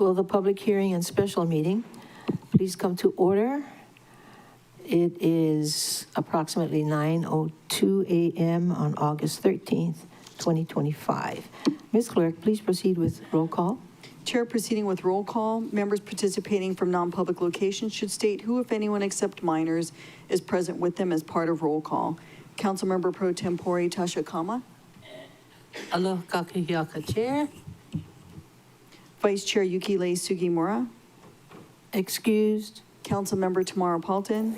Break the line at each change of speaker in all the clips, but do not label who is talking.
Will the public hearing and special meeting please come to order? It is approximately 9:02 a.m. on August 13th, 2025. Ms. Clerk, please proceed with roll call.
Chair, proceeding with roll call. Members participating from non-public locations should state who, if anyone except minors, is present with them as part of roll call. Councilmember Pro Tempore Tasha Kama.
Aloha kakayaka, Chair.
Vice Chair Yukile Sugimura.
Excused.
Councilmember Tamara Palton.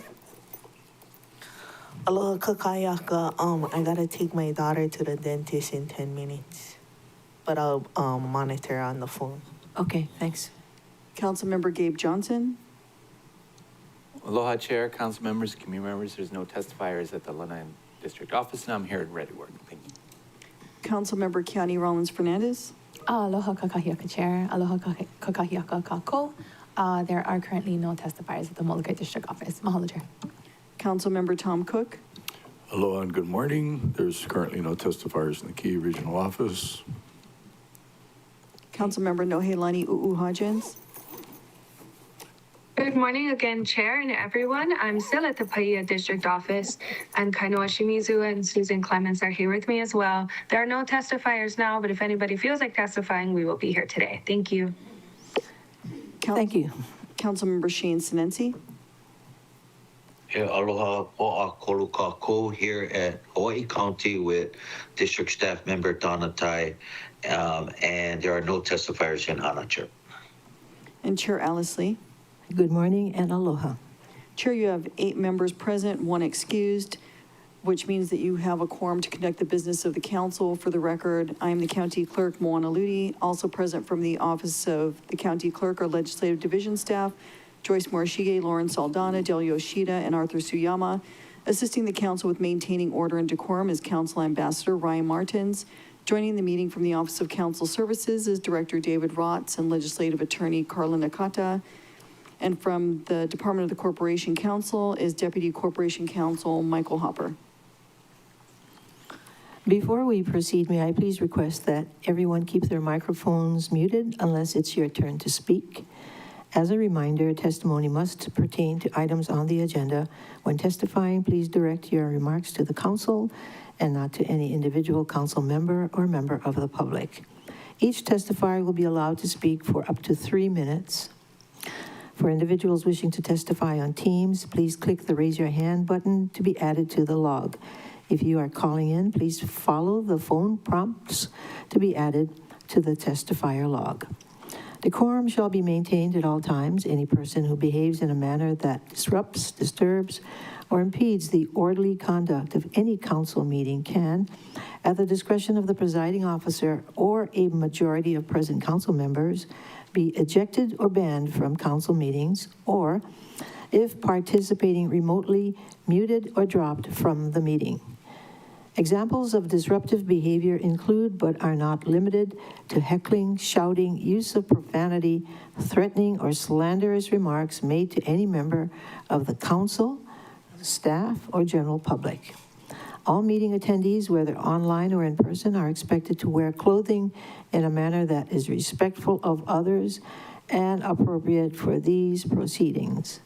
Aloha kakayaka. I gotta take my daughter to the dentist in 10 minutes, but I'll monitor on the phone.
Okay, thanks.
Councilmember Gabe Johnson.
Aloha, Chair, council members, community members. There's no testifiers at the Lanai District Office, and I'm here at Ready Work. Thank you.
Councilmember Kiani Rollins Fernandez.
Aloha kakahiaka, Chair. Aloha kakahiaka kako. There are currently no testifiers at the Molokai District Office. Mahalo, Chair.
Councilmember Tom Cook.
Aloha and good morning. There's currently no testifiers in the Key Regional Office.
Councilmember Nohelani U'uhajens.
Good morning again, Chair and everyone. I'm still at the Paia District Office, and Kainoa Shimizu and Susan Clements are here with me as well. There are no testifiers now, but if anybody feels like testifying, we will be here today. Thank you.
Thank you.
Councilmember Shane Sinensi.
Aloha po'a kolu kākou here at Hawaii County with District Staff Member Donna Tai, and there are no testifiers in Hana, Chair.
And Chair Alice Lee.
Good morning and aloha.
Chair, you have 8 members present, 1 excused, which means that you have a quorum to conduct the business of the council. For the record, I am the County Clerk, Moana Ludi. Also present from the Office of the County Clerk are Legislative Division staff, Joyce Morishige, Lauren Saldana, Del Yoshida, and Arthur Suyama. Assisting the council with maintaining order and decorum is Council Ambassador Ryan Martins. Joining the meeting from the Office of Council Services is Director David Rotz and Legislative Attorney Carla Nakata. And from the Department of the Corporation Counsel is Deputy Corporation Counsel Michael Hopper.
Before we proceed, may I please request that everyone keep their microphones muted unless it's your turn to speak. As a reminder, testimony must pertain to items on the agenda. When testifying, please direct your remarks to the council and not to any individual council member or member of the public. Each testifier will be allowed to speak for up to 3 minutes. For individuals wishing to testify on Teams, please click the raise your hand button to be added to the log. If you are calling in, please follow the phone prompts to be added to the testifier log. Decorum shall be maintained at all times. Any person who behaves in a manner that disrupts, disturbs, or impedes the orderly conduct of any council meeting can, at the discretion of the presiding officer or a majority of present council members, be ejected or banned from council meetings, or, if participating remotely, muted or dropped from the meeting. Examples of disruptive behavior include, but are not limited to, heckling, shouting, use of profanity, threatening, or slanderous remarks made to any member of the council, staff, or general public. All meeting attendees, whether online or in person, are expected to wear clothing in a manner that is respectful of others and appropriate for these proceedings.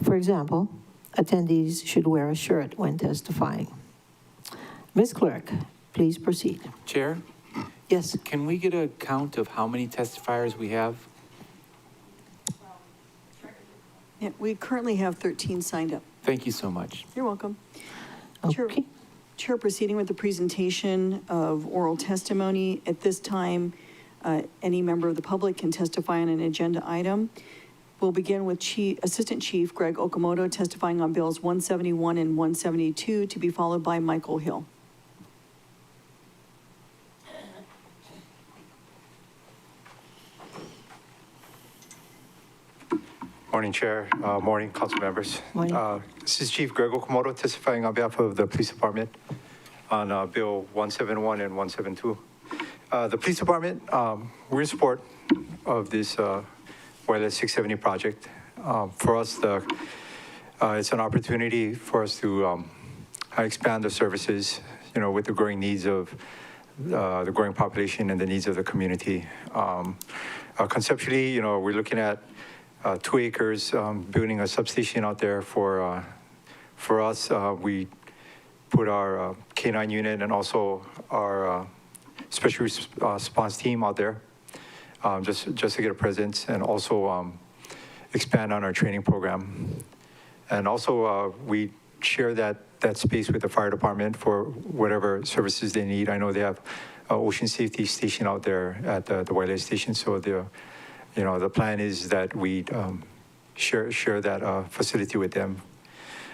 For example, attendees should wear a shirt when testifying. Ms. Clerk, please proceed.
Chair?
Yes.
Can we get a count of how many testifiers we have?
Yeah, we currently have 13 signed up.
Thank you so much.
You're welcome.
Okay.
Chair, proceeding with the presentation of oral testimony. At this time, any member of the public can testify on an agenda item. We'll begin with Assistant Chief Greg Okamoto testifying on bills 171 and 172, to be followed by Michael Hill.
Morning, Chair. Morning, council members.
Morning.
This is Chief Greg Okamoto testifying on behalf of the Police Department on Bill 171 and 172. The Police Department, we're in support of this wireless 670 project. For us, it's an opportunity for us to expand the services, with the growing needs of the growing population and the needs of the community. Conceptually, you know, we're looking at 2 acres, building a substation out there for us. We put our K9 unit and also our special response team out there, just to get a presence, and also expand on our training program. And also we share that space with the fire department for whatever services they need. I know they have ocean safety station out there at the Wailea station, so the plan is that we share that facility with them.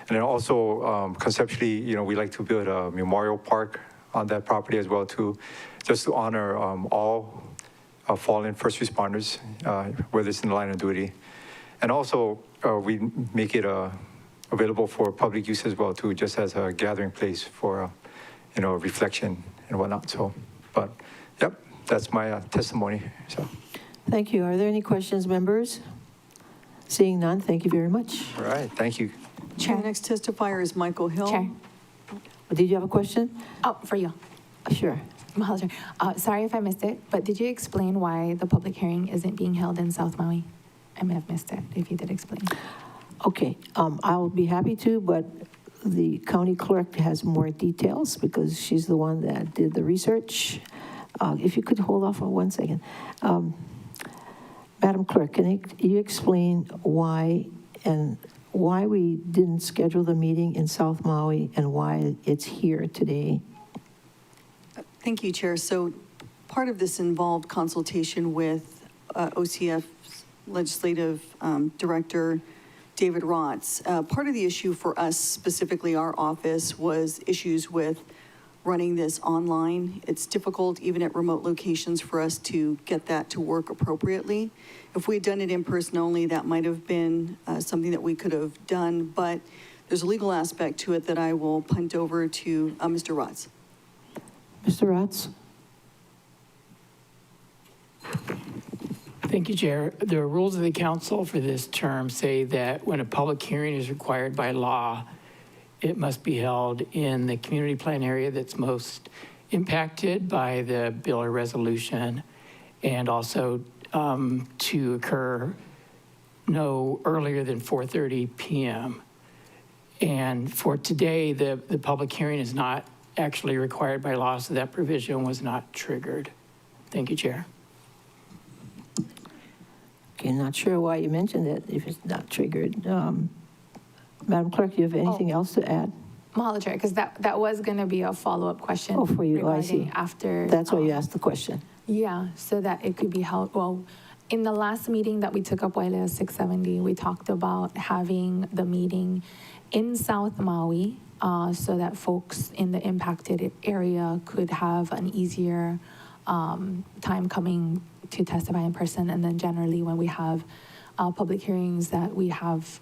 And then also conceptually, you know, we like to build a memorial park on that property as well too, just to honor all fallen first responders, whether it's in the line of duty. And also we make it available for public use as well too, just as a gathering place for, reflection and whatnot. So, but yep, that's my testimony, so.
Thank you. Are there any questions, members? Seeing none, thank you very much.
All right, thank you.
Chair. The next testifier is Michael Hill.
Chair.
Did you have a question?
Oh, for you.
Sure.
Mahalo, Chair. Sorry if I missed it, but did you explain why the public hearing isn't being held in South Maui? I may have missed it if you did explain.
Okay, I'll be happy to, but the county clerk has more details because she's the one that did the research. If you could hold off for 1 second. Madam Clerk, can you explain why we didn't schedule the meeting in South Maui and why it's here today?
Thank you, Chair. So part of this involved consultation with OCF's legislative director, David Rotz. Part of the issue for us, specifically our office, was issues with running this online. It's difficult, even at remote locations, for us to get that to work appropriately. If we had done it in person only, that might have been something that we could have done, but there's a legal aspect to it that I will punt over to Mr. Rotz.
Mr. Rotz?
Thank you, Chair. The rules of the council for this term say that when a public hearing is required by law, it must be held in the community plan area that's most impacted by the bill or resolution, and also to occur no earlier than 4:30 p.m. And for today, the public hearing is not actually required by law, so that provision was not triggered. Thank you, Chair.
Okay, not sure why you mentioned it if it's not triggered. Madam Clerk, do you have anything else to add?
Mahalo, Chair, because that was going to be a follow-up question.
Oh, for you, I see.
After.
That's why you asked the question.
Yeah, so that it could be held. Well, in the last meeting that we took up Wailea 670, we talked about having the meeting in South Maui so that folks in the impacted area could have an easier time coming to testify in person. And then generally when we have public hearings that we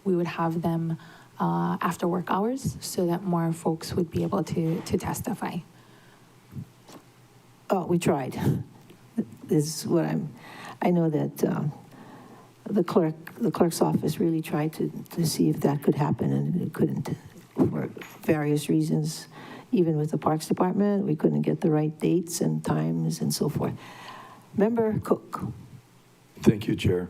would have them after work hours so that more folks would be able to testify.
Oh, we tried. This is what I know that the clerk's office really tried to see if that could happen, and it couldn't for various reasons. Even with the Parks Department, we couldn't get the right dates and times and so forth. Member Cook.
Thank you, Chair.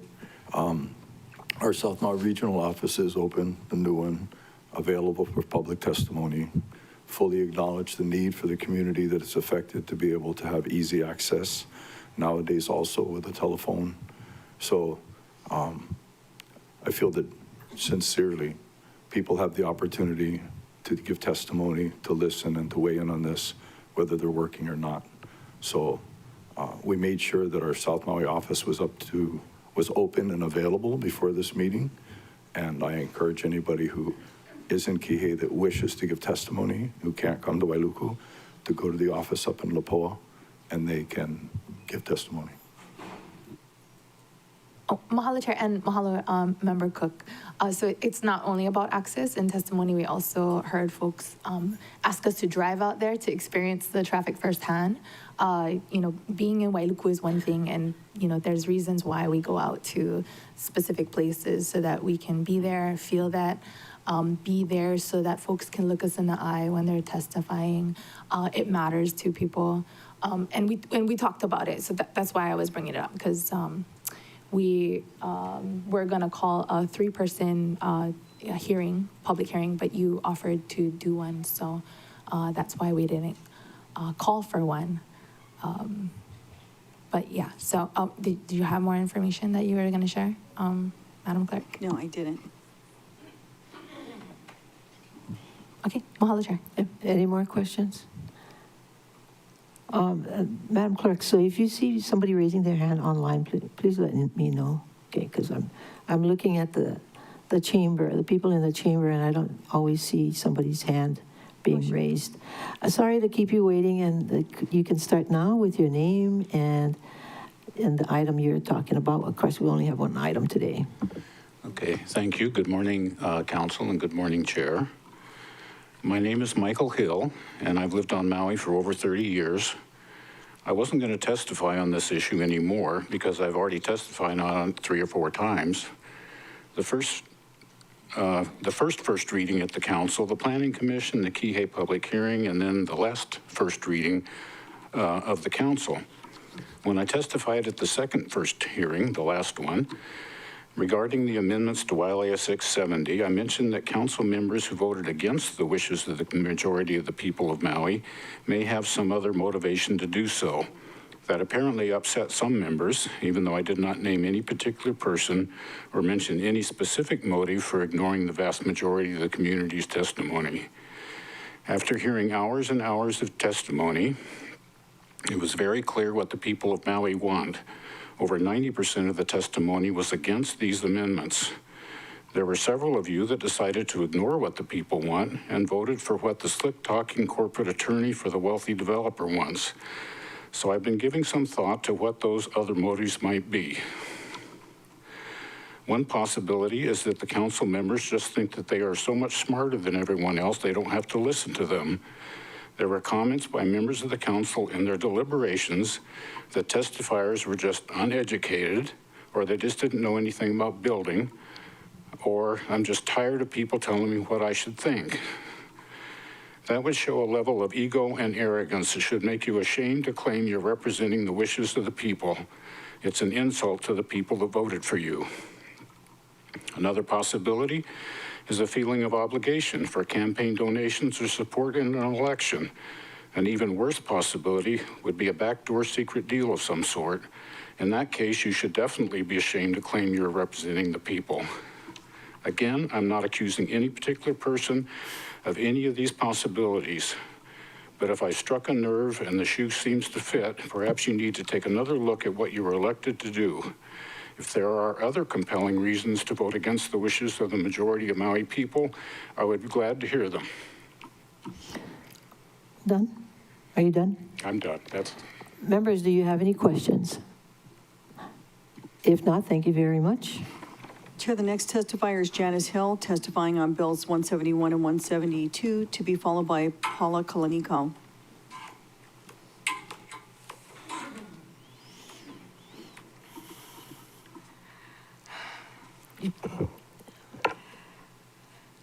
Our South Maui Regional Office is open, the new one, available for public testimony. Fully acknowledge the need for the community that is affected to be able to have easy access. Nowadays also with a telephone. So I feel that sincerely people have the opportunity to give testimony, to listen, and to weigh in on this, whether they're working or not. So we made sure that our South Maui office was open and available before this meeting. And I encourage anybody who is in Kihei that wishes to give testimony, who can't come to Wailuku, to go to the office up in Lapoa, and they can give testimony.
Oh, mahalo, Chair, and mahalo, Member Cook. So it's not only about access and testimony. We also heard folks ask us to drive out there to experience the traffic firsthand. Being in Wailuku is one thing, and there's reasons why we go out to specific places so that we can be there, feel that, be there so that folks can look us in the eye when they're testifying. It matters to people. And we talked about it, so that's why I was bringing it up, because we're going to call a 3-person hearing, public hearing, but you offered to do one, so that's why we didn't call for one. But yeah, so do you have more information that you were going to share, Madam Clerk?
No, I didn't.
Okay, mahalo, Chair.
Any more questions? Madam Clerk, so if you see somebody raising their hand online, please let me know, okay? Because I'm looking at the chamber, the people in the chamber, and I don't always see somebody's hand being raised. Sorry to keep you waiting, and you can start now with your name and the item you're talking about. Of course, we only have one item today.
Okay, thank you. Good morning, Council, and good morning, Chair. My name is Michael Hill, and I've lived on Maui for over 30 years. I wasn't going to testify on this issue anymore because I've already testified on it 3 or 4 times. The first reading at the Council, the Planning Commission, the Kihei public hearing, and then the last first reading of the Council. When I testified at the first hearing, the last one, regarding the amendments to Wailea 670, I mentioned that council members who voted against the wishes of the majority of the people of Maui may have some other motivation to do so. That apparently upset some members, even though I did not name any particular person or mention any specific motive for ignoring the vast majority of the community's testimony. After hearing hours and hours of testimony, it was very clear what the people of Maui want. Over 90% of the testimony was against these amendments. There were several of you that decided to ignore what the people want and voted for what the slick-talking corporate attorney for the wealthy developer wants. So I've been giving some thought to what those other motives might be. One possibility is that the council members just think that they are so much smarter than everyone else, they don't have to listen to them. There were comments by members of the council in their deliberations that testifiers were just uneducated, or they just didn't know anything about building, or I'm just tired of people telling me what I should think. That would show a level of ego and arrogance that should make you ashamed to claim you're representing the wishes of the people. It's an insult to the people that voted for you. Another possibility is a feeling of obligation for campaign donations or support in an election. An even worse possibility would be a backdoor secret deal of some sort. In that case, you should definitely be ashamed to claim you're representing the people. Again, I'm not accusing any particular person of any of these possibilities, but if I struck a nerve and the shoe seems to fit, perhaps you need to take another look at what you were elected to do. If there are other compelling reasons to vote against the wishes of the majority of Maui people, I would be glad to hear them.
Done? Are you done?
I'm done.
Members, do you have any questions? If not, thank you very much.
Chair, the next testifier is Janice Hill, testifying on bills 171 and 172, to be followed by Paula Kalaniko.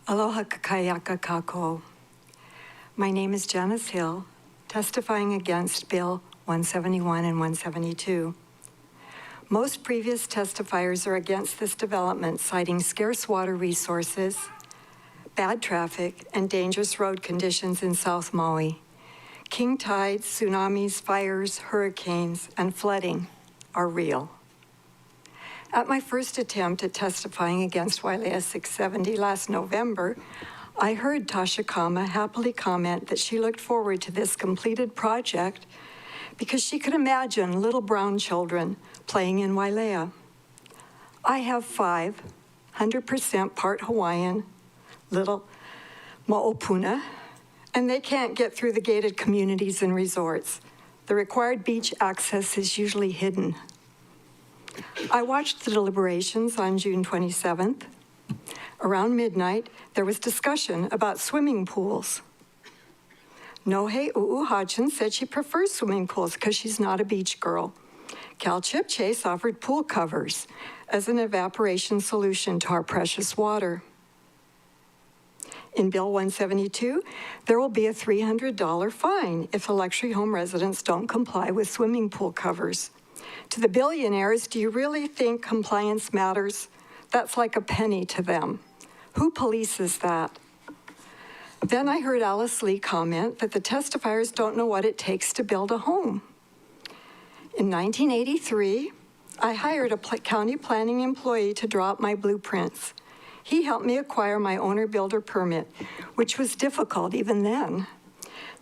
Aloha kakayaka kako. My name is Janice Hill, testifying against Bill 171 and 172. Most previous testifiers are against this development, citing scarce water resources, bad traffic, and dangerous road conditions in South Maui. King tides, tsunamis, fires, hurricanes, and flooding are real. At my first attempt at testifying against Wailea 670 last November, I heard Tasha Kama happily comment that she looked forward to this completed project because she could imagine little brown children playing in Wailea. I have 5, 100% part Hawaiian, little Mo'opuna, and they can't get through the gated communities and resorts. The required beach access is usually hidden. I watched the deliberations on June 27th. Around midnight, there was discussion about swimming pools. Nohe U'uhachin said she prefers swimming pools because she's not a beach girl. Cal Chipchase offered pool covers as an evaporation solution to our precious water. In Bill 172, there will be a $300 fine if the luxury home residents don't comply with swimming pool covers. To the billionaires, do you really think compliance matters? That's like a penny to them. Who polices that? Then I heard Alice Lee comment that the testifiers don't know what it takes to build a home. In 1983, I hired a county planning employee to draw up my blueprints. He helped me acquire my owner-builder permit, which was difficult even then,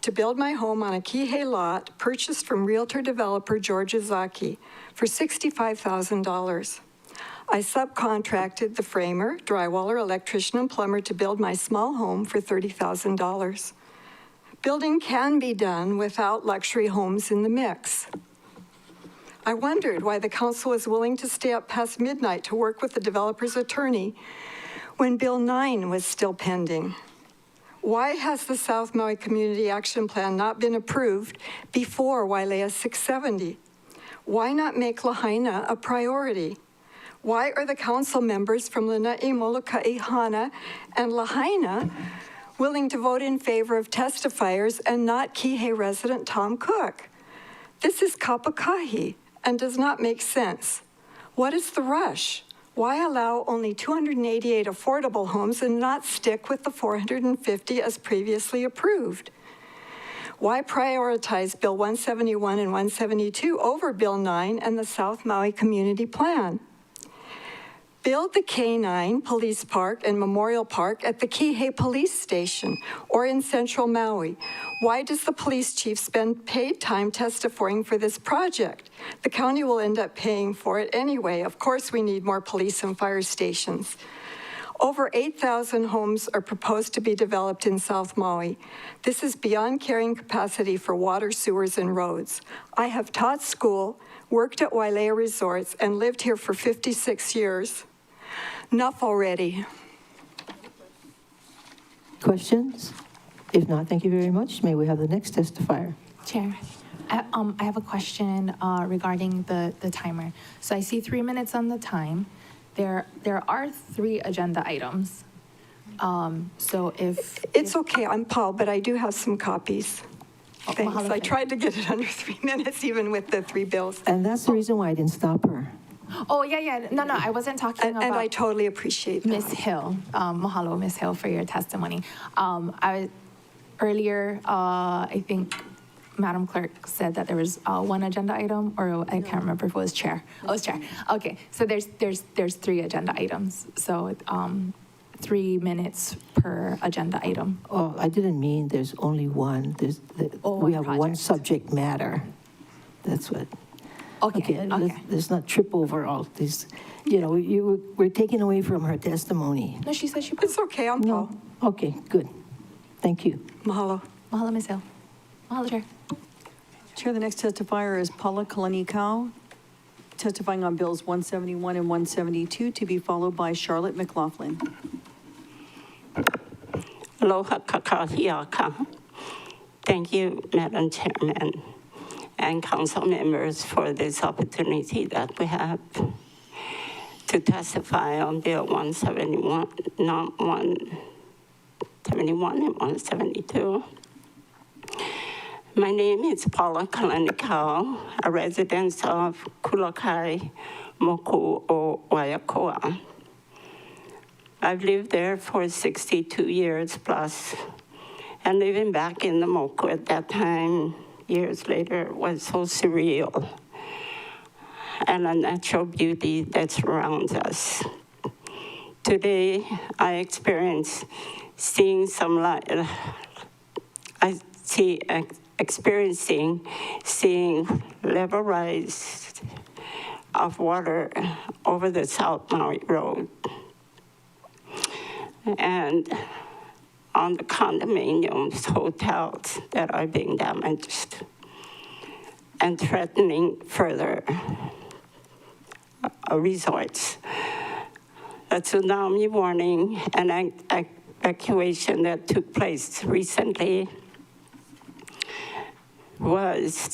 to build my home on a Kihei lot purchased from realtor-developer George Izaki for $65,000. I subcontracted the framer, drywaller, electrician, and plumber to build my small home for $30,000. Building can be done without luxury homes in the mix. I wondered why the council was willing to stay up past midnight to work with the developer's attorney when Bill 9 was still pending. Why has the South Maui Community Action Plan not been approved before Wailea 670? Why not make Lahaina a priority? Why are the council members from Lanai, Molokai, Hana, and Lahaina willing to vote in favor of testifiers and not Kihei resident Tom Cook? This is kapakahi and does not make sense. What is the rush? Why allow only 288 affordable homes and not stick with the 450 as previously approved? Why prioritize Bill 171 and 172 over Bill 9 and the South Maui Community Plan? Build the K9 Police Park and Memorial Park at the Kihei Police Station or in Central Maui. Why does the police chief spend paid time testifying for this project? The county will end up paying for it anyway. Of course, we need more police and fire stations. Over 8,000 homes are proposed to be developed in South Maui. This is beyond carrying capacity for water, sewers, and roads. I have taught school, worked at Wailea Resorts, and lived here for 56 years. Enough already.
Questions? If not, thank you very much. May we have the next testifier?
Chair, I have a question regarding the timer. So I see 3 minutes on the time. There are 3 agenda items. So if...
It's okay, I'm Paul, but I do have some copies. Thanks.
Mahalo.
I tried to get it under 3 minutes, even with the 3 bills.
And that's the reason why I didn't stop her.
Oh, yeah. No, I wasn't talking about...
And I totally appreciate that.
Ms. Hill. Mahalo, Ms. Hill, for your testimony. Earlier, I think Madam Clerk said that there was 1 agenda item, or I can't remember if it was chair. Oh, it was chair. Okay, so there's 3 agenda items. So 3 minutes per agenda item.
Oh, I didn't mean there's only one. We have one subject matter. That's what.
Okay.
Let's not trip over all these. We're taking away from her testimony.
No, she said she...
It's okay, I'm Paul.
Okay, good. Thank you.
Mahalo.
Mahalo, Ms. Hill. Mahalo, Chair.
Chair, the next testifier is Paula Kalanikau, testifying on Bills 171 and 172, to be followed by Charlotte McLaughlin.
Aloha kakahiaka. Thank you, Madam Chairman and council members, for this opportunity that we have to testify on Bill 171, not 171 and 172. My name is Paula Kalanikau, a resident of Kulakai, Moku o Waiakoa. I've lived there for 62 years plus, and living back in the Moku at that time, years later, was so surreal, and a natural beauty that surrounds us. Today, I experience seeing seeing level rise of water over the South Maui Road. And on the condominiums, hotels that are being damaged and threatening further resorts. A tsunami warning and evacuation that took place recently was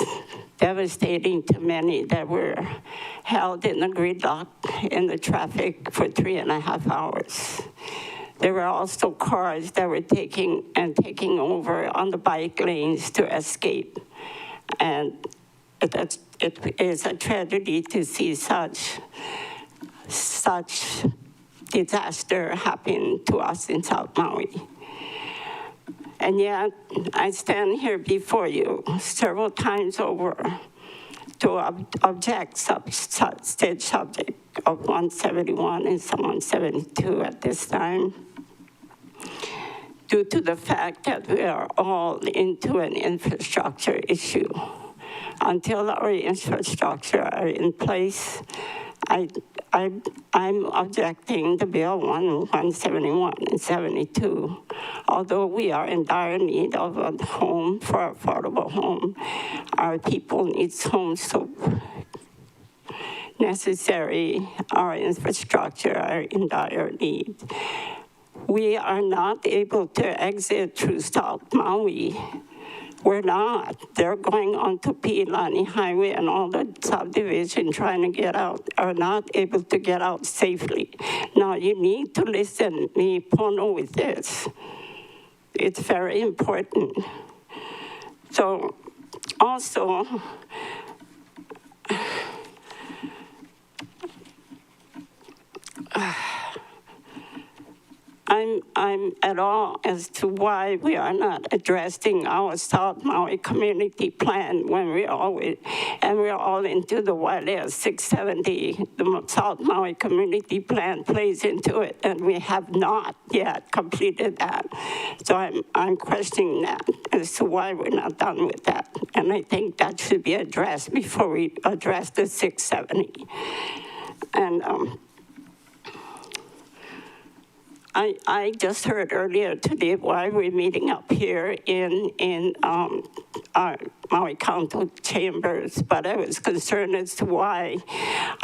devastating to many that were held in the gridlock in the traffic for 3.5 hours. There were also cars that were taking over on the bike lanes to escape. And it is a tragedy to see such disaster happen to us in South Maui. And yet, I stand here before you several times over to object said subject of 171 and some 172 at this time, due to the fact that we are all into an infrastructure issue. Until our infrastructure are in place, I'm objecting to Bill 171 and 72. Although we are in dire need of a home for affordable home, our people need homes so necessary. Our infrastructure are in dire need. We are not able to exit through South Maui. We're not. They're going onto Piilani Highway and all the subdivision trying to get out are not able to get out safely. Now, you need to listen to me, Pono, with this. It's very important. So, also, I'm at all as to why we are not addressing our South Maui community plan when we're all into the Wailea 670. The South Maui community plan plays into it, and we have not yet completed that. So I'm questioning that as to why we're not done with that. And I think that should be addressed before we address the 670. And I just heard earlier today why we're meeting up here in our Maui Council chambers, but I was concerned as to why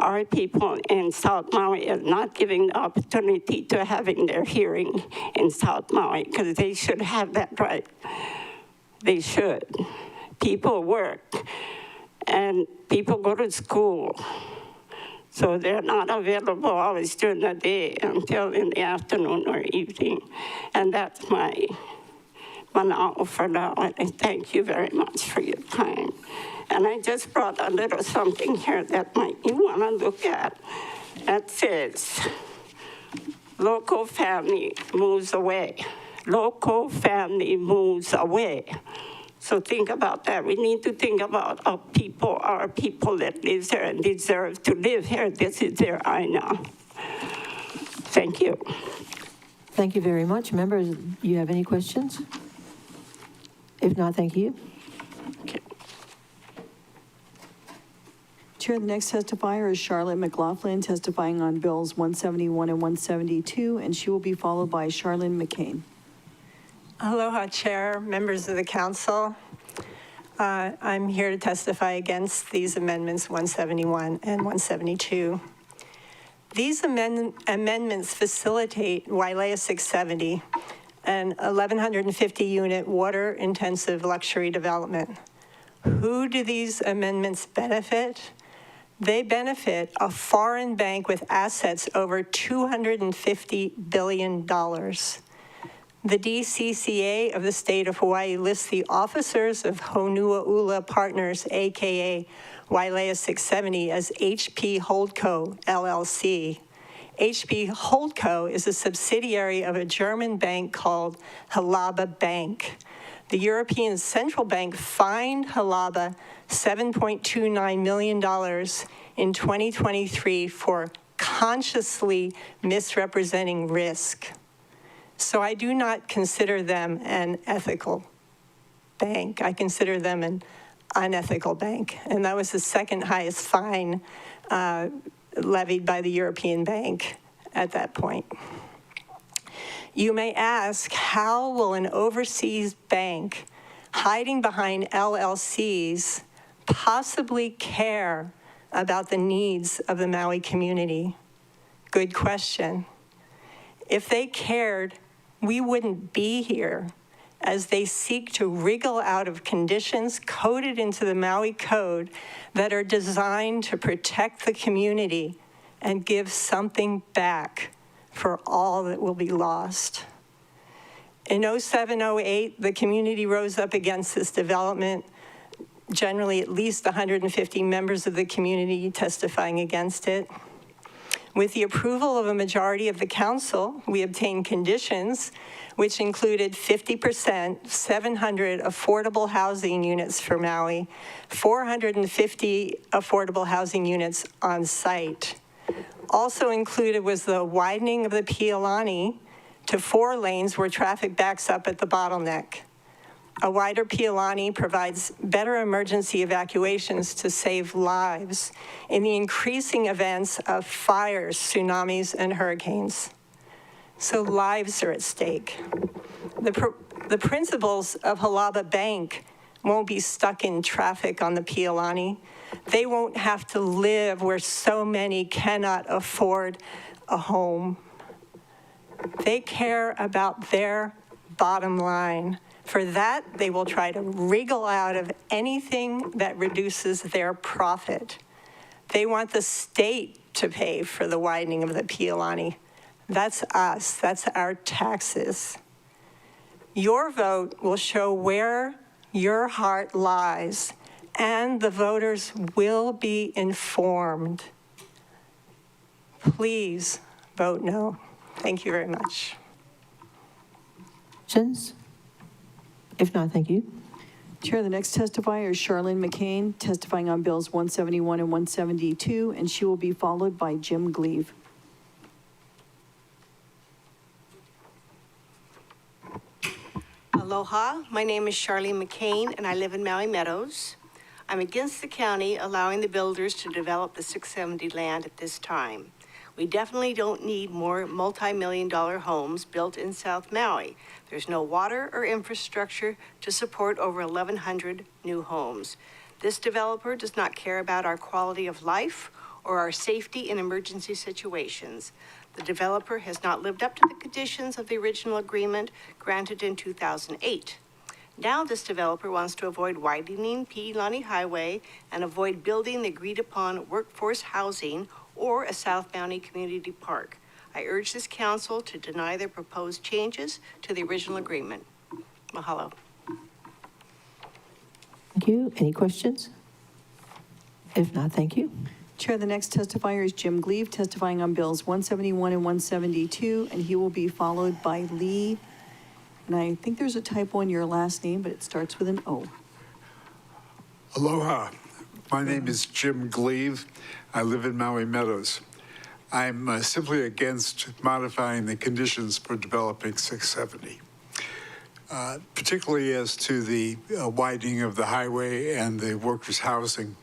our people in South Maui are not giving the opportunity to having their hearing in South Maui, because they should have that right. They should. People work and people go to school. So they're not available always during the day until in the afternoon or evening. And that's my mana'o for now. And I thank you very much for your time. And I just brought a little something here that you want to look at. That says, local family moves away. Local family moves away. So think about that. We need to think about our people that live there and deserve to live here. This is their aina. Thank you.
Thank you very much. Members, do you have any questions? If not, thank you.
Okay.
Chair, the next testifier is Charlotte McLaughlin, testifying on Bills 171 and 172, and she will be followed by Charlene McCain.
Aloha, Chair, members of the council. I'm here to testify against these amendments 171 and 172. These amendments facilitate Wailea 670, an 1,150 unit water intensive luxury development. Who do these amendments benefit? They benefit a foreign bank with assets over $250 billion. The DCCA of the state of Hawaii lists the officers of Honua'ula Partners, AKA Wailea 670, as HP Holdco, LLC. HP Holdco is a subsidiary of a German bank called Halaba Bank. The European Central Bank fined Halaba $7.29 million in 2023 for consciously misrepresenting risk. So I do not consider them an ethical bank. I consider them an unethical bank. And that was the second highest fine levied by the European Bank at that point. You may ask, how will an overseas bank hiding behind LLCs possibly care about the needs of the Maui community? Good question. If they cared, we wouldn't be here, as they seek to wriggle out of conditions coded into the Maui Code that are designed to protect the community and give something back for all that will be lost. In 07-08, the community rose up against this development, generally at least 150 members of the community testifying against it. With the approval of a majority of the council, we obtained conditions which included 50%, 700 affordable housing units for Maui, 450 affordable housing units on site. Also included was the widening of the Pialani to 4 lanes where traffic backs up at the bottleneck. A wider Pialani provides better emergency evacuations to save lives in the increasing events of fires, tsunamis, and hurricanes. So lives are at stake. The principals of Halaba Bank won't be stuck in traffic on the Pialani. They won't have to live where so many cannot afford a home. They care about their bottom line. For that, they will try to wriggle out of anything that reduces their profit. They want the state to pay for the widening of the Pialani. That's us, that's our taxes. Your vote will show where your heart lies, and the voters will be informed. Please vote no. Thank you very much.
Questions? If not, thank you.
Chair, the next testifier is Charlene McCain, testifying on bills 171 and 172, and she will be followed by Jim Gleeve.
Aloha, my name is Charlene McCain, and I live in Maui Meadows. I'm against the county allowing the builders to develop the 670 land at this time. We definitely don't need more multi-million-dollar homes built in South Maui. There's no water or infrastructure to support over 1,100 new homes. This developer does not care about our quality of life or our safety in emergency situations. The developer has not lived up to the conditions of the original agreement granted in 2008. Now this developer wants to avoid widening Pialani Highway and avoid building the agreed-upon workforce housing or a South Maui community park. I urge this council to deny their proposed changes to the original agreement. Mahalo.
Thank you. Any questions? If not, thank you.
Chair, the next testifier is Jim Gleeve, testifying on bills 171 and 172, and he will be followed by Lee. And I think there's a typo in your last name, but it starts with an O.
Aloha. My name is Jim Gleeve. I live in Maui Meadows. I'm simply against modifying the conditions for developing 670, particularly as to the widening of the highway and the workers' housing.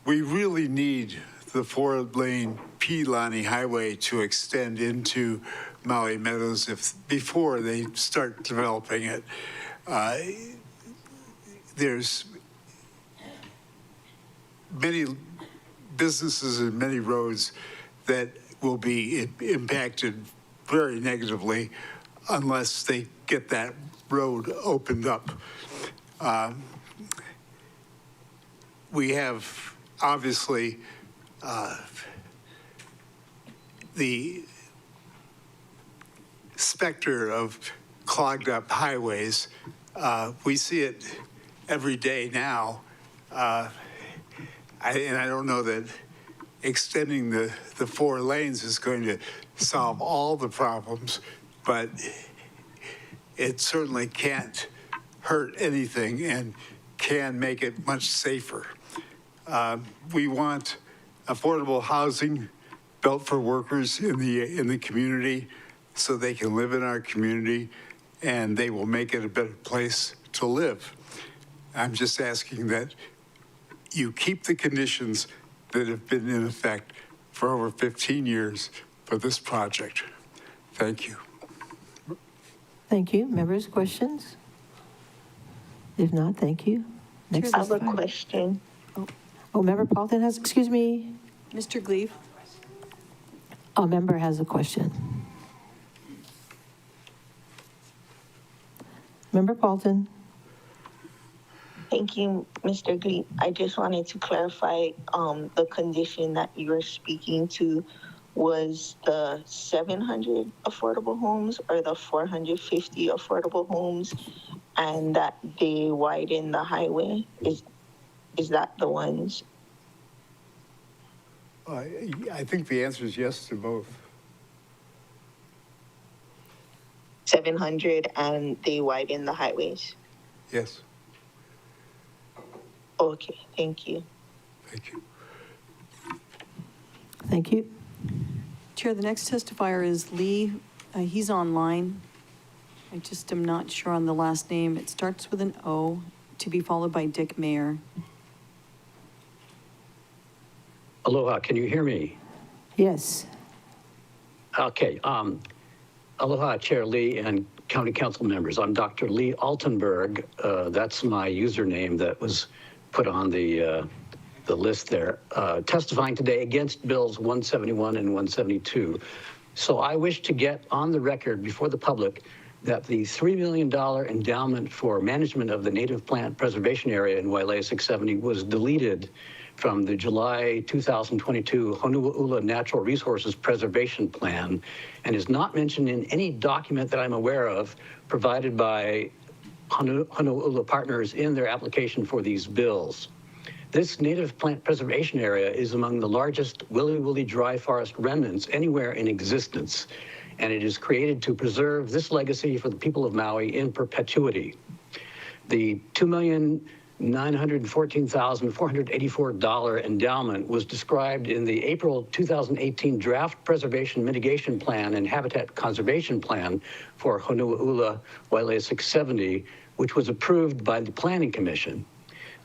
We really need the 4-lane Pialani Highway to extend into Maui Meadows before they start developing it. There's many businesses and many roads that will be impacted very negatively unless they get that road opened up. We have obviously the specter of clogged up highways. We see it every day now. And I don't know that extending the 4 lanes is going to solve all the problems, but it certainly can't hurt anything and can make it much safer. We want affordable housing built for workers in the community so they can live in our community and they will make it a better place to live. I'm just asking that you keep the conditions that have been in effect for over 15 years for this project. Thank you.
Thank you. Members, questions? If not, thank you. Next
I have a question.
Oh, Member Paulton has, excuse me.
Mr. Gleeve.
A member has a question. Member Paulton.
Thank you, Mr. Gleeve. I just wanted to clarify the condition that you were speaking to was the 700 affordable homes or the 450 affordable homes, and that they widen the highway? Is that the ones?
I think the answer is yes to both.
700 and they widen the highways?
Yes.
Okay, thank you.
Thank you.
Thank you.
Chair, the next testifier is Lee. He's online. I just am not sure on the last name. It starts with an O, to be followed by Dick Mayer.
Aloha, can you hear me?
Yes.
Okay. Aloha, Chair Lee and County Council members. I'm Dr. Lee Altonberg. That's my username that was put on the list there. Testifying today against Bills 171 and 172. So I wish to get on the record before the public that the $3 million endowment for management of the native plant preservation area in Wailea 670 was deleted from the July 2022 Honua'ula Natural Resources Preservation Plan and is not mentioned in any document that I'm aware of provided by Honua'ula partners in their application for these bills. This native plant preservation area is among the largest willy-willy dry forest remnants anywhere in existence, and it is created to preserve this legacy for the people of Maui in perpetuity. The $2,914,484 endowment was described in the April 2018 Draft Preservation Mitigation Plan and Habitat Conservation Plan for Honua'ula Wailea 670, which was approved by the Planning Commission.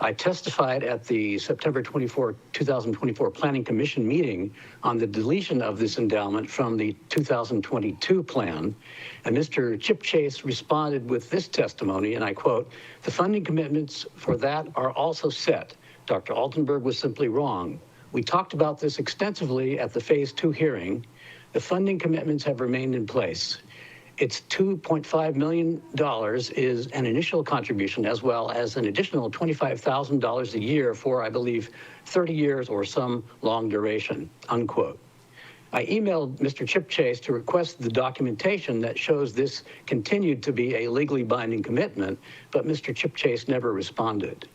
I testified at the September 24, 2024 Planning Commission meeting on the deletion of this endowment from the 2022 plan, and Mr. Chip Chase responded with this testimony, and I quote, "The funding commitments for that are also set. Dr. Altonberg was simply wrong. We talked about this extensively at the Phase 2 hearing. The funding commitments have remained in place. It's $2.5 million is an initial contribution as well as an additional $25,000 a year for, I believe, 30 years or some long duration," unquote. I emailed Mr. Chip Chase to request the documentation that shows this continued to be a legally binding commitment, but Mr. Chip Chase never responded.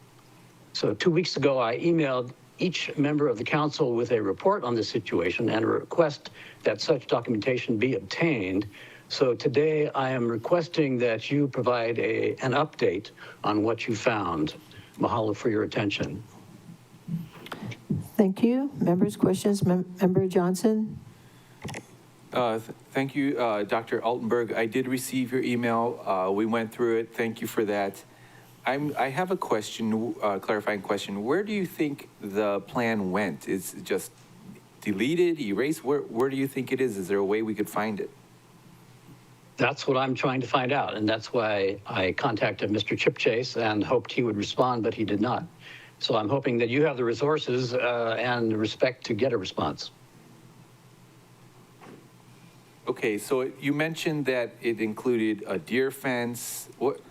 So 2 weeks ago, I emailed each member of the council with a report on this situation and a request that such documentation be obtained. So today I am requesting that you provide an update on what you found. Mahalo for your attention.
Thank you. Members, questions? Member Johnson?
Thank you, Dr. Altenberg. I did receive your email. We went through it. Thank you for that. I have a question, clarifying question. Where do you think the plan went? Is it just deleted, erased? Where do you think it is? Is there a way we could find it?
That's what I'm trying to find out, and that's why I contacted Mr. Chip Chase and hoped he would respond, but he did not. So I'm hoping that you have the resources and respect to get a response.
Okay, so you mentioned that it included a deer fence. What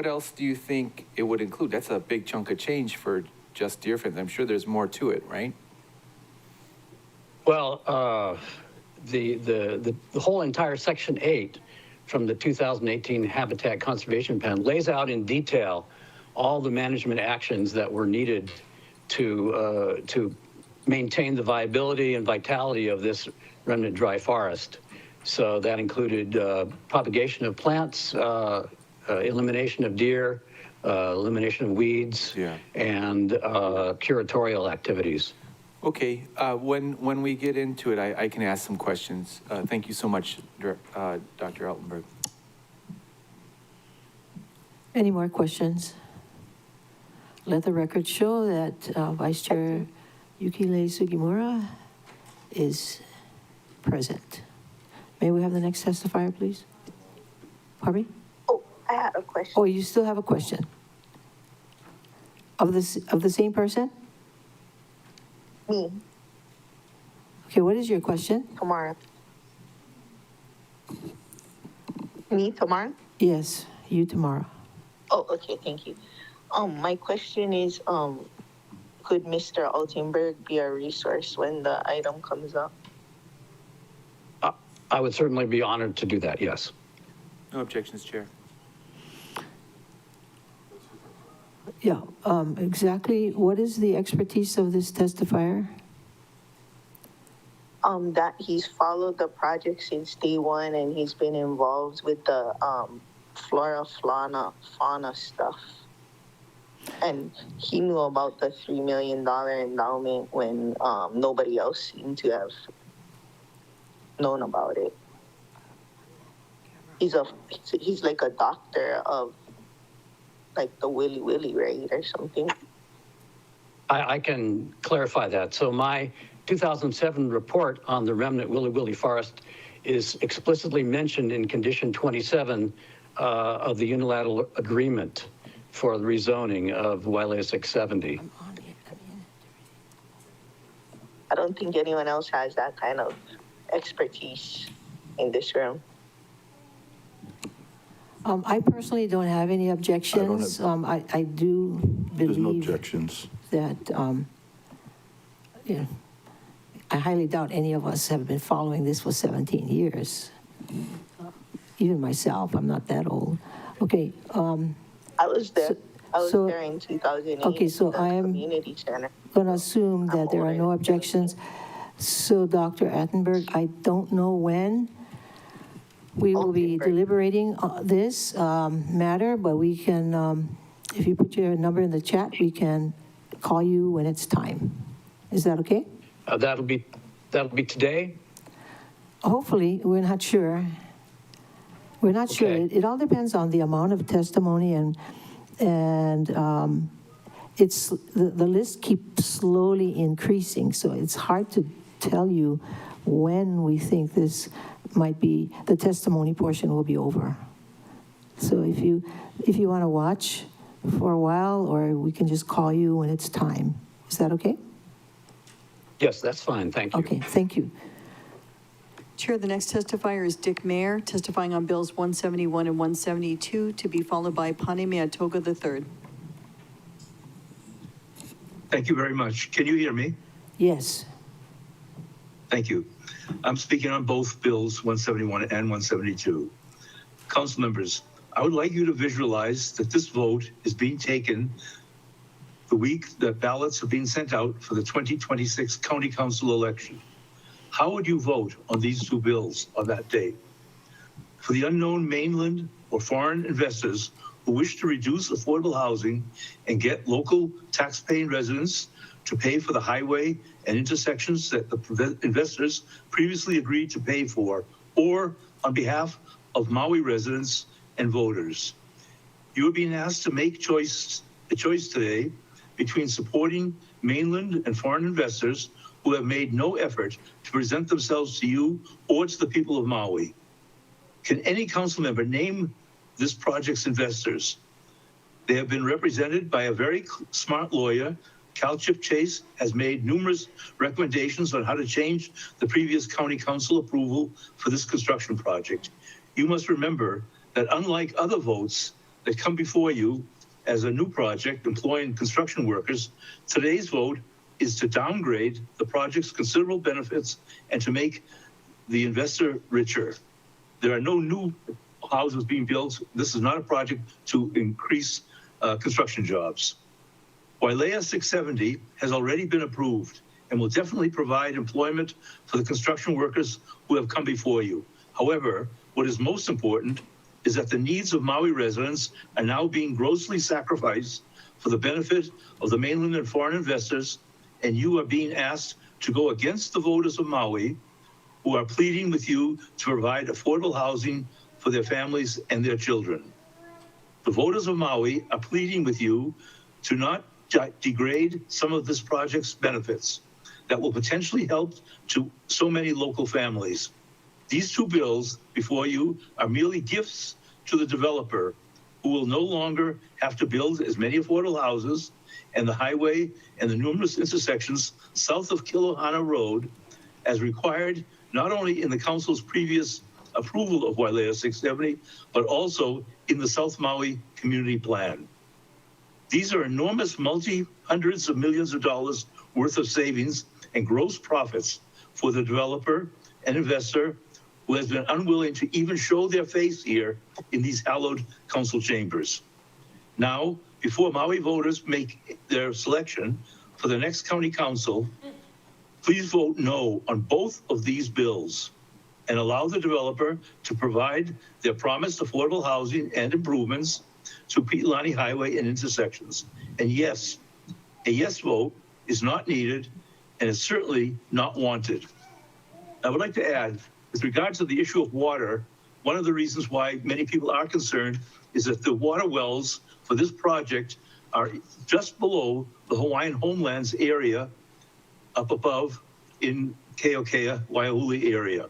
else do you think it would include? That's a big chunk of change for just deer fence. I'm sure there's more to it, right?
Well, the whole entire Section 8 from the 2018 Habitat Conservation Plan lays out in detail all the management actions that were needed to maintain the viability and vitality of this remnant dry forest. So that included propagation of plants, elimination of deer, elimination of weeds, and curatorial activities.
Okay, when we get into it, I can ask some questions. Thank you so much, Dr. Altenberg.
Any more questions? Let the record show that Vice Chair Yukile Sugimura is present. May we have the next testifier, please? Pardon me?
Oh, I had a question.
Oh, you still have a question? Of the same person?
Me.
Okay, what is your question?
Tamara. Me, Tamara?
Yes, you tomorrow.
Oh, okay, thank you. My question is, could Mr. Altonberg be a resource when the item comes up?
I would certainly be honored to do that, yes.
No objections, Chair.
Yeah, exactly. What is the expertise of this testifier?
That he's followed the project since day one, and he's been involved with the fauna stuff. And he knew about the $3 million endowment when nobody else seemed to have known about it. He's like a doctor of like the Willy Willy, right, or something.
I can clarify that. So my 2007 report on the remnant Willy Willy forest is explicitly mentioned in condition 27 of the unilateral agreement for the rezoning of Wailea 670.
I don't think anyone else has that kind of expertise in this room.
I personally don't have any objections. I do
There's no
believe
objections.
that, I highly doubt any of us have been following this for 17 years. Even myself, I'm not that old. Okay.
I was there. I was there in 2008.
Okay, so
at the
I am
community center.
going to assume that there are no objections. So Dr. Attenberg, I don't know when we will be deliberating this matter, but we can, if you put your number in the chat, we can call you when it's time. Is that okay?
That'll be today?
Hopefully, we're not sure. We're not sure. It all depends on the amount of testimony, and it's the list keeps slowly increasing, so it's hard to tell you when we think this might be, the testimony portion will be over. So if you want to watch for a while, or we can just call you when it's time. Is that okay?
Yes, that's fine. Thank you.
Okay, thank you.
Chair, the next testifier is Dick Mayer, testifying on Bills 171 and 172, to be followed by Paneme Atoga III.
Thank you very much. Can you hear me?
Yes.
Thank you. I'm speaking on both bills, 171 and 172. Council members, I would like you to visualize that this vote is being taken the week that ballots are being sent out for the 2026 County Council election. How would you vote on these two bills on that day? For the unknown mainland or foreign investors who wish to reduce affordable housing and get local tax-paying residents to pay for the highway and intersections that the investors previously agreed to pay for, or on behalf of Maui residents and voters. You are being asked to make a choice today between supporting mainland and foreign investors who have made no effort to present themselves to you or to the people of Maui. Can any council member name this project's investors? They have been represented by a very smart lawyer. Cal Chip Chase has made numerous recommendations on how to change the previous county council approval for this construction project. You must remember that unlike other votes that come before you as a new project employing construction workers, today's vote is to downgrade the project's considerable benefits and to make the investor richer. There are no new houses being built. This is not a project to increase construction jobs. Wailea 670 has already been approved and will definitely provide employment for the construction workers who have come before you. However, what is most important is that the needs of Maui residents are now being grossly sacrificed for the benefit of the mainland and foreign investors, and you are being asked to go against the voters of Maui who are pleading with you to provide affordable housing for their families and their children. The voters of Maui are pleading with you to not degrade some of this project's benefits that will potentially help to so many local families. These two bills before you are merely gifts to the developer who will no longer have to build as many affordable houses and the highway and the numerous intersections south of Kilohana Road as required not only in the council's previous approval of Wailea 670, but also in the South Maui Community Plan. These are enormous multi-$100 hundreds of millions of dollars worth of savings and gross profits for the developer and investor who has been unwilling to even show their face here in these hallowed council chambers. Now, before Maui voters make their selection for the next county council, please vote no on both of these bills and allow the developer to provide their promised affordable housing and improvements to Pi'ilani Highway and intersections. And yes, a yes vote is not needed and is certainly not wanted. I would like to add, with regard to the issue of water, one of the reasons why many people are concerned is that the water wells for this project are just below the Hawaiian Homelands area up above in Keokea, Waiahuli area.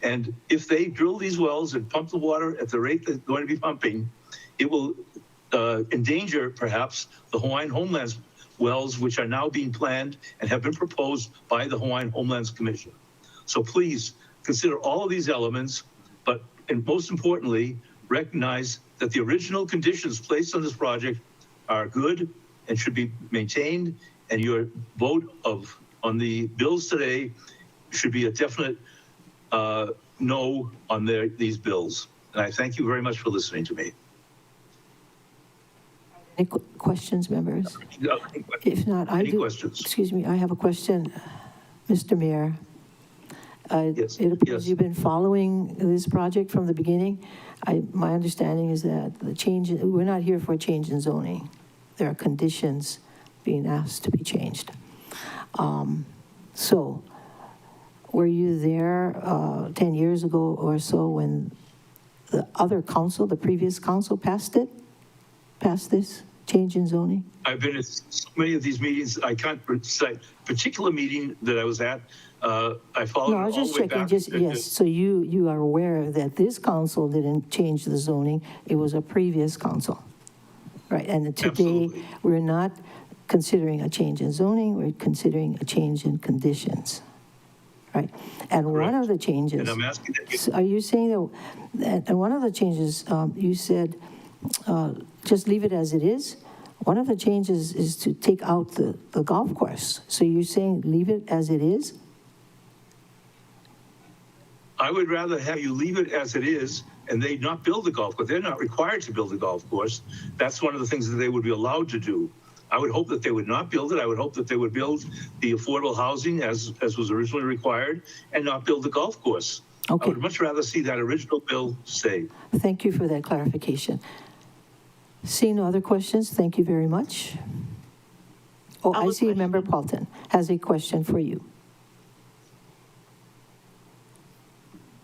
And if they drill these wells and pump the water at the rate they're going to be pumping, it will endanger perhaps the Hawaiian Homelands wells, which are now being planned and have been proposed by the Hawaiian Homelands Commission. So please consider all of these elements, but and most importantly, recognize that the original conditions placed on this project are good and should be maintained, and your vote on the bills today should be a definite no on these bills. And I thank you very much for listening to me.
Any questions, members?
No,
If not, I do.
Questions?
Excuse me, I have a question, Mr. Mayor.
Yes.
It appears
Yes.
you've been following this project from the beginning. My understanding is that we're not here for a change in zoning. There are conditions being asked to be changed. So, were you there 10 years ago or so when the other council, the previous council, passed this change in zoning?
I've been at so many of these meetings. I can't cite a particular meeting that I was at. I followed
No, I was just checking, yes, so you are aware that this council didn't change the zoning, it was a previous council, right? And today,
Absolutely.
we're not considering a change in zoning, we're considering a change in conditions, right? And one of the changes.
And I'm asking that you,
So are you saying that, and one of the changes, you said, just leave it as it is? One of the changes is to take out the golf course. So you're saying leave it as it is?
I would rather have you leave it as it is and they not build the golf course. They're not required to build a golf course. That's one of the things that they would be allowed to do. I would hope that they would not build it. I would hope that they would build the affordable housing as was originally required and not build the golf course.
Okay.
I would much rather see that original bill stay.
Thank you for that clarification. Seeing no other questions, thank you very much. Oh, I see Member Paulton has a question for you.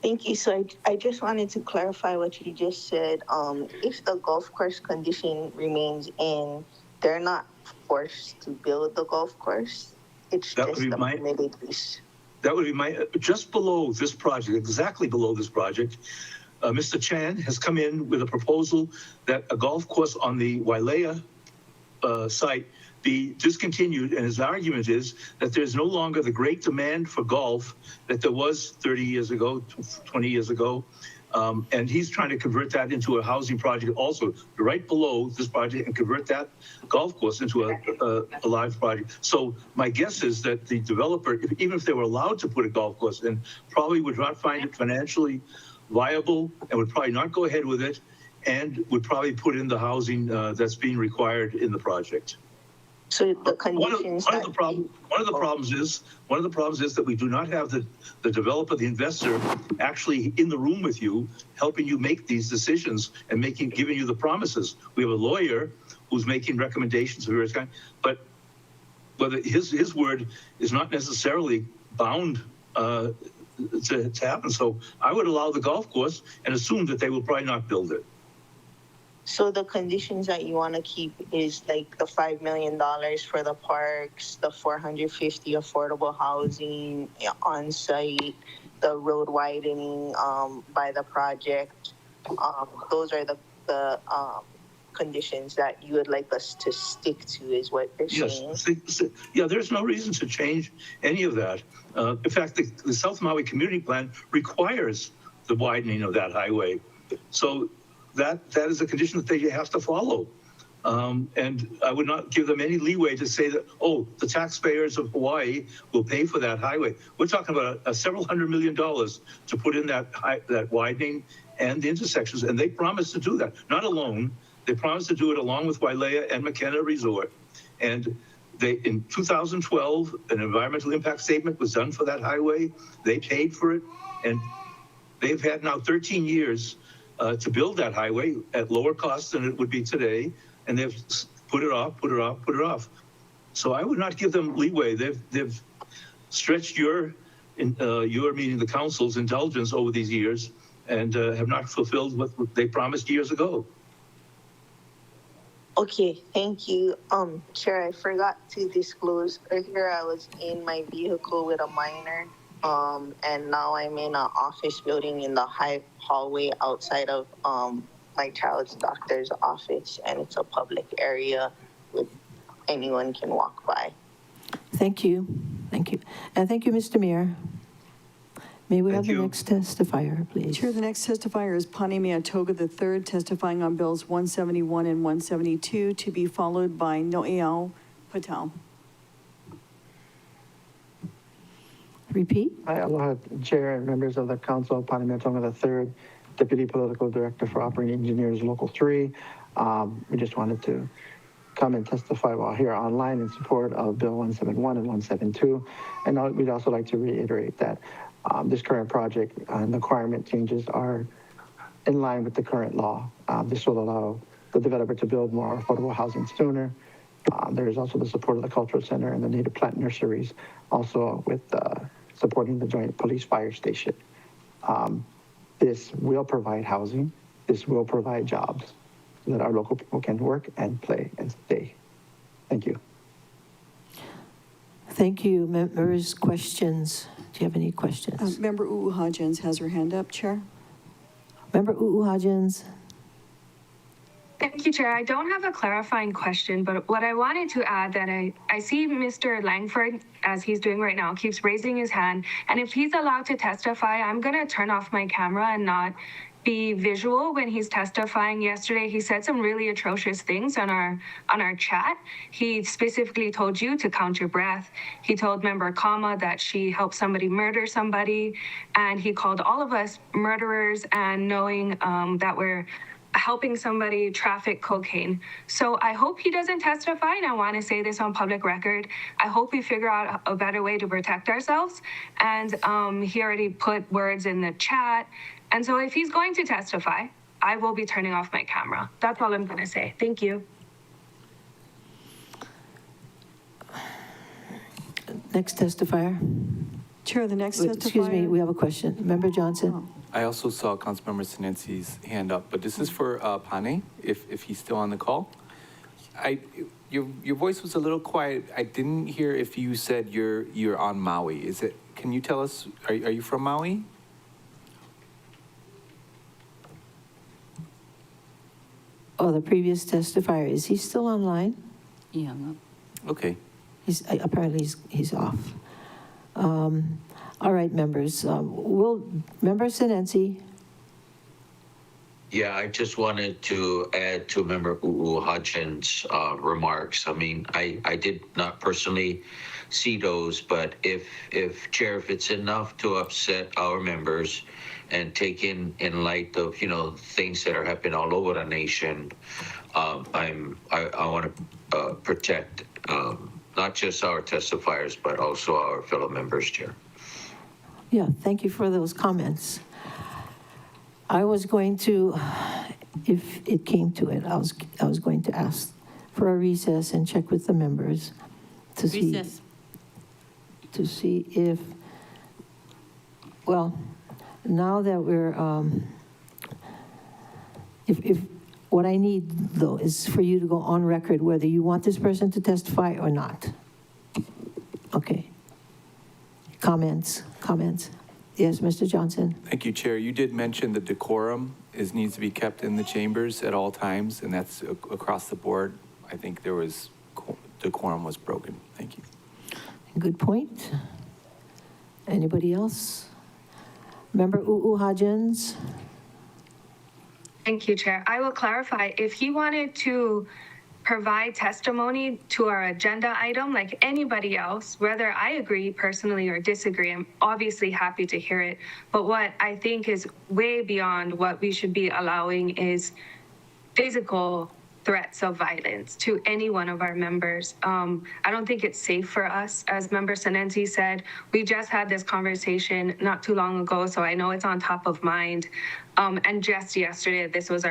Thank you. So I just wanted to clarify what you just said. If the golf course condition remains in, they're not forced to build the golf course. It's
That
just
would be
a
my-
permitted use.
That would be just below this project, exactly below this project. Mr. Chan has come in with a proposal that a golf course on the Wailea site be discontinued, and his argument is that there's no longer the great demand for golf that there was 30 years ago, 20 years ago, and he's trying to convert that into a housing project also right below this project and convert that golf course into a live project. So my guess is that the developer, even if they were allowed to put a golf course in, probably would not find it financially viable and would probably not go ahead with it and would probably put in the housing that's being required in the project.
So the conditions.
One of the problems is that we do not have the developer, the investor, actually in the room with you, helping you make these decisions and giving you the promises. We have a lawyer who's making recommendations of various kinds, but whether his word is not necessarily bound to happen. So I would allow the golf course and assume that they will probably not build it.
So the conditions that you want to keep is like the $5 million for the parks, the 450 affordable housing on site, the road widening by the project. Those are the conditions that you would like us to stick to, is what you're saying.
Yes, yeah, there's no reason to change any of that. In fact, the South Maui Community Plan requires the widening of that highway. So that is a condition that they have to follow. And I would not give them any leeway to say that, oh, the taxpayers of Hawaii will pay for that highway. We're talking about several $100 million to put in that widening and the intersections, and they promised to do that, not alone. They promised to do it along with Wailea and McKenna Resort. And in 2012, an environmental impact statement was done for that highway. They paid for it, and they've had now 13 years to build that highway at lower cost than it would be today, and they've put it off. So I would not give them leeway. They've stretched your meaning the council's indulgence over these years, and have not fulfilled what they promised years ago.
Okay, thank you. Chair, I forgot to disclose earlier I was in my vehicle with a minor, and now I'm in an office building in the high hallway outside of my child's doctor's office, and it's a public area with anyone can walk by.
Thank you. Thank you. And thank you, Mr. Mayor. May we have the next testifier, please?
Chair, the next testifier is Pane Meatoga III, testifying on bills 171 and 172, to be followed by Noel Patau.
Repeat.
Hi, aloha, Chair and members of the council. Pane Meatoga III, Deputy Political Director for Operating Engineers Local 3. We just wanted to come and testify while here online in support of Bill 171 and 172. And we'd also like to reiterate that this current project and the requirement changes are in line with the current law. This will allow the developer to build more affordable housing sooner. There is also the support of the Cultural Center and the native plant nurseries, also with supporting the Joint Police Fire Station. This will provide housing. This will provide jobs so that our local people can work and play and stay. Thank you.
Thank you. Members, questions? Do you have any questions?
Member Uuhajens has her hand up, Chair.
Member Uuhajens.
Thank you, Chair. I don't have a clarifying question, but what I wanted to add that I see Mr. Langford, as he's doing right now, keeps raising his hand. And if he's allowed to testify, I'm going to turn off my camera and not be visual when he's testifying. Yesterday, he said some really atrocious things on our chat. He specifically told you to count your breath. He told Member Kama that she helped somebody murder somebody, and he called all of us murderers and knowing that we're helping somebody traffic cocaine. So I hope he doesn't testify, and I want to say this on public record. I hope we figure out a better way to protect ourselves. And he already put words in the chat. And so if he's going to testify, I will be turning off my camera. That's all I'm going to say. Thank you.
Next testifier.
Chair, the next testifier.
Excuse me, we have a question. Member Johnson.
I also saw Councilmember Sinensi's hand up, but this is for Pane, if he's still on the call. Your voice was a little quiet. I didn't hear if you said you're on Maui. Is it? Can you tell us? Are you from Maui?
Oh, the previous testifier, is he still online?
Yeah.
Okay.
Apparently he's off. All right, members. Member Sinensi.
Yeah, I just wanted to add to Member Uuhajens' remarks. I mean, I did not personally see those, but if Chair, if it's enough to upset our members and take in light of, things that are happening all over the nation, I want to protect not just our testifiers, but also our fellow members, Chair.
Yeah, thank you for those comments. I was going to, if it came to it, I was going to ask for a recess and check with the members to see if, well, now that we're, if what I need though is for you to go on record whether you want this person to testify or not. Okay. Comments. Yes, Mr. Johnson.
Thank you, Chair. You did mention the decorum needs to be kept in the chambers at all times, and that's across the board. I think decorum was broken. Thank you.
Good point. Anybody else? Member Uuhajens.
Thank you, Chair. I will clarify. If he wanted to provide testimony to our agenda item like anybody else, whether I agree personally or disagree. I'm obviously happy to hear it. But what I think is way beyond what we should be allowing is physical threats of violence to any one of our members. I don't think it's safe for us. As Member Senenzi said, we just had this conversation not too long ago, so I know it's on top of mind. And just yesterday, this was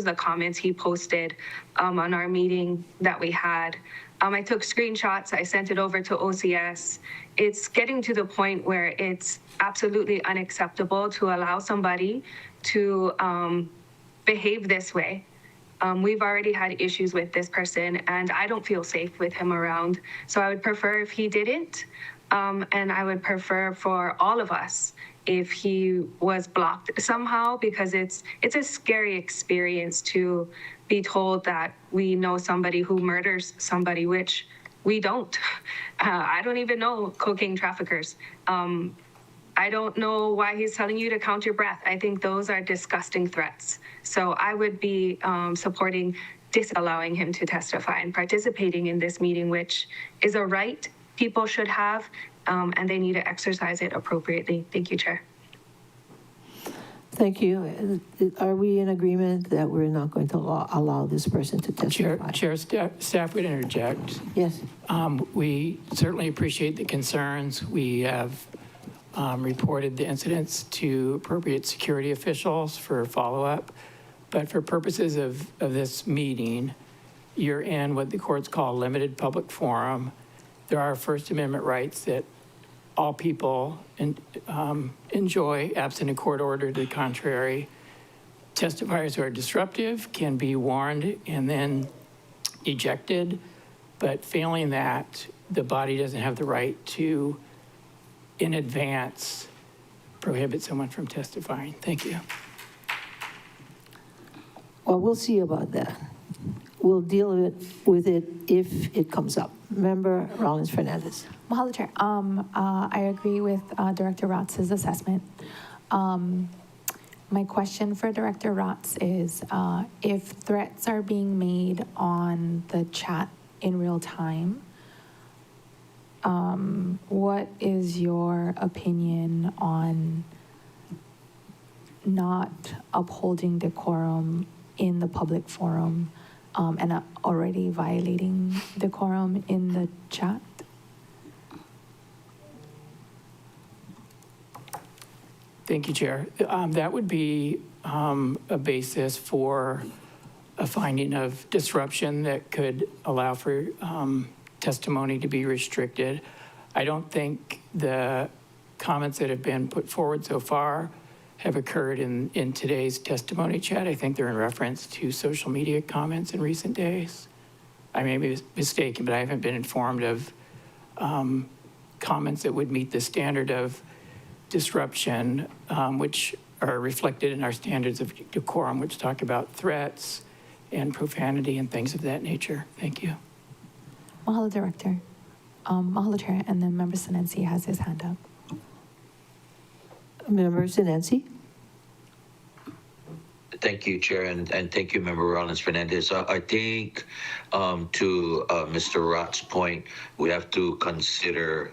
the comments he posted on our meeting that we had. I took screenshots, I sent it over to OCS. It's getting to the point where it's absolutely unacceptable to allow somebody to behave this way. We've already had issues with this person, and I don't feel safe with him around. So I would prefer if he didn't, and I would prefer for all of us if he was blocked somehow, because it's a scary experience to be told that we know somebody who murders somebody, which we don't. I don't even know cocaine traffickers. I don't know why he's telling you to count your breath. I think those are disgusting threats. So I would be supporting disallowing him to testify and participating in this meeting, which is a right people should have, and they need to exercise it appropriately. Thank you, Chair.
Thank you. Are we in agreement that we're not going to allow this person to testify?
Chair, staff would interject.
Yes.
We certainly appreciate the concerns. We have reported the incidents to appropriate security officials for follow-up. But for purposes of this meeting, you're in what the courts call limited public forum. There are First Amendment rights that all people enjoy, absent a court order to the contrary. Testifiers who are disruptive can be warned and then ejected, but failing that, the body doesn't have the right to, in advance, prohibit someone from testifying. Thank you.
Well, we'll see about that. We'll deal with it if it comes up. Member Rollins-Fernandez.
Mahalo, Chair. I agree with Director Rotz's assessment. My question for Director Rotz is, if threats are being made on the chat in real time, what is your opinion on not upholding decorum in the public forum and already violating decorum in the chat?
Thank you, Chair. That would be a basis for a finding of disruption that could allow for testimony to be restricted. I don't think the comments that have been put forward so far have occurred in today's testimony chat. I think they're in reference to social media comments in recent days. I may be mistaken, but I haven't been informed of comments that would meet the standard of disruption, which are reflected in our standards of decorum, which talk about threats and profanity and things of that nature. Thank you.
Mahalo, Director. Mahalo, Chair, and then Member Senenzi has his hand up.
Member Senenzi.
Thank you, Chair, and thank you, Member Rollins-Fernandez. I think to Mr. Rott's point, we have to consider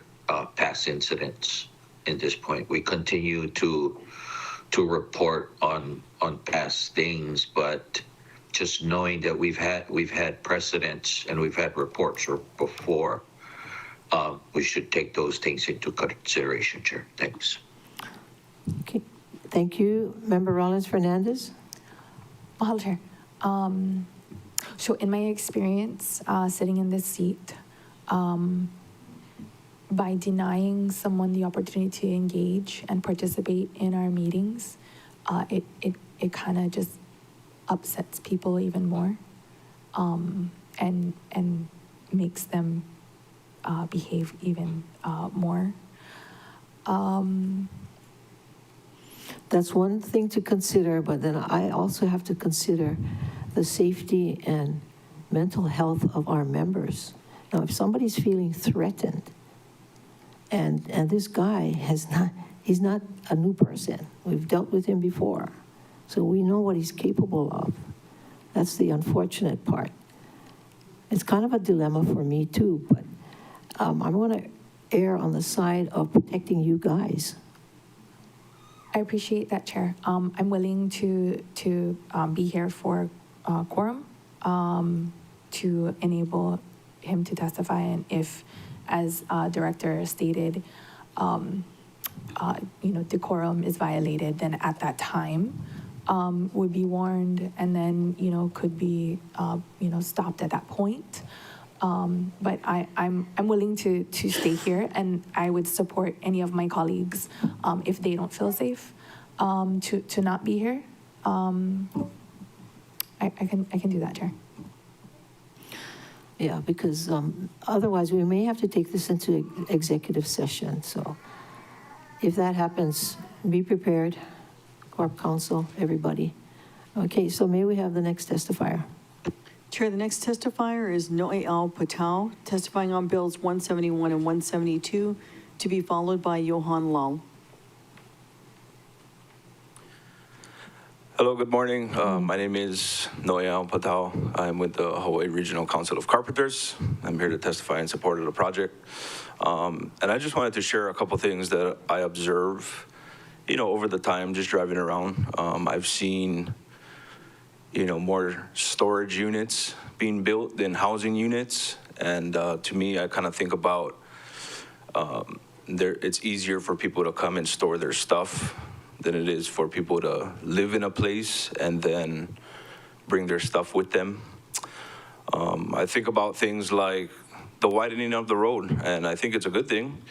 past incidents. In this point, we continue to report on past things, but just knowing that we've had precedents and we've had reports before, we should take those things into consideration, Chair. Thanks.
Okay, thank you. Member Rollins-Fernandez.
Mahalo, Chair. So in my experience sitting in this seat, by denying someone the opportunity to engage and participate in our meetings, it kind of just upsets people even more, and makes them behave even more.
That's one thing to consider, but then I also have to consider the safety and mental health of our members. Now, if somebody's feeling threatened, and this guy he's not a new person. We've dealt with him before. So we know what he's capable of. That's the unfortunate part. It's kind of a dilemma for me too, but I'm going to err on the side of protecting you guys.
I appreciate that, Chair. I'm willing to be here for quorum to enable him to testify, and if, as Director stated, decorum is violated, then at that time would be warned, and then could be stopped at that point. But I'm willing to stay here, and I would support any of my colleagues if they don't feel safe to not be here. I can do that, Chair.
Yeah, because otherwise we may have to take this into executive session. So if that happens, be prepared, Corp Counsel, everybody. Okay, so may we have the next testifier?
Chair, the next testifier is Noel Patau, testifying on bills 171 and 172, to be followed by Johan L.
Hello, good morning. My name is Noel Patau. I'm with the Hawaii Regional Council of Carpenters. I'm here to testify in support of the project. And I just wanted to share a couple things that I observe, over the time just driving around. I've seen, more storage units being built than housing units. And to me, I kind of think about it's easier for people to come and store their stuff than it is for people to live in a place and then bring their stuff with them. I think about things like the widening of the road, and I think it's a good thing.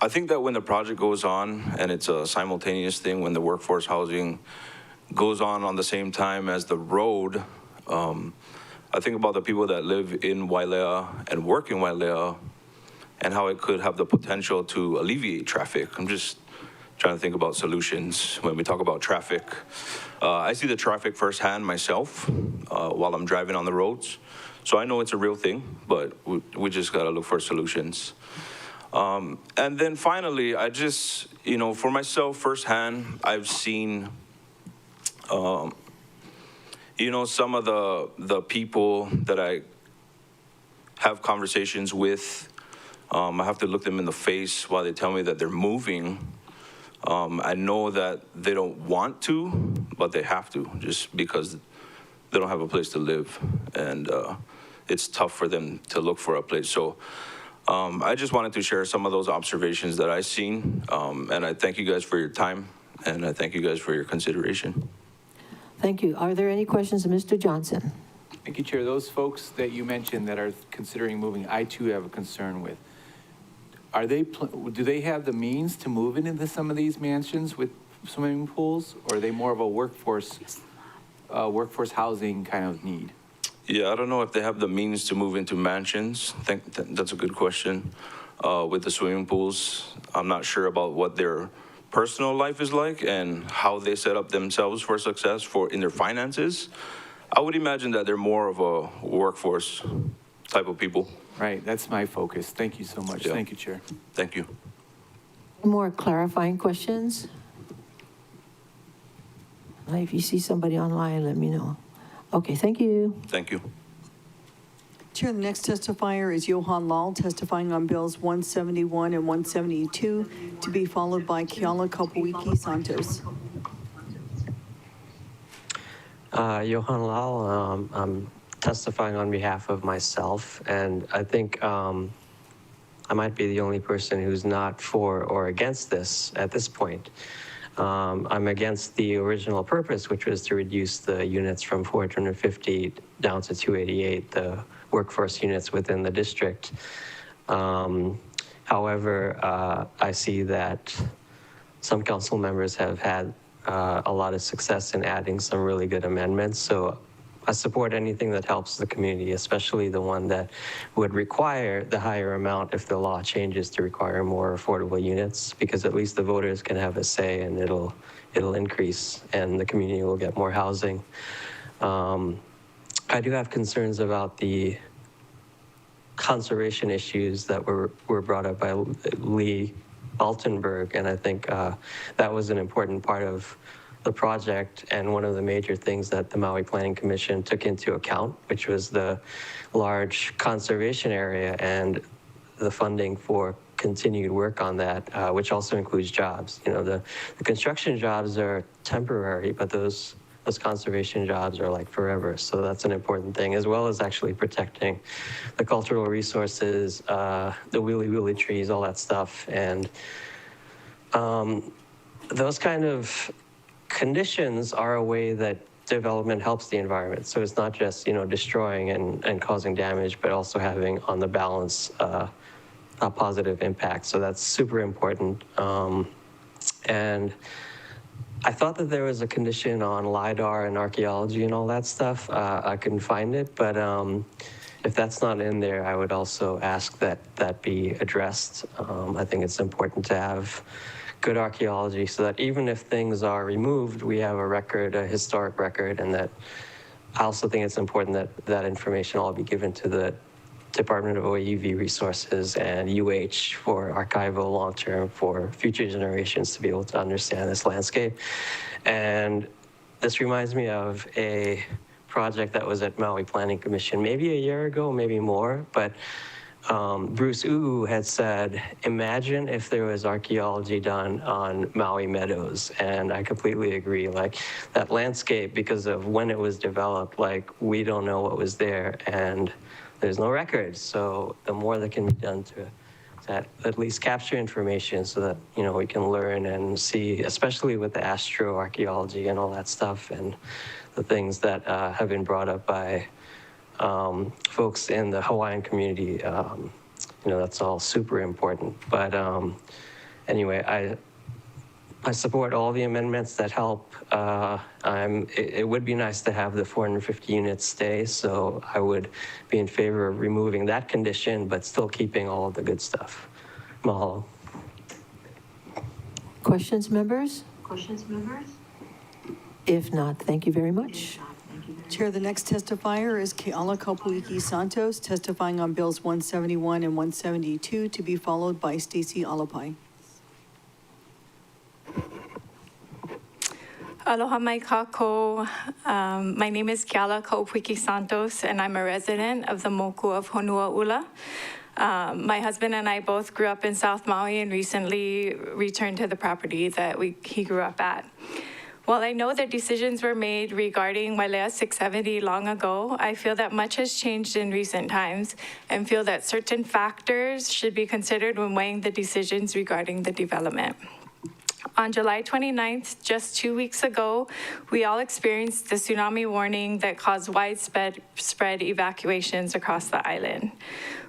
I think that when the project goes on, and it's a simultaneous thing, when the workforce housing goes on the same time as the road, I think about the people that live in Wailea and work in Wailea and how it could have the potential to alleviate traffic. I'm just trying to think about solutions when we talk about traffic. I see the traffic firsthand myself while I'm driving on the roads. So I know it's a real thing, but we just gotta look for solutions. And then finally, I just, for myself firsthand, I've seen, some of the people that I have conversations with, I have to look them in the face while they tell me that they're moving. I know that they don't want to, but they have to, just because they don't have a place to live, and it's tough for them to look for a place. So I just wanted to share some of those observations that I've seen, and I thank you guys for your time, and I thank you guys for your consideration.
Thank you. Are there any questions of Mr. Johnson?
Thank you, Chair. Those folks that you mentioned that are considering moving, I too have a concern with. Do they have the means to move into some of these mansions with swimming pools, or are they more of a workforce housing kind of need?
Yeah, I don't know if they have the means to move into mansions. I think that's a good question. With the swimming pools, I'm not sure about what their personal life is like and how they set up themselves for success in their finances. I would imagine that they're more of a workforce type of people.
Right, that's my focus. Thank you so much.
Yeah.
Thank you, Chair.
Thank you.
More clarifying questions? If you see somebody online, let me know. Okay, thank you.
Thank you.
Chair, the next testifier is Johan L, testifying on bills 171 and 172, to be followed by Keala Kapawiki Santos.
Johan L, I'm testifying on behalf of myself, and I think I might be the only person who's not for or against this at this point. I'm against the original purpose, which was to reduce the units from 450 down to 288, the workforce units within the district. However, I see that some council members have had a lot of success in adding some really good amendments. So I support anything that helps the community, especially the one that would require the higher amount if the law changes to require more affordable units, because at least the voters can have a say and it'll increase and the community will get more housing. I do have concerns about the conservation issues that were brought up by Altonberg, and I think that was an important part of the project, and one of the major things that the Maui Planning Commission took into account, which was the large conservation area and the funding for continued work on that, which also includes jobs. You know, the construction jobs are temporary, but those conservation jobs are like forever. So that's an important thing, as well as actually protecting the cultural resources, the wili trees, all that stuff. And those kind of conditions are a way that development helps the environment. So it's not just, you know, destroying and causing damage, but also having, on the balance, a positive impact. So that's super important. And I thought that there was a condition on LIDAR and archaeology and all that stuff. I couldn't find it, but if that's not in there, I would also ask that that be addressed. I think it's important to have good archaeology so that even if things are removed, we have a record, a historic record, and that I also think it's important that that information all be given to the Department of OEV Resources and UH for archival long-term for future generations to be able to understand this landscape. And this reminds me of a project that was at Maui Planning Commission maybe a year ago, maybe more, but Bruce U'u had said, imagine if there was archaeology done on Maui Meadows. And I completely agree. Like, that landscape, because of when it was developed, like, we don't know what was there, and there's no records. So the more that can be done to at least capture information so that, you know, we can learn and see, especially with the astroarchaeology and all that stuff, and the things that have been brought up by folks in the Hawaiian community, you know, that's all super important. But anyway, I support all the amendments that help. It would be nice to have the 450 units stay, so I would be in favor of removing that condition, but still keeping all of the good stuff. Mahalo.
Questions, members? If not, thank you very much.
Chair, the next testifier is Keala Kaupuiki Santos, testifying on Bills 171 and 172, to be followed by Stacy Alipai.
Aloha mai kako. My name is Keala Kaupuiki Santos, and I'm a resident of the Moku of Honuaula. My husband and I both grew up in South Maui and recently returned to the property that he grew up at. While I know that decisions were made regarding Wailea 670 long ago, I feel that much has changed in recent times and feel that certain factors should be considered when weighing the decisions regarding the development. On July 29th, just 2 weeks ago, we all experienced the tsunami warning that caused widespread evacuations across the island.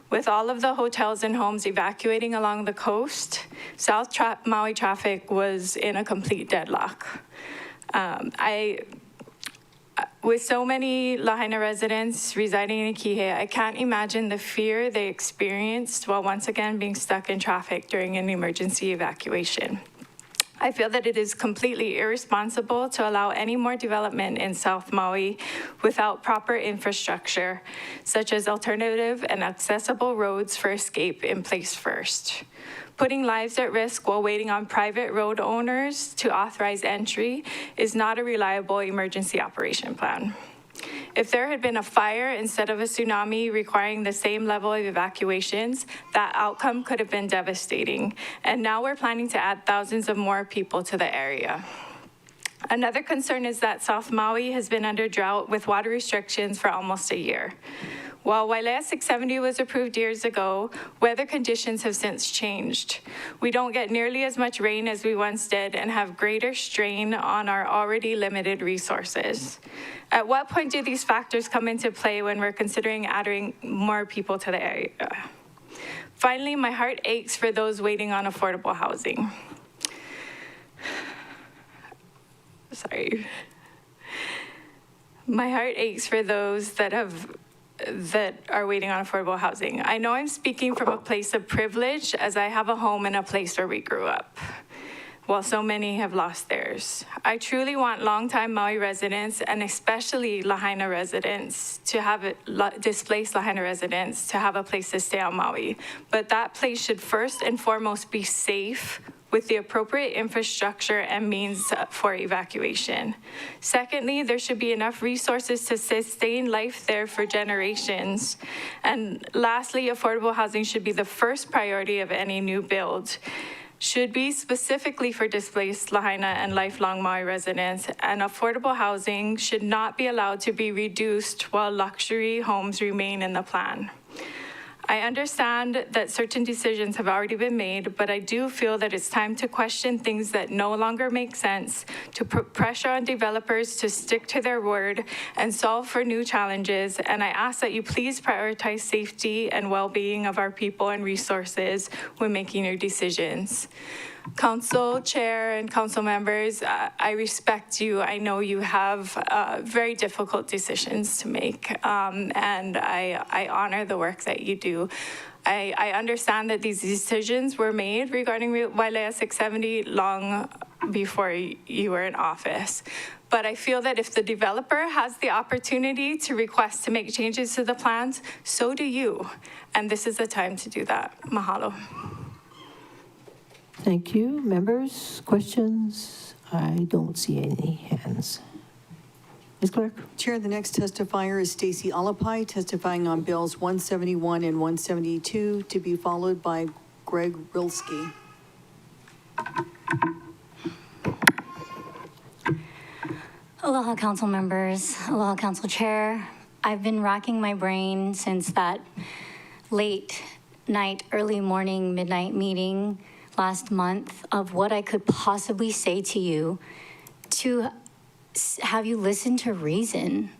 With all of the hotels and homes evacuating along the coast, South Maui traffic was in a complete deadlock. With so many Lahaina residents residing in Kihei, I can't imagine the fear they experienced while once again being stuck in traffic during an emergency evacuation. I feel that it is completely irresponsible to allow any more development in South Maui without proper infrastructure, such as alternative and accessible roads for escape in place first. Putting lives at risk while waiting on private road owners to authorize entry is not a reliable emergency operation plan. If there had been a fire instead of a tsunami requiring the same level of evacuations, that outcome could have been devastating. And now we're planning to add thousands of more people to the area. Another concern is that South Maui has been under drought with water restrictions for almost a year. While Wailea 670 was approved years ago, weather conditions have since changed. We don't get nearly as much rain as we once did and have greater strain on our already limited resources. At what point do these factors come into play when we're considering adding more people to the area? Finally, my heart aches for those waiting on affordable housing. Sorry. My heart aches for those that are waiting on affordable housing. I know I'm speaking from a place of privilege as I have a home in a place where we grew up. while so many have lost theirs. I truly want longtime Maui residents, and especially Lahaina residents, displaced Lahaina residents, to have a place to stay on Maui. But that place should first and foremost be safe, with the appropriate infrastructure and means for evacuation. Secondly, there should be enough resources to sustain life there for generations. And lastly, affordable housing should be the first priority of any new build. Should be specifically for displaced Lahaina and lifelong Maui residents, and affordable housing should not be allowed to be reduced while luxury homes remain in the plan. I understand that certain decisions have already been made, but I do feel that it's time to question things that no longer make sense, to put pressure on developers to stick to their word and solve for new challenges. And I ask that you please prioritize safety and well-being of our people and resources when making your decisions. Council Chair and council members, I respect you. I know you have very difficult decisions to make, and I honor the work that you do. I understand that these decisions were made regarding Wailea 670 long before you were in office. But I feel that if the developer has the opportunity to request to make changes to the plans, so do you. And this is the time to do that. Mahalo.
Thank you. Members, questions? I don't see any hands. Ms. Clerk?
Chair, the next testifier is Stacy Alipai, testifying on bills 171 and 172, to be followed by Greg Rilski.
Aloha, council members. Aloha, council chair. I've been racking my brain since that late night, early morning, midnight meeting last month of what I could possibly say to you to have you listen to reason.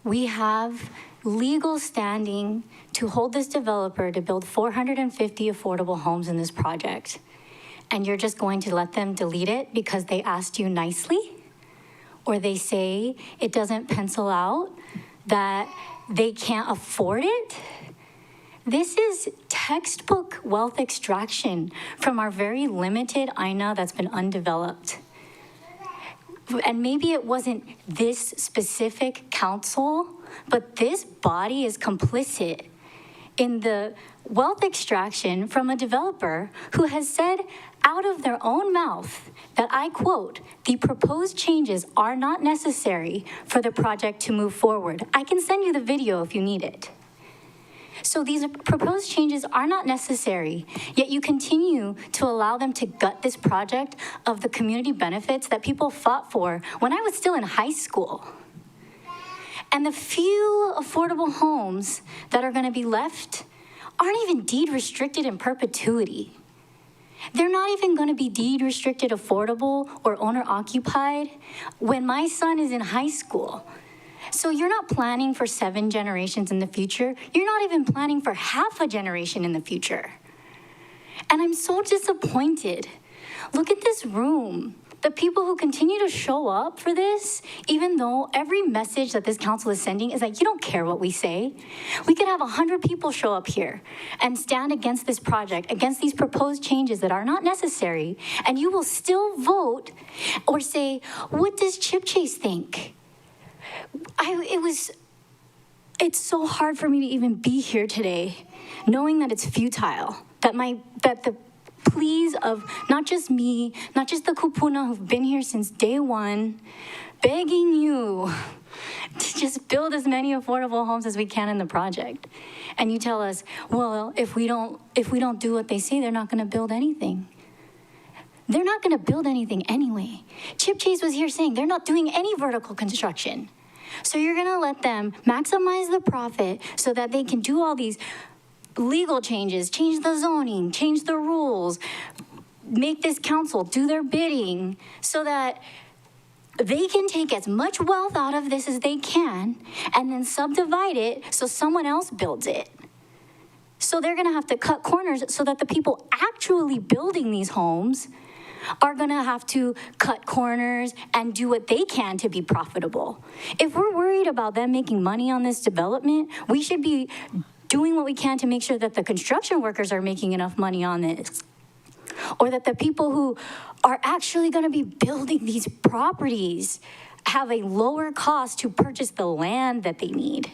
We have legal standing to hold this developer to build 450 affordable homes in this project. And you're just going to let them delete it because they asked you nicely? Or they say it doesn't pencil out, that they can't afford it? This is textbook wealth extraction from our very limited INA that's been undeveloped. And maybe it wasn't this specific council, but this body is complicit in the wealth extraction from a developer who has said out of their own mouth that, I quote, "The proposed changes are not necessary for the project to move forward." I can send you the video if you need it. So these proposed changes are not necessary, yet you continue to allow them to gut this project of the community benefits that people fought for when I was still in high school. And the few affordable homes that are going to be left aren't even deed restricted in perpetuity. They're not even going to be deed restricted affordable or owner occupied when my son is in high school. So you're not planning for 7 generations in the future. You're not even planning for half a generation in the future. And I'm so disappointed. Look at this room. The people who continue to show up for this, even though every message that this council is sending is like, you don't care what we say. We could have 100 people show up here and stand against this project, against these proposed changes that are not necessary, and you will still vote or say, what does Chip Chase think? It's so hard for me to even be here today, knowing that it's futile, that the pleas of not just me, not just the kupuna who've been here since day one, begging you to just build as many affordable homes as we can in the project. And you tell us, well, if we don't do what they say, they're not gonna build anything. They're not gonna build anything anyway. Chip Chase was here saying they're not doing any vertical construction. So you're gonna let them maximize the profit so that they can do all these legal changes, change the zoning, change the rules, make this council do their bidding so that they can take as much wealth out of this as they can and then subdivide it so someone else builds it. So they're gonna have to cut corners so that the people actually building these homes are gonna have to cut corners and do what they can to be profitable. If we're worried about them making money on this development, we should be doing what we can to make sure that the construction workers are making enough money on this, or that the people who are actually going to be building these properties, have a lower cost to purchase the land that they need.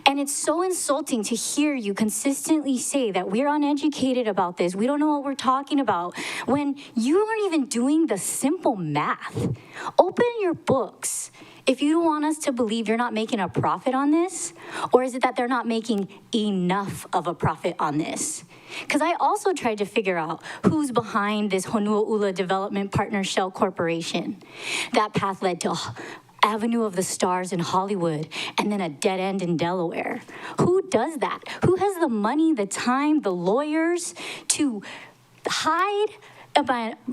And it's so insulting to hear you consistently say that we're uneducated about this, we don't know what we're talking about, when you aren't even doing the simple math. Open your books. If you don't want us to believe you're not making a profit on this, or is it that they're not making enough of a profit on this? Because I also tried to figure out who's behind this Honua'ula Development Partner Shell Corporation. That path led to Avenue of the Stars in Hollywood, and then a dead end in Delaware. Who does that? Who has the money, the time, the lawyers to hide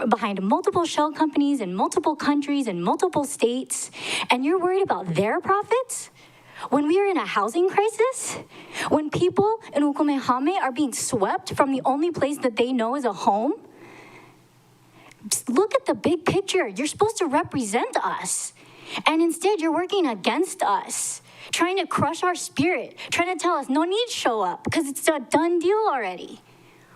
behind multiple shell companies in multiple countries and multiple states, and you're worried about their profits? When we are in a housing crisis, when people in Ukumehame are being swept from the only place that they know is a home, look at the big picture. You're supposed to represent us. And instead, you're working against us, trying to crush our spirit, trying to tell us, no need to show up, because it's a done deal already.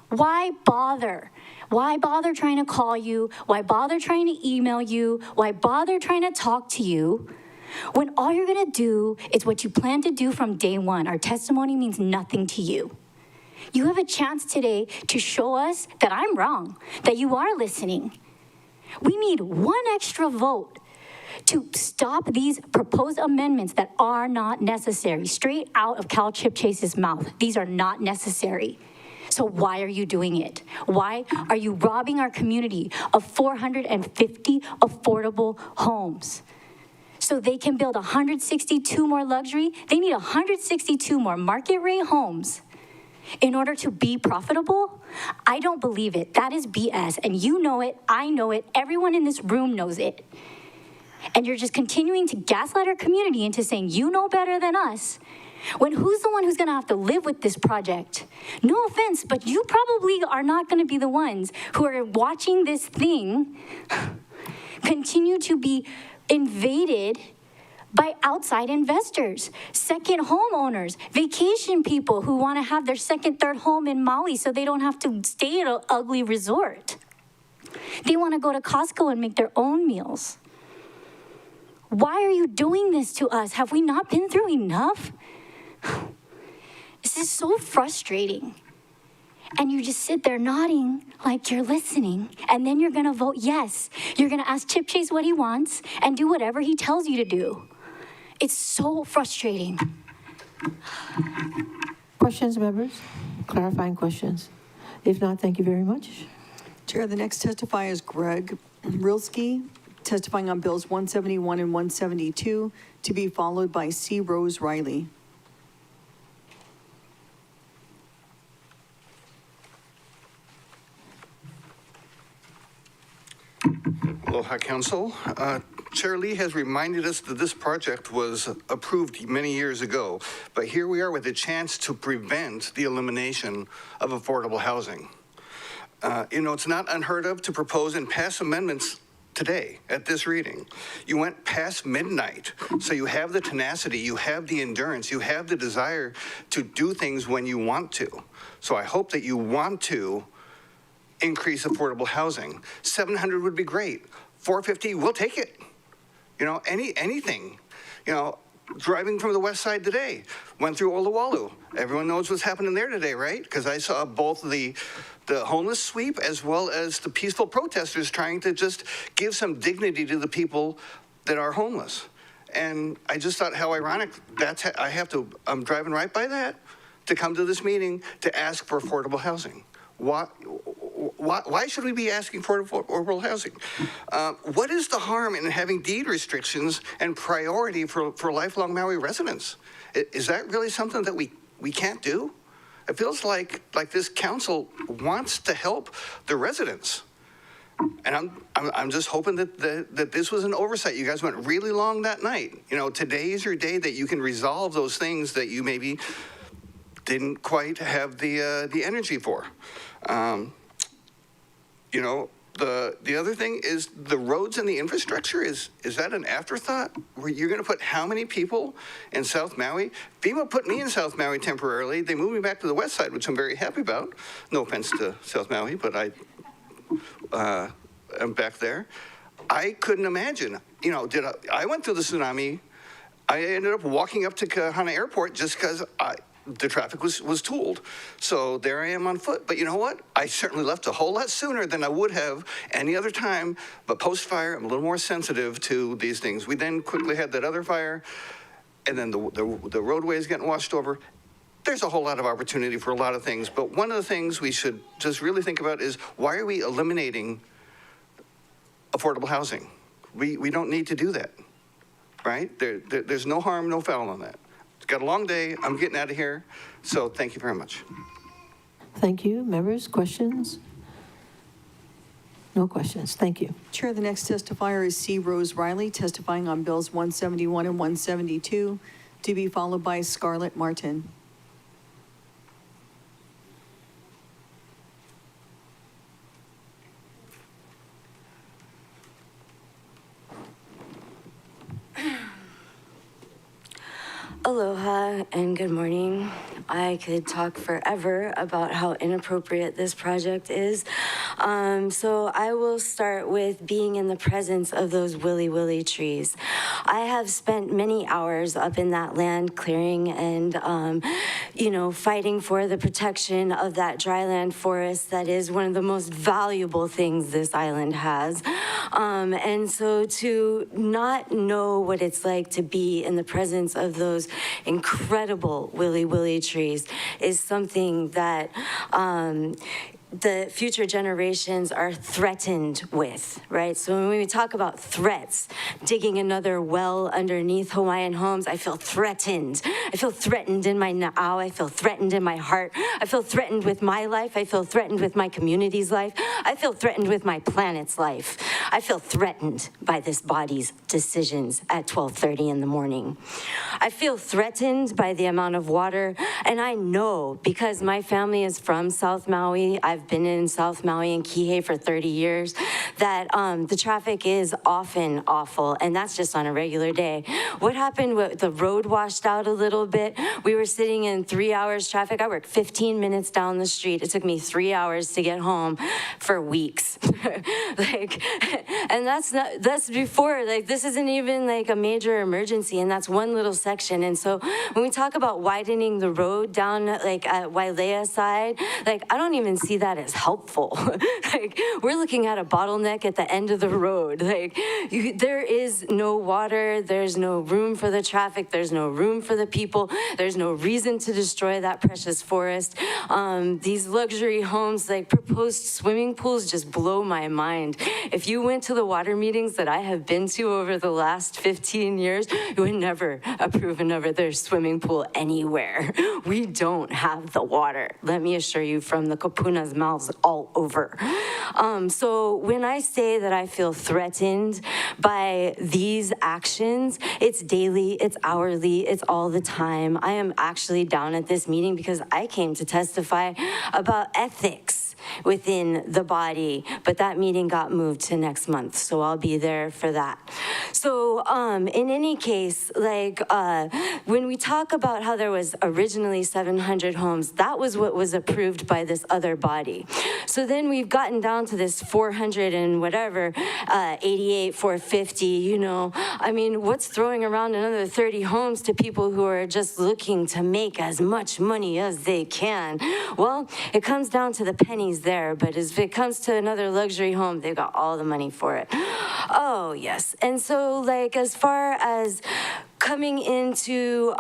Why bother? Why bother trying to call you? Why bother trying to email you? Why bother trying to talk to you when all you're going to do is what you plan to do from day one? Our testimony means nothing to you. You have a chance today to show us that I'm wrong, that you are listening. We need one extra vote to stop these proposed amendments that are not necessary, straight out of Cal Chip Chase's mouth. These are not necessary. So why are you doing it? Why are you robbing our community of 450 affordable homes? So they can build 162 more luxury. They need 162 more market rate homes in order to be profitable? I don't believe it. That is BS. And you know it, I know it, everyone in this room knows it. And you're just continuing to gaslight our community into saying you know better than us, when who's the one who's going to have to live with this project? No offense, but you probably are not going to be the ones who are watching this thing continue to be invaded by outside investors, second homeowners, vacation people who want to have their second, third home in Maui so they don't have to stay at an ugly resort. They want to go to Costco and make their own meals. Why are you doing this to us? Have we not been through enough? This is so frustrating. And you just sit there nodding like you're listening, and then you're gonna vote yes. You're gonna ask Chip Chase what he wants and do whatever he tells you to do. It's so frustrating.
Questions, members? Clarifying questions? If not, thank you very much.
Chair, the next testifier is Greg Rilski, testifying on bills 171 and 172, to be followed by C. Rose Riley.
Aloha, Council. Chair Lee has reminded us that this project was approved many years ago, but here we are with a chance to prevent the elimination of affordable housing. It's not unheard of to propose and pass amendments today at this reading. You went past midnight, so you have the tenacity, you have the endurance, you have the desire to do things when you want to. So I hope that you want to increase affordable housing. 700 would be great. 450, we'll take it. Anything. Driving from the west side today, went through Oluwalu. Everyone knows what's happening there today, right? Because I saw both the homeless sweep as well as the peaceful protesters trying to just give some dignity to the people that are homeless. And I just thought how ironic I'm driving right by that to come to this meeting to ask for affordable housing. Why should we be asking for affordable housing? What is the harm in having deed restrictions and priority for lifelong Maui residents? Is that really something that we can't do? It feels like this council wants to help the residents. And I'm just hoping that this was an oversight. You guys went really long that night. Today is your day that you can resolve those things that you maybe didn't quite have the energy for. The other thing is the roads and the infrastructure. Is that an afterthought? Where you're going to put how many people in South Maui? FEMA put me in South Maui temporarily. They moved me back to the west side, which I'm very happy about. No offense to South Maui, but back there. I couldn't imagine, I went through the tsunami. I ended up walking up to Kahana Airport just because the traffic was tooled. So there I am on foot. But you know what? I certainly left a whole lot sooner than I would have any other time. But post-fire, I'm a little more sensitive to these things. We then quickly had that other fire, and then the roadways getting washed over. There's a whole lot of opportunity for a lot of things. But one of the things we should just really think about is, why are we eliminating affordable housing? We don't need to do that, right? There's no harm, no foul on that. It's got a long day. I'm getting out of here. So thank you very much.
Thank you. Members, questions? No questions. Thank you.
Chair, the next testifier is C. Rose Riley, testifying on Bills 171 and 172, to be followed by Scarlet Martin.
Aloha and good morning. I could talk forever about how inappropriate this project is. So I will start with being in the presence of those willy trees. I have spent many hours up in that land clearing and, fighting for the protection of that dryland forest that is one of the most valuable things this island has. And so to not know what it's like to be in the presence of those incredible willy trees is something that the future generations are threatened with, right? So when we talk about threats, digging another well underneath Hawaiian homes, I feel threatened. I feel threatened in my na'au. I feel threatened in my heart. I feel threatened with my life. I feel threatened with my community's life. I feel threatened with my planet's life. I feel threatened by this body's decisions at 12:30 in the morning. I feel threatened by the amount of water, and I know because my family is from South Maui, I've been in South Maui and Kihei for 30 years, that the traffic is often awful, and that's just on a regular day. What happened with the road washed out a little bit? We were sitting in 3 hours traffic. I worked 15 minutes down the street. It took me 3 hours to get home for weeks. And that's before, this isn't even a major emergency, and that's one little section. And so when we talk about widening the road down at Wailea side, I don't even see that as helpful. We're looking at a bottleneck at the end of the road. There is no water, there's no room for the traffic, there's no room for the people, there's no reason to destroy that precious forest. These luxury homes, proposed swimming pools just blow my mind. If you went to the water meetings that I have been to over the last 15 years, you would never approve another swimming pool anywhere. We don't have the water, let me assure you, from the kapuna's mouths all over. So when I say that I feel threatened by these actions, it's daily, it's hourly, it's all the time. I am actually down at this meeting because I came to testify about ethics within the body, but that meeting got moved to next month, so I'll be there for that. So in any case, when we talk about how there was originally 700 homes, that was what was approved by this other body. So then we've gotten down to this 400 and whatever, 88, 450, what's throwing around another 30 homes to people who are just looking to make as much money as they can? Well, it comes down to the pennies there, but if it comes to another luxury home, they've got all the money for it. Oh, yes. And so, as far as coming into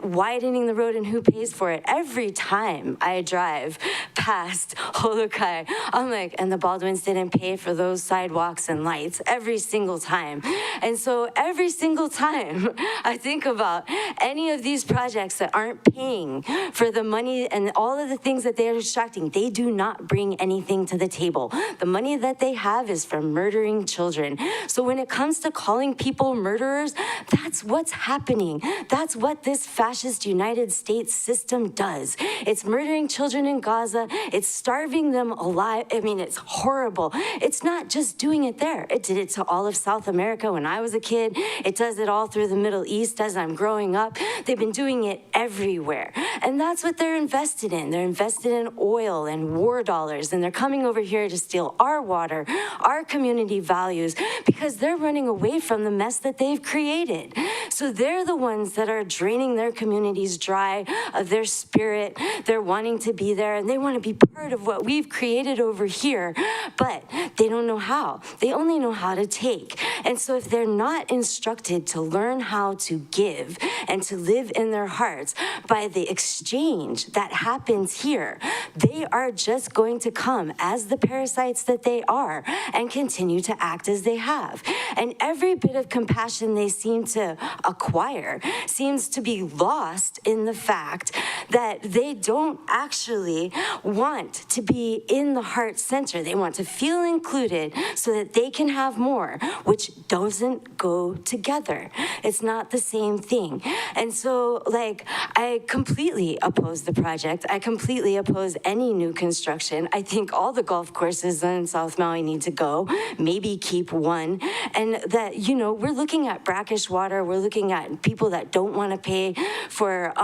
widening the road and who pays for it, every time I drive past Holukai, I'm and the Baldwins didn't pay for those sidewalks and lights every single time. And so every single time I think about any of these projects that aren't paying for the money and all of the things that they're extracting, they do not bring anything to the table. The money that they have is for murdering children. So when it comes to calling people murderers, that's what's what's happening. That's what this fascist United States system does. It's murdering children in Gaza. It's starving them alive. I mean, it's horrible. It's not just doing it there. It did it to all of South America when I was a kid. It does it all through the Middle East as I'm growing up. They've been doing it everywhere. And that's what they're invested in. They're invested in oil and war dollars, and they're coming over here to steal our water, our community values, because they're running away from the mess that they've created. So they're the ones that are draining their communities dry of their spirit. They're wanting to be there, and they want to be part of what we've created over here, but they don't know how. They only know how to take. And so if they're not instructed to learn how to give and to live in their hearts by the exchange that happens here, they are just going to come as the parasites that they are and continue to act as they have. And every bit of compassion they seem to acquire seems to be lost in the fact that they don't actually want to be in the heart center. They want to feel included so that they can have more, which doesn't go together. It's not the same thing. And so, like, I completely oppose the project. I completely oppose any new construction. I think all the golf courses in South Maui need to go, maybe keep one. And that, you know, we're looking at brackish water. We're looking at people that don't want to pay for,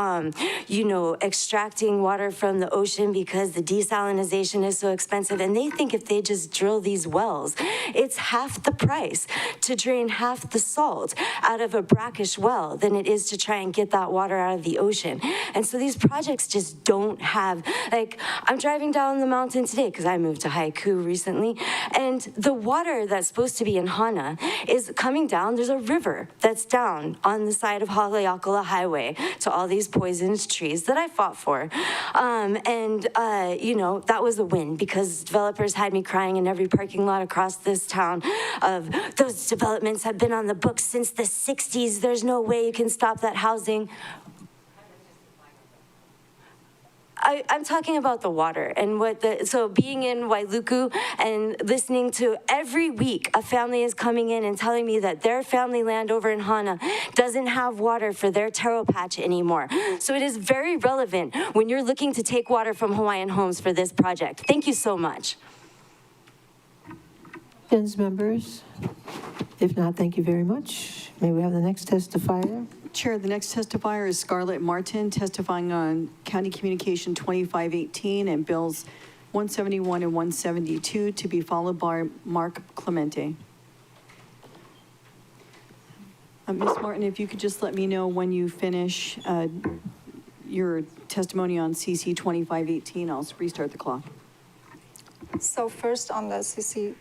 you know, extracting water from the ocean because the desalinization is so expensive. And they think if they just drill these wells, it's half the price to drain half the salt out of a brackish well than it is to try and get that water out of the ocean. And so these projects just don't have, like, I'm driving down the mountain today because I moved to Haiku recently, and the water that's supposed to be in Hana is coming down. There's a river that's down on the side of Haleakala Highway to all these poisoned trees that I fought for. You know, that was a win because developers had me crying in every parking lot across this town of those developments have been on the books since the 60s. There's no way you can stop that housing. I'm talking about the water and so being in Wailuku and listening to every week a family is coming in and telling me that their family land over in Hana doesn't have water for their taro patch anymore. So it is very relevant when you're looking to take water from Hawaiian Homes for this project. Thank you so much.
Questions, members? If not, thank you very much. May we have the next testifier?
Chair, the next testifier is Scarlet Martin, testifying on County Communication 2518 and Bills 171 and 172, to be followed by Mark Clemente. Ms. Martin, if you could just let me know when you finish your testimony on CC 2518, I'll restart the clock.
So first on the CC.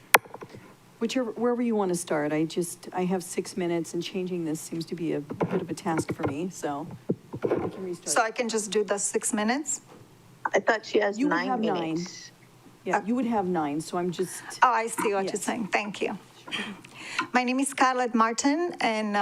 Wherever you want to start. I have 6 minutes, and changing this seems to be a bit of a task for me, so I can restart.
So I can just do the 6 minutes?
I thought she has
You would
9
have
minutes.
9. Yeah, you would have 9, so I'm just.
Oh, I see what
Yes.
you're saying. Thank you. My name is Scarlet Martin, and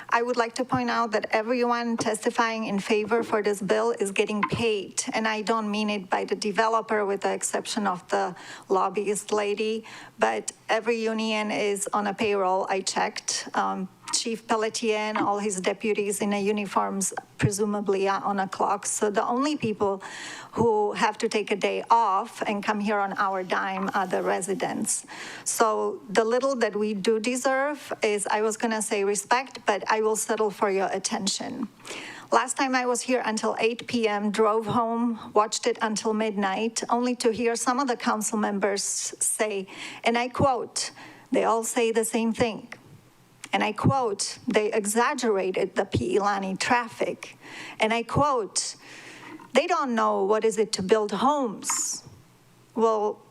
I would like to point out that everyone testifying in favor for this bill is getting paid, and I don't mean it by the developer with the exception of the lobbyist lady, but every union is on a payroll. I checked. Chief Pelletier and all his deputies in a uniforms presumably are on a clock. So the only people who have to take a day off and come here on our dime are the residents. So the little that we do deserve is, I was gonna say respect, but I will settle for your attention. Last time I was here until 8 p.m., drove home, watched it until midnight, only to hear some of the council members say, and I quote, they all say the same thing. And I quote, they exaggerated the Pi'ilani traffic. And I quote, they don't know what is it to build homes. Well,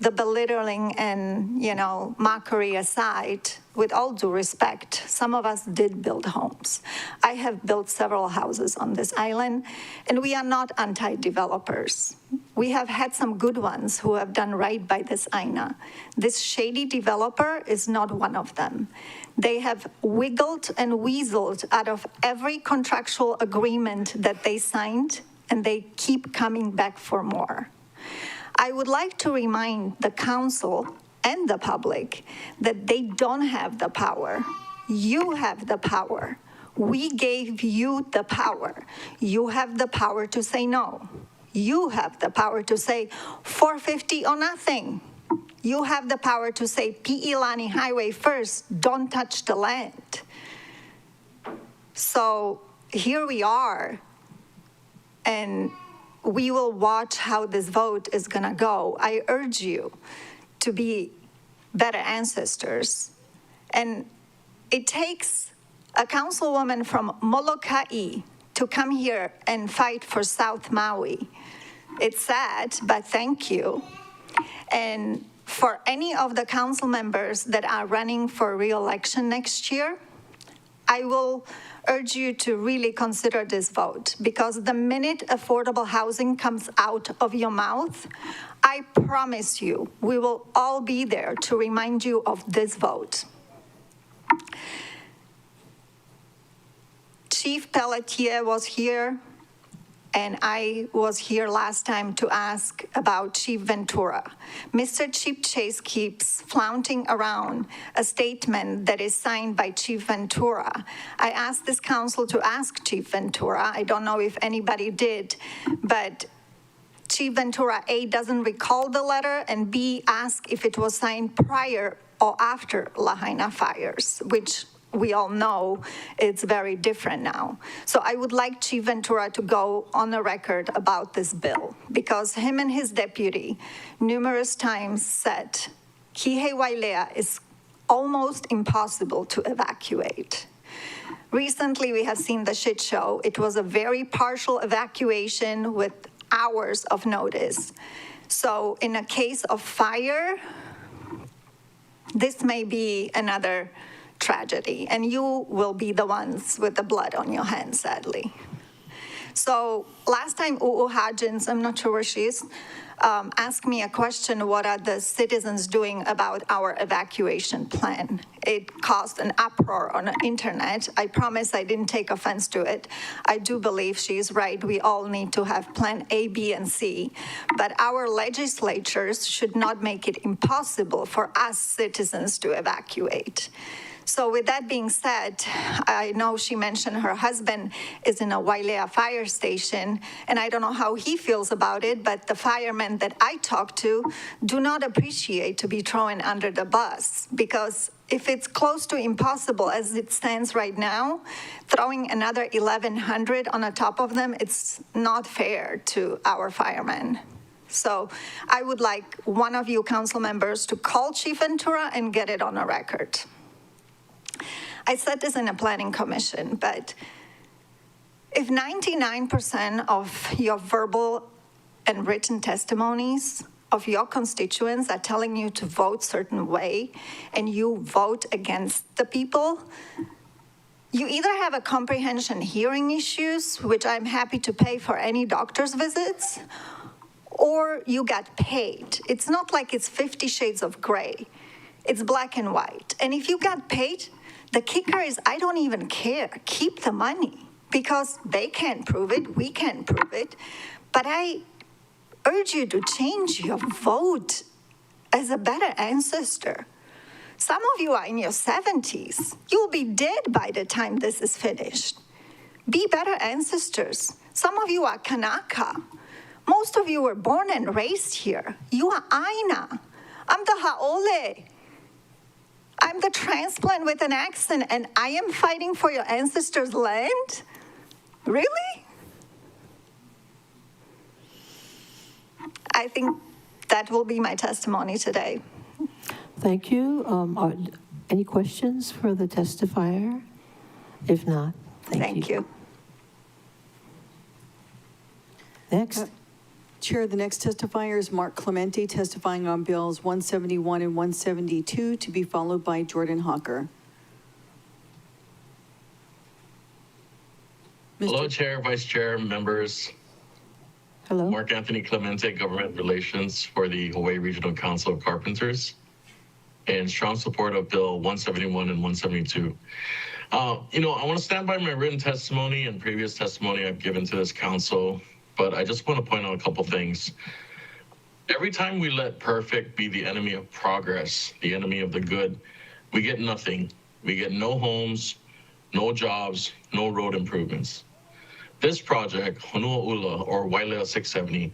the belittling and, you know, mockery aside, with all due respect, some of us did build homes. I have built several houses on this island, and we are not anti-developers. We have had some good ones who have done right by this Aina. This shady developer is not one of them. They have wiggled and weaseled out of every contractual agreement that they signed, and they keep coming back for more. I would like to remind the council and the public that they don't have the power You have the power. We gave you the power. You have the power to say no. You have the power to say 450 or nothing. You have the power to say Pi'ilani Highway first, don't touch the land. So here we are, and we will watch how this vote is gonna go. I urge you to be better ancestors. And it takes a councilwoman from Molokai to come here and fight for South Maui. It's sad, but thank you. And for any of the council members that are running for re-election next year, I will urge you to really consider this vote, because the minute affordable housing comes out of your mouth, I promise you, we will all be there to remind you of this vote. Chief Pelletier was here, and I was here last time to ask about Chief Ventura. Mr. Chief Chase keeps flaunting around a statement that is signed by Chief Ventura. I asked this council to ask Chief Ventura. I don't know if anybody did, but Chief Ventura, A, doesn't recall the letter, and B, asked if it was signed prior or after Lahaina fires, which we all know it's very different now. So I would like Chief Ventura to go on the record about this bill, because him and his deputy numerous times said Kihei Wailea is almost impossible to evacuate. Recently, we have seen the shit show. It was a very partial evacuation with hours of notice. So in a case of fire, this may be another tragedy, and you will be the ones with the blood on your hands, sadly. So last time, U'u Hajins, I'm not sure where she is, asked me a question, what are the citizens doing about our evacuation plan? It caused an uproar on the internet. I promise I didn't take offense to it. I do believe she's right. We all need to have plan A, B, and C. But our legislatures should not make it impossible for us citizens to evacuate. So with that being said, I know she mentioned her husband is in a Wailea fire station, and I don't know how he feels about it, but the firemen that I talk to do not appreciate to be thrown under the bus, because if it's close to impossible as it stands right now, throwing another 1,100 on the top of them, it's not fair to our firemen. So I would like one of you council members to call Chief Ventura and get it on a record. I said this in a planning commission, but if 99% of your verbal and written testimonies of your constituents are telling you to vote certain way, and you vote against the people, you either have a comprehension hearing issues, which I'm happy to pay for any doctor's visits, or you got paid. It's not like it's 50 shades of gray. It's black and white. And if you got paid, the kicker is I don't even care. Keep the money, because they can't prove it, we can't prove it. But I urge you to change your vote as a better ancestor. Some of you are in your 70s. You'll be dead by the time this is finished. Be better ancestors. Some of you are Kanaka. Most of you were born and raised here. You are Aina. I'm the Ha'ole. I'm the transplant with an accent, and I am fighting for your ancestors' land? Really? I think that will be my testimony today.
Thank you. Any questions for the testifier? If not, thank you. Next.
Chair, the next testifier is Mark Clemente, testifying on bills 171 and 172, to be followed by Jordan Hawker.
Hello, Chair, Vice Chair, members.
Hello.
Mark Anthony Clemente, Government Relations for the Hawaii Regional Council of Carpenters, and strong support of Bill 171 and 172. I want to stand by my written testimony and previous testimony I've given to this council, but I just want to point out a couple things. Every time we let perfect be the enemy of progress, the enemy of the good, we get nothing. we get no homes, no jobs, no road improvements. This project, Honua'ula or Wailea 670,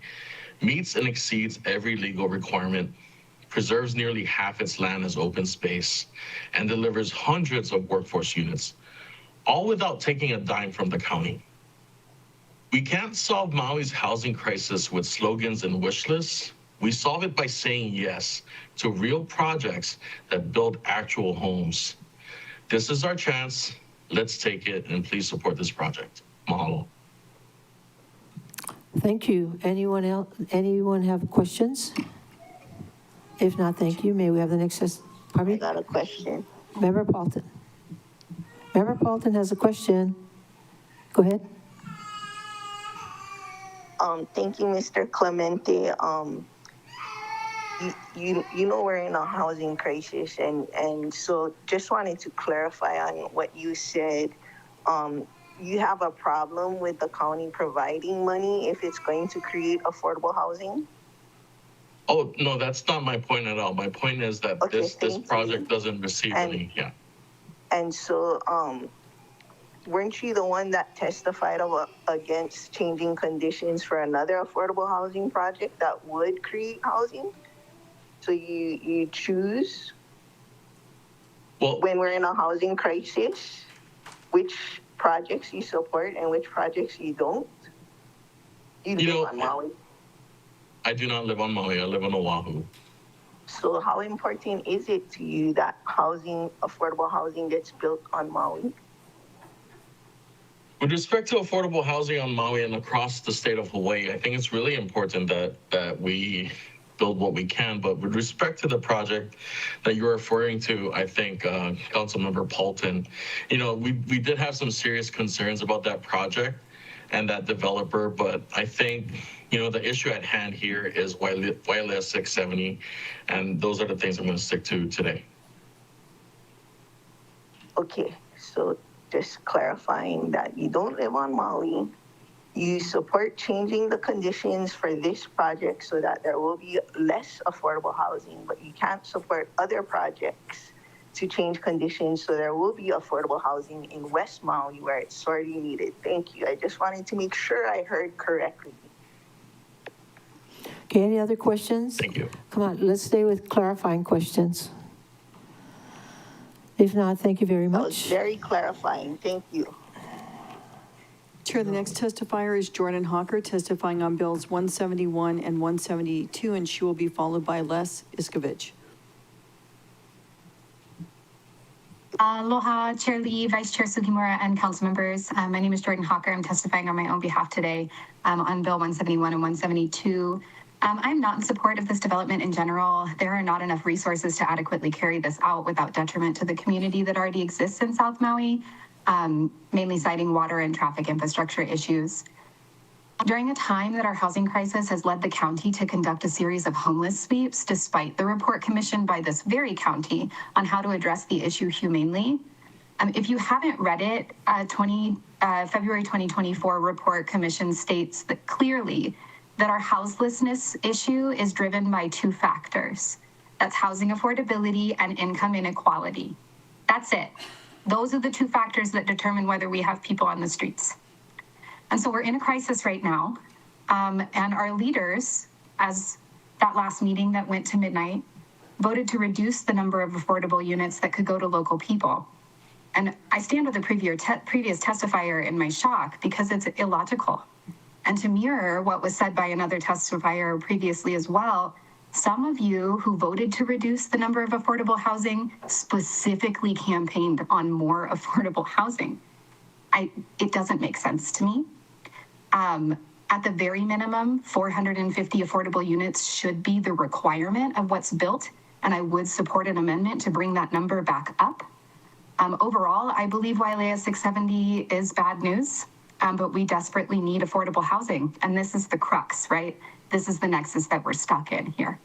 meets and exceeds every legal requirement, preserves nearly half its land as open space, and delivers hundreds of workforce units, all without taking a dime from the county. We can't solve Maui's housing crisis with slogans and wish lists. We solve it by saying yes to real projects that build actual homes. This is our chance. Let's take it, and please support this project. Mahalo.
Thank you. Anyone else? Anyone have questions? If not, thank you. May we have the next?
I got a question.
Member Paulton. Member Paulton has a question. Go ahead.
Thank you, Mr. Clemente. You know we're in a housing crisis, and so just wanted to clarify on what you said. You have a problem with the county providing money if it's going to create affordable housing?
Oh, no, that's not my point at all. My point is that this project doesn't receive any, yeah.
And so, weren't you the one that testified against changing conditions for another affordable housing project that would create housing? So you choose,
well,
when we're in a housing crisis, which projects you support and which projects you don't? You live on Maui.
I do not live on Maui. I live on Oahu.
So how important is it to you that affordable housing gets built on Maui?
With respect to affordable housing on Maui and across the state of Hawaii, I think it's really important that we build what we can. But with respect to the project that you're referring to, I think, Councilmember Paulton, we did have some serious concerns about that project and that developer, but I think, the issue at hand here is Wailea 670, and those are the things I'm going to stick to today.
Okay, so just clarifying that you don't live on Maui, you support changing the conditions for this project so that there will be less affordable housing, but you can't support other projects to change conditions so there will be affordable housing in West Maui where it's sorely needed. Thank you. I just wanted to make sure I heard correctly.
Okay, any other questions?
Thank you.
Come on, let's stay with clarifying questions. If not, thank you very much.
That was very clarifying. Thank you.
Chair, the next testifier is Jordan Hawker, testifying on bills 171 and 172, and she will be followed by Les Iskovich.
Aloha, Chair Lee, Vice Chair Sugimura, and council members. My name is Jordan Hawker. I'm testifying on my own behalf today on Bill 171 and 172. I'm not in support of this development in general. There are not enough resources to adequately carry this out without detriment to the community that already exists in South Maui, mainly citing water and traffic infrastructure issues. During a time that our housing crisis has led the county to conduct a series of homeless sweeps, despite the report commissioned by this very county on how to address the issue humanely. If you haven't read it, February 2024 report commission states that clearly that our houselessness issue is driven by two factors. That's housing affordability and income inequality. That's it. Those are the two factors that determine whether we have people on the streets. And so we're in a crisis right now. And our leaders, as that last meeting that went to midnight, voted to reduce the number of affordable units that could go to local people. And I stand with the previous testifier in my shock because it's illogical. And to mirror what was said by another testifier previously as well, some of you who voted to reduce the number of affordable housing specifically campaigned on more affordable housing. It doesn't make sense to me. At the very minimum, 450 affordable units should be the requirement of what's built, and I would support an amendment to bring that number back up. Overall, I believe Wailea 670 is bad news, but we desperately need affordable housing, and this is the crux, right? This is the nexus that we're stuck in here.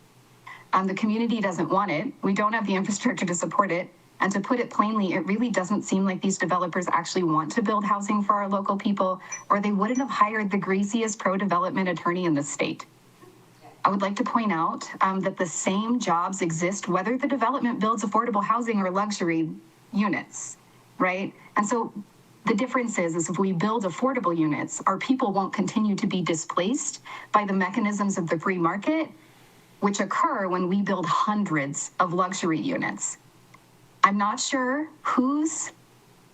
The community doesn't want it. We don't have the infrastructure to support it. And to put it plainly, it really doesn't seem like these developers actually want to build housing for our local people, or they wouldn't have hired the greasiest pro-development attorney in the state. I would like to point out that the same jobs exist whether the development builds affordable housing or luxury. units, right? And so the difference is if we build affordable units, our people won't continue to be displaced by the mechanisms of the free market, which occur when we build hundreds of luxury units. I'm not sure who's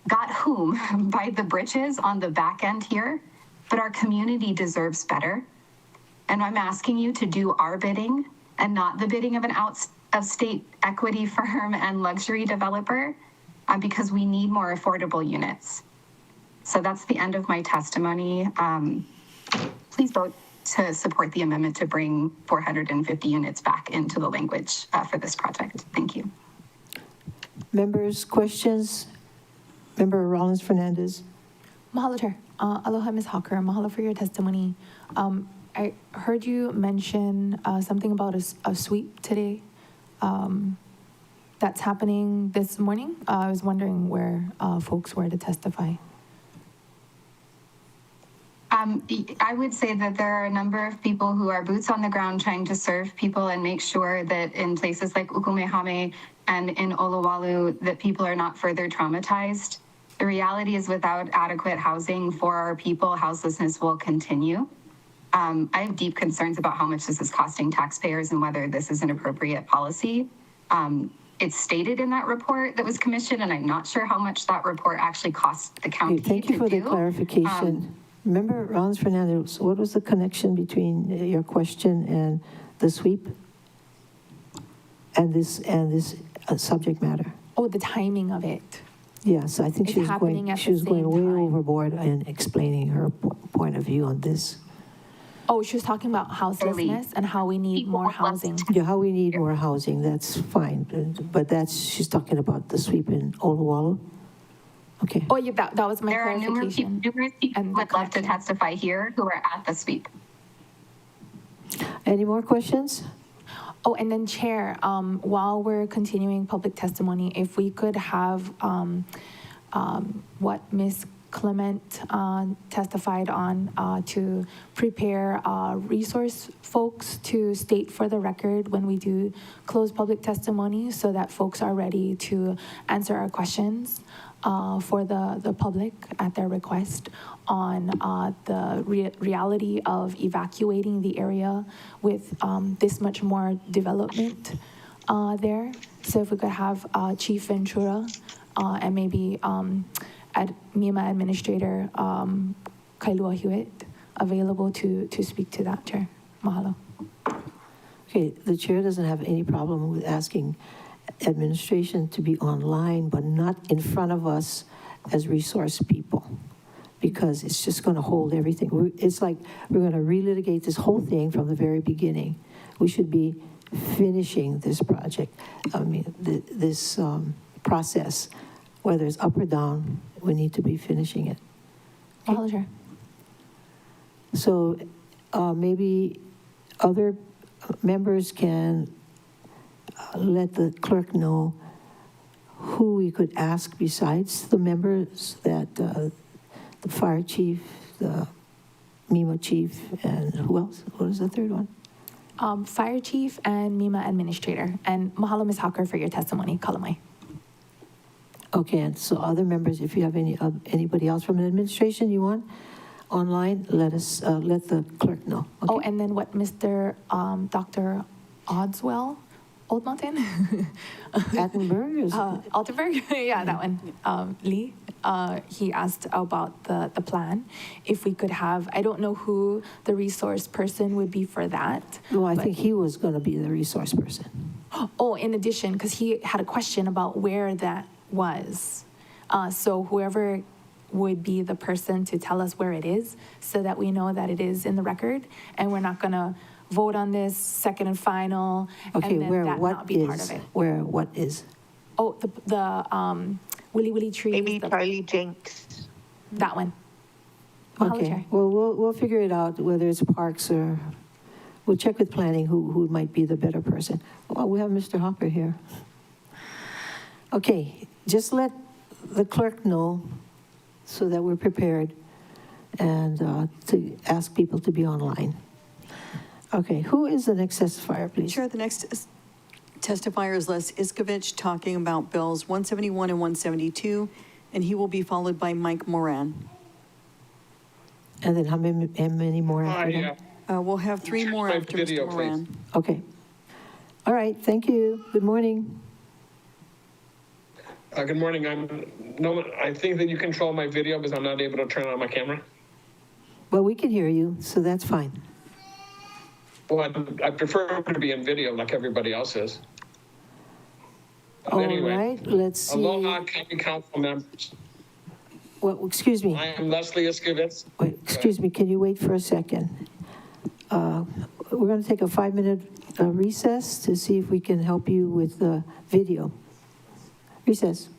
got whom by the britches on the back end here, but our community deserves better. And I'm asking you to do our bidding and not the bidding of an out-of-state equity firm and luxury developer, because we need more affordable units. So that's the end of my testimony. Please vote to support the amendment to bring 450 units back into the language for this project. Thank you.
Members, questions? Member Rollins Fernandez.
Mahalo, Chair. Aloha, Ms. Hawker. Mahalo for your testimony. I heard you mention something about a sweep today that's happening this morning. I was wondering where folks were to testify.
I would say that there are a number of people who are boots on the ground trying to serve people and make sure that in places like Ukumehame and in Olowalu that people are not further traumatized. The reality is without adequate housing for our people, houselessness will continue. I have deep concerns about how much this is costing taxpayers and whether this is an appropriate policy. It's stated in that report that was commissioned, and I'm not sure how much that report actually cost the county.
Thank you for the clarification. Remember, Rollins Fernandez, what was the connection between your question and the sweep and this subject matter?
Oh, the timing of it.
Yes, I think
It's
she was
happening
going.
at
She
the
was going
same
way
time.
overboard in explaining her point of view on this.
Oh, she was talking about houselessness and how we need more housing.
Yeah, how we need more housing. That's fine, but she's talking about the sweep in Olowalu. Okay.
Oh, yeah, that was my
There are numerous
clarification.
people who would love to testify here who are at the sweep.
Any more questions?
Oh, and then Chair, while we're continuing public testimony, if we could have what Ms. Clement testified on to prepare resource folks to state for the record when we do close public testimony so that folks are ready to answer our questions for the public at their request on the reality of evacuating the area with this much more development there. So if we could have Chief Ventura and maybe MEMA Administrator Kailua Hewitt available to speak to that, Chair. Mahalo.
Okay, the chair doesn't have any problem with asking administration to be online, but not in front of us as resource people, because it's just going to hold everything. It's like we're going to relitigate this whole thing from the very beginning. We should be finishing this project. I mean, this process, whether it's up or down, we need to be finishing it.
Mahalo, Chair.
So maybe other members can let the clerk know who we could ask besides the members, that the fire chief, the MEMA chief, and who else? What is the third one?
Fire Chief and MEMA Administrator. And mahalo, Ms. Hawker, for your testimony. Kalamai.
Okay, and so other members, if you have anybody else from an administration you want online, let the clerk know. Okay?
Oh, and then what Mr. Dr. Odswell, Old Mountain?
Attenberg?
Altonberg? Yeah, that one. Lee, he asked about the plan. If we could have, I don't know who the resource person would be for that.
Well, I think he was going to be the resource person.
Oh, in addition, because he had a question about where that was. So whoever would be the person to tell us where it is so that we know that it is in the record and we're not going to vote on this second and final
Okay,
and then
where
that
what
not be part
is?
of it.
Where what is?
Oh, the Willy Willy Tree.
Maybe Charlie Jenks.
That one. Mahalo,
Okay,
Chair.
well, we'll figure it out, whether it's parks or, we'll check with planning who might be the better person. Oh, we have Mr. Hopper here. Okay, just let the clerk know so that we're prepared and to ask people to be online. Okay, who is the next testifier, please?
Chair, the next Testifier is Les Iskovich, talking about bills 171 and 172, and he will be followed by Mike Moran.
And then how many more after that?
We'll have 3 more after Mr. Moran.
Okay. All right, thank you. Good morning.
Good morning. I think that you control my video because I'm not able to turn on my camera.
Well, we can hear you, so that's fine.
Well, I prefer to be in video like everybody else is.
All right, let's see.
Aloha County Council members.
Well, excuse me.
I am Leslie Iskovich.
Wait, excuse me, can you wait for a second? We're going to take a 5-minute recess to see if we can help you with the video. Recess.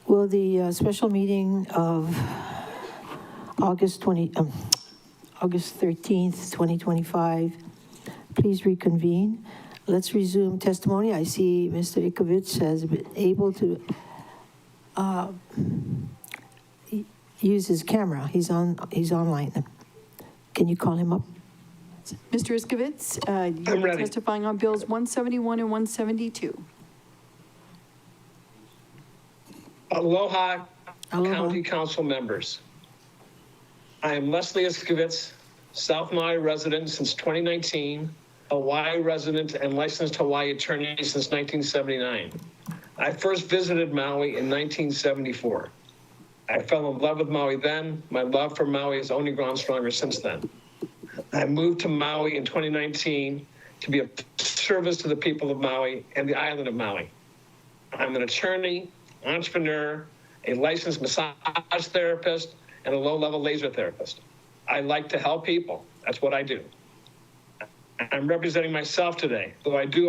Will the special meeting of August 13th, 2025, please reconvene? Let's resume testimony. I see Mr. Iskovich has been able to use his camera. He's online. Can you call him up?
Mr. Iskovich,
I'm
you're
ready.
testifying on bills 171 and 172.
Aloha, County Council members. I am Leslie Iskovich, South Maui resident since 2019, Hawaii resident and licensed Hawaii attorney since 1979. I first visited Maui in 1974. I fell in love with Maui then. My love for Maui has only grown stronger since then. I moved to Maui in 2019 to be of service to the people of Maui and the island of Maui. I'm an attorney, entrepreneur, a licensed massage therapist, and a low-level laser therapist. I like to help people. That's what I do. I'm representing myself today, though I do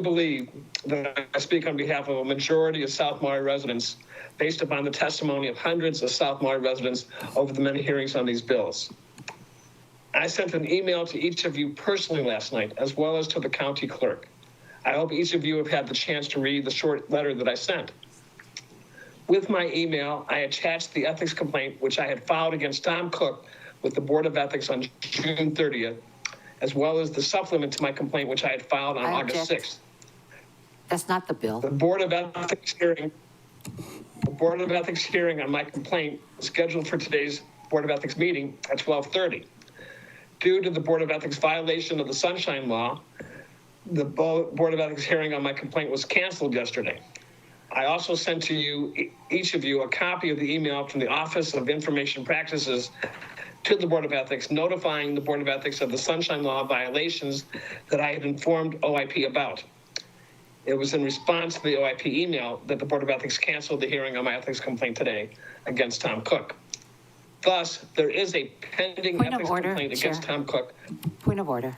believe that I speak on behalf of a majority of South Maui residents based upon the testimony of hundreds of South Maui residents over the many hearings on these bills. I sent an email to each of you personally last night, as well as to the county clerk. I hope each of you have had the chance to read the short letter that I sent. With my email, I attached the ethics complaint, which I had filed against Tom Cook with the Board of Ethics on June 30th, as well as the supplement to my complaint, which I had filed on August 6th.
That's not the bill.
The Board of Ethics hearing on my complaint is scheduled for today's Board of Ethics meeting at 12:30. Due to the Board of Ethics violation of the Sunshine Law, the Board of Ethics hearing on my complaint was canceled yesterday. I also sent to you, each of you, a copy of the email from the Office of Information Practices to the Board of Ethics, notifying the Board of Ethics of the Sunshine Law violations that I had informed OIP about. It was in response to the OIP email that the Board of Ethics canceled the hearing on my ethics complaint today against Tom Cook. Thus, there is a pending ethics complaint against Tom Cook.
Point of order.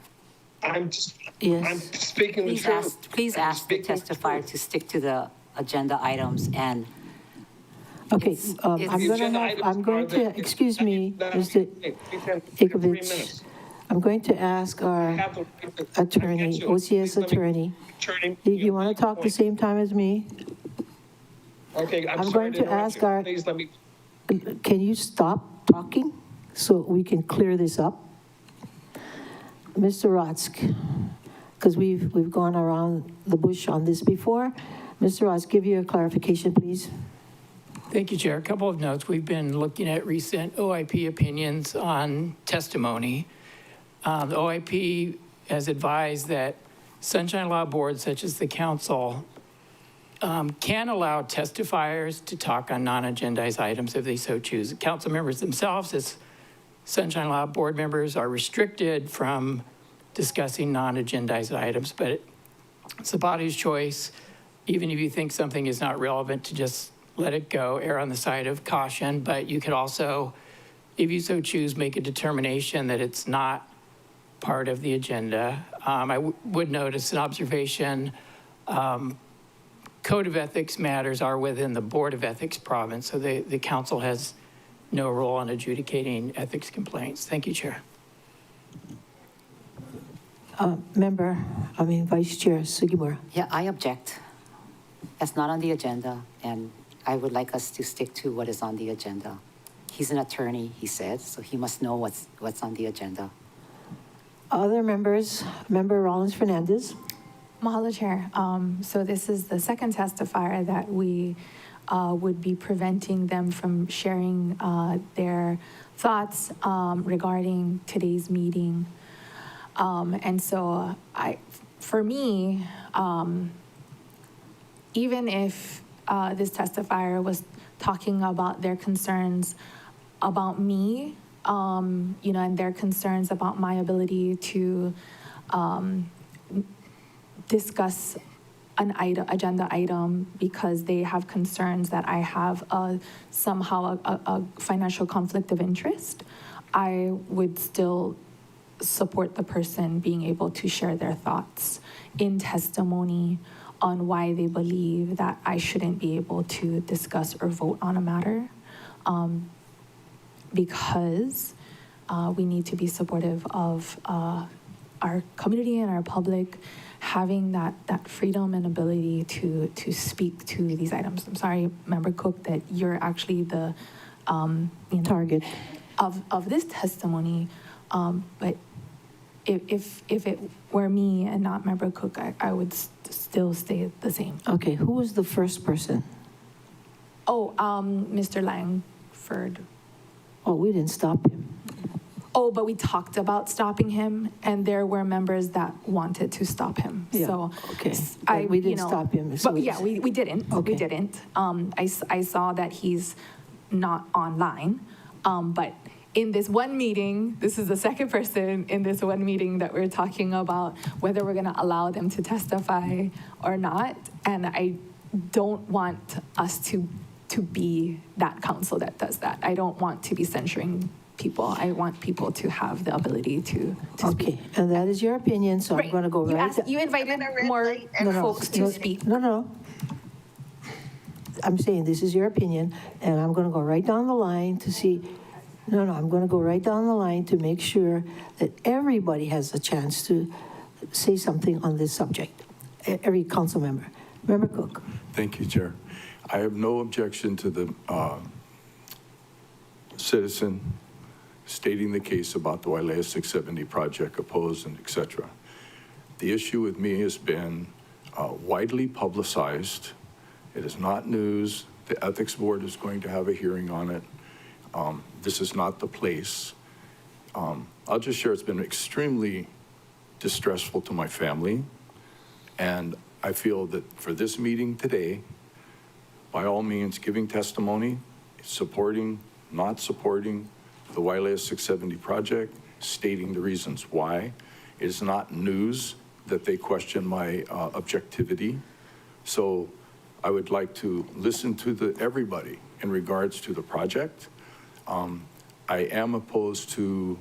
I'm speaking the truth.
Please ask the testifier to stick to the agenda items and.
Okay, I'm going to, excuse me, Mr. Iskovich. I'm going to ask our attorney, OCS attorney. You want to talk the same time as me?
Okay,
I'm going to ask our,
please let me.
can you stop talking so we can clear this up? Mr. Rotsk, because we've gone around the bush on this before. Mr. Rotsk, give you a clarification, please.
Thank you, Chair. A couple of notes. We've been looking at recent OIP opinions on testimony. The OIP has advised that Sunshine Law boards, such as the council, can allow testifiers to talk on non-agendized items if they so choose. Council members themselves, as Sunshine Law board members, are restricted from discussing non-agendized items, but it's the body's choice, even if you think something is not relevant, to just let it go, err on the side of caution. But you could also, if you so choose, make a determination that it's not part of the agenda. I would notice an observation. Code of ethics matters are within the Board of Ethics province, so the council has no role in adjudicating ethics complaints. Thank you, Chair.
Vice Chair Sugimura.
Yeah, I object. That's not on the agenda, and I would like us to stick to what is on the agenda. He's an attorney, he said, so he must know what's on the agenda.
Other members, Member Rollins Fernandez.
Mahalo, Chair. So this is the second testifier that we would be preventing them from sharing their thoughts regarding today's meeting. And so for me, even if this testifier was talking about their concerns about me, and their concerns about my ability to discuss an agenda item because they have concerns that I have somehow a financial conflict of interest, I would still support the person being able to share their thoughts in testimony on why they believe that I shouldn't be able to discuss or vote on a matter, because we need to be supportive of our community and our public having that freedom and ability to speak to these items. I'm sorry, Member Cook, that you're actually the
target
of this testimony, but if it were me and not Member Cook, I would still stay the same.
Okay, who was the first person?
Oh, Mr. Langford.
Oh, we didn't stop him.
Oh, but we talked about stopping him, and there were members that wanted to stop him.
Yeah,
So
okay.
I,
But we didn't
you know,
stop him, so
But yeah, we didn't.
Okay.
We didn't. I saw that he's not online, but in this one meeting, this is the second person in this one meeting that we're talking about whether we're going to allow them to testify or not, and I don't want us to be that council that does that. I don't want to be censuring people. I want people to have the ability to
Okay, and that is your opinion, so I'm going to go right.
You invited more folks to speak.
No. I'm saying this is your opinion, and I'm going to go right down the line to see. No, I'm going to go right down the line to make sure that everybody has a chance to say something on this subject. Every council member. Member Cook.
Thank you, Chair. I have no objection to the citizen stating the case about the Wailea 670 project, opposed, and et cetera. The issue with me has been widely publicized. It is not news. The Ethics Board is going to have a hearing on it. This is not the place. I'll just share it's been extremely distressful to my family. And I feel that for this meeting today, by all means, giving testimony, supporting, not supporting the Wailea 670 project, stating the reasons why. It is not news that they question my objectivity. So I would like to listen to everybody in regards to the project. I am opposed to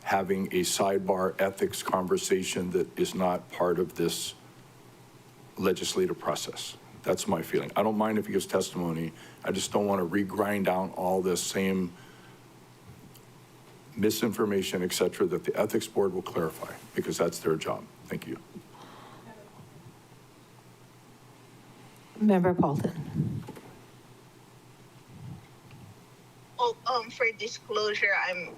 having a sidebar ethics conversation that is not part of this legislative process. That's my feeling. I don't mind if he gives testimony. I just don't want to regrind down all this same misinformation, et cetera, that the Ethics Board will clarify, because that's their job. Thank you.
Member Paulton.
Oh, for disclosure, I'm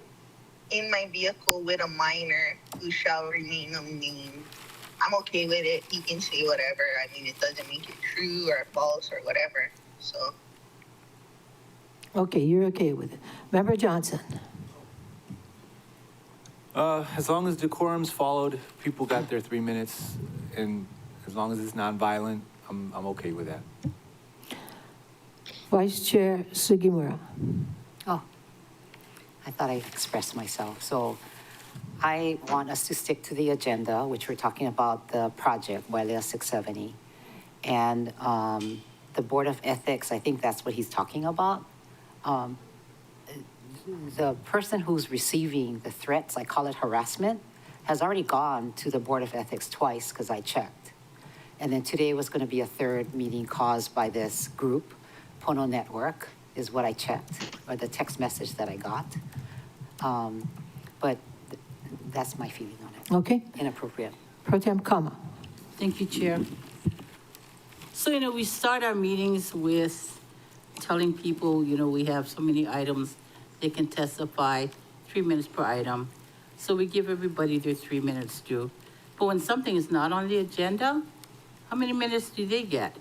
in my vehicle with a minor who shall remain unnamed. I'm okay with it. He can say whatever. I mean, it doesn't make it true or false or whatever. So.
Okay, you're okay with it. Member Johnson.
As long as decorum's followed, people got their 3 minutes, and as long as it's nonviolent, I'm okay with that.
Vice Chair Sugimura.
Oh, I thought I expressed myself. So I want us to stick to the agenda, which we're talking about the project, Wailea 670. And the Board of Ethics, I think that's what he's talking about. The person who's receiving the threats, I call it harassment, has already gone to the Board of Ethics twice, because I checked. And then today was going to be a third meeting caused by this group, Pono Network, is what I checked, or the text message that I got. But that's my feeling on it.
Okay.
Inappropriate.
Pro Tem Kama.
Thank you, Chair. So, we start our meetings with telling people, we have so many items, they can testify, 3 minutes per item. So we give everybody their 3 minutes due. But when something is not on the agenda, how many minutes do they get?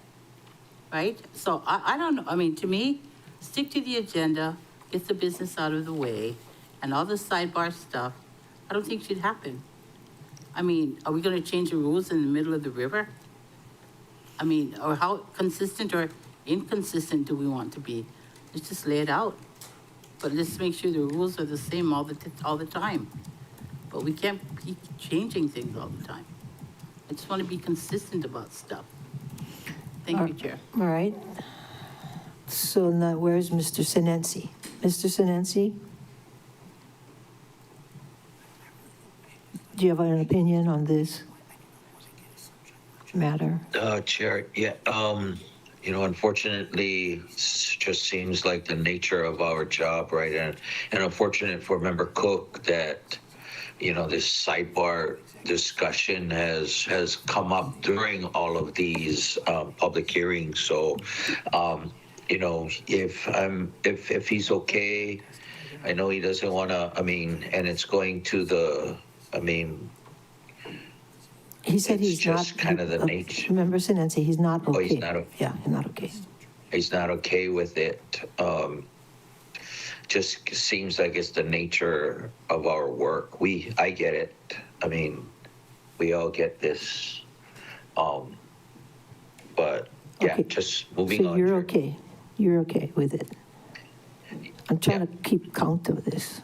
Right? So I don't know. To me, stick to the agenda, get the business out of the way, and all the sidebar stuff, I don't think should happen. Are we going to change the rules in the middle of the river? Or how consistent or inconsistent do we want to be? Let's just lay it out. But let's make sure the rules are the same all the time. But we can't keep changing things all the time. I just want to be consistent about stuff. Thank you, Chair.
All right. So now where's Mr. Sinensi? Mr. Sinensi? Do you have an opinion on this? matter?
Chair, yeah, unfortunately, it just seems like the nature of our job, right? And unfortunate for Member Cook that, this sidebar discussion has come up during all of these public hearings. So, if he's okay, I know he doesn't want to, and it's going to the,
He said
it's
he's
just
not.
kind of the nature.
Remember, Sinense, he's not okay.
Oh, he's not okay.
Yeah, he's not okay.
He's not okay with it. Just seems like it's the nature of our work. I get it. We all get this. But yeah,
Okay.
just moving
So
on.
you're okay. You're okay with it. I'm trying to keep count of this.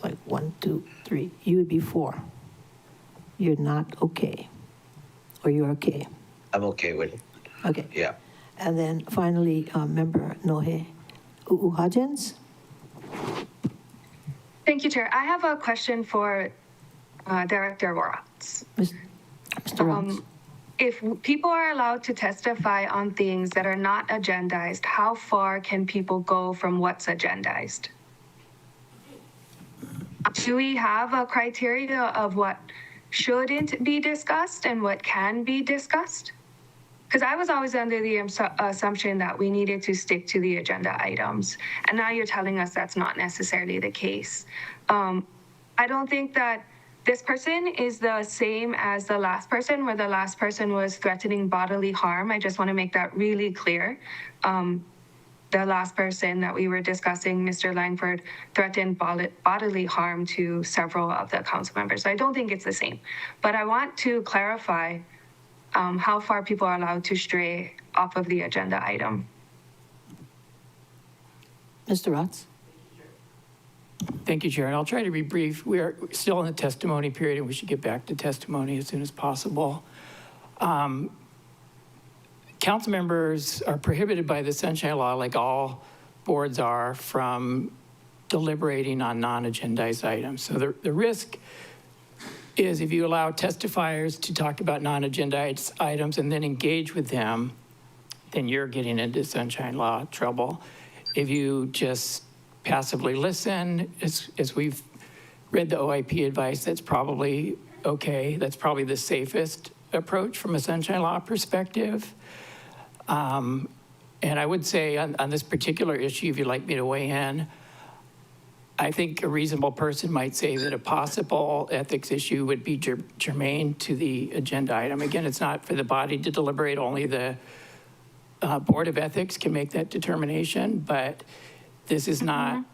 Like 1, 2, 3. You would be 4. You're not okay. Or you're okay.
I'm okay with it.
Okay.
Yeah.
And then finally, Member Nohe Uuhajens.
Thank you, Chair. I have a question for Director Watts.
Mr. Watts.
If people are allowed to testify on things that are not agendized, how far can people go from what's agendized? Do we have a criteria of what shouldn't be discussed and what can be discussed? Because I was always under the assumption that we needed to stick to the agenda items. And now you're telling us that's not necessarily the case. I don't think that this person is the same as the last person, where the last person was threatening bodily harm. I just want to make that really clear. The last person that we were discussing, Mr. Langford, threatened bodily harm to several of the council members. So I don't think it's the same. But I want to clarify how far people are allowed to stray off of the agenda item.
Mr. Watts.
Thank you, Chair. And I'll try to be brief. We are still in the testimony period, and we should get back to testimony as soon as possible. Council members are prohibited by the Sunshine Law, like all boards are, from deliberating on non-agendized items. So the risk is if you allow testifiers to talk about non-agendized items and then engage with them, then you're getting into Sunshine Law trouble. If you just passively listen, as we've read the OIP advice, that's probably okay. That's probably the safest approach from a Sunshine Law perspective. And I would say on this particular issue, if you'd like me to weigh in, I think a reasonable person might say that a possible ethics issue would be germane to the agenda item. Again, it's not for the body to deliberate, only the Board of Ethics can make that determination, but this is not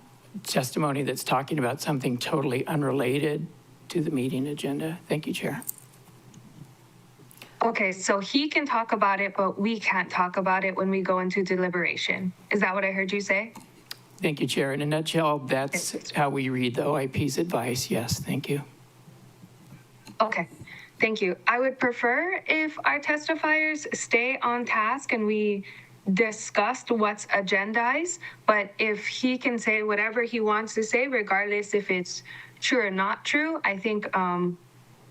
testimony that's talking about something totally unrelated to the meeting agenda. Thank you, Chair.
Okay, so he can talk about it, but we can't talk about it when we go into deliberation. Is that what I heard you say?
Thank you, Chair. In a nutshell, that's how we read the OIP's advice. Yes, thank you.
Okay, thank you. I would prefer if our testifiers stay on task and we discussed what's agendized, but if he can say whatever he wants to say, regardless if it's true or not true, I think,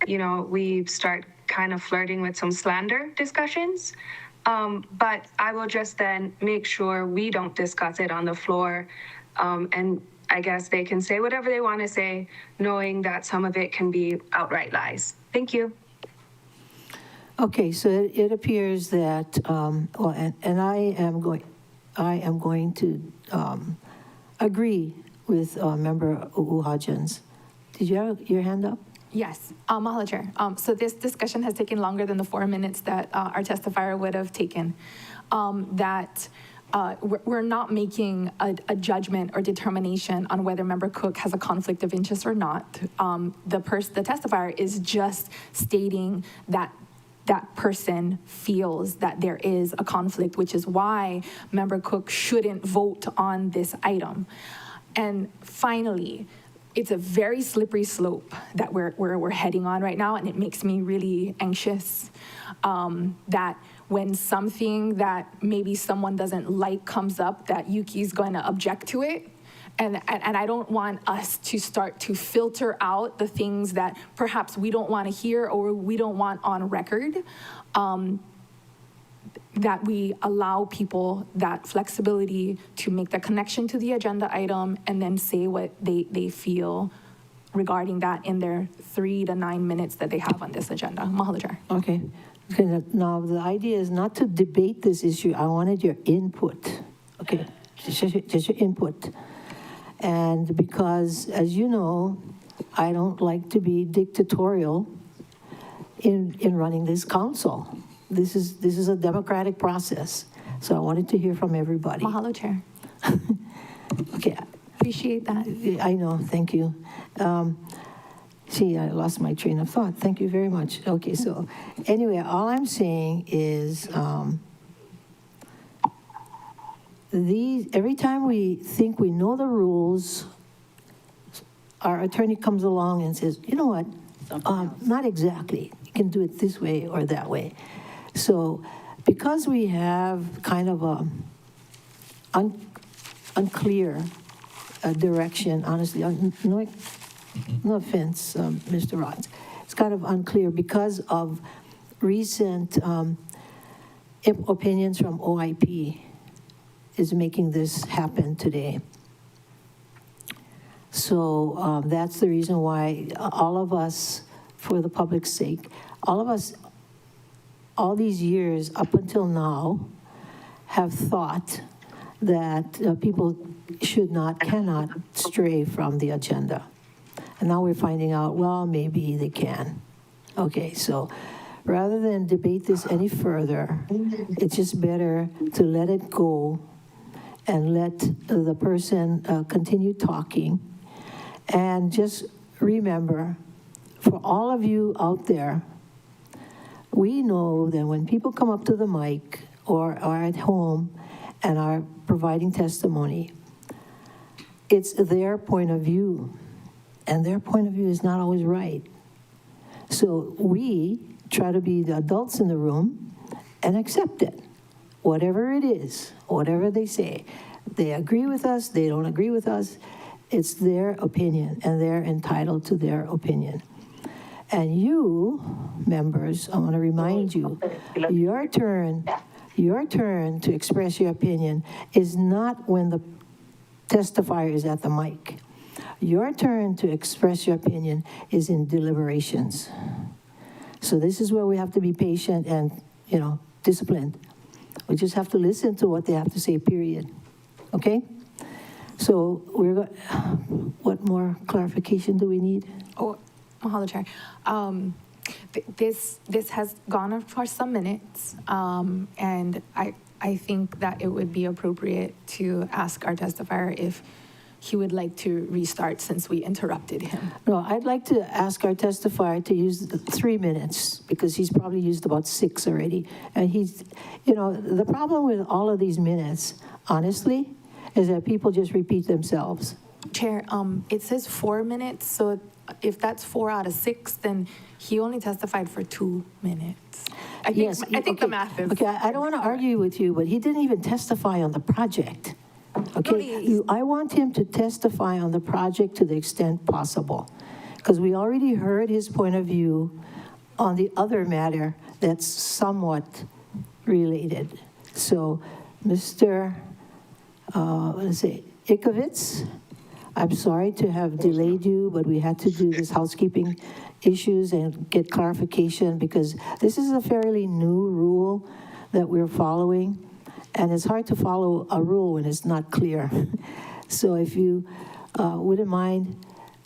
we start kind of flirting with some slander discussions. But I will just then make sure we don't discuss it on the floor. And I guess they can say whatever they want to say, knowing that some of it can be outright lies. Thank you.
Okay, so it appears that, and I am going to agree with Member Uuhajens. Did you have your hand up?
Yes, Mahalo Chair. So this discussion has taken longer than the 4 minutes that our testifier would have taken. We're not making a judgment or determination on whether Member Cook has a conflict of interest or not. The testifier is just stating that that person feels that there is a conflict, which is why Member Cook shouldn't vote on this item. And finally, it's a very slippery slope that we're heading on right now, and it makes me really anxious that when something that maybe someone doesn't like comes up, that Yuki's going to object to it, And I don't want us to start to filter out the things that perhaps we don't want to hear or we don't want on record. That we allow people that flexibility to make the connection to the agenda item and then say what they feel regarding that in their 3 to 9 minutes that they have on this agenda. Mahalo, Chair.
Okay. Now, the idea is not to debate this issue. I wanted your input. Okay, just your input. And because, as you know, I don't like to be dictatorial in running this council. This is a democratic process. So I wanted to hear from everybody.
Mahalo, Chair.
Okay.
Appreciate that.
I know, thank you. See, I lost my train of thought. Thank you very much. Okay, so anyway, all I'm saying is every time we think we know the rules, our attorney comes along and says, you know what, not exactly. You can do it this way or that way. So because we have kind of a unclear direction, honestly, no offense, Mr. Rotz, it's kind of unclear because of recent opinions from OIP is making this happen today. So that's the reason why all of us, for the public's sake, all of us, all these years up until now, have thought that people cannot stray from the agenda. And now we're finding out, well, maybe they can. Okay, so rather than debate this any further, it's just better to let it go and let the person continue talking. And just remember, for all of you out there, we know that when people come up to the mic or are at home and are providing testimony, it's their point of view. And their point of view is not always right. So we try to be the adults in the room and accept it. Whatever it is, whatever they say. They agree with us, they don't agree with us. It's their opinion, and they're entitled to their opinion. And you, members, I want to remind you, your turn to express your opinion is not when the testifier is at the mic. Your turn to express your opinion is in deliberations. So this is where we have to be patient and, disciplined. We just have to listen to what they have to say, period. Okay? So what more clarification do we need?
Oh, Mahalo, Chair. This has gone on for some minutes, and I think that it would be appropriate to ask our testifier if he would like to restart since we interrupted him.
No, I'd like to ask our testifier to use 3 minutes because he's probably used about 6 already. And the problem with all of these minutes, honestly, is that people just repeat themselves.
Chair, it says 4 minutes, so if that's 4 out of 6, then he only testified for 2 minutes. I think the math is...
Okay, I don't want to argue with you, but he didn't even testify on the project. Okay, I want him to testify on the project to the extent possible, because we already heard his point of view on the other matter that's somewhat related. So, Mr. Iskovich, I'm sorry to have delayed you, but we had to do this housekeeping issues and get clarification because this is a fairly new rule that we're following. And it's hard to follow a rule when it's not clear. So if you wouldn't mind,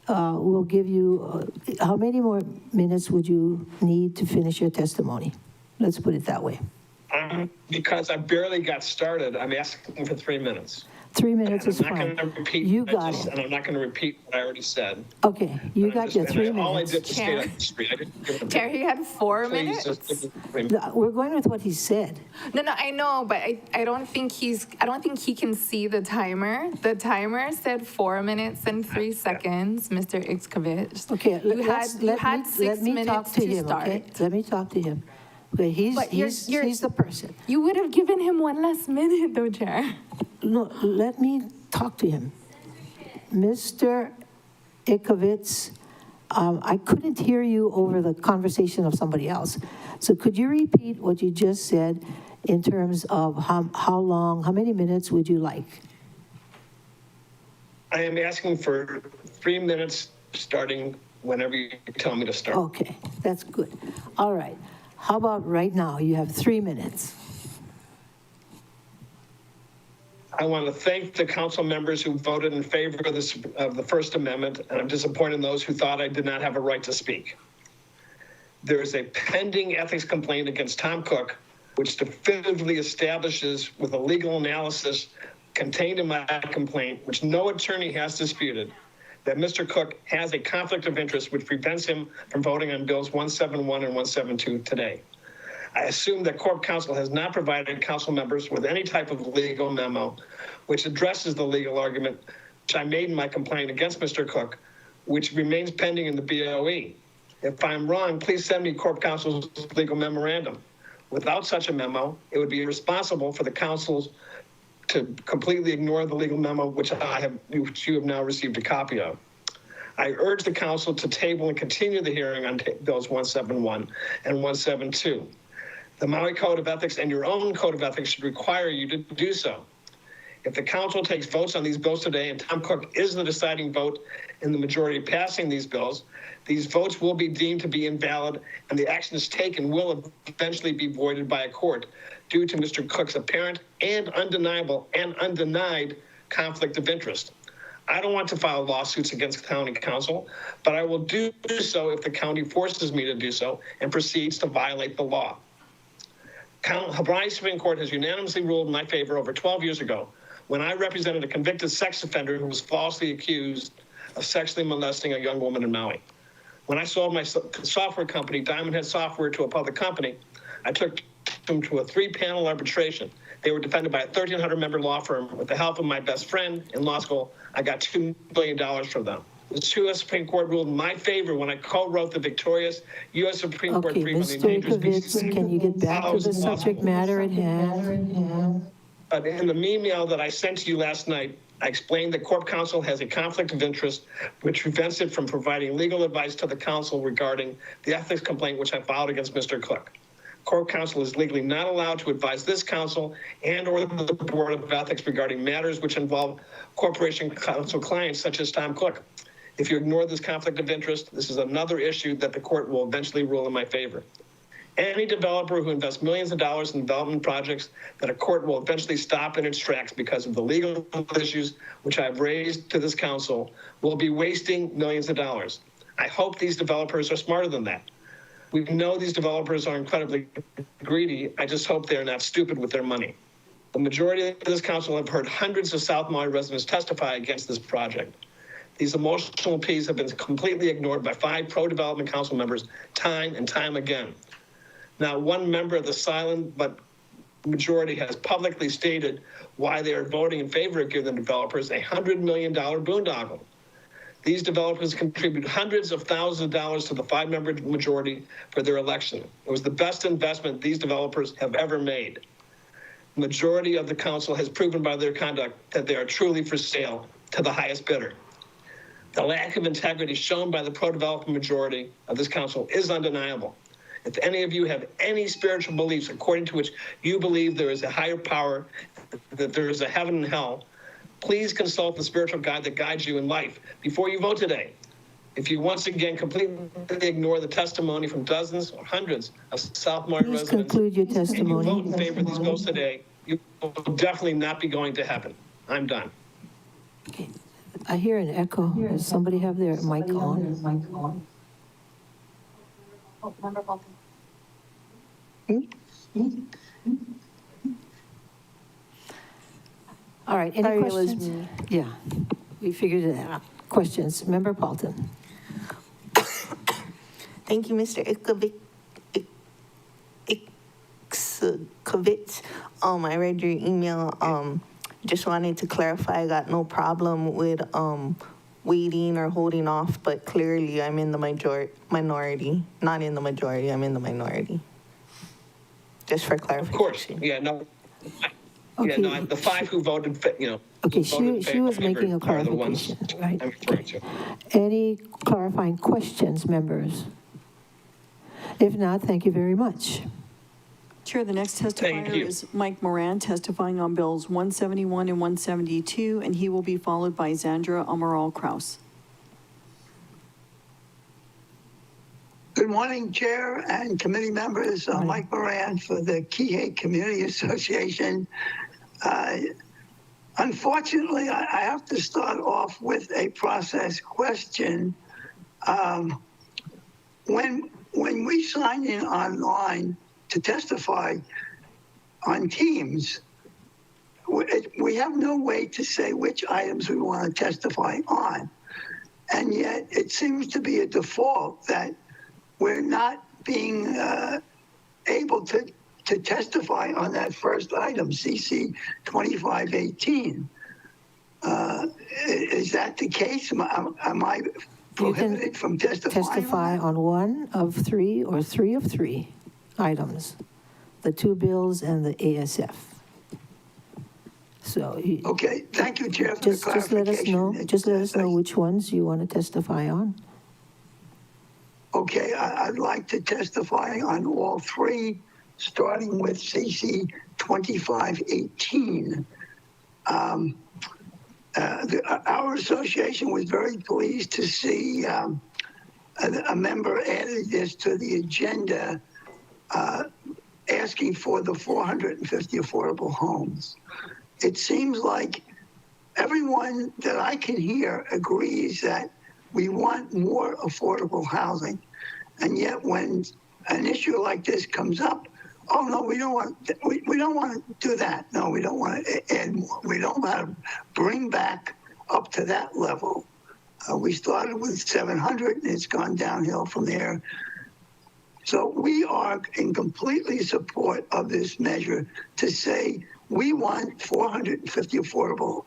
we'll give you, how many more minutes would you need to finish your testimony? Let's put it that way.
Because I barely got started, I'm asking for 3 minutes.
3 minutes is fine.
I'm not going to repeat.
You got it.
And I'm not going to repeat what I already said.
Okay, you got your 3 minutes.
All I did was stay on the street. I didn't give him.
Chair, he had 4 minutes.
We're going with what he said.
No, I know, but I don't think he can see the timer. The timer said 4 minutes and 3 seconds, Mr. Iskovich.
Okay,
you had 6 minutes to start.
Okay? Let me talk to him. Okay, he's the person.
You would have given him 1 less minute, though, Chair.
No, let me talk to him. Mr. Iskovich, I couldn't hear you over the conversation of somebody else. So could you repeat what you just said in terms of how long, how many minutes would you like?
I am asking for 3 minutes starting whenever you tell me to start.
Okay, that's good. All right. How about right now? You have 3 minutes.
I want to thank the council members who voted in favor of the First Amendment, and I'm disappointed in those who thought I did not have a right to speak. There is a pending ethics complaint against Tom Cook, which definitively establishes with a legal analysis contained in my complaint, which no attorney has disputed, that Mr. Cook has a conflict of interest which prevents him from voting on bills 171 and 172 today. I assume that Corp Counsel has not provided council members with any type of legal memo which addresses the legal argument which I made in my complaint against Mr. Cook, which remains pending in the BOE. If I'm wrong, please send me Corp Counsel's legal memorandum. Without such a memo, it would be irresponsible for the councils to completely ignore the legal memo which you have now received a copy of. I urge the council to table and continue the hearing on bills 171 and 172. The Maui Code of Ethics and your own Code of Ethics should require you to do so. If the council takes votes on these bills today and Tom Cook is the deciding vote in the majority passing these bills, these votes will be deemed to be invalid and the actions taken will eventually be voided by a court due to Mr. Cook's apparent and undeniable and undenied conflict of interest. I don't want to file lawsuits against county council, but I will do so if the county forces me to do so and proceeds to violate the law. Hawaii Supreme Court has unanimously ruled in my favor over 12 years ago when I represented a convicted sex offender who was falsely accused of sexually molesting a young woman in Maui. When I sold my software company, Diamond Head Software, to a public company, I took them to a 3-panel arbitration. They were defended by a 1,300-member law firm. With the help of my best friend in law school, I got $2 billion from them. The U.S. Supreme Court ruled in my favor when I co-wrote the victorious U.S. Supreme Court brief on the endangered species.
Can you get back to the subject matter at hand?
But in the email that I sent to you last night, I explained that Corp Counsel has a conflict of interest which prevents it from providing legal advice to the council regarding the ethics complaint which I filed against Mr. Cook. Corp Counsel is legally not allowed to advise this council and or the Board of Ethics regarding matters which involve corporation counsel clients such as Tom Cook. If you ignore this conflict of interest, this is another issue that the court will eventually rule in my favor. Any developer who invests millions of dollars in development projects that a court will eventually stop in its tracks because of the legal issues which I've raised to this council will be wasting millions of dollars. I hope these developers are smarter than that. We know these developers are incredibly greedy. I just hope they're not stupid with their money. The majority of this council have heard hundreds of South Maui residents testify against this project. These emotional pleas have been completely ignored by 5 pro-development council members time and time again. Now, one member of the silent but majority has publicly stated why they are voting in favor of giving the developers a $100 million boondoggle. These developers contribute hundreds of thousands of dollars to the 5-member majority for their election. It was the best investment these developers have ever made. The majority of the council has proven by their conduct that they are truly for sale to the highest bidder. The lack of integrity shown by the pro-development majority of this council is undeniable. If any of you have any spiritual beliefs according to which you believe there is a higher power, that there is a heaven and hell, please consult the spiritual guide that guides you in life before you vote today. If you once again completely ignore the testimony from dozens or hundreds of South Maui residents,
conclude your testimony.
And you vote in favor of these bills today, you will definitely not be going to heaven. I'm done.
Okay. I hear an echo. Does somebody have their mic on?
Oh, Member Bolton.
All right, any questions? Yeah, we figured it out. Questions? Member Paulton.
Thank you, Mr. Iskovich. I read your email. Just wanted to clarify, I got no problem with waiting or holding off, but clearly I'm in the minority. Not in the majority, I'm in the minority. Just for clarification.
Of course, yeah, no. Yeah, no, the 5 who voted,
Okay,
who voted
she was
favor
making a
are the ones
clarification, right?
I'm referring to.
Any clarifying questions, members? If not, thank you very much.
Chair, the next
Thank
testifier
you.
is Mike Moran, testifying on bills 171 and 172, and he will be followed by Xandra Krauss.
Good morning, Chair and committee members. Mike Moran for the Kihei Community Association. Unfortunately, I have to start off with a process question. When we sign in online to testify on Teams, we have no way to say which items we want to testify on. And yet it seems to be a default that we're not being able to testify on that first item, CC 2518. Is that the case? Am I prohibited from testifying?
Testify on one of 3 or 3 of 3 items, the 2 bills and the ASF. So
okay, thank you, Chair, for
just
the
let us
clarification.
know. Just let us know which ones you want to testify on.
Okay, I'd like to testify on all 3, starting with CC 2518. Our association was very pleased to see a member added this to the agenda, asking for the 450 affordable homes. It seems like everyone that I can hear agrees that we want more affordable housing. And yet when an issue like this comes up, oh no, we don't want to do that. No, we don't want to add more. We don't want to bring back up to that level. We started with 700 and it's gone downhill from there. So we are in completely support of this measure to say we want 450 affordable,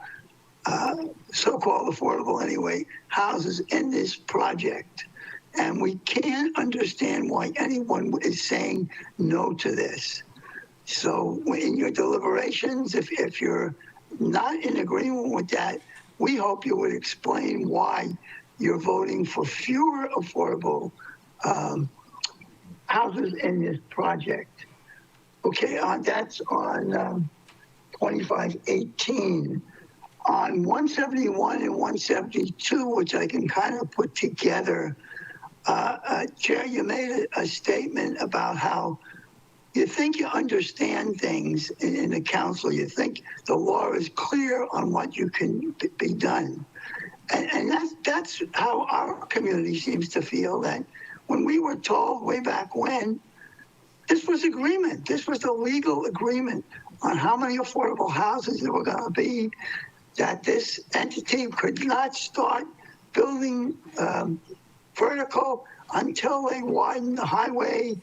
so-called affordable anyway, houses in this project. And we can't understand why anyone is saying no to this. So in your deliberations, if you're not in agreement with that, we hope you would explain why you're voting for fewer affordable houses in this project. Okay, that's on 2518. On 171 and 172, which I can kind of put together, Chair, you made a statement about how you think you understand things in the council. You think the law is clear on what you can be done. And that's how our community seems to feel, that when we were told way back when, this was agreement. This was the legal agreement on how many affordable houses there were going to be, that this entity could not start building vertical until they widened the highway.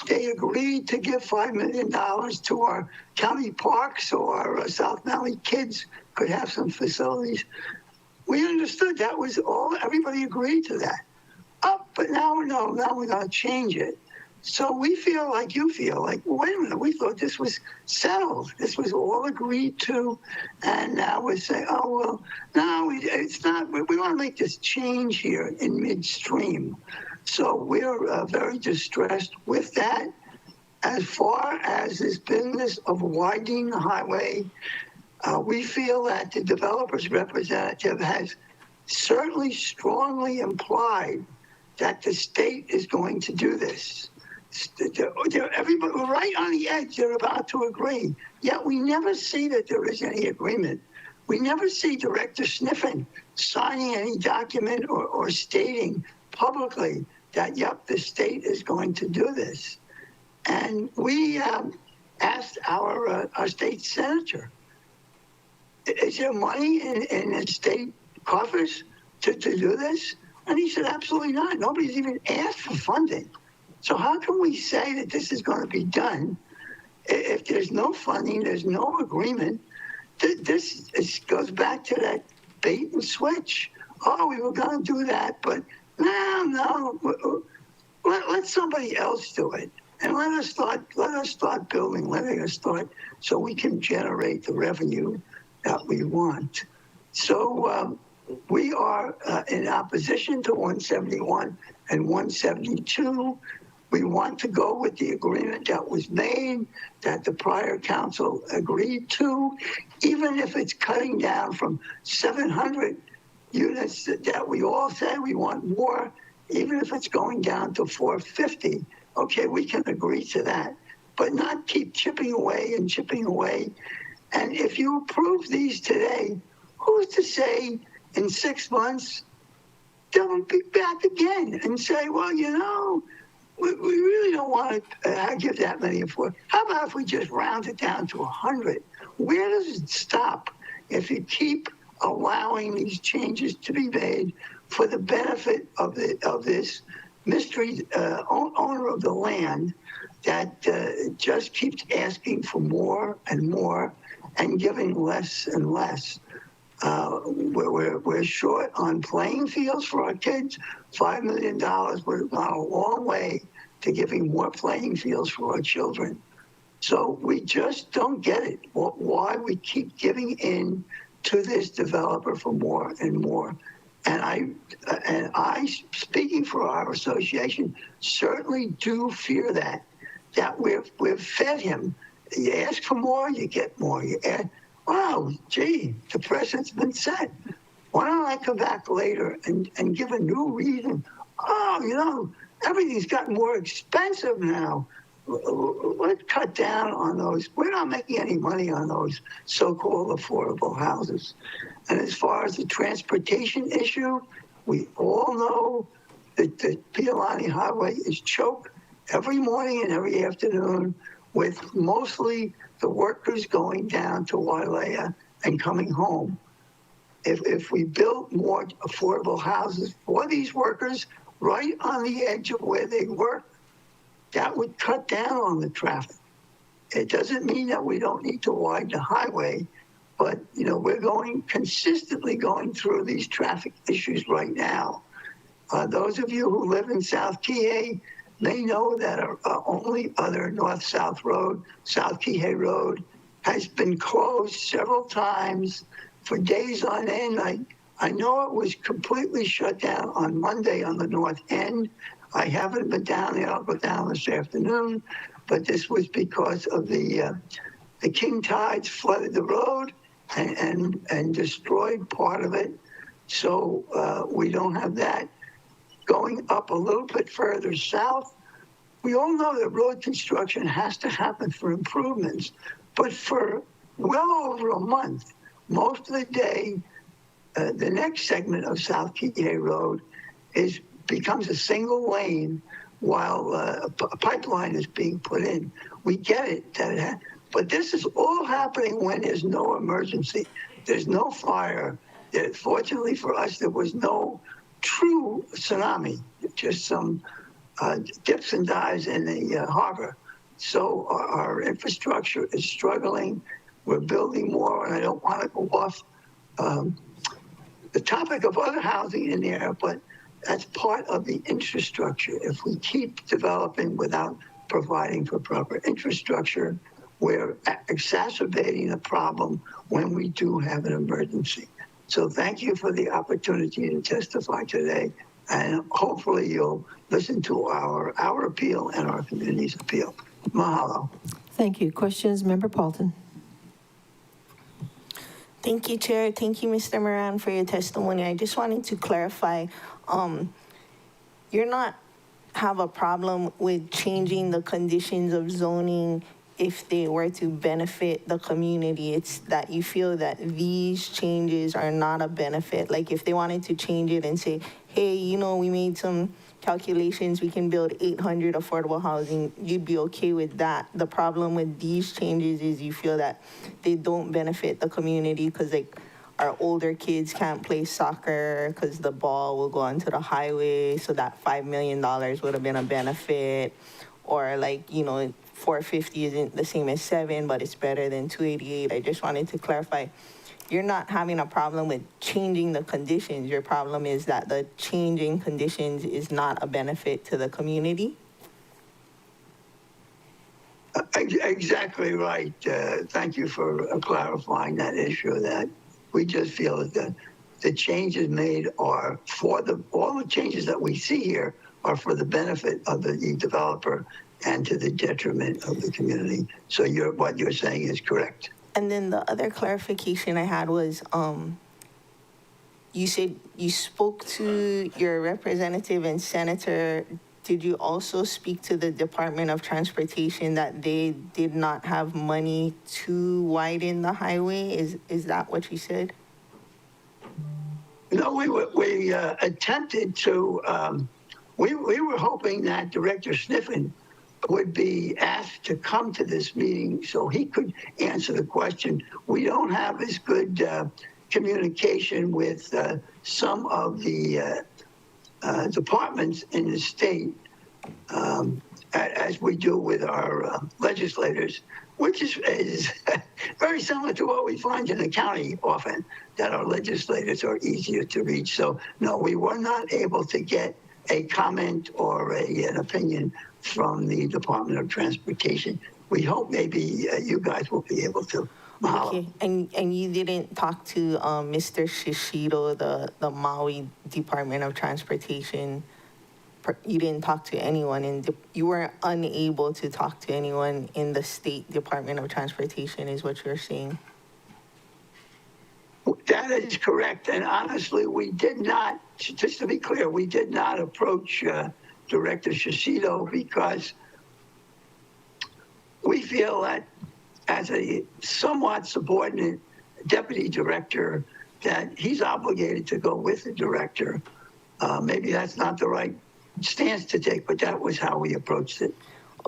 They agreed to give $5 million to our county parks so our South Maui kids could have some facilities. We understood that was all, everybody agreed to that. But now we're going to change it. So we feel like you feel like, wait a minute, we thought this was settled. This was all agreed to. And now we're saying, oh, well, no, it's not. We want to make this change here in midstream. So we're very distressed with that. As far as this business of widening the highway, we feel that the developer's representative has certainly strongly implied that the state is going to do this. Everybody, right on the edge, they're about to agree. Yet we never see that there is any agreement. We never see Director Sniffen signing any document or stating publicly that, yep, the state is going to do this. And we asked our state senator, is there money in the state coffers to do this? And he said, absolutely not. Nobody's even asked for funding. So how can we say that this is going to be done if there's no funding, there's no agreement? This goes back to that bait and switch. Oh, we were going to do that, but no, let somebody else do it. and let us start building, letting us start so we can generate the revenue that we want. So we are in opposition to 171 and 172. We want to go with the agreement that was made, that the prior council agreed to, even if it's cutting down from 700 units that we all say we want more, even if it's going down to 450. Okay, we can agree to that, but not keep chipping away and chipping away. And if you approve these today, who's to say in 6 months they'll be back again and say, well, you know, we really don't want to give that many affordable. How about if we just round it down to 100? Where does it stop if you keep allowing these changes to be made for the benefit of this mystery owner of the land that just keeps asking for more and more and giving less and less? We're short on playing fields for our kids. $5 million would have gone a long way to giving more playing fields for our children. So we just don't get it, why we keep giving in to this developer for more and more. And I, speaking for our association, certainly do fear that we've fed him. You ask for more, you get more. You add, wow, gee, the precedent's been set. Why don't I come back later and give a new reason? Oh, you know, everything's gotten more expensive now. Let's cut down on those. We're not making any money on those so-called affordable houses. And as far as the transportation issue, we all know that the Pialani Highway is choked every morning and every afternoon with mostly the workers going down to Wailea and coming home. If we built more affordable houses for these workers right on the edge of where they work, that would cut down on the traffic. It doesn't mean that we don't need to widen the highway, but you know we're consistently going through these traffic issues right now. Those of you who live in South Kihei may know that our only other north-south road, South Kihei Road, has been closed several times for days on end. I know it was completely shut down on Monday on the north end. I haven't been down there. I'll go down this afternoon, but this was because of the king tides flooded the road and destroyed part of it. So we don't have that. Going up a little bit further south, we all know that road construction has to happen for improvements, but for well over a month, most of the day, the next segment of South Kihei Road becomes a single lane while a pipeline is being put in. We get it, but this is all happening when there's no emergency. There's no fire. Fortunately for us, there was no true tsunami, just some dips and dives in the harbor. So our infrastructure is struggling. We're building more, and I don't want to go off the topic of other housing in there, but that's part of the infrastructure. If we keep developing without providing for proper infrastructure, we're exacerbating the problem when we do have an emergency. So thank you for the opportunity to testify today, and hopefully you'll listen to our appeal and our community's appeal. Mahalo.
Thank you. Questions, Member Paulton?
Thank you, Chair. Thank you, Mr. Moran, for your testimony. I just wanted to clarify, you're not have a problem with changing the conditions of zoning if they were to benefit the community. It's that you feel that these changes are not a benefit. Like if they wanted to change it and say, hey, you know, we made some calculations, we can build 800 affordable housing, you'd be okay with that. The problem with these changes is you feel that they don't benefit the community because like our older kids can't play soccer because the ball will go onto the highway, so that $5 million would have been a benefit. Or like, you know, 450 isn't the same as 7, but it's better than 288. I just wanted to clarify, you're not having a problem with changing the conditions. Your problem is that the changing conditions is not a benefit to the community?
Exactly right. Thank you for clarifying that issue. That we just feel that the changes made are for all the changes that we see here are for the benefit of the developer and to the detriment of the community. So what you're saying is correct.
And then the other clarification I had was, you said you spoke to your representative and senator. Did you also speak to the Department of Transportation that they did not have money to widen the highway? Is that what you said?
No, we attempted to, we were hoping that Director Sniffen would be asked to come to this meeting so he could answer the question. We don't have as good communication with some of the departments in the state as we do with our legislators, which is very similar to what we find in the county often, that our legislators are easier to reach. So no, we were not able to get a comment or an opinion from the Department of Transportation. We hope maybe you guys will be able to.
Okay, and you didn't talk to Mr. Shishiro, the Maui Department of Transportation. You didn't talk to anyone you were unable to talk to anyone in the State Department of Transportation, is what you're saying?
That is correct. And honestly, we did not, just to be clear, we did not approach Director Shishiro because we feel that as a somewhat subordinate deputy director, that he's obligated to go with the director. Maybe that's not the right stance to take, but that was how we approached it.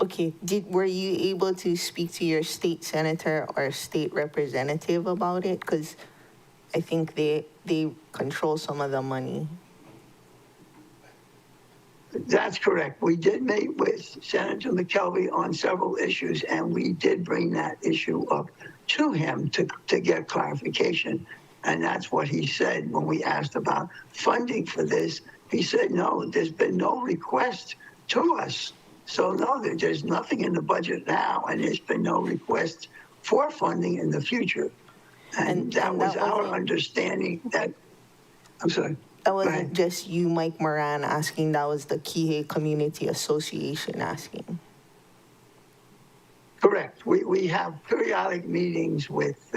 Okay, were you able to speak to your state senator or state representative about it? Because I think they control some of the money.
That's correct. We did meet with Senator McKelvey on several issues, and we did bring that issue up to him to get clarification. And that's what he said when we asked about funding for this. He said, no, there's been no request to us. So no, there's nothing in the budget now, and there's been no request for funding in the future. And that was our understanding that, I'm sorry.
That wasn't just you, Mike Moran, asking. That was the Kihei Community Association asking.
Correct. We have periodic meetings with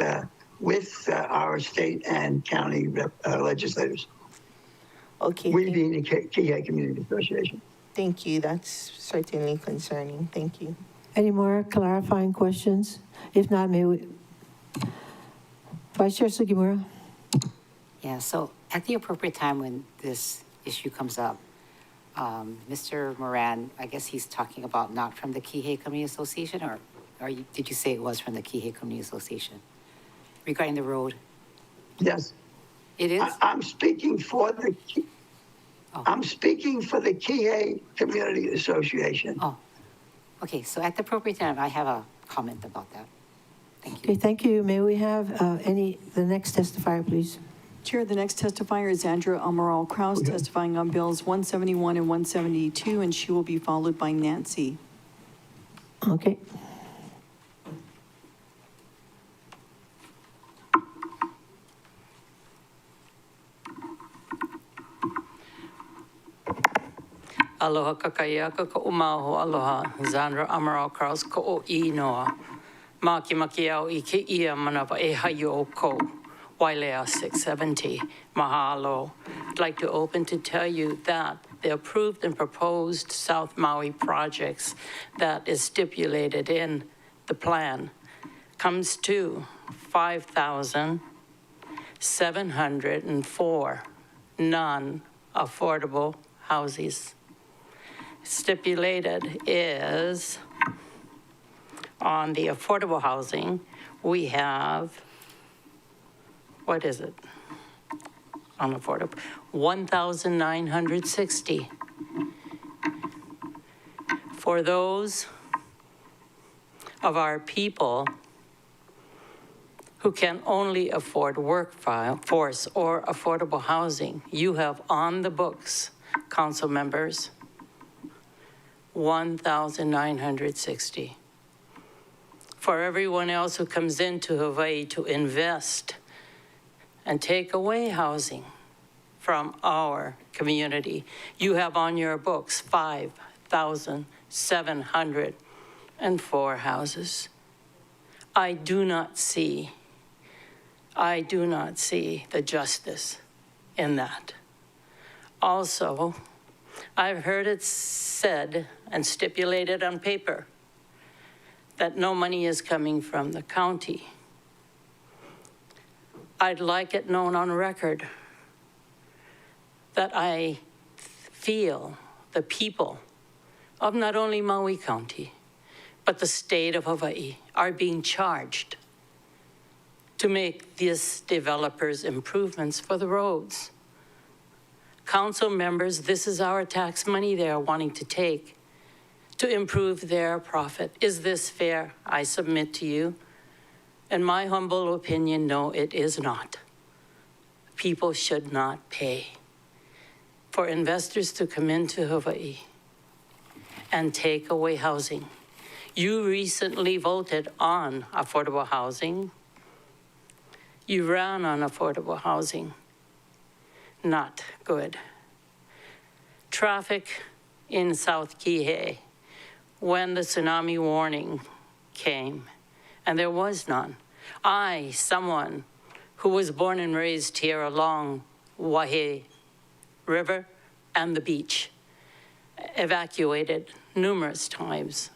our state and county legislators.
Okay.
We being the Kihei Community Association.
Thank you. That's certainly concerning. Thank you.
Any more clarifying questions? If not, may we? Vice Chair Sugimura.
Yeah, so at the appropriate time when this issue comes up, Mr. Moran, I guess he's talking about not from the Kihei Community Association, or did you say it was from the Kihei Community Association regarding the road?
Yes.
It is?
I'm speaking for the I'm speaking for the Kihei Community Association.
Oh, okay. So at the appropriate time, I have a comment about that. Thank you.
Okay, thank you. May we have the next testifier, please?
Chair, the next testifier is Xandra Krauss, testifying on bills 171 and 172, and she will be followed by Nancy.
Okay.
Aloha kakaiaka ko umaho aloha Xandra Krauss ko o inoa. Maki au I ke ia manapa e hayo o ko. Wailea 670. Mahalo. I'd like to open to tell you that the approved and proposed South Maui projects that is stipulated in the plan comes to 5,704 non-affordable houses. Stipulated is on the affordable housing, we have, what is it? Unaffordable, 1,960. For those of our people who can only afford workforce or affordable housing, you have on the books, council members, 1,960. for everyone else who comes into Hawaii to invest and take away housing from our community. You have on your books 5,704 houses. I do not see the justice in that. Also, I've heard it said and stipulated on paper that no money is coming from the county. I'd like it known on record that I feel the people of not only Maui County, but the state of Hawaii are being charged to make these developers improvements for the roads. Council members, this is our tax money they are wanting to take to improve their profit. Is this fair? I submit to you. In my humble opinion, no, it is not. People should not pay for investors to come into Hawaii and take away housing. You recently voted on affordable housing. You ran on affordable housing. Not good. Traffic in South Kihei, when the tsunami warning came, and there was none. I, someone who was born and raised here along Waihee River and the beach, evacuated numerous times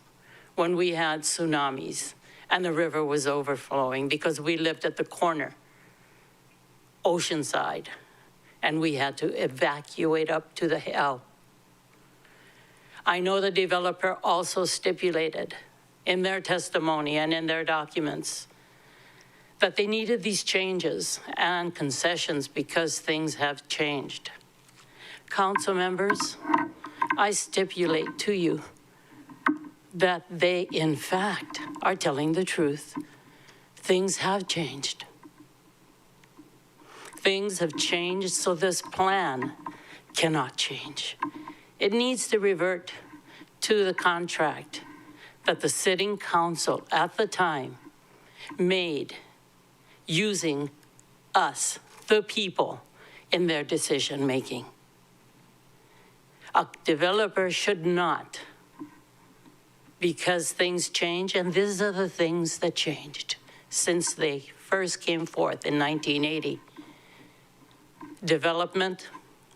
when we had tsunamis and the river was overflowing because we lived at the corner, oceanside, and we had to evacuate up to the hill. I know the developer also stipulated in their testimony and in their documents that they needed these changes and concessions because things have changed. Council members, I stipulate to you that they, in fact, are telling the truth. Things have changed. Things have changed, so this plan cannot change. It needs to revert to the contract that the sitting council at the time made using us, the people, in their decision-making. A developer should not, because things change, and these are the things that changed since they first came forth in 1980. Development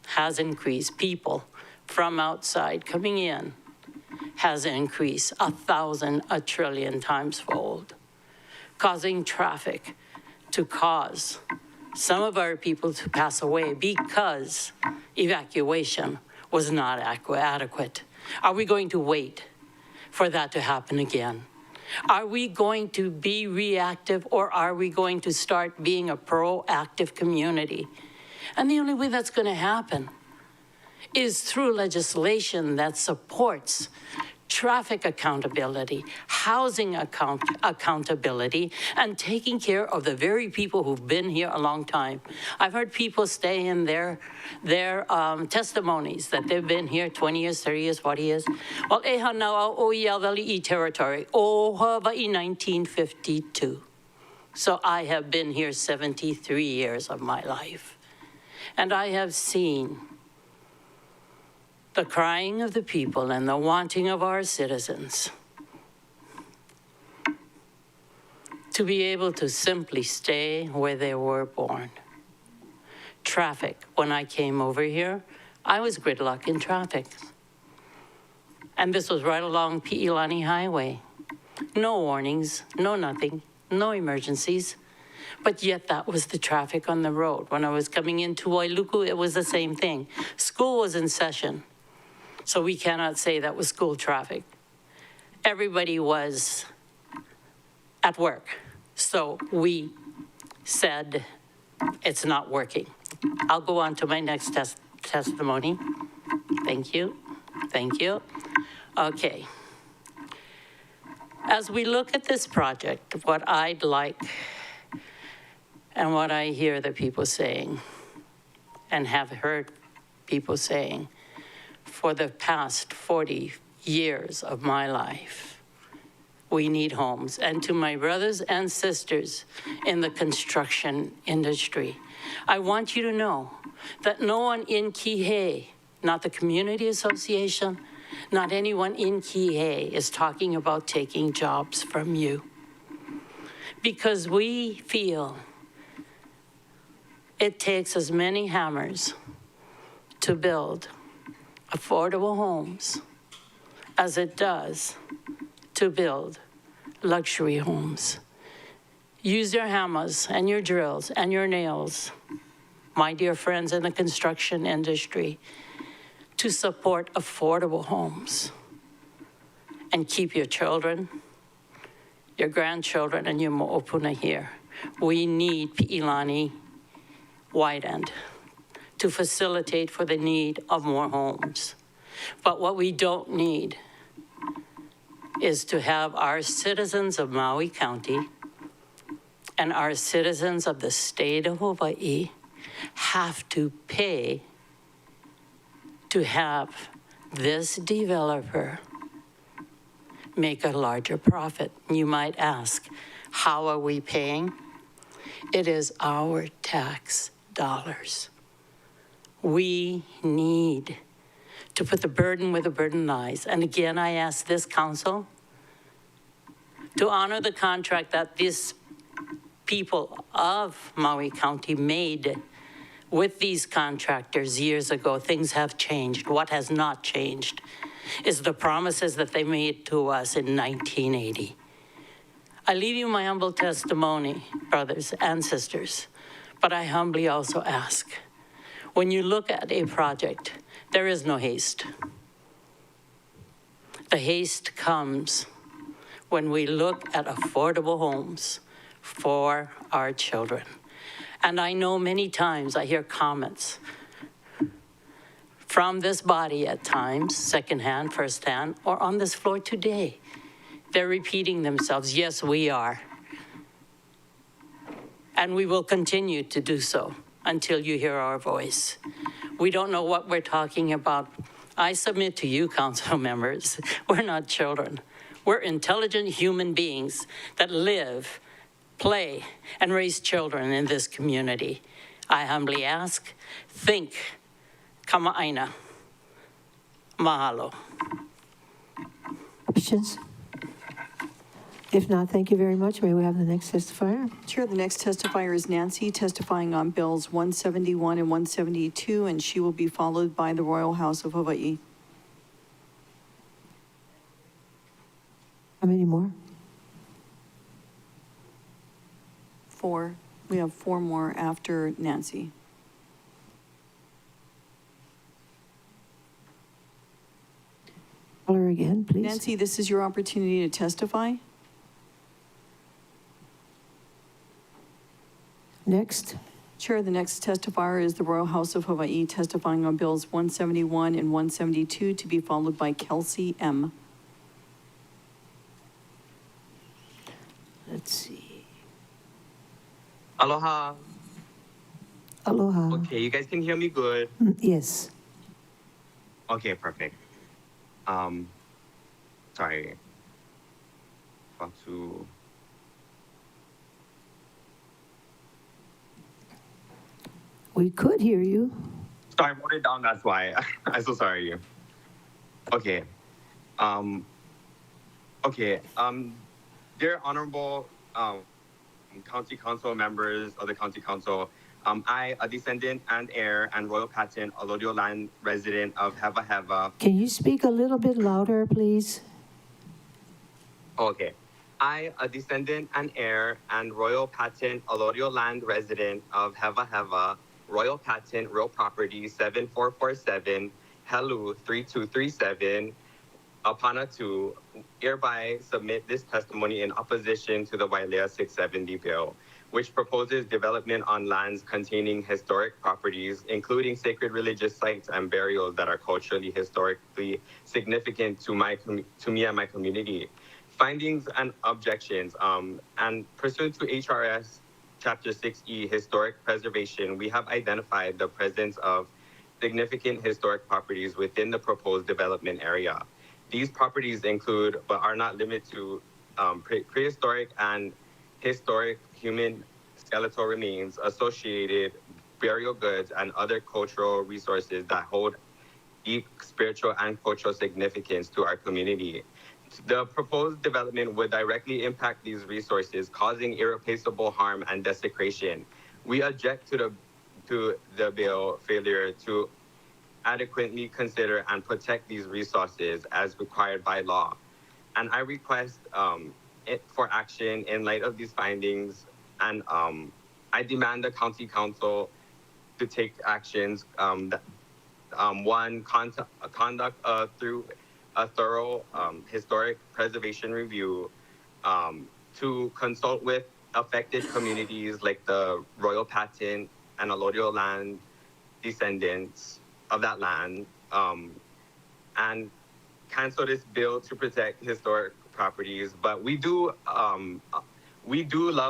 has increased. People from outside coming in has increased 1,000, 1 trillion times fold, causing traffic to cause some of our people to pass away because evacuation was not adequate. Are we going to wait for that to happen again? Are we going to be reactive, or are we going to start being a proactive community? And the only way that's going to happen is through legislation that supports traffic accountability, housing accountability, and taking care of the very people who've been here a long time. I've heard people say in their testimonies that they've been here 20 years, 30 years, 40 years. Well, e hana o Iawali territory, o Hawaii 1952. So I have been here 73 years of my life. And I have seen the crying of the people and the wanting of our citizens to be able to simply stay where they were born. Traffic, when I came over here, I was gridlocked in traffic. And this was right along Pi'ilani Highway. No warnings, no nothing, no emergencies. But yet that was the traffic on the road. When I was coming into Wailuku, it was the same thing. School was in session, so we cannot say that was school traffic. Everybody was at work, so we said it's not working. I'll go on to my next testimony. Thank you. Thank you. Okay. As we look at this project, what I'd like and what I hear the people saying and have heard people saying for the past 40 years of my life, we need homes. And to my brothers and sisters in the construction industry, I want you to know that no one in Kihei, not the community association, not anyone in Kihei is talking about taking jobs from you. Because we feel it takes as many hammers to build affordable homes as it does to build luxury homes. Use your hammers and your drills and your nails, my dear friends in the construction industry, to support affordable homes and keep your children, your grandchildren, and your mo'opuna here. We need Pi'ilani Wide End to facilitate for the need of more homes. But what we don't need is to have our citizens of Maui County and our citizens of the state of Hawaii have to pay to have this developer make a larger profit. You might ask, how are we paying? It is our tax dollars. We need to put the burden where the burden lies. And again, I ask this council to honor the contract that these people of Maui County made with these contractors years ago. Things have changed. What has not changed is the promises that they made to us in 1980. I leave you my humble testimony, brothers and sisters, but I humbly also ask, when you look at a project, there is no haste. The haste comes when we look at affordable homes for our children. And I know many times I hear comments from this body at times, secondhand, firsthand, or on this floor today. They're repeating themselves. Yes, we are. And we will continue to do so until you hear our voice. We don't know what we're talking about. I submit to you, council members, we're not children. We're intelligent human beings that live, play, and raise children in this community. I humbly ask, think, kama'aina, mahalo.
Questions? If not, thank you very much. May we have the next testifier?
Chair, the next testifier is Nancy, testifying on bills 171 and 172, and she will be followed by the Royal House of Hawaii.
How many more?
4. We have 4 more after Nancy.
Call her again, please.
Nancy, this is your opportunity to testify.
Next.
Chair, the next testifier is the Royal House of Hawaii, testifying on bills 171 and 172, to be followed by Kelsey M.
Let's see.
Aloha.
Aloha.
Okay, you guys can hear me good?
Yes.
Okay, perfect. Sorry. About to...
We could hear you.
Sorry, I wrote it down, that's why. I'm so sorry. Okay. Dear honorable county council members of the county council, I, a descendant and heir and royal patent allodial land resident of Heva Heva.
Can you speak a little bit louder, please?
Okay. I, a descendant and heir and royal patent allodial land resident of Heva Heva, Royal Patent, Real Property 7447, Helu 3237, Apanatu, hereby submit this testimony in opposition to the Wailea 670 bill, which proposes development on lands containing historic properties, including sacred religious sites and burials that are culturally, historically significant to me and my community. Findings and objections, and pursuant to HRS Chapter 6E, Historic Preservation, we have identified the presence of significant historic properties within the proposed development area. These properties include, but are not limited to, prehistoric and historic human skeletal remains, associated burial goods, and other cultural resources that hold deep spiritual and cultural significance to our community. The proposed development would directly impact these resources, causing irreplaceable harm and desecration. We object to the bill failure to adequately consider and protect these resources as required by law. And I request it for action in light of these findings. And I demand the county council to take actions. One, conduct through a thorough historic preservation review. To consult with affected communities like the Royal Patton and Allodial land descendants of that land, and cancel this bill to protect historic properties. But we do love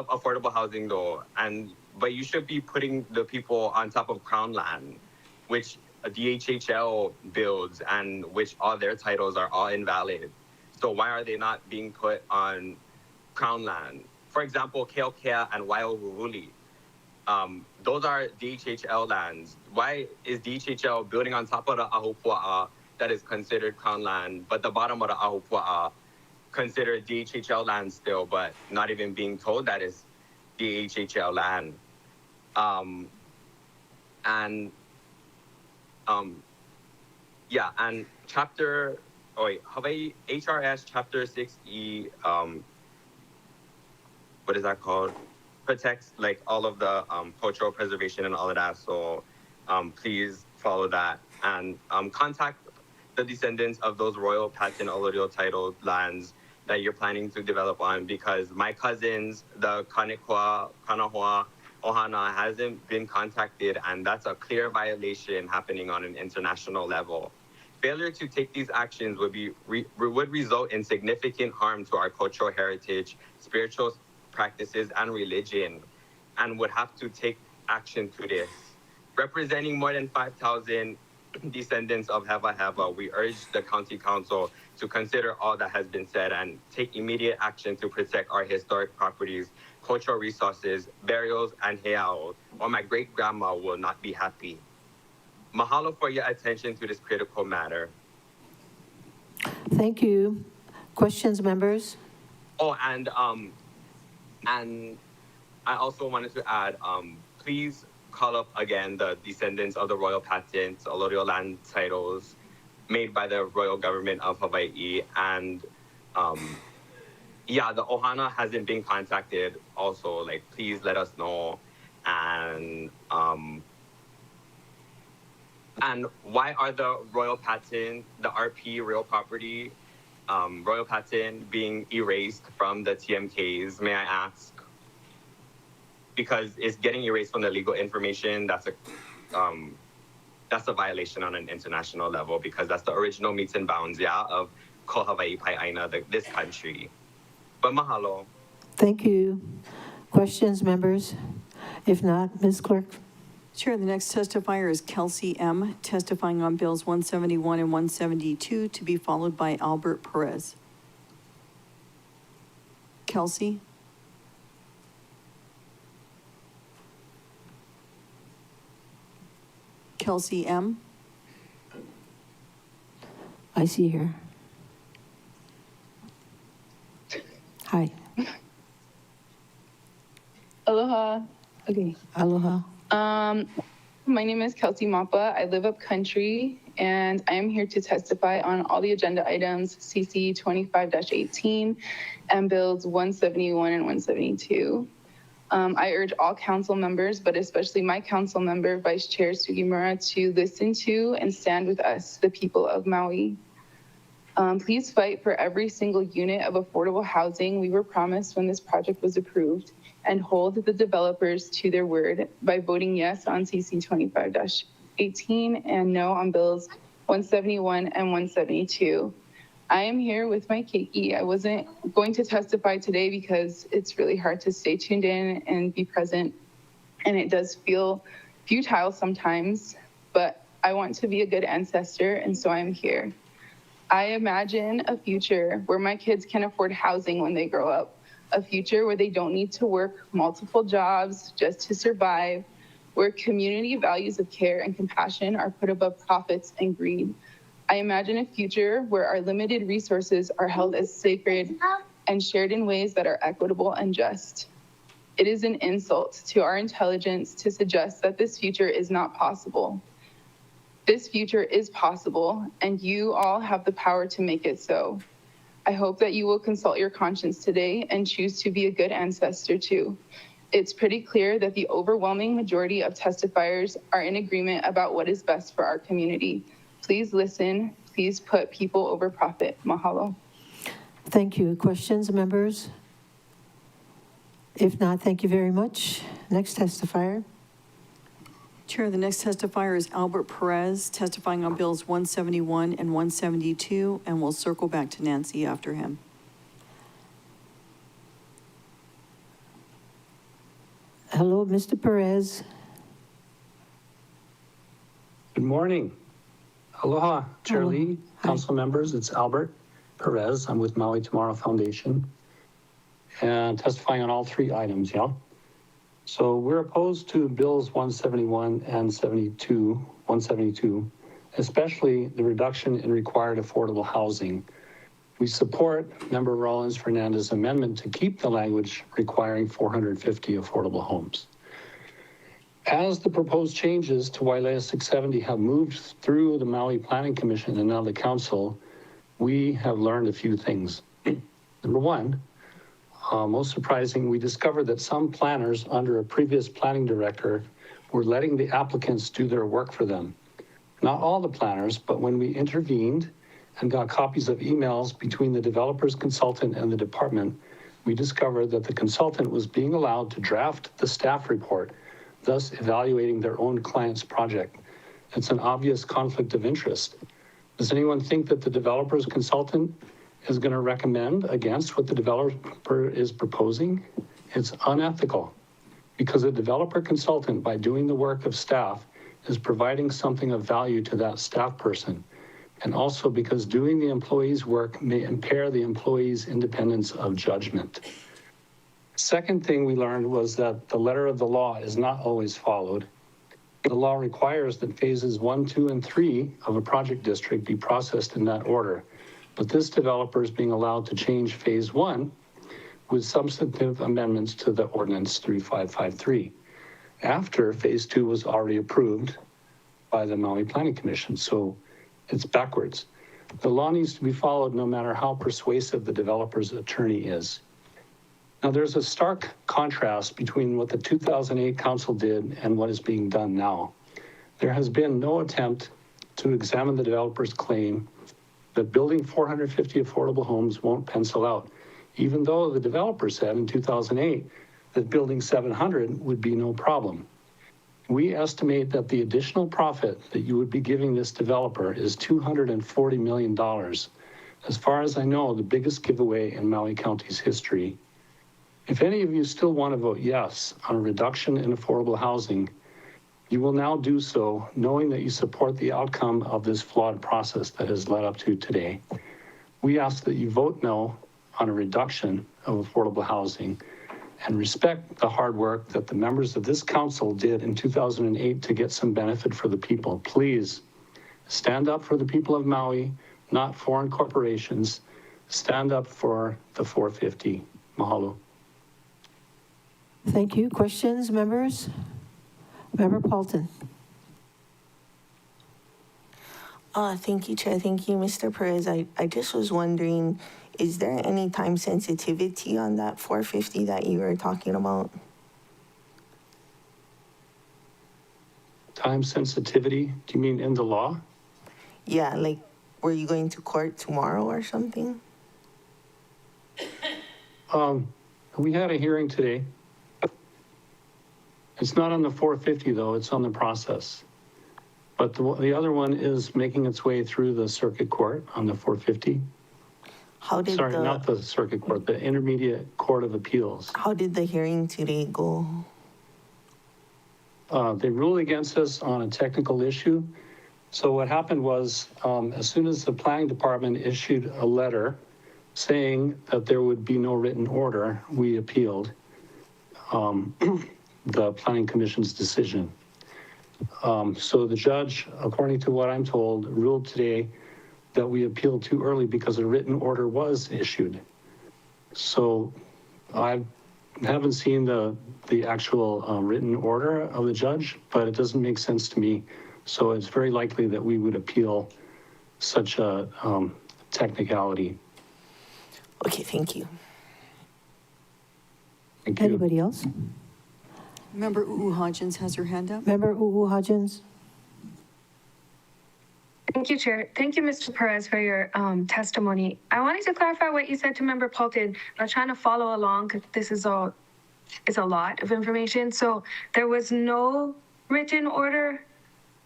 affordable housing though, but you should be putting the people on top of Crown land, which DHHL builds and which all their titles are all invalid. So why are they not being put on Crown land? For example, Keokea and Waiahuruli. Those are DHHL lands. Why is DHHL building on top of the Ahupua'a that is considered Crown land, but the bottom of the Ahupua'a considered DHHL land still, but not even being told that is DHHL land? And Hawaii HRS Chapter 6E, what is that called? Protects like all of the cultural preservation and all of that. So please follow that and contact the descendants of those Royal Patton Allodial titled lands that you're planning to develop on, because my cousins, the Kanekua, Kanahua, Ohana, hasn't been contacted, and that's a clear violation happening on an international level. Failure to take these actions would result in significant harm to our cultural heritage, spiritual practices, and religion, and would have to take action to this. Representing more than 5,000 descendants of Heva Heva, we urge the county council to consider all that has been said and take immediate action to protect our historic properties, cultural resources, burials, and heiaus, or my great-grandma will not be happy. Mahalo for your attention to this critical matter.
Thank you. Questions, members?
Oh, and I also wanted to add, please call up again the descendants of the Royal Patents, Allodial land titles made by the Royal Government of Hawaii. And the Ohana hasn't been contacted also, like, please let us know. And why are the Royal Patent, the RP real property, Royal Patent being erased from the TMKs, may I ask? Because it's getting erased from the legal information. That's a violation on an international level, because that's the original meets and bounds, of Ko Hawaii Pai'aina, this country. But mahalo.
Thank you. Questions, members? If not, Ms. Clerk.
Sure, the next testifier is Kelsey M, testifying on bills 171 and 172, to be followed by Albert Perez. Kelsey? Kelsey M?
I see her. Hi.
Aloha. Okay.
Aloha.
My name is Kelsey Mappa. I live up country, and I am here to testify on all the agenda items, CC 25-18 and bills 171 and 172. I urge all council members, but especially my council member, Vice Chair Sugimura, to listen to and stand with us, the people of Maui. Please fight for every single unit of affordable housing we were promised when this project was approved, and hold the developers to their word by voting yes on CC 25-18 and no on bills 171 and 172. I am here with my keiki. I wasn't going to testify today because it's really hard to stay tuned in and be present, and it does feel futile sometimes, but I want to be a good ancestor, and so I'm here. I imagine a future where my kids can afford housing when they grow up, a future where they don't need to work multiple jobs just to survive, where community values of care and compassion are put above profits and greed. I imagine a future where our limited resources are held as sacred and shared in ways that are equitable and just. It is an insult to our intelligence to suggest that this future is not possible. This future is possible, and you all have the power to make it so. I hope that you will consult your conscience today and choose to be a good ancestor too. It's pretty clear that the overwhelming majority of testifiers are in agreement about what is best for our community. Please listen. Please put people over profit. Mahalo.
Thank you. Questions, members? If not, thank you very much. Next testifier.
Chair, the next testifier is Albert Perez, testifying on bills 171 and 172, and we'll circle back to Nancy after him.
Hello, Mr. Perez.
Good morning. Aloha, Chair
Hello.
Lee, council members. It's Albert Perez. I'm with Maui Tomorrow Foundation and testifying on all three items, yeah? So we're opposed to bills 171 and 172, especially the reduction in required affordable housing. We support Member Rollins Fernandez's amendment to keep the language requiring 450 affordable homes. As the proposed changes to Wailea 670 have moved through the Maui Planning Commission and now the council, we have learned a few things. Number one, most surprising, we discovered that some planners under a previous planning director were letting the applicants do their work for them. Not all the planners, but when we intervened and got copies of emails between the developer's consultant and the department, we discovered that the consultant was being allowed to draft the staff report, thus evaluating their own client's project. It's an obvious conflict of interest. Does anyone think that the developer's consultant is going to recommend against what the developer is proposing? It's unethical because a developer consultant, by doing the work of staff, is providing something of value to that staff person. And also because doing the employee's work may impair the employee's independence of judgment. Second thing we learned was that the letter of the law is not always followed. The law requires that phases 1, 2, and 3 of a project district be processed in that order. But this developer is being allowed to change phase 1 with substantive amendments to the ordinance 3553 after phase 2 was already approved by the Maui Planning Commission. So it's backwards. The law needs to be followed no matter how persuasive the developer's attorney is. Now there's a stark contrast between what the 2008 council did and what is being done now. There has been no attempt to examine the developer's claim that building 450 affordable homes won't pencil out, even though the developer said in 2008 that building 700 would be no problem. We estimate that the additional profit that you would be giving this developer is $240 million. As far as I know, the biggest giveaway in Maui County's history. If any of you still want to vote yes on a reduction in affordable housing, you will now do so knowing that you support the outcome of this flawed process that has led up to today. We ask that you vote no on a reduction of affordable housing and respect the hard work that the members of this council did in 2008 to get some benefit for the people. Please stand up for the people of Maui, not foreign corporations. Stand up for the 450. Mahalo.
Thank you. Questions, members? Member Paulton.
Thank you, Chair. Thank you, Mr. Perez. I just was wondering, is there any time sensitivity on that 450 that you were talking about?
Time sensitivity? Do you mean in the law?
Yeah, like, were you going to court tomorrow or something?
We had a hearing today. It's not on the 450 though, it's on the process. But the other one is making its way through the circuit court on the 450. Sorry, not the circuit court, the Intermediate Court of Appeals.
How did the hearing today go?
They ruled against us on a technical issue, So what happened was, as soon as the planning department issued a letter saying that there would be no written order, we appealed the planning commission's decision. So the judge, according to what I'm told, ruled today that we appealed too early because a written order was issued. So I haven't seen the actual written order of the judge, but it doesn't make sense to me. So it's very likely that we would appeal such a technicality.
Okay, thank you.
Thank you.
Anybody else?
Member Hodgins has her hand up.
Member Hodgins?
Thank you, Chair. Thank you, Mr. Perez, for your testimony. I wanted to clarify what you said to Member Paulton. I'm trying to follow along because this is a lot of information. So there was no written order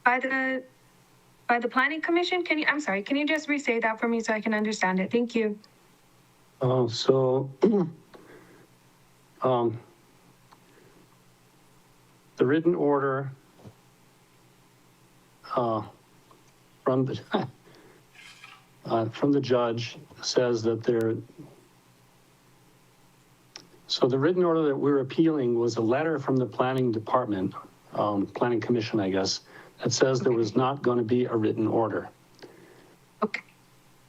by the Planning Commission? I'm sorry, can you just re-say that for me so I can understand it? Thank you.
So the written order from the judge says that so the written order that we're appealing was a letter from the planning department, planning commission, I guess, that says there was not going to be a written order.
Okay.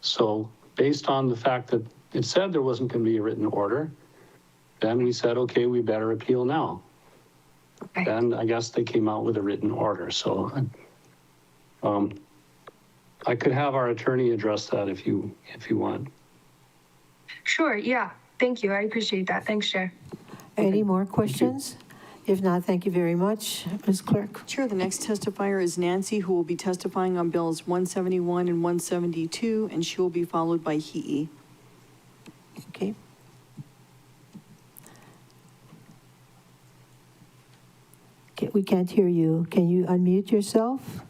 So based on the fact that it said there wasn't going to be a written order, then we said, okay, we better appeal now. Okay. Then I guess they came out with a written order. So I could have our attorney address that if you want.
Sure, yeah. Thank you. I appreciate that. Thanks, Chair.
Any more questions? If not, thank you very much. Ms. Clerk.
Chair, the next testifier is Nancy, who will be testifying on bills 171 and 172, and she will be followed by Hi'i.
Okay. Okay, we can't hear you. Can you unmute yourself?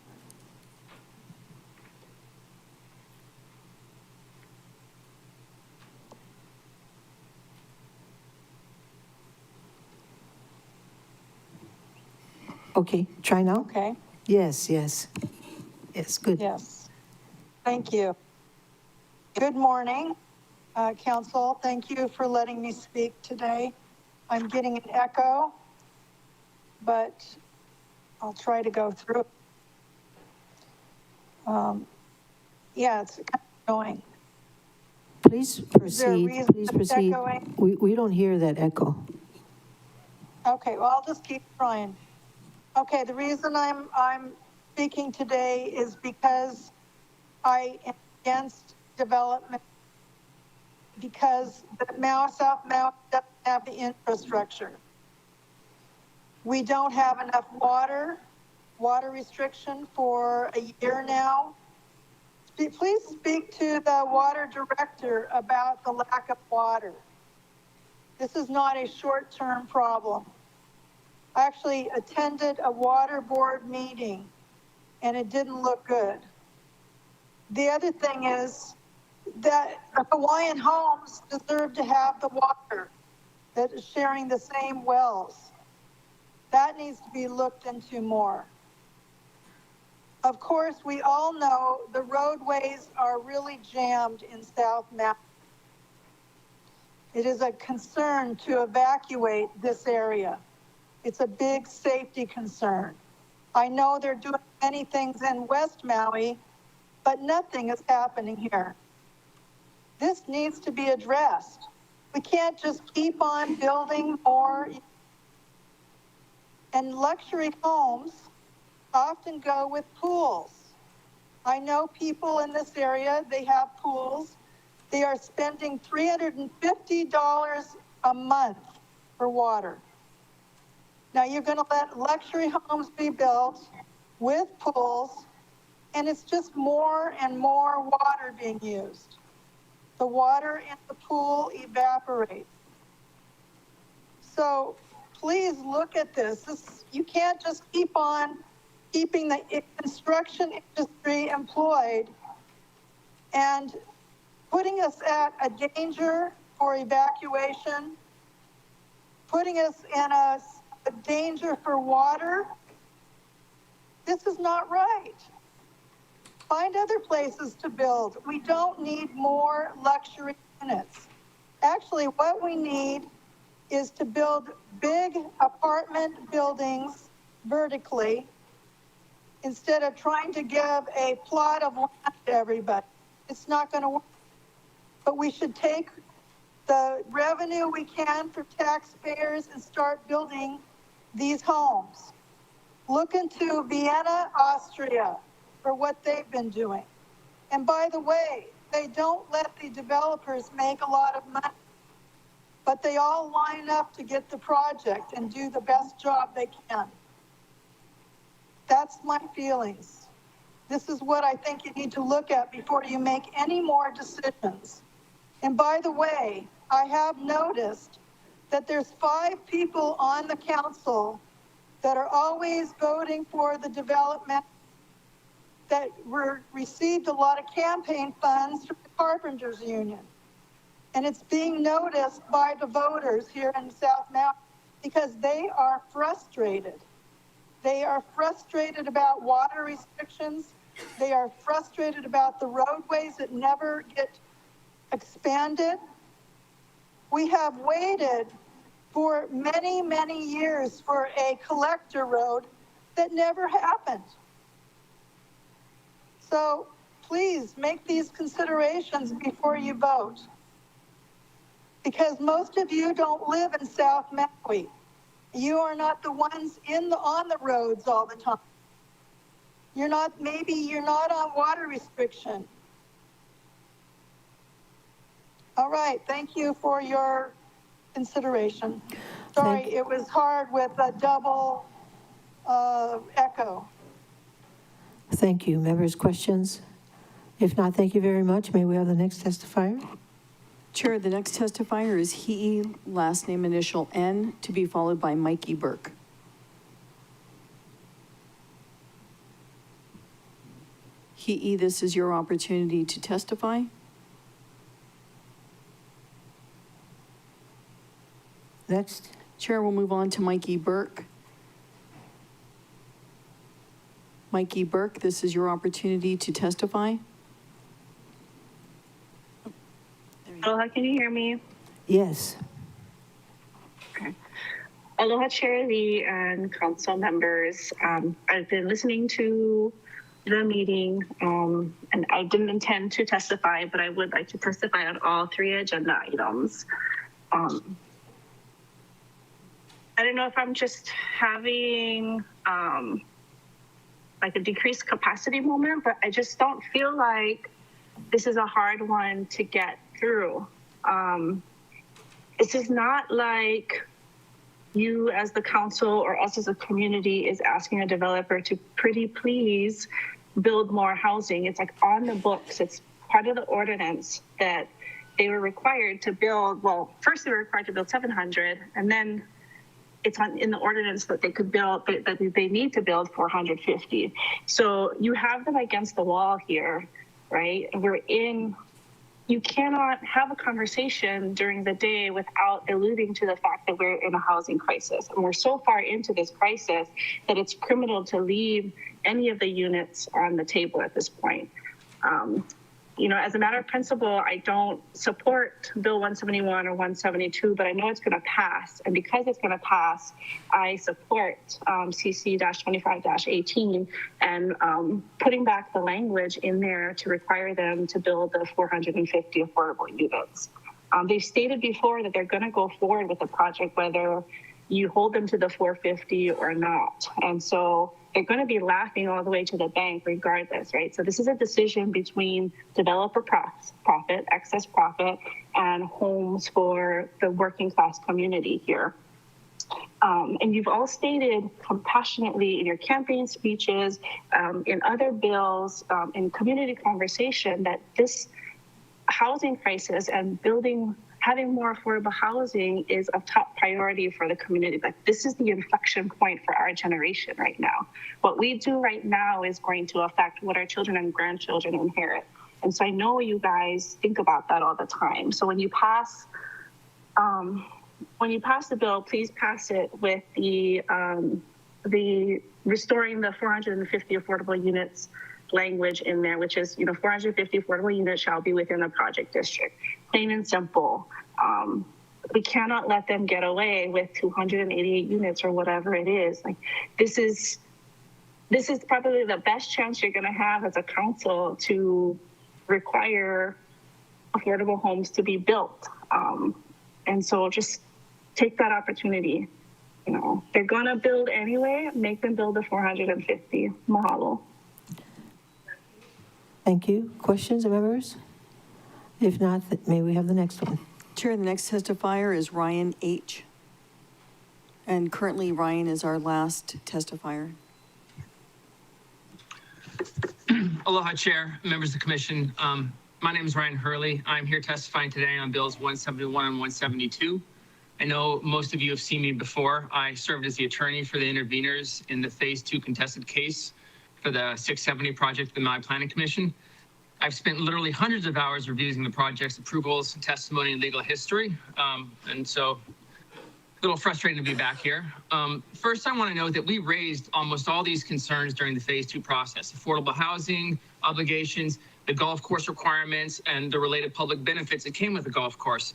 Okay, try now.
Okay.
Yes, good.
Yes. Thank you. Good morning, Council. Thank you for letting me speak today. I'm getting an echo, but I'll try to go through. Yeah, it's kind of annoying.
Please proceed. Please proceed. We don't hear that echo.
Okay, well, I'll just keep trying. Okay, the reason I'm speaking today is because I am against development because the South Maui doesn't have the infrastructure. We don't have enough water restriction for a year now. Please speak to the water director about the lack of water. This is not a short-term problem. I actually attended a water board meeting and it didn't look good. The other thing is that Hawaiian homes deserve to have the water that is sharing the same wells. That needs to be looked into more. Of course, we all know the roadways are really jammed in South Maui. It is a concern to evacuate this area. It's a big safety concern. I know they're doing many things in West Maui, but nothing is happening here. This needs to be addressed. We can't just keep on building more. And luxury homes often go with pools. I know people in this area, they have pools. They are spending $350 a month for water. Now you're going to let luxury homes be built with pools, and it's just more and more water being used. The water in the pool evaporates. So please look at this. You can't just keep on keeping the construction industry employed and putting us at a danger for evacuation, putting us in a danger for water. This is not right. Find other places to build. We don't need more luxury units. Actually, what we need is to build big apartment buildings vertically instead of trying to give a plot of land to everybody. It's not going to work. But we should take the revenue we can for taxpayers and start building these homes. Look into Vienna, Austria, for what they've been doing. And by the way, they don't let the developers make a lot of money, but they all line up to get the project and do the best job they can. That's my feelings. This is what I think you need to look at before you make any more decisions. And by the way, I have noticed that there's 5 people on the council that are always voting for the development that received a lot of campaign funds from the Carpenters Union. And it's being noticed by the voters here in South Maui because they are frustrated. They are frustrated about water restrictions. They are frustrated about the roadways that never get expanded. We have waited for many, many years for a collector road that never happened. So please make these considerations before you vote. Because most of you don't live in South Maui. You are not the ones on the roads all the time. Maybe you're not on water restriction. All right, thank you for your consideration. Sorry, it was hard with a double echo.
Thank you. Members, questions? If not, thank you very much. May we have the next testifier?
Chair, the next testifier is He, last name initial N, to be followed by Mikey Burke. He, this is your opportunity to testify.
Next.
Chair will move on to Mikey Burke. Mikey Burke, this is your opportunity to testify.
Aloha, can you hear me?
Yes.
Okay. Aloha, Chair Lee and council members. I've been listening to the meeting, and I didn't intend to testify, but I would like to testify on all 3 agenda items. I don't know if I'm just having like a decreased capacity moment, but I just don't feel like this is a hard one to get through. This is not like you as the council or us as a community is asking a developer to pretty please build more housing. It's like on the books. It's part of the ordinance that they were required to build. Well, first they were required to build 700, and then it's in the ordinance that they could build, that they need to build 450. So you have them against the wall here, right? And you cannot have a conversation during the day without alluding to the fact that we're in a housing crisis. And we're so far into this crisis that it's criminal to leave any of the units on the table at this point. As a matter of principle, I don't support Bill 171 or 172, but I know it's going to pass. And because it's going to pass, I support CC-25-18 and putting back the language in there to require them to build the 450 affordable units. They've stated before that they're going to go forward with the project, whether you hold them to the 450 or not. And so they're going to be laughing all the way to the bank regardless, right? So this is a decision between developer profit, excess profit, and homes for the working class community here. And you've all stated compassionately in your campaign speeches, in other bills, in community conversation, that this housing crisis and having more affordable housing is of top priority for the community. Like, this is the inflection point for our generation right now. What we do right now is going to affect what our children and grandchildren inherit. And so I know you guys think about that all the time. So when you pass the bill, please pass it with the restoring the 450 affordable units language in there, which is, 450 affordable units shall be within the project district. Plain and simple. We cannot let them get away with 288 units or whatever it is. Like, this is probably the best chance you're going to have as a council to require affordable homes to be built. And so just take that opportunity. They're going to build anyway, make them build the 450. Mahalo.
Thank you. Questions, members? If not, may we have the next one?
Chair, the next testifier is Ryan H. And currently Ryan is our last testifier.
Aloha, Chair, members of the Commission. My name is Ryan Hurley. I'm here testifying today on Bills 171 and 172. I know most of you have seen me before. I served as the attorney for the interveners in the Phase 2 contested case for the 670 project of the Maui Planning Commission. I've spent literally hundreds of hours reviewing the project's approvals, testimony, and legal history. And so a little frustrating to be back here. First, I want to note that we raised almost all these concerns during the Phase 2 process: affordable housing, obligations, the golf course requirements, and the related public benefits that came with the golf course,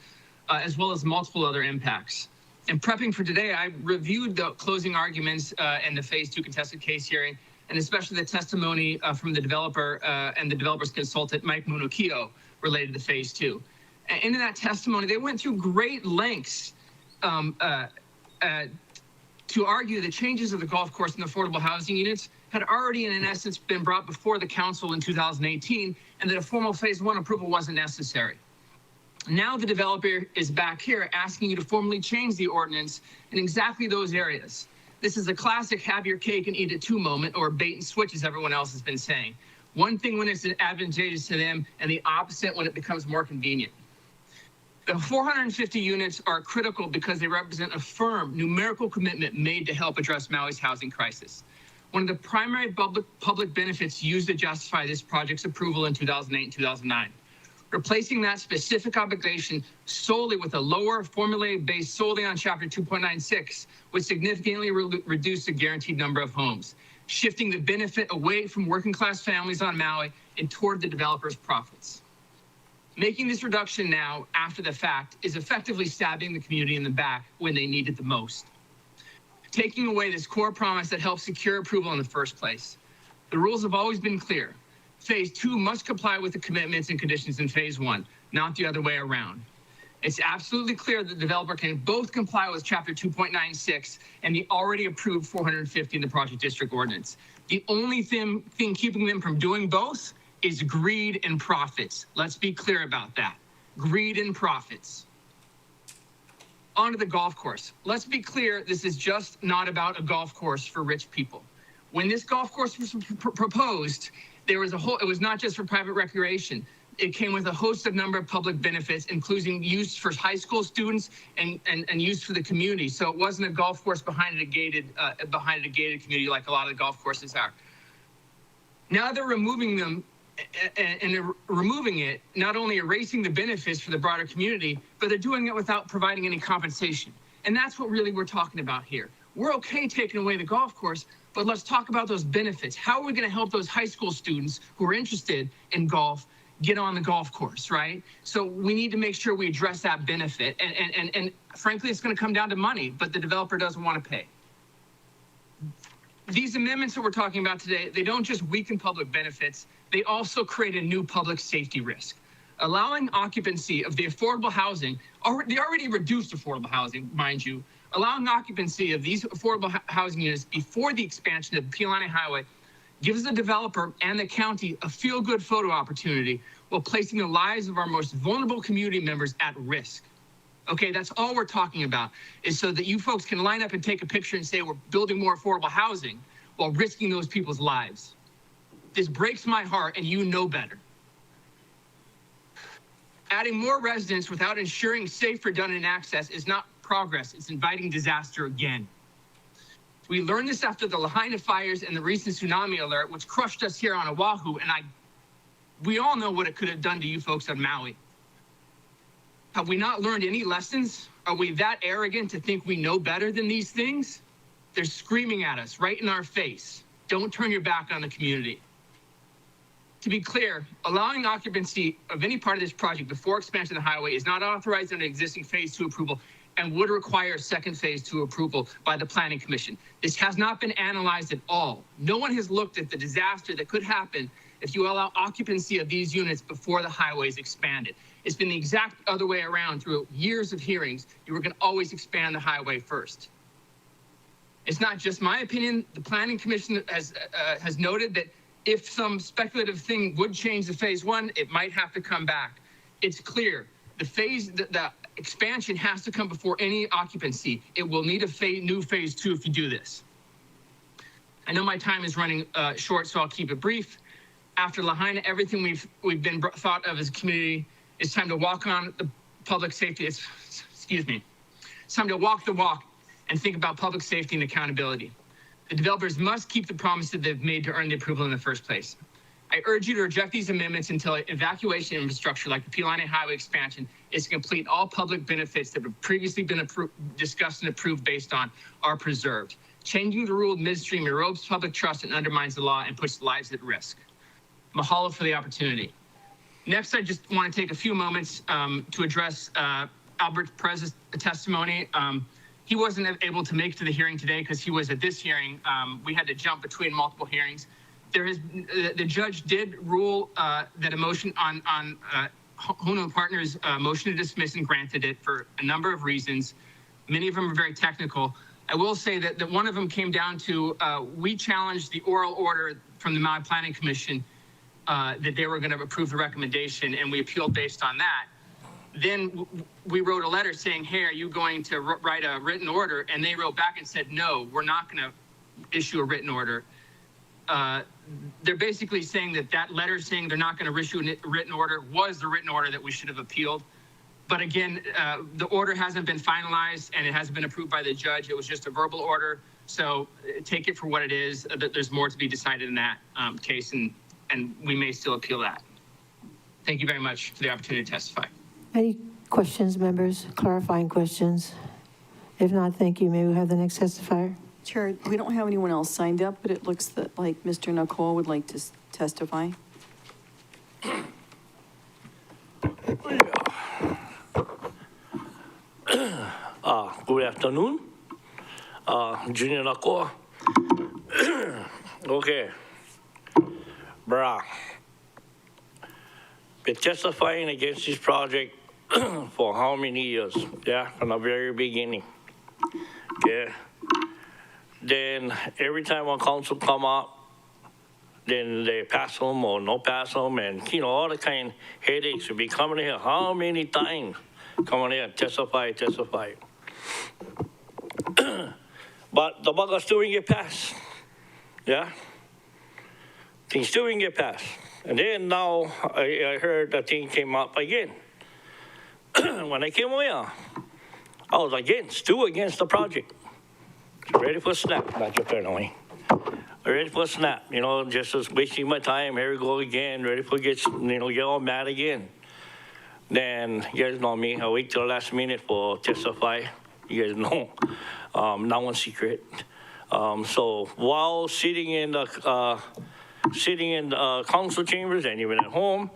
as well as multiple other impacts. In prepping for today, I reviewed the closing arguments in the Phase 2 contested case hearing, and especially the testimony from the developer and the developer's consultant, Mike Munukio, related to Phase 2. And in that testimony, they went through great lengths to argue the changes of the golf course and affordable housing units had already, in essence, been brought before the council in 2018, and that a formal Phase 1 approval wasn't necessary. Now the developer is back here asking you to formally change the ordinance in exactly those areas. This is a classic have your cake and eat it too moment, or bait and switch, as everyone else has been saying. One thing when it's advantageous to them, and the opposite when it becomes more convenient. The 450 units are critical because they represent a firm numerical commitment made to help address Maui's housing crisis. One of the primary public benefits used to justify this project's approval in 2008 and 2009. Replacing that specific obligation solely with a lower formula based solely on Chapter 2.96 would significantly reduce the guaranteed number of homes, shifting the benefit away from working class families on Maui and toward the developer's profits. Making this reduction now, after the fact, is effectively stabbing the community in the back when they need it the most. Taking away this core promise that helped secure approval in the first place. The rules have always been clear. Phase 2 must comply with the commitments and conditions in Phase 1, not the other way around. It's absolutely clear that the developer can both comply with Chapter 2.96 and the already approved 450 in the project district ordinance. The only thing keeping them from doing both is greed and profits. Let's be clear about that. Greed and profits. On to the golf course. Let's be clear, this is just not about a golf course for rich people. When this golf course was proposed, there was it was not just for private recreation. It came with a host of number of public benefits, including use for high school students and use for the community. So it wasn't a golf course behind a gated community like a lot of the golf courses are. Now they're removing them, and they're removing it, not only erasing the benefits for the broader community, but they're doing it without providing any compensation. And that's what really we're talking about here. We're okay taking away the golf course, but let's talk about those benefits. How are we going to help those high school students who are interested in golf get on the golf course, right? So we need to make sure we address that benefit. And frankly, it's going to come down to money, but the developer doesn't want to pay. These amendments that we're talking about today, they don't just weaken public benefits, they also create a new public safety risk. Allowing occupancy of the affordable housing, they already reduced affordable housing, mind you, allowing occupancy of these affordable housing units before the expansion of the Pialani Highway gives the developer and the county a feel-good photo opportunity while placing the lives of our most vulnerable community members at risk. Okay, that's all we're talking about, is so that you folks can line up and take a picture and say we're building more affordable housing while risking those people's lives. This breaks my heart, and you know better. Adding more residents without ensuring safe, redundant access is not progress. It's inviting disaster again. We learned this after the Lahaina fires and the recent tsunami alert, which crushed us here on Oahu, and we all know what it could have done to you folks on Maui. Have we not learned any lessons? Are we that arrogant to think we know better than these things? They're screaming at us right in our face. Don't turn your back on the community. To be clear, allowing occupancy of any part of this project before expansion of the highway is not authorized under existing phase 2 approval and would require second phase 2 approval by the Planning Commission. This has not been analyzed at all. No one has looked at the disaster that could happen if you allow occupancy of these units before the highway is expanded. It's been the exact other way around through years of hearings. You were going to always expand the highway first. It's not just my opinion. The Planning Commission has noted that if some speculative thing would change the phase 1, it might have to come back. It's clear. The expansion has to come before any occupancy. It will need a new phase 2 if you do this. I know my time is running short, so I'll keep it brief. After Lahaina, everything we've been thought of as a community, it's time to walk on the public safety. It's time to walk the walk and think about public safety and accountability. The developers must keep the promises they've made to earn the approval in the first place. I urge you to reject these amendments until evacuation infrastructure like the Pilani Highway expansion is to complete all public benefits that have previously been discussed and approved based on are preserved. Changing the rule midstream erodes public trust and undermines the law and puts lives at risk. Mahalo for the opportunity. Next, I just want to take a few moments to address Albert Perez's testimony. He wasn't able to make it to the hearing today because he was at this hearing. We had to jump between multiple hearings. The judge did rule that a motion on Hono Partners' motion to dismiss and granted it for a number of reasons. Many of them are very technical. I will say that one of them came down to we challenged the oral order from the Maui Planning Commission that they were going to approve the recommendation, and we appealed based on that. Then we wrote a letter saying, hey, are you going to write a written order? And they wrote back and said, no, we're not going to issue a written order. They're basically saying that letter saying they're not going to issue a written order was the written order that we should have appealed. But again, the order hasn't been finalized and it hasn't been approved by the judge. It was just a verbal order. So take it for what it is. There's more to be decided in that case, and we may still appeal that. Thank you very much for the opportunity to testify.
Any questions, members? Clarifying questions? If not, thank you. May we have the next testifier?
Chair, we don't have anyone else signed up, but it looks like Mr. Nicole would like to testify.
Good afternoon. Junior Nicole. Okay. Brah. Been testifying against this project for how many years? Yeah, from the very beginning. Okay. Then every time one council come up, then they pass them or no pass them, and all the kind of headaches will be coming here. How many times coming here, testify. But the bugger still didn't get passed. Yeah? Things still didn't get passed. And then now I heard the thing came up again. When I came here, I was still against the project. Ready for a snap, not your paranoid. Ready for a snap, just wasting my time. Here we go again, ready for get all mad again. Then you guys know me, I wait till the last minute for testify. You guys know, not one secret. So while sitting in the council chambers and even at home,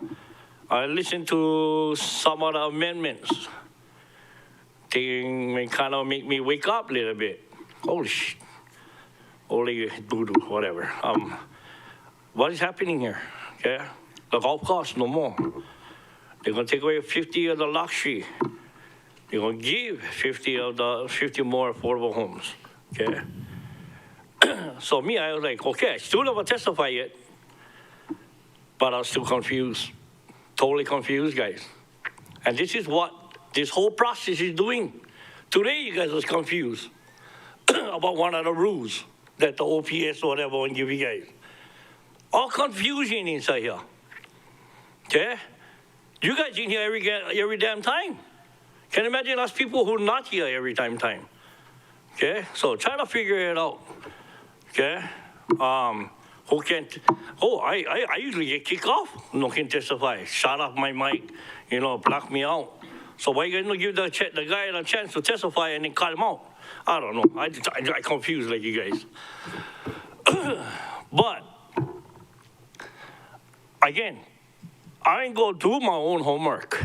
I listened to some of the amendments. They kind of make me wake up a little bit. Holy shit. Holy doo-doo, whatever. What is happening here? Okay? The golf course, no more. They're going to take away 50 of the luxury. They're going to give 50 more affordable homes. Okay? So me, I was like, okay, I still never testified yet. But I was still confused. Totally confused, guys. And this is what this whole process is doing. Today, you guys was confused about one of the rules that the OPS or whatever will give you guys. All confusion inside here. Okay? You guys in here every damn time. Can you imagine us people who are not here every time? Okay? So try to figure it out. Okay? Who can't? I usually get kicked off. No can testify. Shut off my mic. Block me out. So why you gonna give the guy a chance to testify and then cut him out? I don't know. I confused like you guys. But I again, I ain't go do my own homework.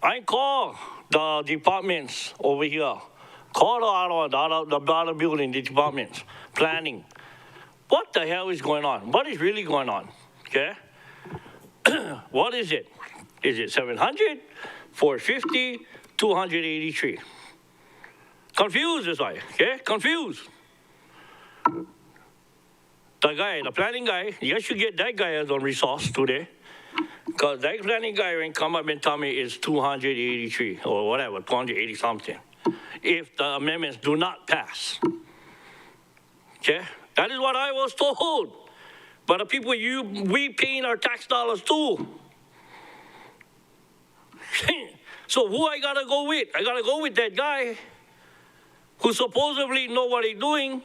I call the departments over here. Call the other building, the departments, planning. What the hell is going on? What is really going on? Okay? What is it? Is it 700, 450, 283? Confused is why, okay? Confused. The guy, the planning guy, you should get that guy as a resource today. Because that planning guy ain't come up and tell me it's 283 or whatever, 280 something. If the amendments do not pass. Okay? That is what I was told. But the people we paying our tax dollars too. So who I gotta go with? I gotta go with that guy who supposedly know what he's doing.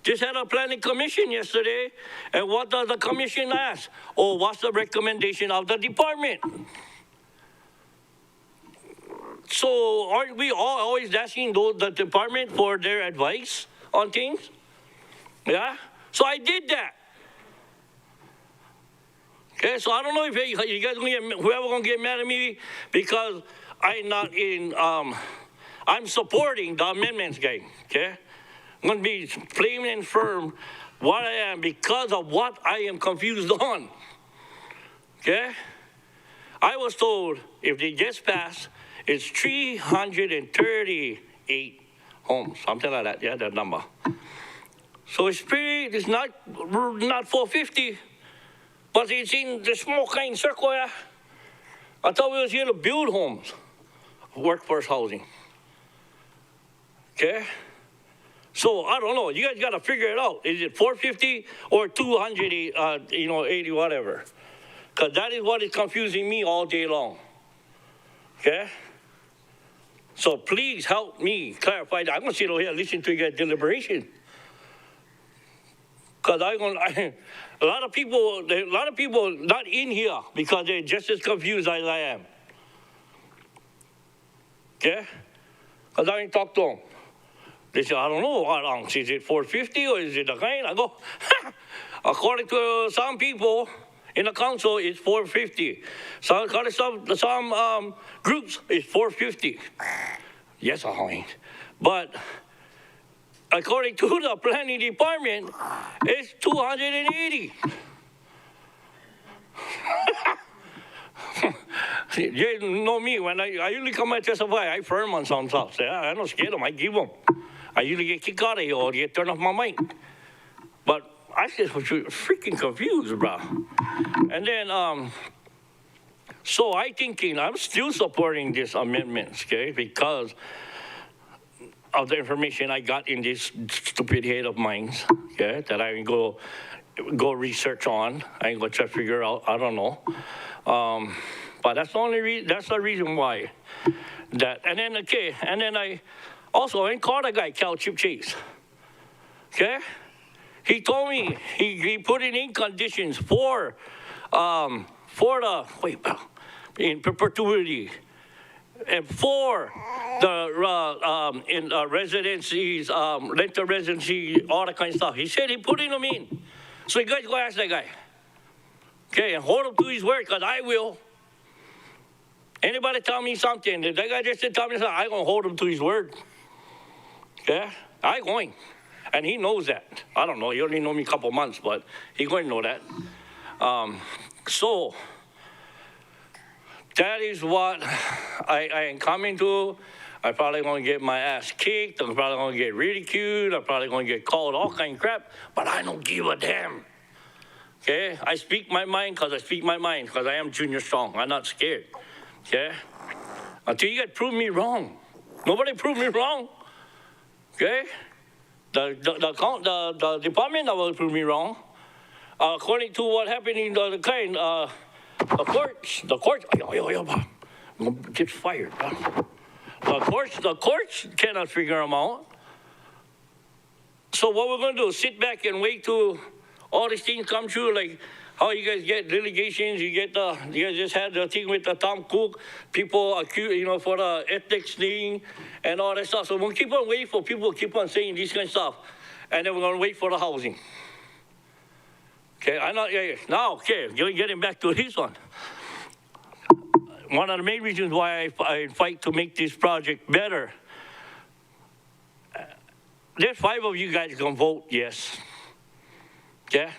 Just had a planning commission yesterday, and what does the commission ask? Oh, what's the recommendation of the department? So aren't we all always asking the department for their advice on things? Yeah? So I did that. Okay, so I don't know if you guys whoever gonna get mad at me because I'm not in, I'm supporting the amendments game, okay? I'm gonna be plain and firm what I am because of what I am confused on, okay? I was told if it gets passed, it's 338 homes, something like that, yeah, that number. So it's not 450, but it's in the small kind circle, yeah? I thought we was here to build homes, workforce housing, okay? So I don't know. You guys got to figure it out. Is it 450 or 280, whatever? Because that is what is confusing me all day long. Okay? So please help me clarify that. I'm going to sit over here and listen to your deliberation. Because a lot of people not in here because they're just as confused as I am. Okay? Because I ain't talked to them. They say, I don't know how long. Is it 450 or is it a kind? I go, according to some people in the council, it's 450. So according to some groups, it's 450. Yes, I mean. But according to the planning department, it's 280. You know me, when I usually come and testify, I firm on some stuff. I don't scare them, I give them. I usually get kicked out of here or get turned off my mic. But I just was freaking confused, bro. And then, so I'm still supporting these amendments, okay, because of the information I got in this stupid head of mine, okay, that I can go research on. I ain't gonna try to figure out, I don't know. But that's the reason why. And then I also called a guy, Cal Chip Chase. Okay? He told me he put in conditions for in perpetuity and for the residencies, rental residency, all that kind of stuff. He said he put them in. So you guys go ask that guy. Okay, and hold him to his word, because I will. Anybody tell me something, that guy just said tell me something, I'm going to hold him to his word. Okay? I'm going. And he knows that. I don't know, he only knows me a couple months, but he's going to know that. So, that is what I am coming to. I'm probably going to get my ass kicked. I'm probably going to get ridiculed. I'm probably going to get called all kind of crap. But I don't give a damn. Okay? I speak my mind because I am junior strong. I'm not scared. Okay? Until you guys prove me wrong. Nobody proved me wrong. Okay? The department will prove me wrong. According to what happened in the courts, get fired. The courts cannot figure them out. So what we're going to do is sit back and wait till all these things come true, like how you guys get delegations, you guys just had the thing with the Tom Cook, people accused, for the ethics thing and all that stuff. So we'll keep on waiting for people to keep on saying this kind of stuff. And then we're going to wait for the housing. Okay, I know, yeah. Now, okay, getting back to this one. One of the main reasons why I fight to make this project better, there's 5 of you guys gonna vote yes. Okay?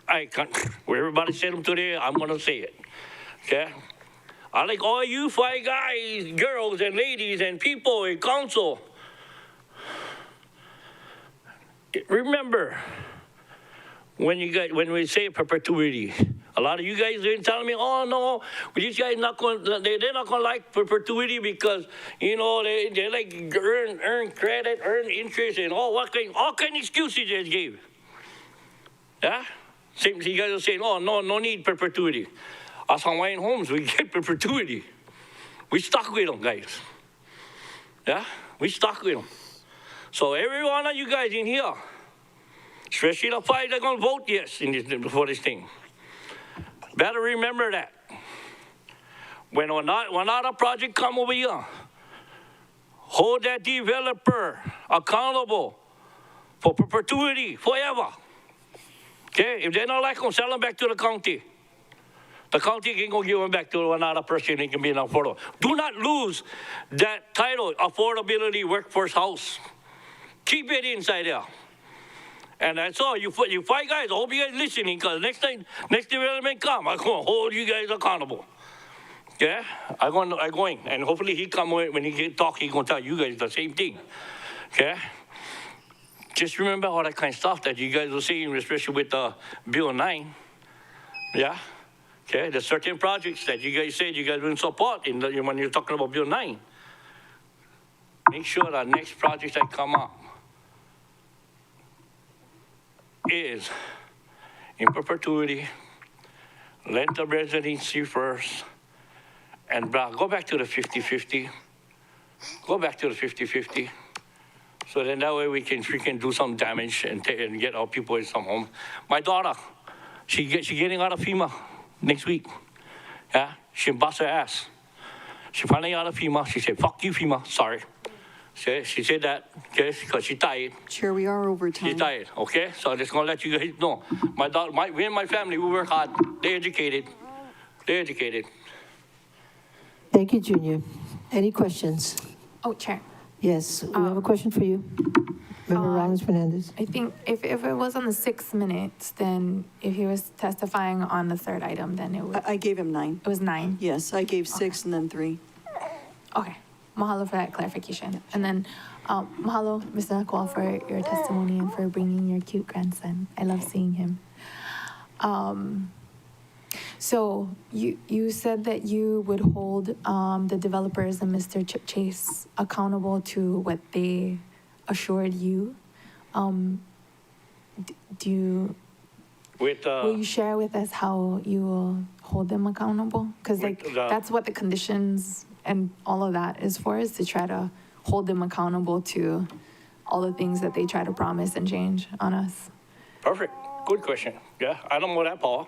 I can't, where everybody said them today, I'm gonna say it. Okay? I like all you 5 guys, girls, and ladies, and people in council. Remember, when we say perpetuity, a lot of you guys are telling me, oh no, these guys not going, they're not going to like perpetuity because, you know, they like earn credit, earn interest, and all kind of excuses they give. Yeah? Same, you guys are saying, oh no need perpetuity. Us Hawaiian homes, we get perpetuity. We stuck with them, guys. Yeah? We stuck with them. So every one of you guys in here, especially the 5 that are going to vote yes for this thing, better remember that. When another project come over here, hold that developer accountable for perpetuity forever. Okay? If they don't like them, sell them back to the county. The county can go give them back to another person. It can be an affordable. Do not lose that title, affordability workforce house. Keep it inside there. And that's all. You 5 guys, I hope you guys listening, because next development come, I'm going to hold you guys accountable. Yeah? I'm going. And hopefully he come when he talk, he going to tell you guys the same thing. Okay? Just remember all that kind of stuff that you guys were saying, especially with Bill 9. Yeah? Okay? There's certain projects that you guys said you guys will support when you're talking about Bill 9. Make sure that next project that come up is in perpetuity, length of residency first, and go back to the 50-50. Go back to the 50-50. So then that way we can do some damage and get our people in some home. My daughter, she getting out of FEMA next week. Yeah, she bust her ass. She finally out of FEMA. She said, "Fuck you, FEMA. Sorry." She said that, okay, because she's tired.
Chair, we are over time.
She's tired, okay? So I'm just going to let you guys know. My daughter, me and my family, we work hard. They're educated. They're educated.
Thank you, Junior. Any questions?
Oh, Chair.
Yes, we have a question for you. Member Rollins Fernandez.
I think if it was on the 6 minutes, then if he was testifying on the 3rd item, then it was...
I gave him 9.
It was 9?
Yes, I gave 6 and then 3.
Okay. Mahalo for that clarification. And then mahalo, Mr. Nakwal, for your testimony and for bringing your cute grandson. I love seeing him. So you said that you would hold the developers and Mr. Chip Chase accountable to what they assured you. Will you share with us how you will hold them accountable? Because that's what the conditions and all of that is for, is to try to hold them accountable to all the things that they try to promise and change on us.
Perfect. Good question. Yeah, I don't know that, Paul.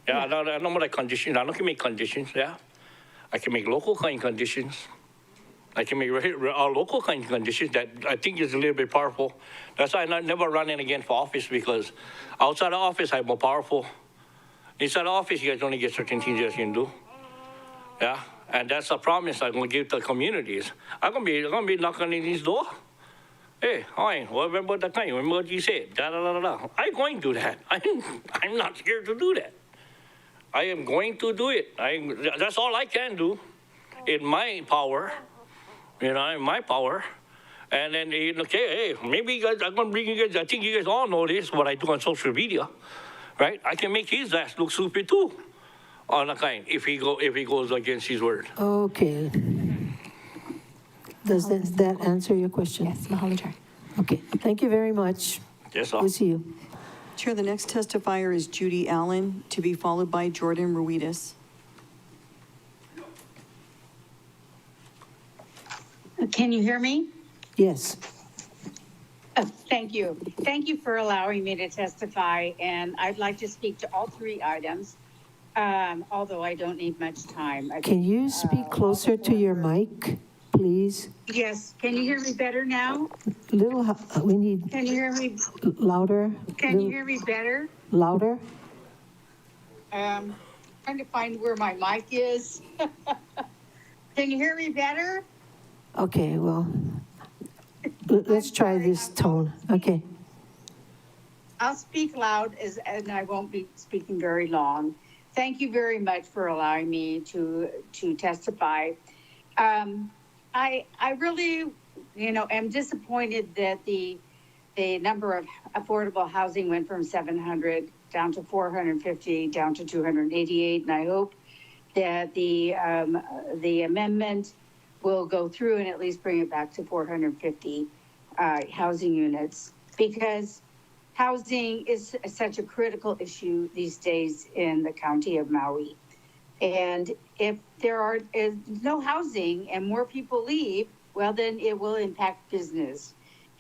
Yeah, I don't know that conditions. I don't can make conditions, yeah. I can make local kind of conditions. I can make local kind of conditions that I think is a little bit powerful. That's why I'm never running again for office, because outside the office, I'm more powerful. Inside the office, you guys only get certain things you guys can do. Yeah, and that's a promise I'm going to give to the communities. I'm going to be knocking in this door. Hey, hi, what about that time? Remember what you said? Da, da, da, da, da. I'm going to do that. I'm not scared to do that. I am going to do it. That's all I can do in my power. You know, in my power. And then, okay, hey, maybe you guys, I'm going to bring you guys, I think you guys all know this, what I do on social media, right? I can make his ass look stupid too, on a kind, if he goes against his word.
Okay. Does that answer your question?
Yes, mahalo, Chair.
Okay, thank you very much.
Yes, sir.
We'll see you.
Chair, the next testifier is Judy Allen, to be followed by Jordan Ruidas.
Can you hear me?
Yes.
Thank you. Thank you for allowing me to testify, and I'd like to speak to all 3 items, although I don't need much time.
Can you speak closer to your mic, please.
Yes, can you hear me better now?
We need
Can you hear me?
louder.
Can you hear me better?
Louder.
Trying to find where my mic is. Can you hear me better?
Okay, well, let's try this tone. Okay.
I'll speak loud and I won't be speaking very long. Thank you very much for allowing me to testify. I really, am disappointed that the number of affordable housing went from 700 down to 450, down to 288, and I hope that the amendment will go through and at least bring it back to 450 housing units, because housing is such a critical issue these days in the county of Maui. And if there is no housing and more people leave, well, then it will impact business.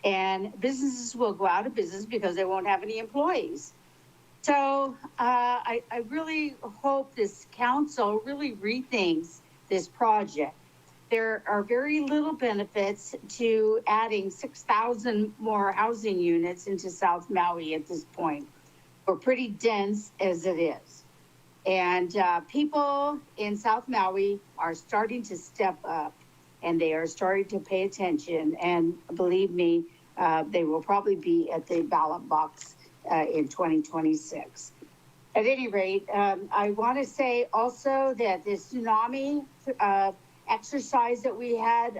And businesses will go out of business because they won't have any employees. So I really hope this council really rethinks this project. There are very little benefits to adding 6,000 more housing units into South Maui at this point. We're pretty dense as it is. And people in South Maui are starting to step up, and they are starting to pay attention. And believe me, they will probably be at the ballot box in 2026. At any rate, I want to say also that the tsunami exercise that we had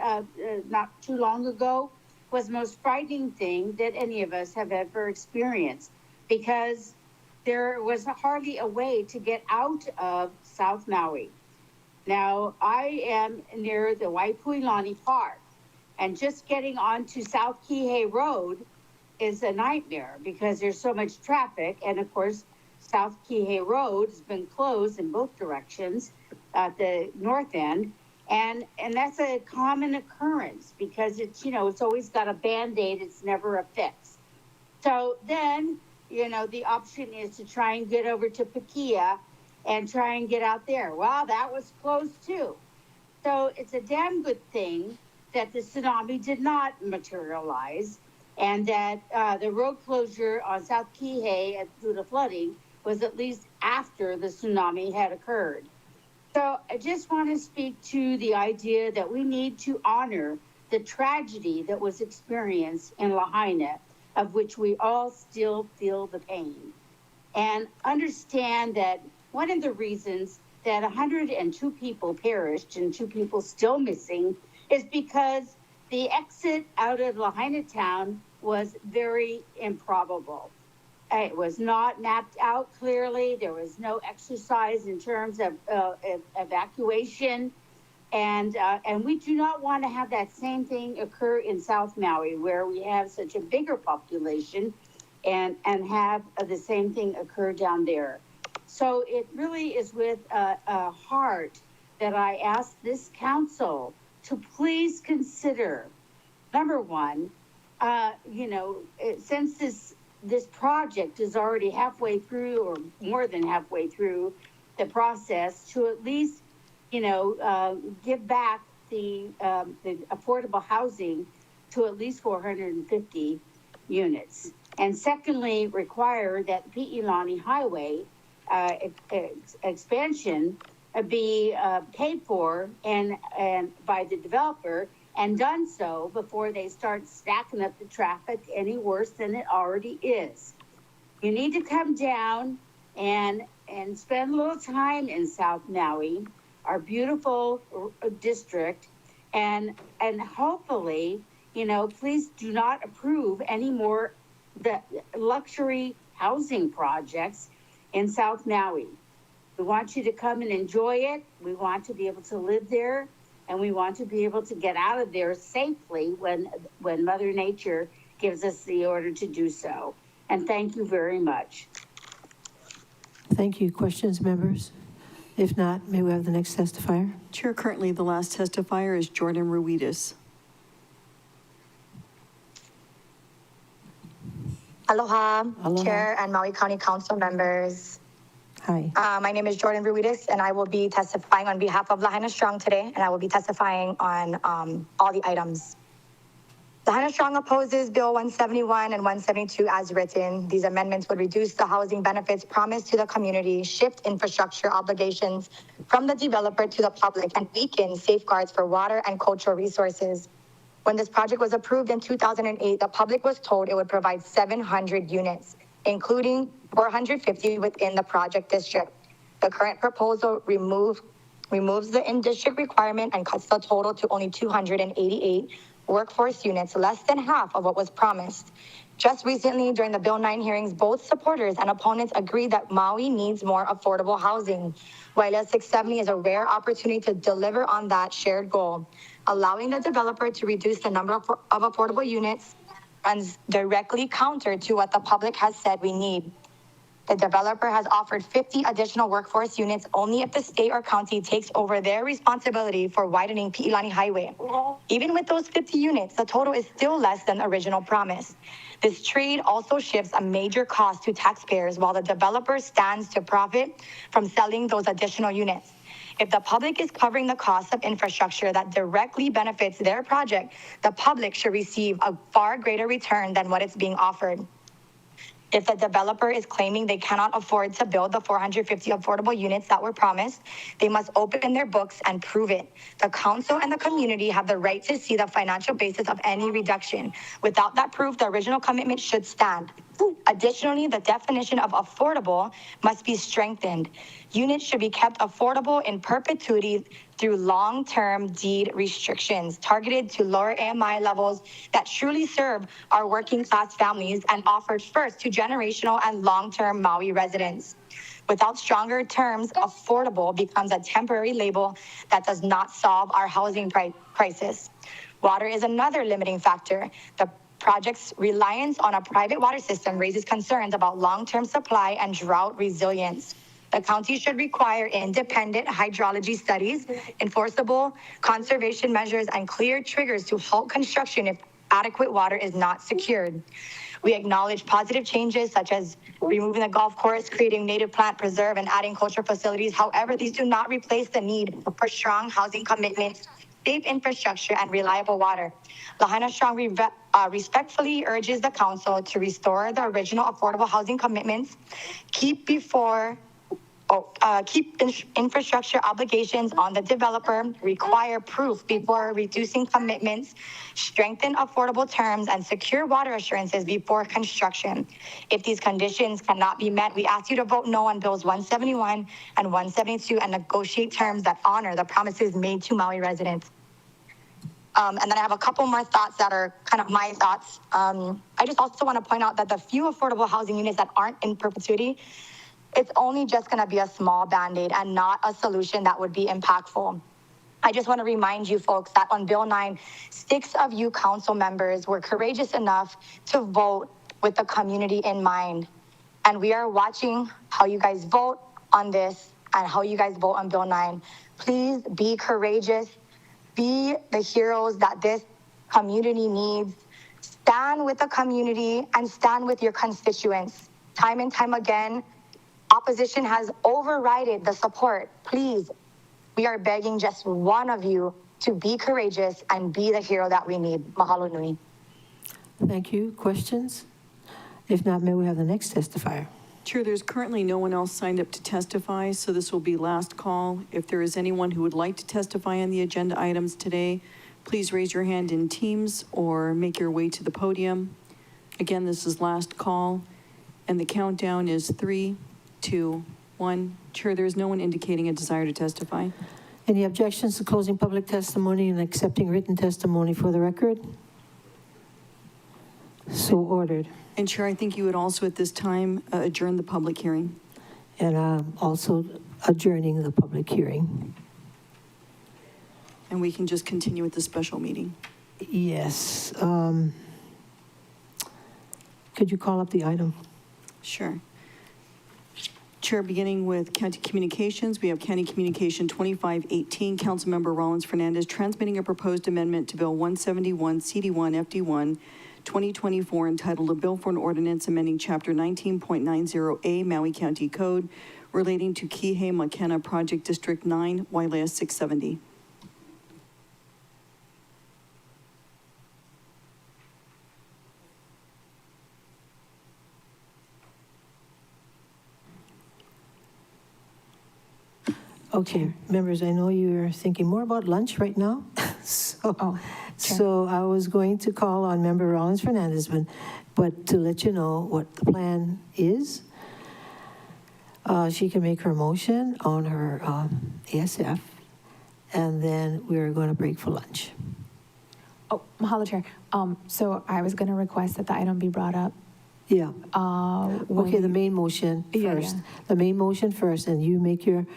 not too long ago was the most frightening thing that any of us have ever experienced, because there was hardly a way to get out of South Maui. Now, I am near the Waipuilani Park, and just getting onto South Kihei Road is a nightmare because there's so much traffic. And of course, South Kihei Road has been closed in both directions at the north end. And that's a common occurrence because it's, it's always got a Band-Aid, it's never a fix. So then, the option is to try and get over to Pakia and try and get out there. Well, that was closed too. So it's a damn good thing that the tsunami did not materialize, and that the road closure on South Kihei due to flooding was at least after the tsunami had occurred. So I just want to speak to the idea that we need to honor the tragedy that was experienced in Lahaina, of which we all still feel the pain. And understand that one of the reasons that 102 people perished and 2 people still missing is because the exit out of Lahaina town was very improbable. It was not mapped out clearly. There was no exercise in terms of evacuation. And we do not want to have that same thing occur in South Maui, where we have such a bigger population, and have the same thing occur down there. So it really is with a heart that I ask this council to please consider, number one, since this project is already halfway through, or more than halfway through the process, to at least, give back the affordable housing to at least 450 units. And secondly, require that Pi'ilani Highway expansion be paid for and by the developer, and done so before they start stacking up the traffic any worse than it already is. You need to come down and spend a little time in South Maui, our beautiful district, and hopefully, please do not approve any more the luxury housing projects in South Maui. We want you to come and enjoy it. We want to be able to live there, and we want to be able to get out of there safely when Mother Nature gives us the order to do so. And thank you very much.
Thank you. Questions, members? If not, may we have the next testifier?
Chair, currently the last testifier is Jordan Ruidas.
Aloha,
Aloha.
Chair and Maui County Council members.
Hi.
My name is Jordan Ruiz, and I will be testifying on behalf of Lahaina Strong today, and I will be testifying on all the items. Lahaina Strong opposes Bill 171 and 172 as written. These amendments would reduce the housing benefits promised to the community, shift infrastructure obligations from the developer to the public, and weaken safeguards for water and cultural resources. When this project was approved in 2008, the public was told it would provide 700 units, including 450 within the project district. The current proposal removes the in-district requirement and cuts the total to only 288 workforce units, less than half of what was promised. Just recently, during the Bill 9 hearings, both supporters and opponents agreed that Maui needs more affordable housing. Wailea 670 is a rare opportunity to deliver on that shared goal. Allowing the developer to reduce the number of affordable units runs directly counter to what the public has said we need. The developer has offered 50 additional workforce units only if the state or county takes over their responsibility for widening Pi'ilani Highway. Even with those 50 units, the total is still less than the original promise. This trade also shifts a major cost to taxpayers while the developer stands to profit from selling those additional units. If the public is covering the cost of infrastructure that directly benefits their project, the public should receive a far greater return than what is being offered. If the developer is claiming they cannot afford to build the 450 affordable units that were promised, they must open their books and prove it. The council and the community have the right to see the financial basis of any reduction. Without that proof, the original commitment should stand. Additionally, the definition of affordable must be strengthened. Units should be kept affordable in perpetuity through long-term deed restrictions targeted to lower AMI levels that truly serve our working-class families and offered first to generational and long-term Maui residents. Without stronger terms, affordable becomes a temporary label that does not solve our housing crisis. Water is another limiting factor. The project's reliance on a private water system raises concerns about long-term supply and drought resilience. The county should require independent hydrology studies, enforceable conservation measures, and clear triggers to halt construction if adequate water is not secured. We acknowledge positive changes such as removing the golf course, creating native plant preserve, and adding cultural facilities. However, these do not replace the need for strong housing commitments, safe infrastructure, and reliable water. Lahaina Strong respectfully urges the council to restore the original affordable housing commitments, keep infrastructure obligations on the developer, require proof before reducing commitments, strengthen affordable terms, and secure water assurances before construction. If these conditions cannot be met, we ask you to vote no on Bills 171 and 172 and negotiate terms that honor the promises made to Maui residents. And then I have a couple more thoughts that are kind of my thoughts. I just also want to point out that the few affordable housing units that aren't in perpetuity, it's only just going to be a small Band-Aid and not a solution that would be impactful. I just want to remind you folks that on Bill 9, 6 of you council members were courageous enough to vote with the community in mind. And we are watching how you guys vote on this and how you guys vote on Bill 9. Please be courageous. Be the heroes that this community needs. Stand with the community and stand with your constituents. Time and time again, opposition has overridden the support. Please, we are begging just one of you to be courageous and be the hero that we need. Mahalo nui.
Thank you. Questions? If not, may we have the next testifier?
Chair, there's currently no one else signed up to testify, so this will be last call. If there is anyone who would like to testify on the agenda items today, please raise your hand in Teams or make your way to the podium. Again, this is last call, and the countdown is 3, 2, 1. Chair, there is no one indicating a desire to testify.
Any objections to closing public testimony and accepting written testimony for the record? So ordered.
And Chair, I think you would also at this time adjourn the public hearing.
And also adjourning the public hearing.
And we can just continue with the special meeting.
Yes. Could you call up the item?
Sure. Chair, beginning with County Communications, we have County Communication 2518, Councilmember Rollins Fernandez transmitting a proposed amendment to Bill 171 CD1 FD1 2024, entitled A Bill for an Ordinance Amending Chapter 19.90A Maui County Code relating to Kihei Makena Project District 9, Wailea 670.
Okay, members, I know you're thinking more about lunch right now. So I was going to call on Member Rollins Fernandez, but to let you know what the plan is, she can make her motion on her ASF, and then we're going to break for lunch.
Oh, mahalo, Chair. So I was going to request that the item be brought up.
Yeah. Okay, the main motion first.
Yeah.
The main motion first, and you make your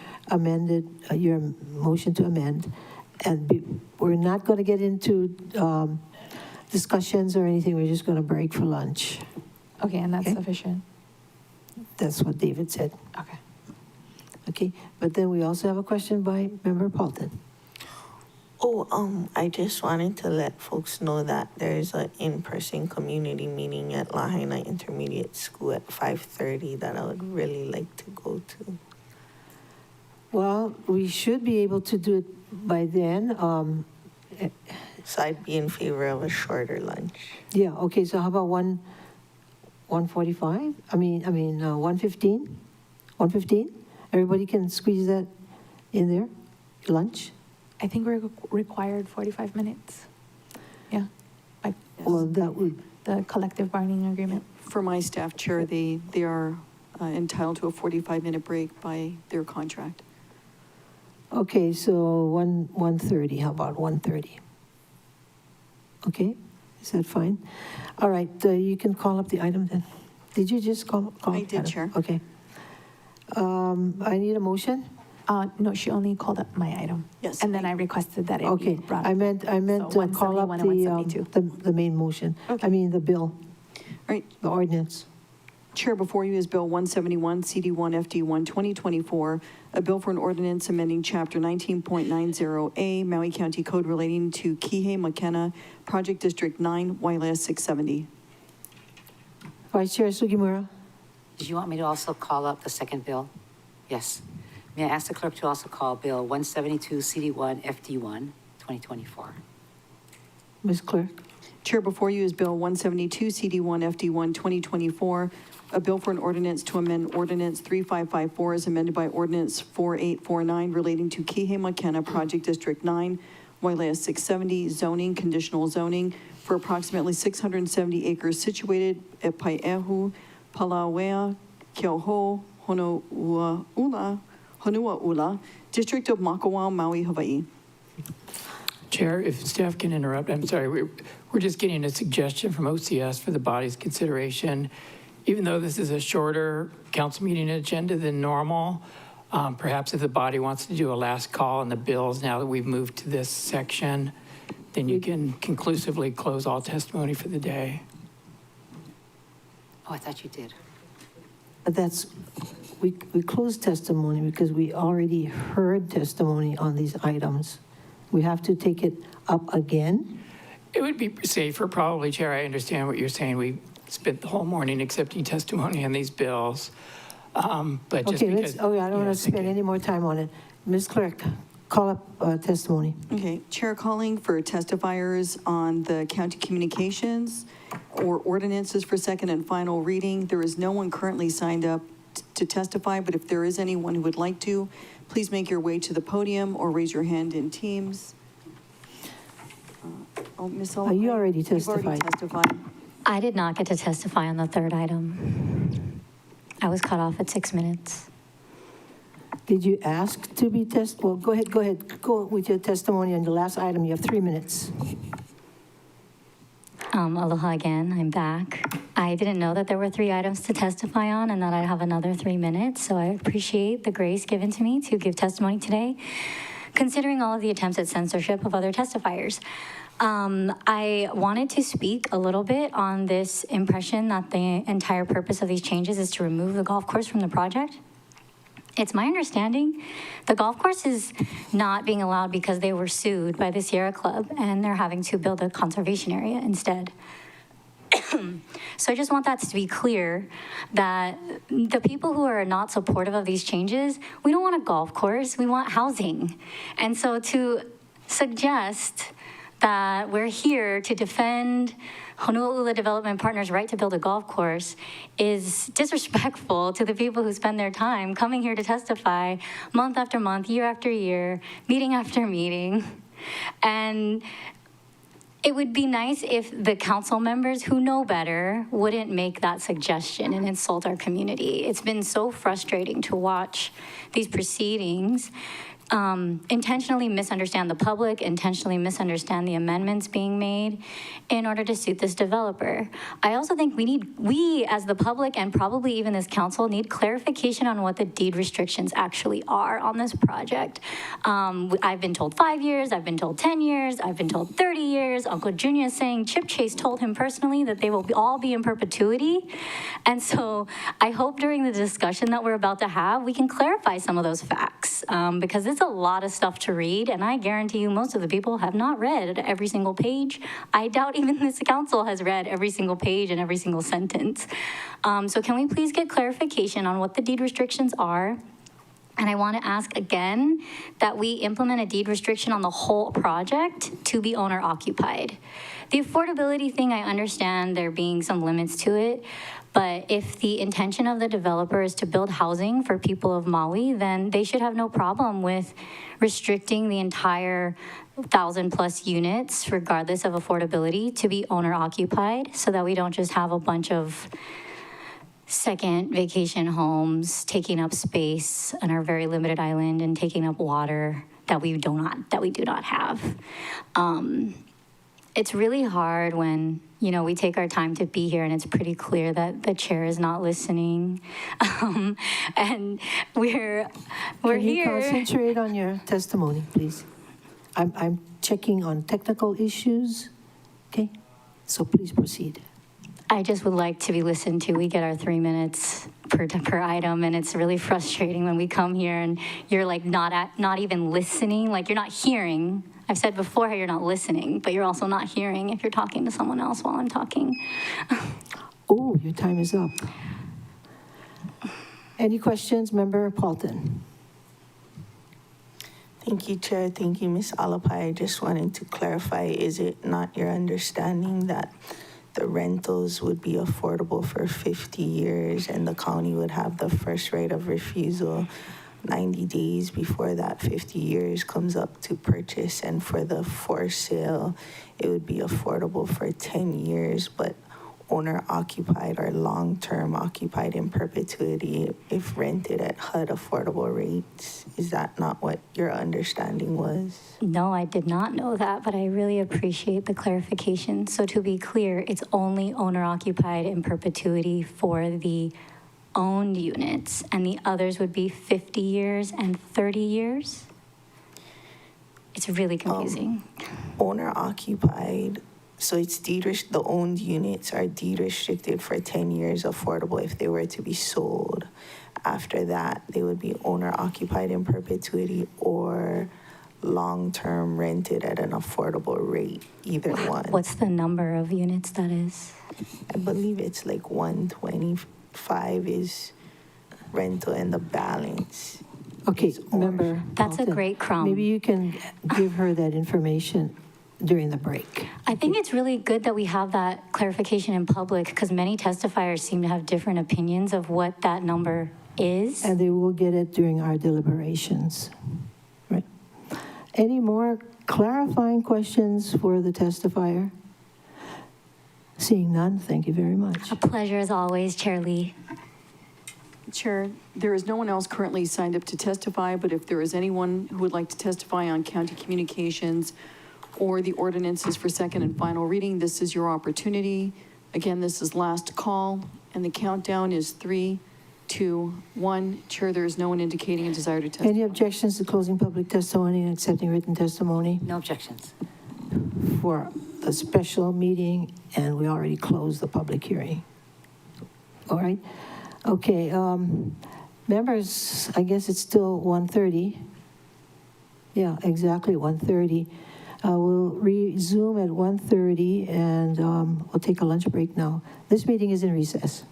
your motion to amend. And we're not going to get into discussions or anything. We're just going to break for lunch.
Okay, and that's sufficient.
That's what David said.
Okay.
Okay, but then we also have a question by Member Paulton.
Oh, I just wanted to let folks know that there's an in-person community meeting at Lahaina Intermediate School at 5:30 that I would really like to go to.
Well, we should be able to do it by then.
So I'd be in favor of a shorter lunch.
Yeah, okay, so how about 1:45? I mean, 1:15? 1:15? Everybody can squeeze that in there? Lunch?
I think we're required 45 minutes. Yeah.
Well, that would...
The collective bargaining agreement.
For my staff, Chair, they are entitled to a 45-minute break by their contract.
Okay, so 1:30, how about 1:30? Okay, is that fine? All right, you can call up the item then. Did you just call
I
up
did,
the item?
Chair.
Okay. I need a motion?
No, she only called up my item.
Yes.
And then I requested that it be brought up.
I meant
So
to call up
171 and 172.
the main motion.
Okay.
I mean, the bill,
All right,
the ordinance.
Chair, before you is Bill 171, CD1 FD1 2024, a bill for an ordinance amending Chapter 19.90A Maui County Code relating to Kihei Makena Project District 9, Wailea 670.
Vice Chair Sugimura?
Did you want me to also call up the second bill? Yes. May I ask the clerk to also call Bill 172 CD1 FD1 2024?
Ms. Clerk?
Chair, before you is Bill 172 CD1 FD1 2024, a bill for an ordinance to amend Ordinance 3554 as amended by Ordinance 4849 relating to Kihei Makena Project District 9, Wailea 670 zoning, conditional zoning for approximately 670 acres situated at Paehu, Palauea, Keoho, Honuaula, District of Makawao, Maui, Hawaii.
Chair, if staff can interrupt, I'm sorry, we're just getting a suggestion from OCS for the body's consideration. Even though this is a shorter council meeting agenda than normal, perhaps if the body wants to do a last call on the bills now that we've moved to this section, then you can conclusively close all testimony for the day.
Oh, I thought you did.
But we closed testimony because we already heard testimony on these items. We have to take it up again?
It would be safer, probably, Chair. I understand what you're saying. We spent the whole morning accepting testimony on these bills. But just
Okay,
because...
I don't want to spend any more time on it. Ms. Clerk, call up testimony.
Okay, Chair calling for testifiers on the county communications or ordinances for second and final reading. There is no one currently signed up to testify, but if there is anyone who would like to, please make your way to the podium or raise your hand in Teams. Ms. Alipai,
You already
you've already testified.
I did not get to testify on the third item. I was cut off at 6 minutes.
Did you ask to be tested? Well, go ahead. Go with your testimony on the last item. You have 3 minutes.
Aloha again, I'm back. I didn't know that there were 3 items to testify on and that I'd have another 3 minutes, so I appreciate the grace given to me to give testimony today, considering all of the attempts at censorship of other testifiers. I wanted to speak a little bit on this impression that the entire purpose of these changes is to remove the golf course from the project. It's my understanding the golf course is not being allowed because they were sued by the Sierra Club and they're having to build a conservation area instead. So I just want that to be clear, that the people who are not supportive of these changes, we don't want a golf course, we want housing. And so to suggest that we're here to defend Honolulu Development Partners' right to build a golf course is disrespectful to the people who spend their time coming here to testify month after month, year after year, meeting after meeting. And it would be nice if the council members who know better wouldn't make that suggestion and insult our community. It's been so frustrating to watch these proceedings intentionally misunderstand the public, intentionally misunderstand the amendments being made in order to suit this developer. I also think we as the public and probably even this council need clarification on what the deed restrictions actually are on this project. I've been told 5 years, I've been told 10 years, I've been told 30 years. Uncle Junior is saying Chip Chase told him personally that they will all be in perpetuity. And so I hope during the discussion that we're about to have, we can clarify some of those facts because it's a lot of stuff to read, and I guarantee you most of the people have not read every single page. I doubt even this council has read every single page and every single sentence. So can we please get clarification on what the deed restrictions are? And I want to ask again that we implement a deed restriction on the whole project to be owner occupied. The affordability thing, I understand there being some limits to it, but if the intention of the developer is to build housing for people of Maui, then they should have no problem with restricting the entire 1,000+ units, regardless of affordability, to be owner occupied, so that we don't just have a bunch of second vacation homes taking up space on our very limited island and taking up water that we do not have. It's really hard when, you know, we take our time to be here and it's pretty clear that the chair is not listening. And we're
Can you
here.
concentrate on your testimony, please? I'm checking on technical issues, okay? So please proceed.
I just would like to be listened to. We get our 3 minutes per item, and it's really frustrating when we come here and you're like not even listening, like you're not hearing. I've said before how you're not listening, but you're also not hearing if you're talking to someone else while I'm talking.
Oh, your time is up. Any questions, Member Paulton?
Thank you, Chair. Thank you, Ms. Alipai. I just wanted to clarify, is it not your understanding that the rentals would be affordable for 50 years and the county would have the first right of refusal 90 days before that 50 years comes up to purchase, and for the for sale, it would be affordable for 10 years, but owner occupied or long-term occupied in perpetuity if rented at HUD affordable rates? Is that not what your understanding was?
No, I did not know that, but I really appreciate the clarification. So to be clear, it's only owner occupied in perpetuity for the owned units, and the others would be 50 years and 30 years? It's really confusing.
Owner occupied, so it's the owned units are deed restricted for 10 years affordable if they were to be sold. After that, they would be owner occupied in perpetuity or long-term rented at an affordable rate, either one.
What's the number of units that is?
I believe it's like 125 is rental and the balance.
Okay, Member
That's a
Paulton,
great crumb.
Maybe you can give her that information during the break.
I think it's really good that we have that clarification in public because many testifiers seem to have different opinions of what that number is.
And they will get it during our deliberations. Right. Any more clarifying questions for the testifier? Seeing none, thank you very much.
A pleasure as always, Chair Lee.
Chair, there is no one else currently signed up to testify, but if there is anyone who would like to testify on county communications or the ordinances for second and final reading, this is your opportunity. Again, this is last call, and the countdown is 3, 2, 1. Chair, there is no one indicating a desire to testify.
Any objections to closing public testimony and accepting written testimony?
No objections.
For the special meeting, and we already closed the public hearing. All right. Okay, members, I guess it's still 1:30. Yeah, exactly 1:30. We'll resume at 1:30, and we'll take a lunch break now. This meeting is in recess.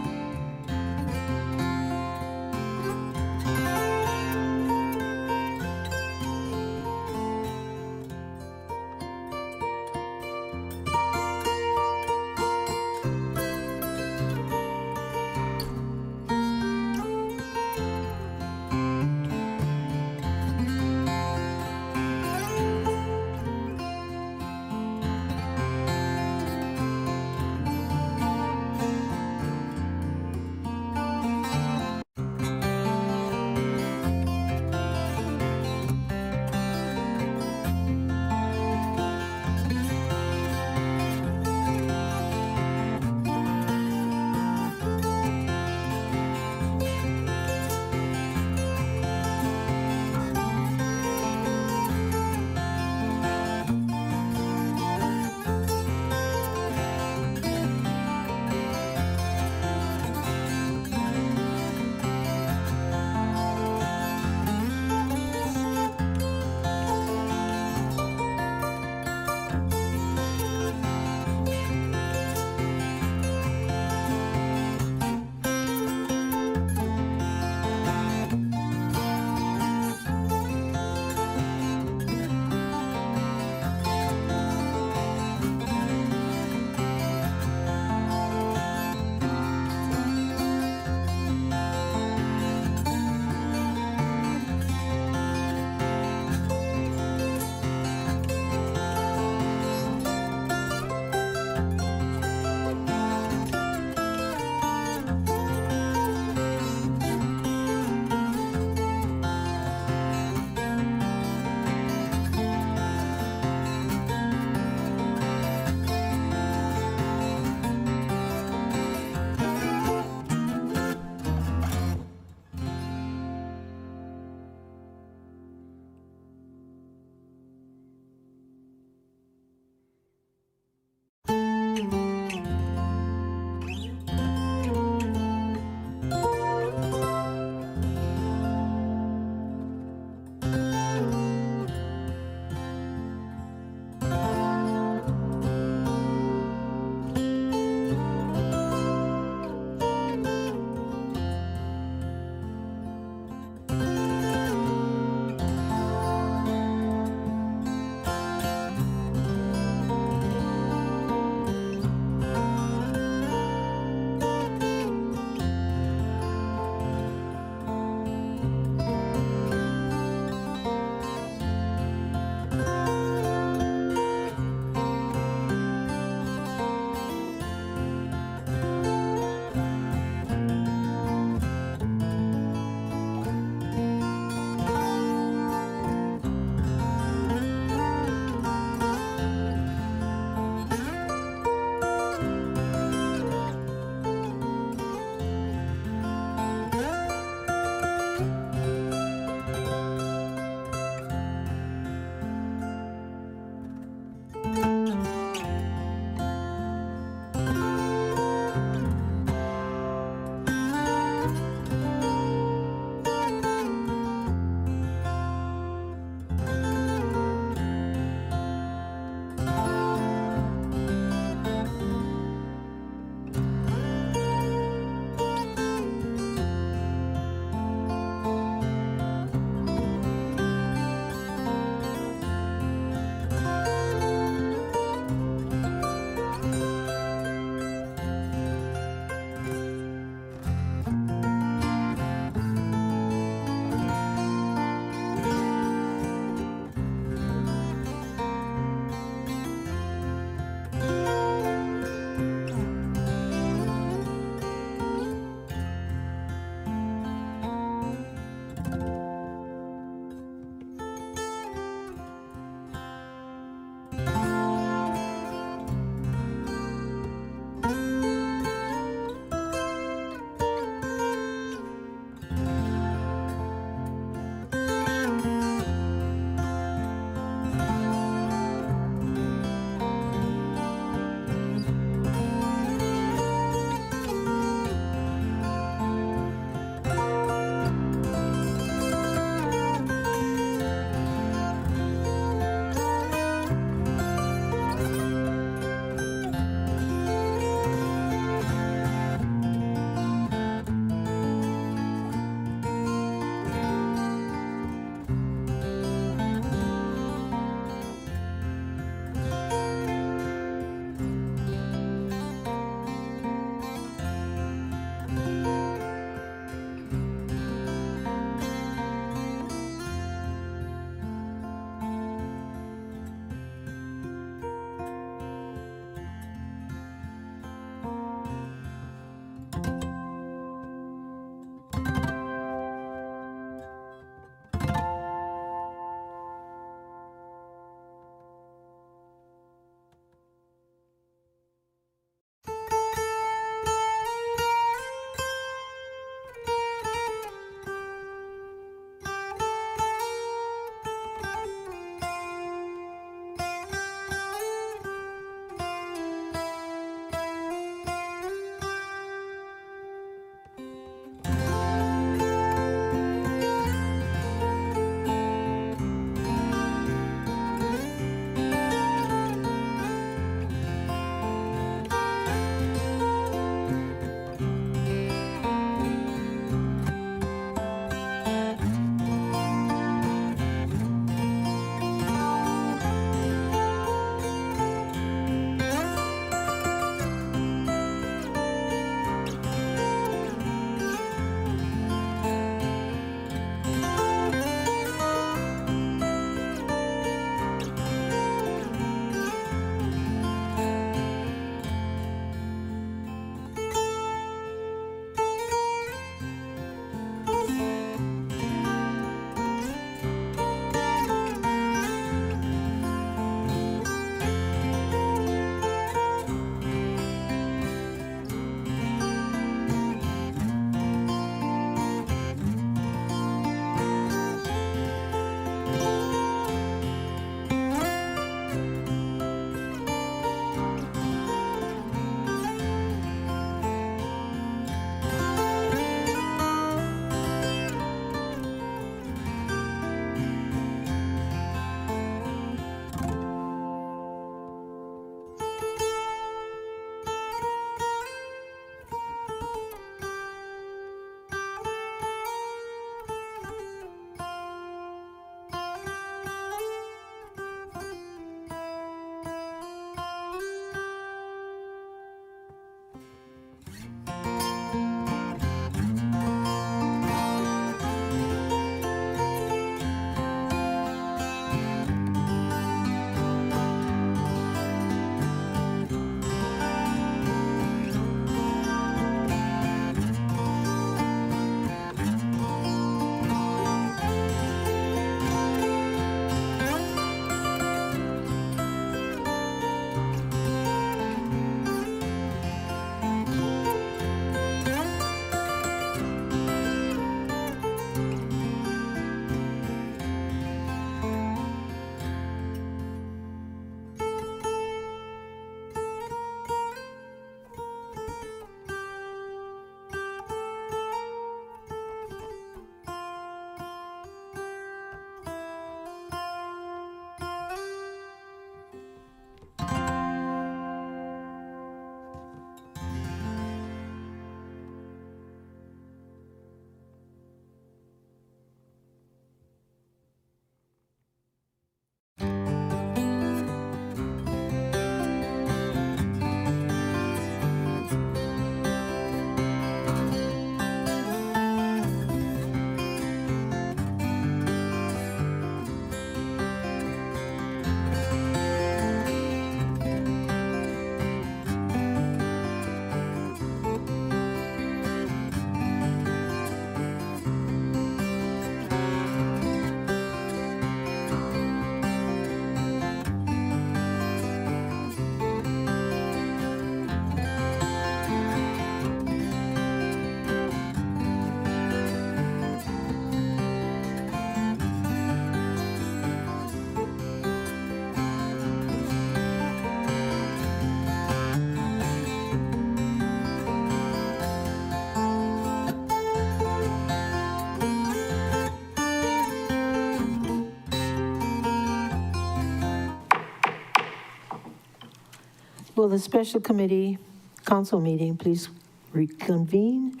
Will the special committee council meeting please reconvene?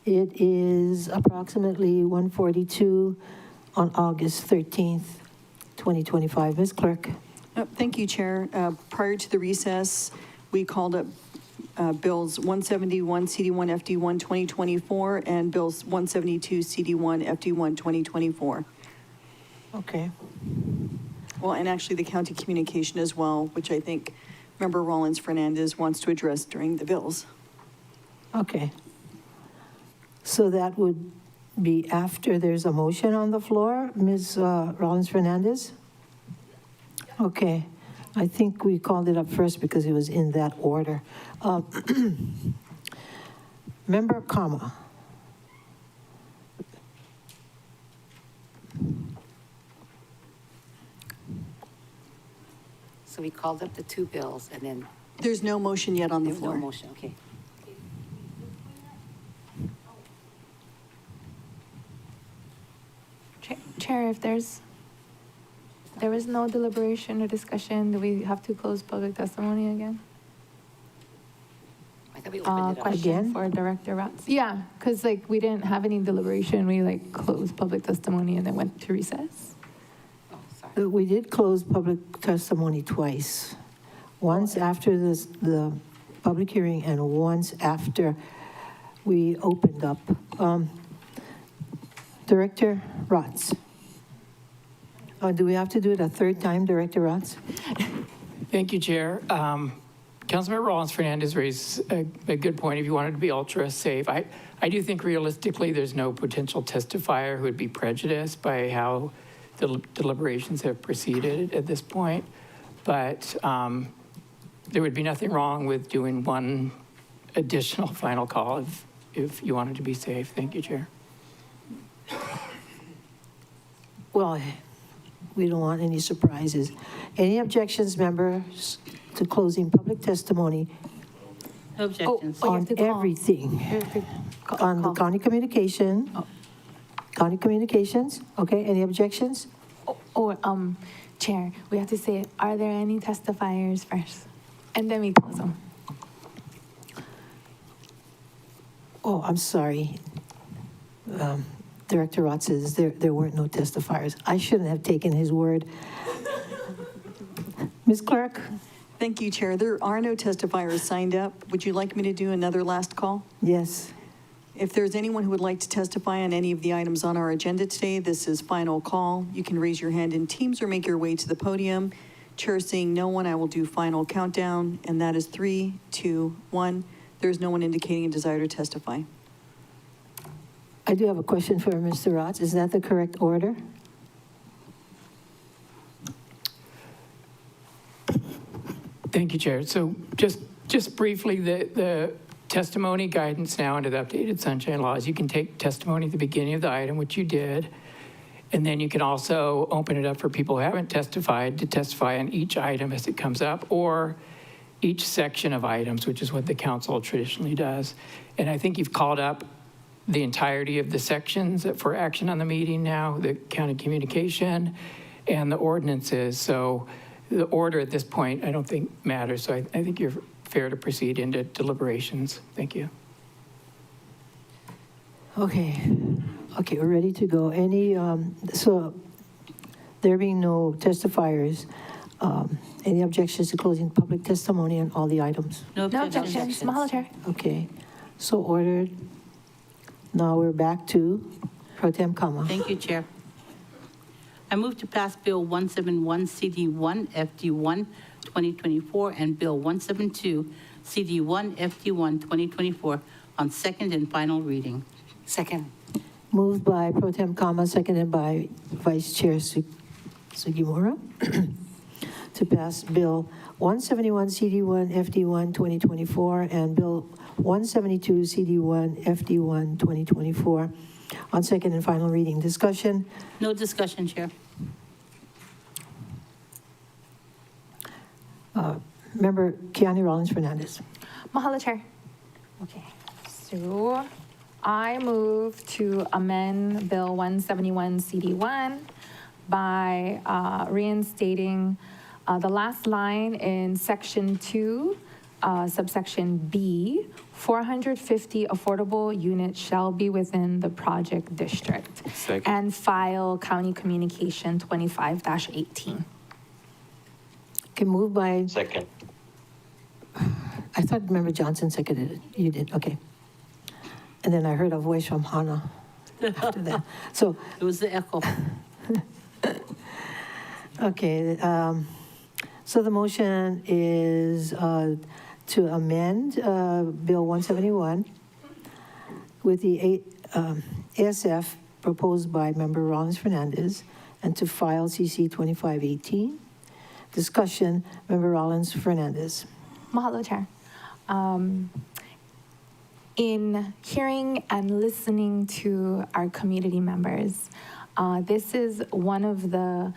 It is approximately 1:42 on August 13th, 2025. Ms. Clerk.
Thank you, Chair. Prior to the recess, we called up Bills 171 CD1 FD1 2024 and Bills 172 CD1 FD1 2024.
Okay.
Well, and actually the county communication as well, which I think Member Rollins Fernandez wants to address during the bills.
Okay. So that would be after there's a motion on the floor, Ms. Rollins Fernandez? Okay. I think we called it up first because it was in that order. Member Kama.
So we called up the two bills and then
There's no motion yet on the
there's no
floor.
motion, okay.
Chair, if there is no deliberation or discussion, do we have to close public testimony again?
I thought we opened it up.
Question
Again?
for Director Ratz. Yeah, because like we didn't have any deliberation. We like closed public testimony and then went to recess.
Oh, sorry.
We did close public testimony twice. Once after the public hearing and once after we opened up. Director Ratz. Do we have to do it a third time, Director Ratz?
Thank you, Chair. Councilmember Rollins Fernandez raised a good point if you wanted to be ultra safe. I do think realistically there's no potential testifier who would be prejudiced by how the deliberations have proceeded at this point. But there would be nothing wrong with doing one additional final call if you wanted to be safe. Thank you, Chair.
Well, we don't want any surprises. Any objections, members, to closing public testimony
Objections.
on everything? On the county communication? County communications? Okay, any objections?
Chair, we have to say, are there any testifiers first? And then we close them.
Oh, I'm sorry. Director Rott says there weren't no testifiers. I shouldn't have taken his word. Ms. Clerk?
Thank you, Chair. There are no testifiers signed up. Would you like me to do another last call?
Yes.
If there's anyone who would like to testify on any of the items on our agenda today, this is final call. You can raise your hand in Teams or make your way to the podium. Chair seeing no one, I will do final countdown, and that is 3, 2, 1. There's no one indicating a desire to testify.
I do have a question for Mr. Rotz. Is that the correct order?
Thank you, Chair. So just briefly, the testimony guidance now under the updated sunshine laws, you can take testimony at the beginning of the item, which you did, and then you can also open it up for people who haven't testified to testify on each item as it comes up, or each section of items, which is what the council traditionally does. And I think you've called up the entirety of the sections for action on the meeting now, the county communication and the ordinances. So the order at this point, I don't think matters. So I think you're fair to proceed into deliberations. Thank you.
Okay, we're ready to go. So there being no testifiers, any objections to closing public testimony on all the items?
No
objections. Mahalo, Chair.
Okay, so ordered. Now we're back to Pro Tem Kama.
Thank you, Chair. I move to pass Bill 171 CD1 FD1 2024 and Bill 172 CD1 FD1 2024 on second and final reading.
Second.
Moved by Pro Tem Kama, seconded by Vice Chair Sugimura to pass Bill 171 CD1 FD1 2024 and Bill 172 CD1 FD1 2024 on second and final reading. Discussion?
No discussion, Chair.
Member Kiani Rollins Fernandez.
Mahalo, Chair. Okay, so I move to amend Bill 171 CD1 by reinstating the last line in Section 2 subsection B, 450 affordable units shall be within the project district.
Second.
And file County Communication 25-18.
Okay, moved by,
Second.
I thought Member Johnson seconded it. You did, okay. And then I heard a voice from Hannah after that. So,
It was the echo.
okay, so the motion is to amend Bill 171 with the ASF proposed by Member Rollins Fernandez and to file CC 2518. Discussion, Member Rollins Fernandez.
Mahalo, Chair. In hearing and listening to our community members, this is one of the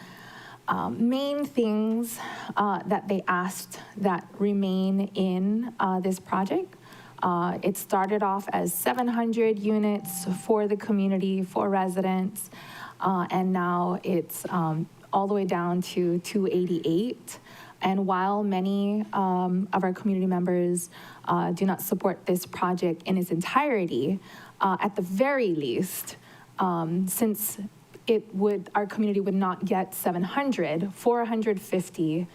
main things that they asked that remain in this project. It started off as 700 units for the community, for residents, and now it's all the way down to 288. And while many of our community members do not support this project in its entirety, at the very least, since our community would not get 700, 450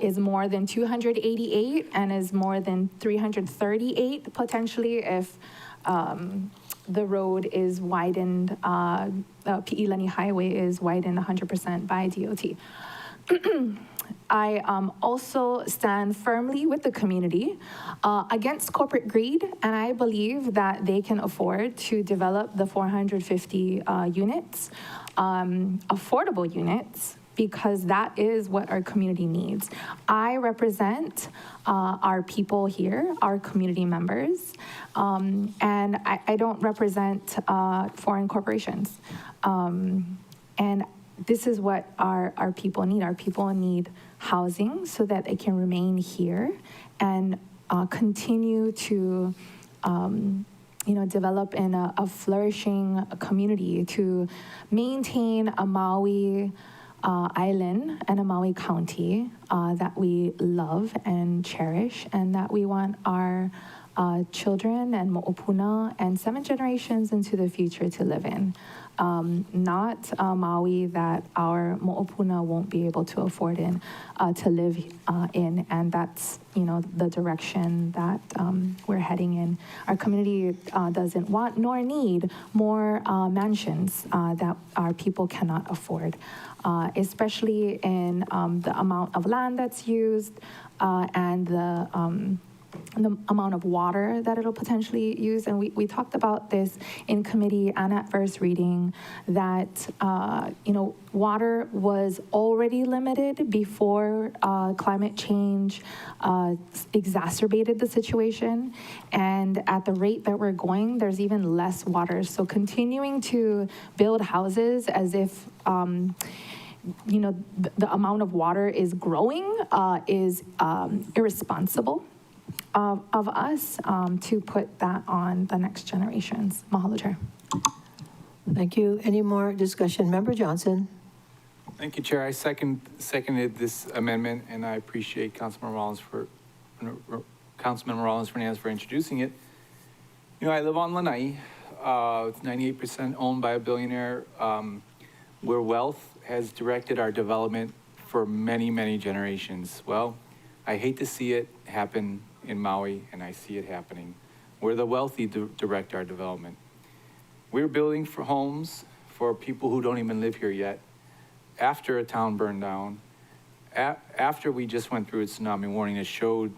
is more than 288 and is more than 338 potentially if the road is widened, P.E. Lenny Highway is widened 100% by DOT. I also stand firmly with the community against corporate greed, and I believe that they can afford to develop the 450 units, affordable units, because that is what our community needs. I represent our people here, our community members, and I don't represent foreign corporations. And this is what our people need. Our people need housing so that they can remain here and continue to develop in a flourishing community, to maintain a Maui island and a Maui county that we love and cherish, and that we want our children and mo'opuna and 7 generations into the future to live in. Not Maui that our mo'opuna won't be able to afford to live in, and that's the direction that we're heading in. Our community doesn't want nor need more mansions that our people cannot afford, especially in the amount of land that's used and the amount of water that it'll potentially use. And we talked about this in committee and at first reading, that water was already limited before climate change exacerbated the situation. And at the rate that we're going, there's even less water. So continuing to build houses as if the amount of water is growing is irresponsible of us to put that on the next generations. Mahalo, Chair.
Thank you. Any more discussion? Member Johnson.
Thank you, Chair. I seconded this amendment, and I appreciate Councilman Rollins Fernandez for introducing it. I live on Lanai. It's 98% owned by a billionaire, where wealth has directed our development for many, many generations. Well, I hate to see it happen in Maui, and I see it happening, where the wealthy direct our development. We're building for homes for people who don't even live here yet, after a town burned down, after we just went through a tsunami warning that showed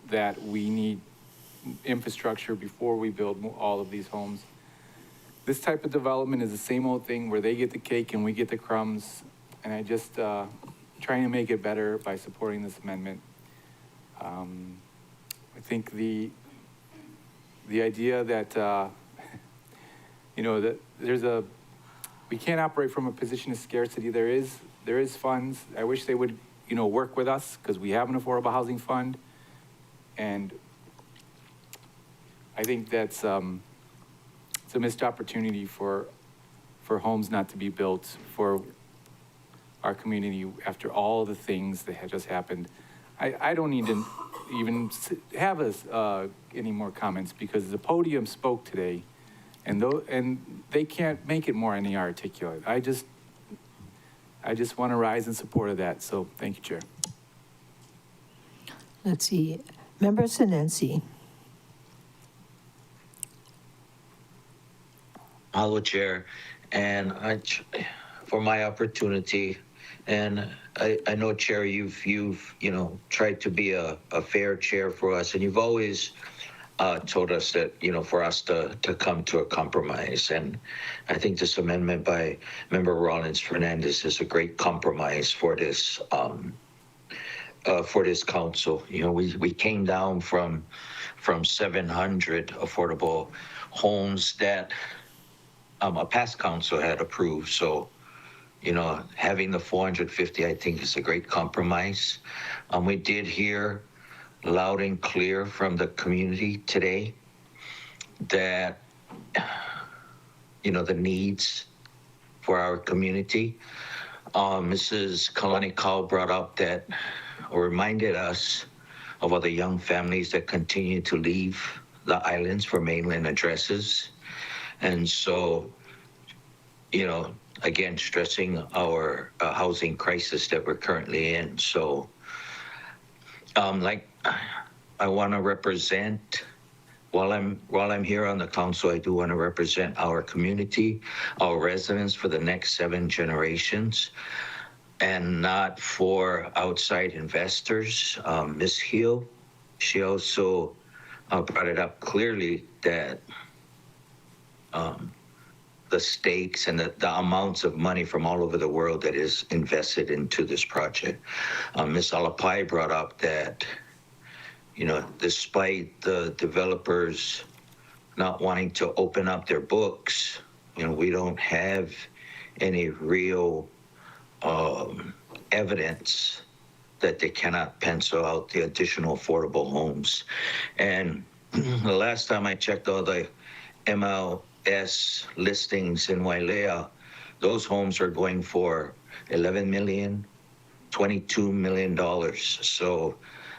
that we need infrastructure before we build all of these homes. This type of development is the same old thing where they get the cake and we get the crumbs, and I just trying to make it better by supporting this amendment. I think the idea that that we can't operate from a position of scarcity. There is funds. I wish they would work with us, because we have an affordable housing fund, and I think that's it's a missed opportunity for homes not to be built for our community after all the things that had just happened. I don't need to even have any more comments because the podium spoke today, and they can't make it more any articulate. I just want to rise in support of that. So thank you, Chair.
Let's see. Member Sinensi.
Hello, Chair, and for my opportunity, and I know, Chair, you've tried to be a fair chair for us, and you've always told us that for us to come to a compromise, and I think this amendment by Member Rollins Fernandez is a great compromise for this council. We came down from 700 affordable homes that a past council had approved. So, having the 450, I think, is a great compromise. We did hear loud and clear from the community today that, the needs for our community. Mrs. Kalani Kau brought up that, or reminded us of all the young families that continue to leave the islands for mainland addresses. And so, again, stressing our housing crisis that we're currently in. So, I want to represent, while I'm here on the council, I do want to represent our community, our residents for the next 7 generations, and not for outside investors. Ms. Hill, she also brought it up clearly that the stakes and the amounts of money from all over the world that is invested into this project. Ms. Alipai brought up that, despite the developers not wanting to open up their books, we don't have any real evidence that they cannot pencil out the additional affordable homes. And the last time I checked all the MLS listings in Wailea, those homes are going for $11 million, $22 million. So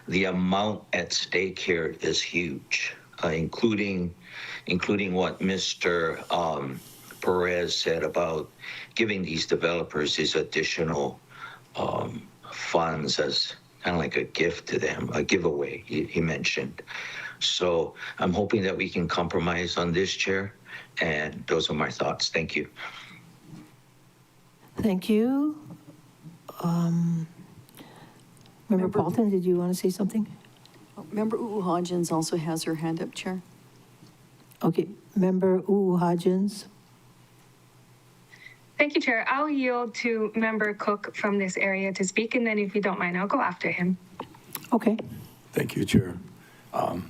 the amount at stake here is huge, including what Mr. Perez said about giving these developers these additional funds as kind of like a gift to them, a giveaway, he mentioned. So I'm hoping that we can compromise on this, Chair, and those are my thoughts. Thank you.
Thank you. Member Paulton, did you want to say something?
Member Hodgins also has her hand up, Chair.
Okay, Member Hodgins.
Thank you, Chair. I'll yield to Member Cook from this area to speak, and then if you don't mind, I'll go after him.
Okay.
Thank you, Chair. I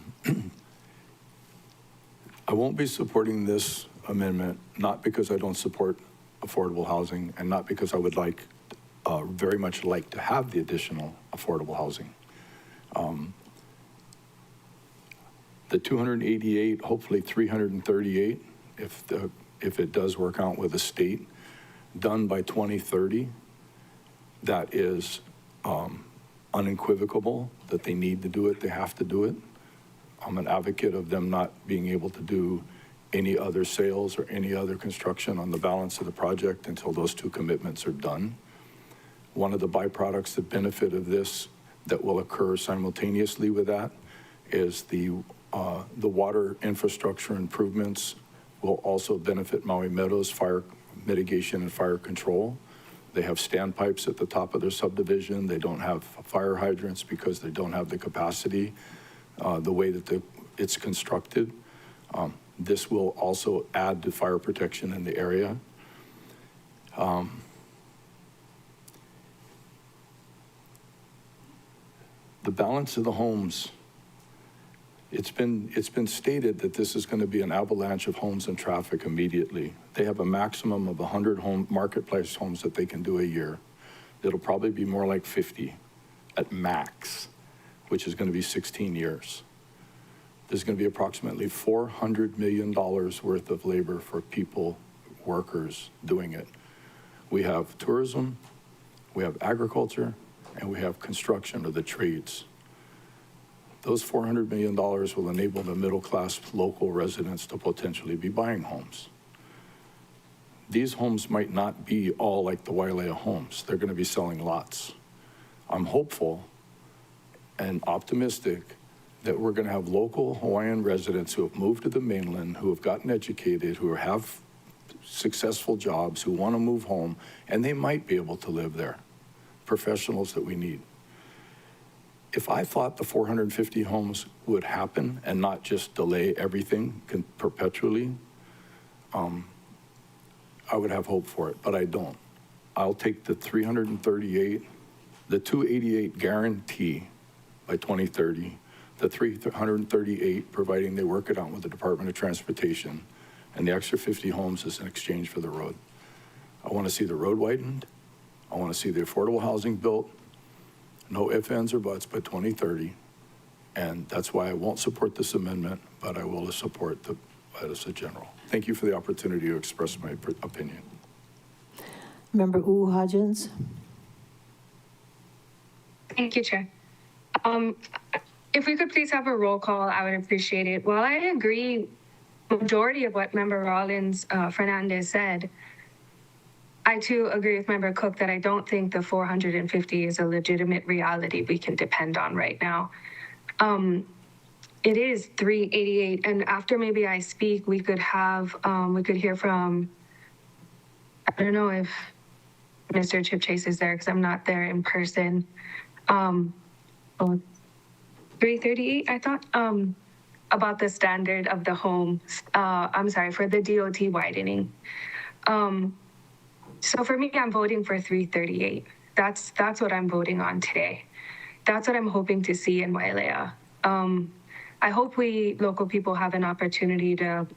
won't be supporting this amendment, not because I don't support affordable housing and not because I would very much like to have the additional affordable housing. The 288, hopefully 338, if it does work out with the state, done by 2030, that is unequivocal that they need to do it, they have to do it. I'm an advocate of them not being able to do any other sales or any other construction on the balance of the project until those 2 commitments are done. One of the byproducts, the benefit of this that will occur simultaneously with that is the water infrastructure improvements will also benefit Maui Meadows fire mitigation and fire control. They have standpipes at the top of their subdivision. They don't have fire hydrants because they don't have the capacity the way that it's constructed. This will also add to fire protection in the area. The balance of the homes, it's been stated that this is going to be an avalanche of homes and traffic immediately. They have a maximum of 100 marketplace homes that they can do a year. It'll probably be more like 50 at max, which is going to be 16 years. There's going to be approximately $400 million worth of labor for people, workers doing it. We have tourism, we have agriculture, and we have construction of the trades. Those $400 million will enable the middle-class local residents to potentially be buying homes. These homes might not be all like the Wailea homes. They're going to be selling lots. I'm hopeful and optimistic that we're going to have local Hawaiian residents who have moved to the mainland, who have gotten educated, who have successful jobs, who want to move home, and they might be able to live there. Professionals that we need. If I thought the 450 homes would happen and not just delay everything perpetually, I would have hope for it, but I don't. I'll take the 338, the 288 guarantee by 2030, the 338, providing they work it out with the Department of Transportation, and the extra 50 homes is in exchange for the road. I want to see the road widened. I want to see the affordable housing built. No ifs, ands, or buts by 2030. And that's why I won't support this amendment, but I will support the Edison General. Thank you for the opportunity to express my opinion.
Member Hodgins.
Thank you, Chair. If we could please have a roll call, I would appreciate it. While I agree majority of what Member Rollins Fernandez said, I too agree with Member Cook that I don't think the 450 is a legitimate reality we can depend on right now. It is 388, and after maybe I speak, we could have, we could hear from, I don't know if Mr. Chip Chase is there because I'm not there in person. 338, I thought, about the standard of the home, I'm sorry, for the DOT widening. So for me, I'm voting for 338. That's what I'm voting on today. That's what I'm hoping to see in Wailea. I hope we local people have an opportunity to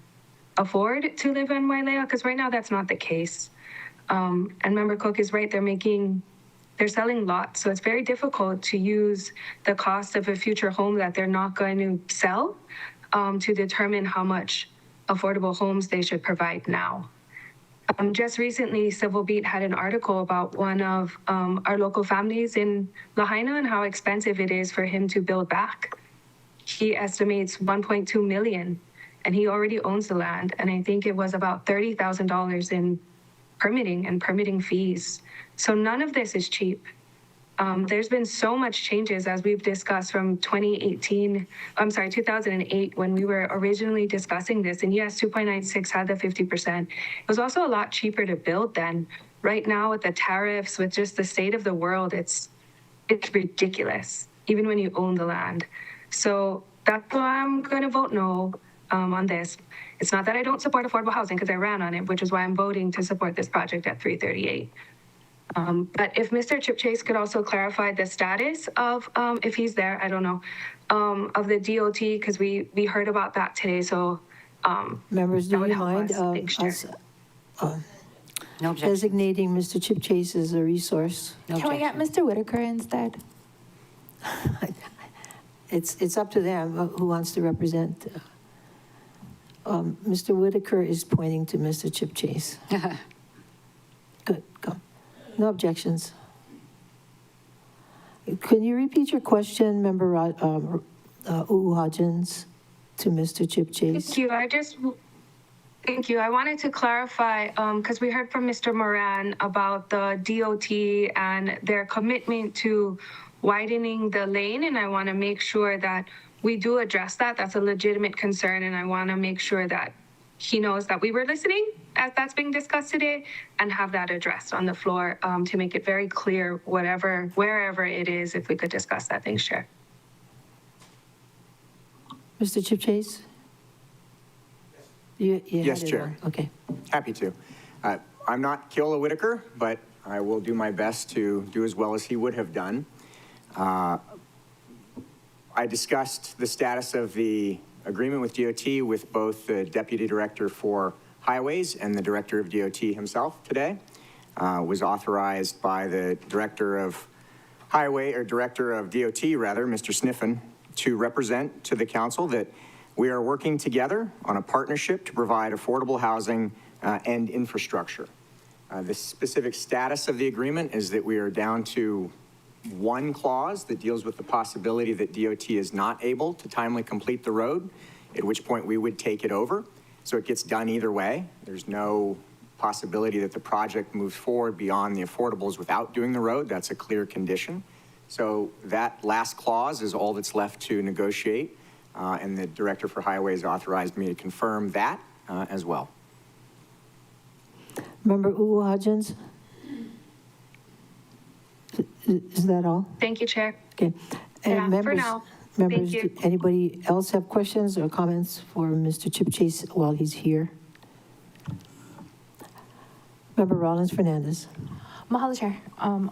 afford to live in Wailea, because right now that's not the case. And Member Cook is right, they're selling lots, so it's very difficult to use the cost of a future home that they're not going to sell to determine how much affordable homes they should provide now. Just recently, Civil Beat had an article about one of our local families in Lahaina and how expensive it is for him to build back. He estimates $1.2 million, and he already owns the land. And I think it was about $30,000 in permitting fees. So none of this is cheap. There's been so much changes, as we've discussed, from 2008, when we were originally discussing this. And yes, 2.96 had the 50%. It was also a lot cheaper to build then. Right now, with the tariffs, with just the state of the world, it's ridiculous, even when you own the land. So that's why I'm going to vote no on this. It's not that I don't support affordable housing, because I ran on it, which is why I'm voting to support this project at 338. But if Mr. Chip Chase could also clarify the status of, if he's there, I don't know, of the DOT, because we heard about that today. So
members, do you mind us designating Mr. Chip Chase as a resource?
Can we get Mr. Whitaker instead?
It's up to them who wants to represent. Mr. Whitaker is pointing to Mr. Chip Chase. Good, go. No objections. Can you repeat your question, Member Hodgins, to Mr. Chip Chase?
Thank you. I wanted to clarify, because we heard from Mr. Moran about the DOT and their commitment to widening the lane, and I want to make sure that we do address that. That's a legitimate concern, and I want to make sure that he knows that we were listening as that's being discussed today, and have that addressed on the floor to make it very clear, wherever it is, if we could discuss that. Thanks, Chair.
Mr. Chip Chase?
Yes, Chair.
Okay.
Happy to. I'm not Keola Whitaker, but I will do my best to do as well as he would have done. I discussed the status of the agreement with DOT with both the Deputy Director for Highways and the Director of DOT himself today. Was authorized by the Director of Director of DOT, rather, Mr. Sniffen, to represent to the Council that we are working together on a partnership to provide affordable housing and infrastructure. The specific status of the agreement is that we are down to one clause that deals with the possibility that DOT is not able to timely complete the road, at which point we would take it over. So it gets done either way. There's no possibility that the project moves forward beyond the affordables without doing the road. That's a clear condition. So that last clause is all that's left to negotiate, and the Director for Highways authorized me to confirm that as well.
Member Uwu-Hodgins? Is that all?
Thank you, Chair.
Okay. And
Yeah, for
members,
now.
Members,
Thank you.
anybody else have questions or comments for Mr. Chip Chase while he's here? Member Rollins Fernandez.
Mahalo, Chair.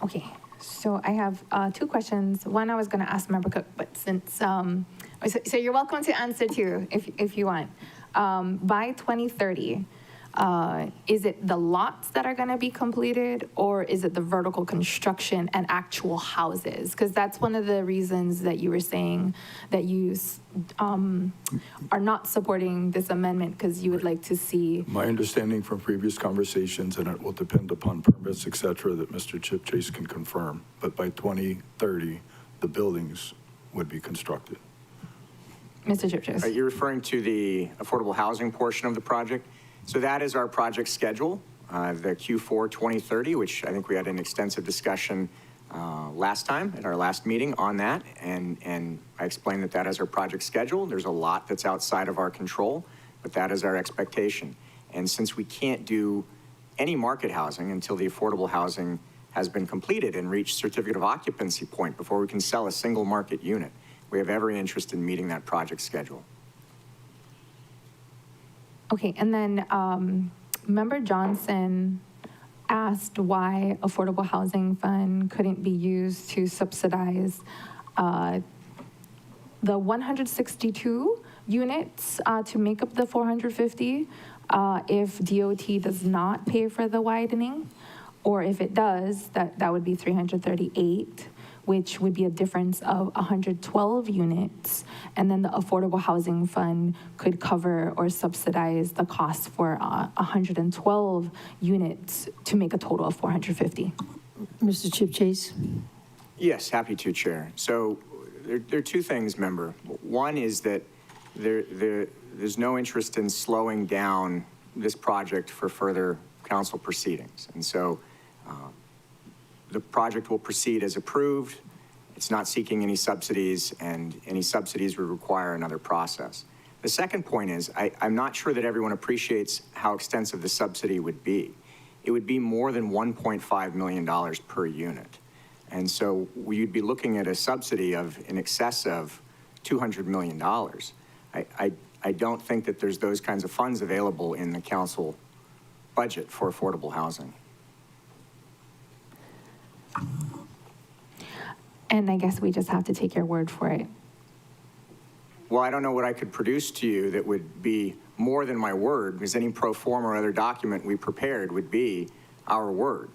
Okay, so I have two questions. One I was going to ask Member Cook, but since, so you're welcome to answer too, if you want. By 2030, is it the lots that are going to be completed, or is it the vertical construction and actual houses? Because that's one of the reasons that you were saying that you are not supporting this amendment, because you would like to see.
My understanding from previous conversations, and it will depend upon permits, et cetera, that Mr. Chip Chase can confirm, but by 2030, the buildings would be constructed.
Mr. Chip Chase.
Are you referring to the affordable housing portion of the project? So that is our project schedule, the Q4 2030, which I think we had an extensive discussion last time at our last meeting on that. And I explained that that is our project schedule. There's a lot that's outside of our control, but that is our expectation. And since we can't do any market housing until the affordable housing has been completed and reached certificate of occupancy point before we can sell a single market unit, we have every interest in meeting that project schedule.
Okay, and then Member Johnson asked why Affordable Housing Fund couldn't be used to subsidize the 162 units to make up the 450 if DOT does not pay for the widening, or if it does, that would be 338. Which would be a difference of 112 units, and then the Affordable Housing Fund could cover or subsidize the cost for 112 units to make a total of 450.
Mr. Chip Chase.
Yes, happy to, Chair. So there are two things, member. One is that there's no interest in slowing down this project for further council proceedings. And so the project will proceed as approved. It's not seeking any subsidies, and any subsidies would require another process. The second point is, I'm not sure that everyone appreciates how extensive the subsidy would be. It would be more than $1.5 million per unit. And so you'd be looking at a subsidy of in excess of $200 million. I don't think that there's those kinds of funds available in the council budget for affordable housing.
And I guess we just have to take your word for it.
Well, I don't know what I could produce to you that would be more than my word, because any pro forma or other document we prepared would be our word.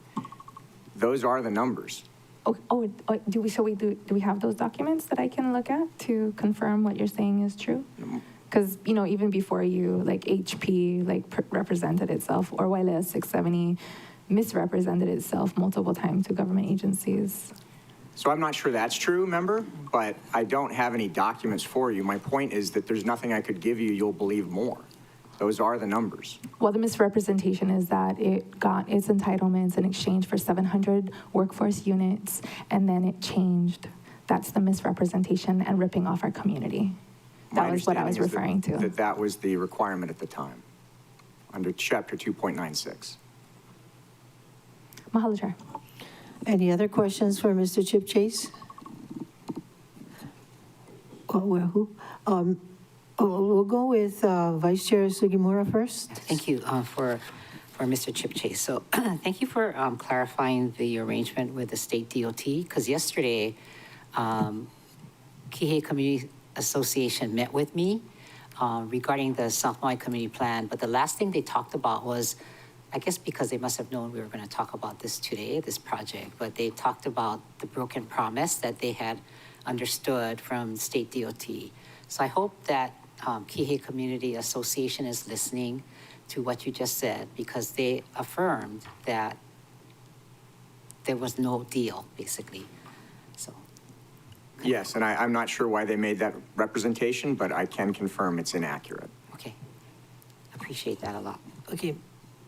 Those are the numbers.
Do we have those documents that I can look at to confirm what you're saying is true? Because, you know, even before you, like HP, represented itself, or Wailea 670 misrepresented itself multiple times to government agencies.
So I'm not sure that's true, member, but I don't have any documents for you. My point is that there's nothing I could give you you'll believe more. Those are the numbers.
Well, the misrepresentation is that it got its entitlements in exchange for 700 workforce units, and then it changed. That's the misrepresentation and ripping off our community. That was what I was referring to.
That was the requirement at the time, under Chapter 2.96.
Mahalo, Chair.
Any other questions for Mr. Chip Chase? We'll go with Vice Chair Sugimura first.
Thank you for Mr. Chip Chase. So thank you for clarifying the arrangement with the state DOT, because yesterday, Kihei Community Association met with me regarding the South Maui Community Plan, but the last thing they talked about was, I guess because they must have known we were going to talk about this today, this project, but they talked about the broken promise that they had understood from state DOT. So I hope that Kihei Community Association is listening to what you just said, because they affirmed that there was no deal, basically. So,
Yes, and I'm not sure why they made that representation, but I can confirm it's inaccurate.
okay. Appreciate that a lot.
Okay,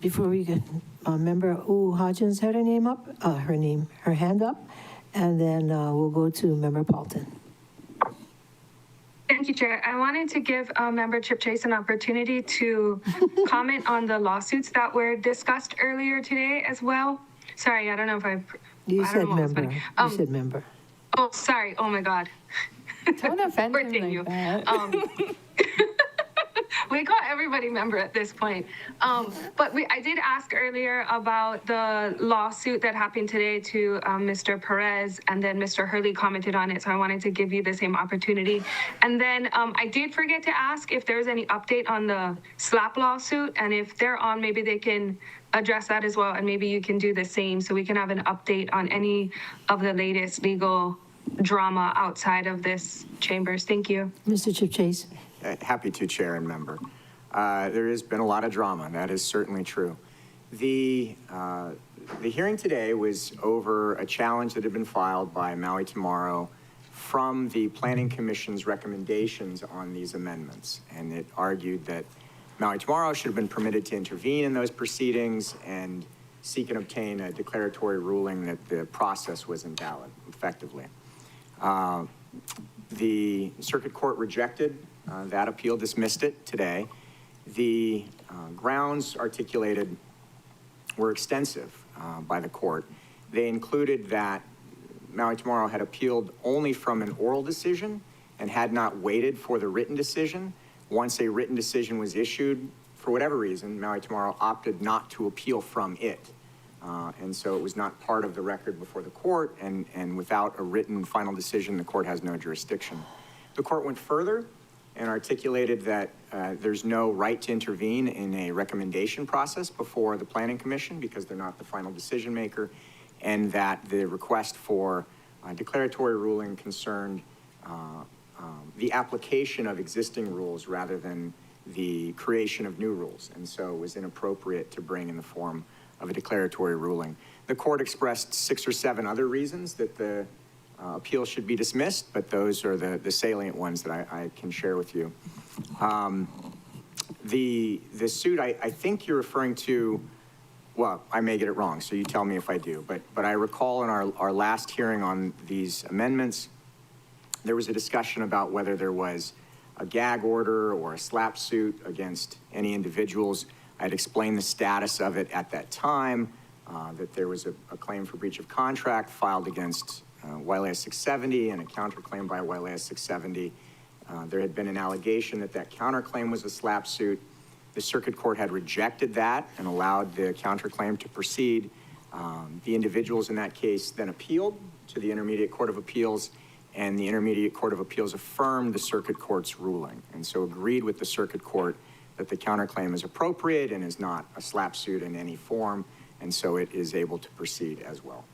before we get, Member Hodgins had her hand up, and then we'll go to Member Paulton.
Thank you, Chair. I wanted to give Member Chip Chase an opportunity to comment on the lawsuits that were discussed earlier today as well. Sorry, I don't know if
You
I don't
said
know what was
member.
funny.
You said member.
Oh, sorry. Oh my God.
Don't offend
We're
him
taking
like
you.
that.
We call everybody member at this point. But I did ask earlier about the lawsuit that happened today to Mr. Perez, and then Mr. Hurley commented on it, so I wanted to give you the same opportunity. And then I did forget to ask if there's any update on the SLAP lawsuit, and if they're on, maybe they can address that as well, and maybe you can do the same, so we can have an update on any of the latest legal drama outside of this chambers. Thank you.
Mr. Chip Chase.
Happy to, Chair and Member. There has been a lot of drama. That is certainly true. The hearing today was over a challenge that had been filed by Maui Tomorrow from the Planning Commission's recommendations on these amendments. And it argued that Maui Tomorrow should have been permitted to intervene in those proceedings and seek and obtain a declaratory ruling that the process was invalid, effectively. The Circuit Court rejected that appeal, dismissed it today. The grounds articulated were extensive by the court. They included that Maui Tomorrow had appealed only from an oral decision and had not waited for the written decision. Once a written decision was issued, for whatever reason, Maui Tomorrow opted not to appeal from it. And so it was not part of the record before the court, and without a written final decision, the court has no jurisdiction. The court went further and articulated that there's no right to intervene in a recommendation process before the Planning Commission because they're not the final decision maker, and that the request for a declaratory ruling concerned the application of existing rules rather than the creation of new rules, and so it was inappropriate to bring in the form of a declaratory ruling. The court expressed 6 or 7 other reasons that the appeal should be dismissed, but those are the salient ones that I can share with you. The suit, I think you're referring to, well, I may get it wrong, so you tell me if I do, but I recall in our last hearing on these amendments, there was a discussion about whether there was a gag order or a SLAP suit against any individuals. I'd explained the status of it at that time, that there was a claim for breach of contract filed against Wailea 670 and a counterclaim by Wailea 670. There had been an allegation that that counterclaim was a SLAP suit. The Circuit Court had rejected that and allowed the counterclaim to proceed. The individuals in that case then appealed to the Intermediate Court of Appeals, and the Intermediate Court of Appeals affirmed the Circuit Court's ruling, and so agreed with the Circuit Court that the counterclaim is appropriate and is not a SLAP suit in any form, and so it is able to proceed as well.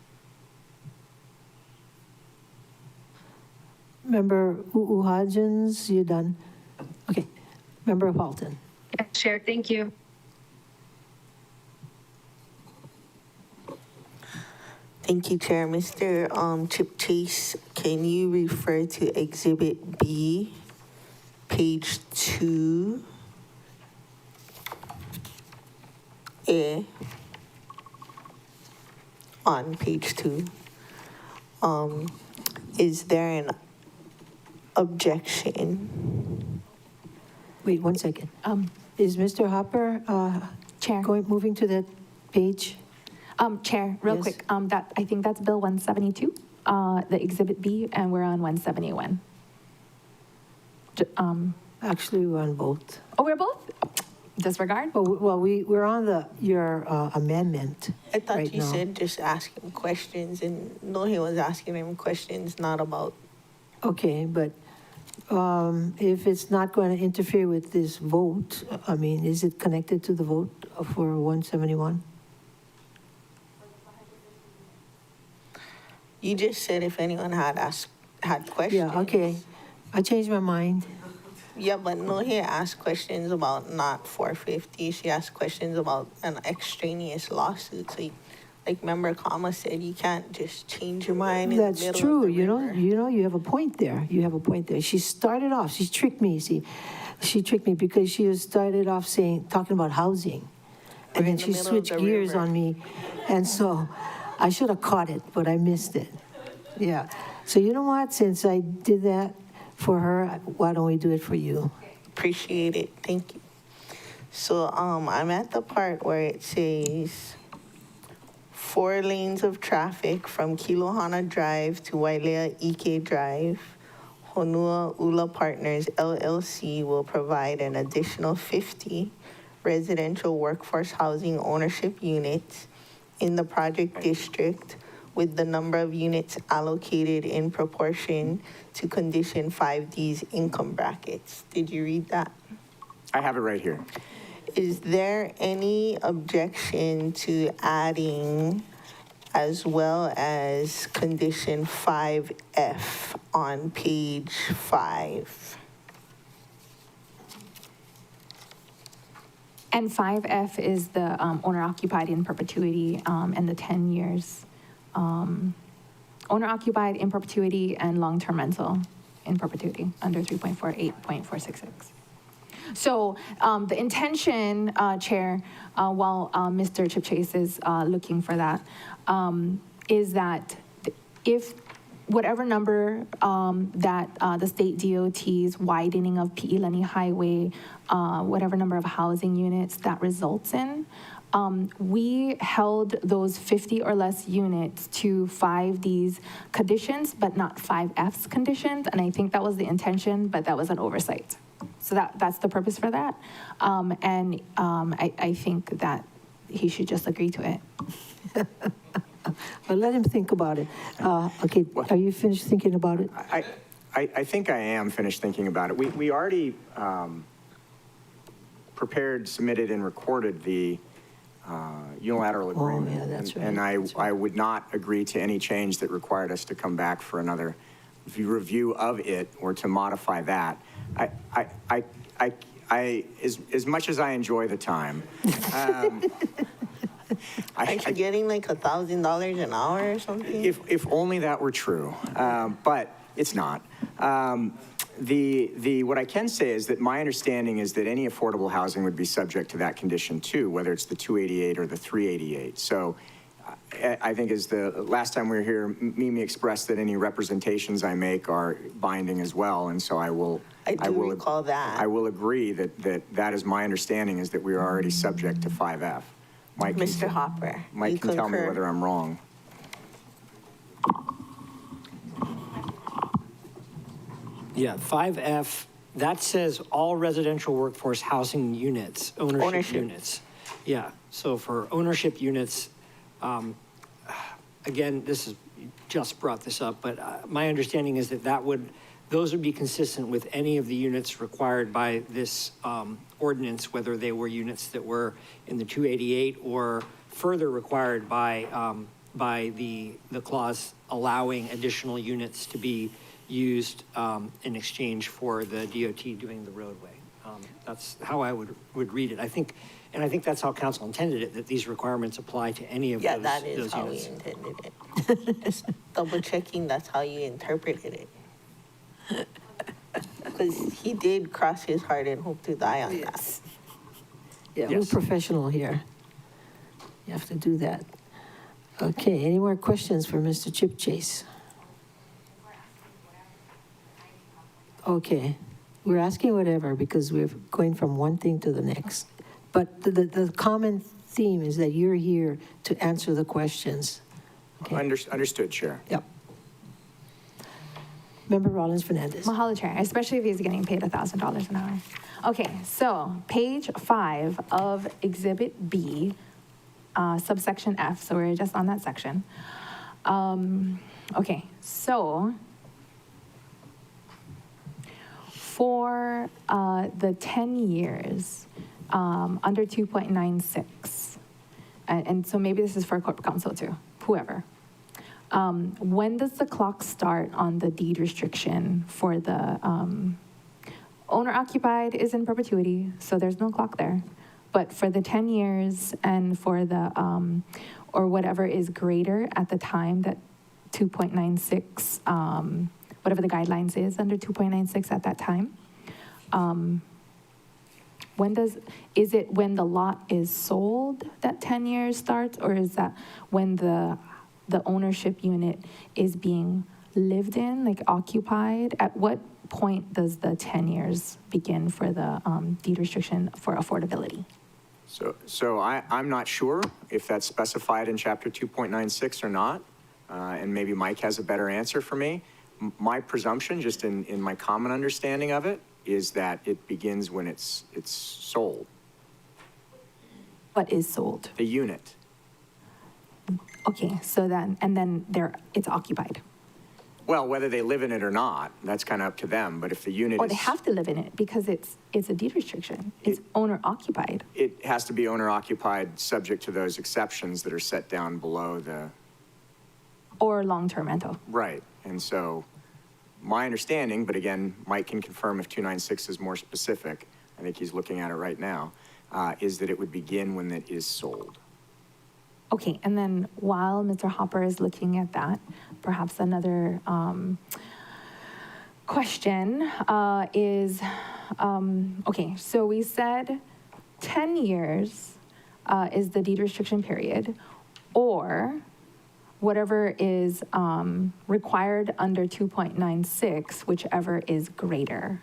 Member Hodgins, you done? Okay. Member Paulton.
Yeah, Chair, thank you.
Thank you, Chair. Mr. Chip Chase, can you refer to Exhibit B, page 2? On page 2. Is there an objection?
Wait 1 second. Is Mr. Hopper
Chair.
moving to that page?
Chair, real
Yes.
quick, I think that's Bill 172, the Exhibit B, and we're on 171.
Actually, we're on both.
Oh, we're both? Disregard?
Well, we're on your amendment
I thought
right
you
now.
said just ask him questions, and no, he was asking him questions, not about.
Okay, but if it's not going to interfere with this vote, I mean, is it connected to the vote for 171?
You just said if anyone had questions.
Yeah, okay. I changed my mind.
Yeah, but no, he asked questions about not 450. She asked questions about an extraneous lawsuit. So like Member Kama said, you can't just change your mind in the
That's
middle
true,
of the
you know,
river.
you have a point there. You have a point there. She started off, she tricked me, see. She tricked me because she was started off talking about housing. And then
in the
she
middle of
switched
the
gears
river.
on me. And so I should have caught it, but I missed it. Yeah. So you know what? Since I did that for her, why don't we do it for you?
Appreciate it. Thank you. So I'm at the part where it says 4 lanes of traffic from Kilohana Drive to Wailea Ike Drive. Honua Ula Partners LLC will provide an additional 50 residential workforce housing ownership units in the project district, with the number of units allocated in proportion to condition 5D's income brackets. Did you read that?
I have it right here.
Is there any objection to adding as well as condition 5F on page 5?
And 5F is the owner occupied in perpetuity and the 10 years. Owner occupied in perpetuity and long-term rental in perpetuity under 3.48.466. So the intention, Chair, while Mr. Chip Chase is looking for that, is that if whatever number that the state DOT's widening of P.E. Lenny Highway, whatever number of housing units that results in, we held those 50 or less units to 5D's conditions, but not 5F's conditions. And I think that was the intention, but that was an oversight. So that's the purpose for that. I think that he should just agree to it.
But let him think about it. Okay, are you finished thinking about it?
I think I am finished thinking about it. We already prepared, submitted, and recorded the unilateral agreement.
Oh, yeah, that's right.
And I would not agree to any change that required us to come back for another review of it or to modify that. As much as I enjoy the time,
Aren't you getting like $1,000 an hour or something?
If only that were true, but it's not. What I can say is that my understanding is that any affordable housing would be subject to that condition too, whether it's the 288 or the 388. So I think as the last time we were here, Mimi expressed that any representations I make are binding as well, and so I will
recall that.
I will agree that is my understanding, is that we are already subject to 5F. Mike
Mr. Hopper,
Mike can tell me
concur?
whether I'm wrong.
Yeah, 5F, that says all residential workforce housing units, ownership units. Yeah, so for ownership units, again, this is, you just brought this up, but my understanding is that those would be consistent with any of the units required by this ordinance, whether they were units that were in the 288 or further required by the clause allowing additional units to be used in exchange for the DOT doing the roadway. That's how I would read it. I think that's how council intended it, that these requirements apply to any of those units.
Yeah, that is how we intended it. Just double checking that's how you interpreted it. Because he did cross his heart and hope to die on that.
Yeah, we're professional here. You have to do that. Okay, any more questions for Mr. Chip Chase? Okay, we're asking whatever because we're going from one thing to the next. But the common theme is that you're here to answer the questions. Okay.
Understood, Chair.
Yep. Member Rollins Fernandez.
Mahalo, Chair, especially if he's getting paid $1,000 an hour. Okay, so page 5 of Exhibit B, subsection F, so we're just on that section. Okay, so for the 10 years, under 2.96, and so maybe this is for corporate counsel too, whoever. When does the clock start on the deed restriction for the owner occupied is in perpetuity, so there's no clock there. But for the 10 years and for the or whatever is greater at the time that 2.96, whatever the guidelines is under 2.96 at that time. Is it when the lot is sold that 10 years starts, or is that when the ownership unit is being lived in, like occupied? At what point does the 10 years begin for the deed restriction for affordability?
So I'm not sure if that's specified in chapter 2.96 or not, and maybe Mike has a better answer for me. My presumption, just in my common understanding of it, is that it begins when it's sold.
What is sold?
The unit.
Okay, so then, and then it's occupied.
Well, whether they live in it or not, that's kind of up to them, but if the unit
Or
is...
they have to live in it because it's a deed restriction. It's owner occupied.
It has to be owner occupied, subject to those exceptions that are set down below the...
Or long-term rental.
Right, and so my understanding, but again, Mike can confirm if 296 is more specific, I think he's looking at it right now, is that it would begin when it is sold.
Okay, and then while Mr. Hopper is looking at that, perhaps another question is, okay, so we said 10 years is the deed restriction period, or whatever is required under 2.96, whichever is greater.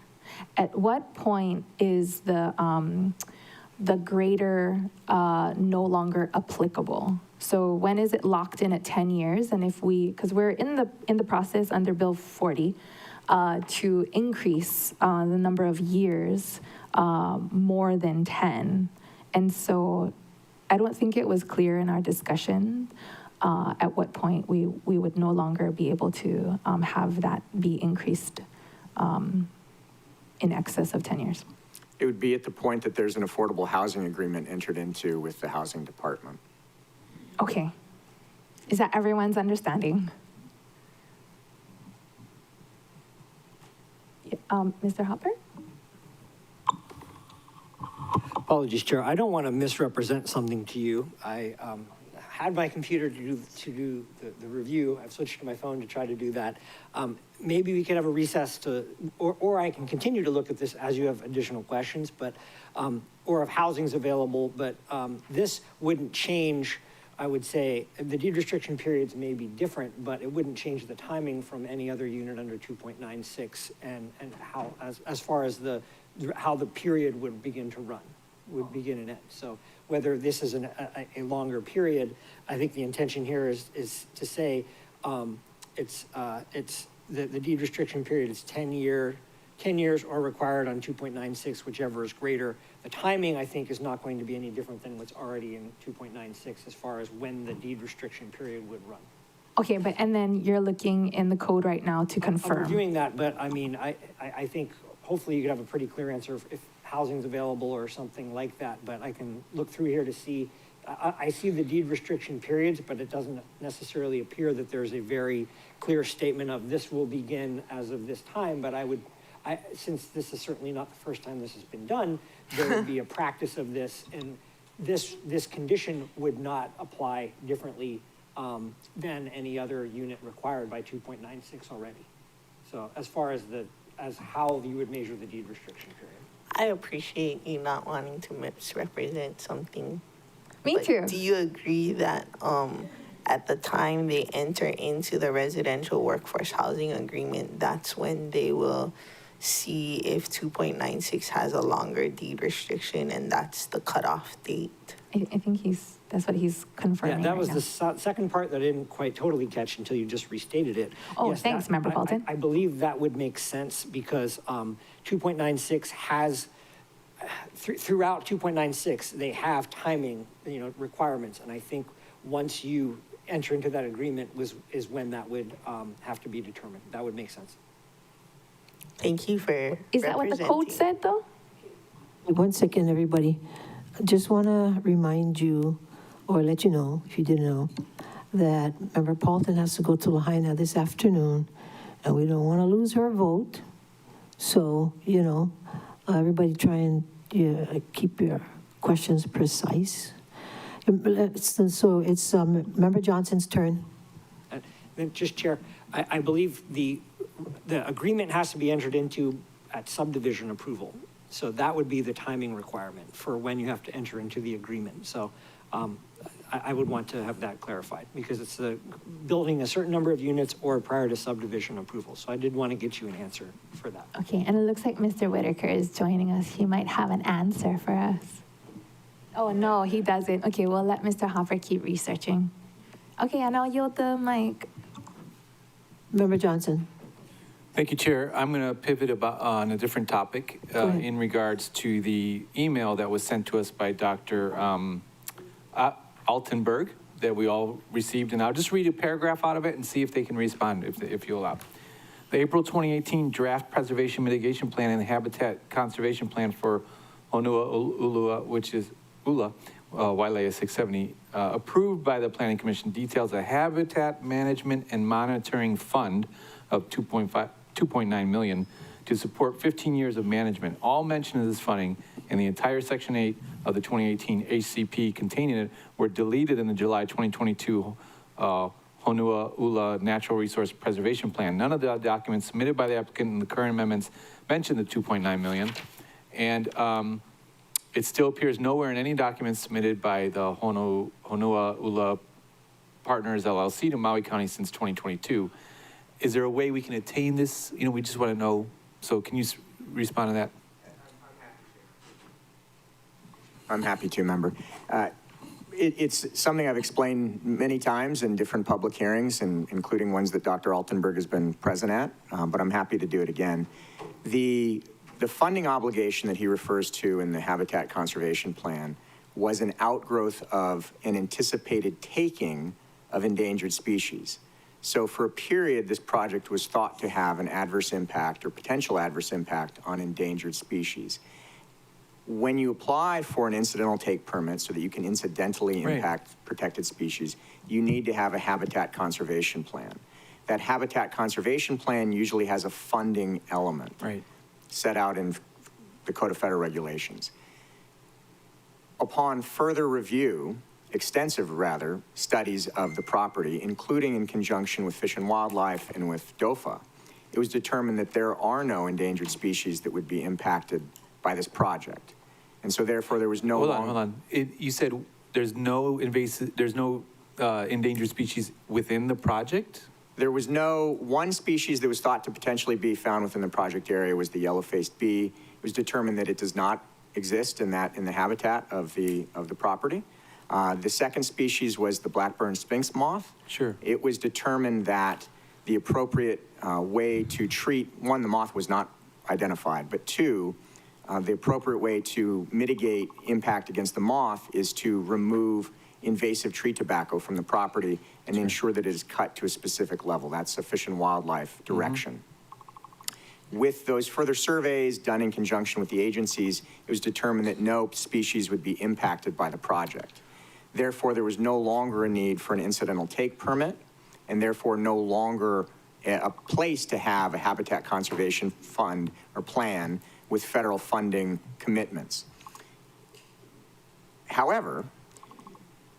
At what point is the greater no longer applicable? So when is it locked in at 10 years? And if because we're in the process under Bill 40 to increase the number of years more than 10. And so I don't think it was clear in our discussion at what point we would no longer be able to have that be increased in excess of 10 years.
It would be at the point that there's an affordable housing agreement entered into with the housing department.
Okay. Is that everyone's understanding? Mr. Hopper?
Apologies, Chair. I don't want to misrepresent something to you. I had my computer to do the review. I've switched to my phone to try to do that. Maybe we could have a recess or I can continue to look at this as you have additional questions, but, or if housing's available, but this wouldn't change, I would say, the deed restriction periods may be different, but it wouldn't change the timing from any other unit under 2.96 and how, as far as how the period would begin to run, would begin and end. So whether this is a longer period, I think the intention here is to say the deed restriction period is 10 years or required on 2.96, whichever is greater. The timing, I think, is not going to be any different than what's already in 2.96 as far as when the deed restriction period would run.
Okay, and then you're looking in the code right now to confirm.
I'm reviewing that, but I mean, I think hopefully you could have a pretty clear answer if housing's available or something like that, but I can look through here to see. I see the deed restriction periods, but it doesn't necessarily appear that there's a very clear statement of this will begin as of this time, but since this is certainly not the first time this has been done, there would be a practice of this, and this condition would not apply differently than any other unit required by 2.96 already. So as far as how you would measure the deed restriction period.
I appreciate you not wanting to misrepresent something.
Me too.
Do you agree that at the time they enter into the residential workforce housing agreement, that's when they will see if 2.96 has a longer deed restriction, and that's the cutoff date?
I think that's what he's confirming.
Yeah, that was
right
the second part that I didn't quite totally catch until you just restated it.
Oh,
Yes,
thanks, Member Paulton.
I believe that would make sense because 2.96 has, throughout 2.96, they have timing, requirements. And I think once you enter into that agreement is when that would have to be determined. That would make sense.
Thank you for
Is that what the code said, though?
1 second, everybody. Just want to remind you, or let you know, if you didn't know, that Member Paulton has to go to Lahaina this afternoon, and we don't want to lose her vote. So, everybody try and keep your questions precise. So it's Member Johnson's turn.
Then just Chair, I believe the agreement has to be entered into at subdivision approval. So that would be the timing requirement for when you have to enter into the agreement. So I would want to have that clarified because it's the building a certain number of units or prior to subdivision approval. So I did want to get you an answer for that.
Okay, and it looks like Mr. Whitaker is joining us. He might have an answer for us. Oh, no, he doesn't. Okay, we'll let Mr. Hopper keep researching. Okay, and I'll yield the mic.
Member Johnson.
Thank you, Chair. I'm going to pivot on a different topic in regards to the email that was sent to us by Dr. Altonberg that we all received. And I'll just read a paragraph out of it and see if they can respond, if you allow. The April 2018 Draft Preservation Mitigation Plan and Habitat Conservation Plan for Honua-Ulua, which is Ula, Wailea 670, approved by the Planning Commission, details a habitat management and monitoring fund of $2.9 million to support 15 years of management. All mention of this funding and the entire Section 8 of the 2018 HCP containing it were deleted in the July 2022 Honua-Ula Natural Resource Preservation Plan. None of the documents submitted by the applicant in the current amendments mention the $2.9 million. And it still appears nowhere in any documents submitted by the Honua-Ula Partners LLC to Maui County since 2022. Is there a way we can attain this? You know, we just want to know. So can you respond to that?
I'm happy to, member. It's something I've explained many times in different public hearings, and including ones that Dr. Altenberg has been present at, but I'm happy to do it again. The funding obligation that he refers to in the Habitat Conservation Plan was an outgrowth of an anticipated taking of endangered species. So for a period, this project was thought to have an adverse impact or potential adverse impact on endangered species. When you apply for an incidental take permit so that you can incidentally impact protected species, you need to have a habitat conservation plan. That habitat conservation plan usually has a funding element set out in the Code of Federal Regulations. Upon further review, extensive rather, studies of the property, including in conjunction with Fish and Wildlife and with DOFA, it was determined that there are no endangered species that would be impacted by this project. And so therefore there was no—
Hold on. You said there's no invasive, there's no endangered species within the project?
There was one species that was thought to potentially be found within the project area was the yellow-faced bee. It was determined that it does not exist in the habitat of the property. The second species was the black-burned sphinx moth.
Sure.
It was determined that the appropriate way to treat, one, the moth was not identified, but two, the appropriate way to mitigate impact against the moth is to remove invasive tree tobacco from the property and ensure that it is cut to a specific level. That's a Fish and Wildlife direction. With those further surveys done in conjunction with the agencies, it was determined that no species would be impacted by the project. Therefore, there was no longer a need for an incidental take permit, and therefore no longer a place to have a habitat conservation fund or plan with federal funding commitments. However,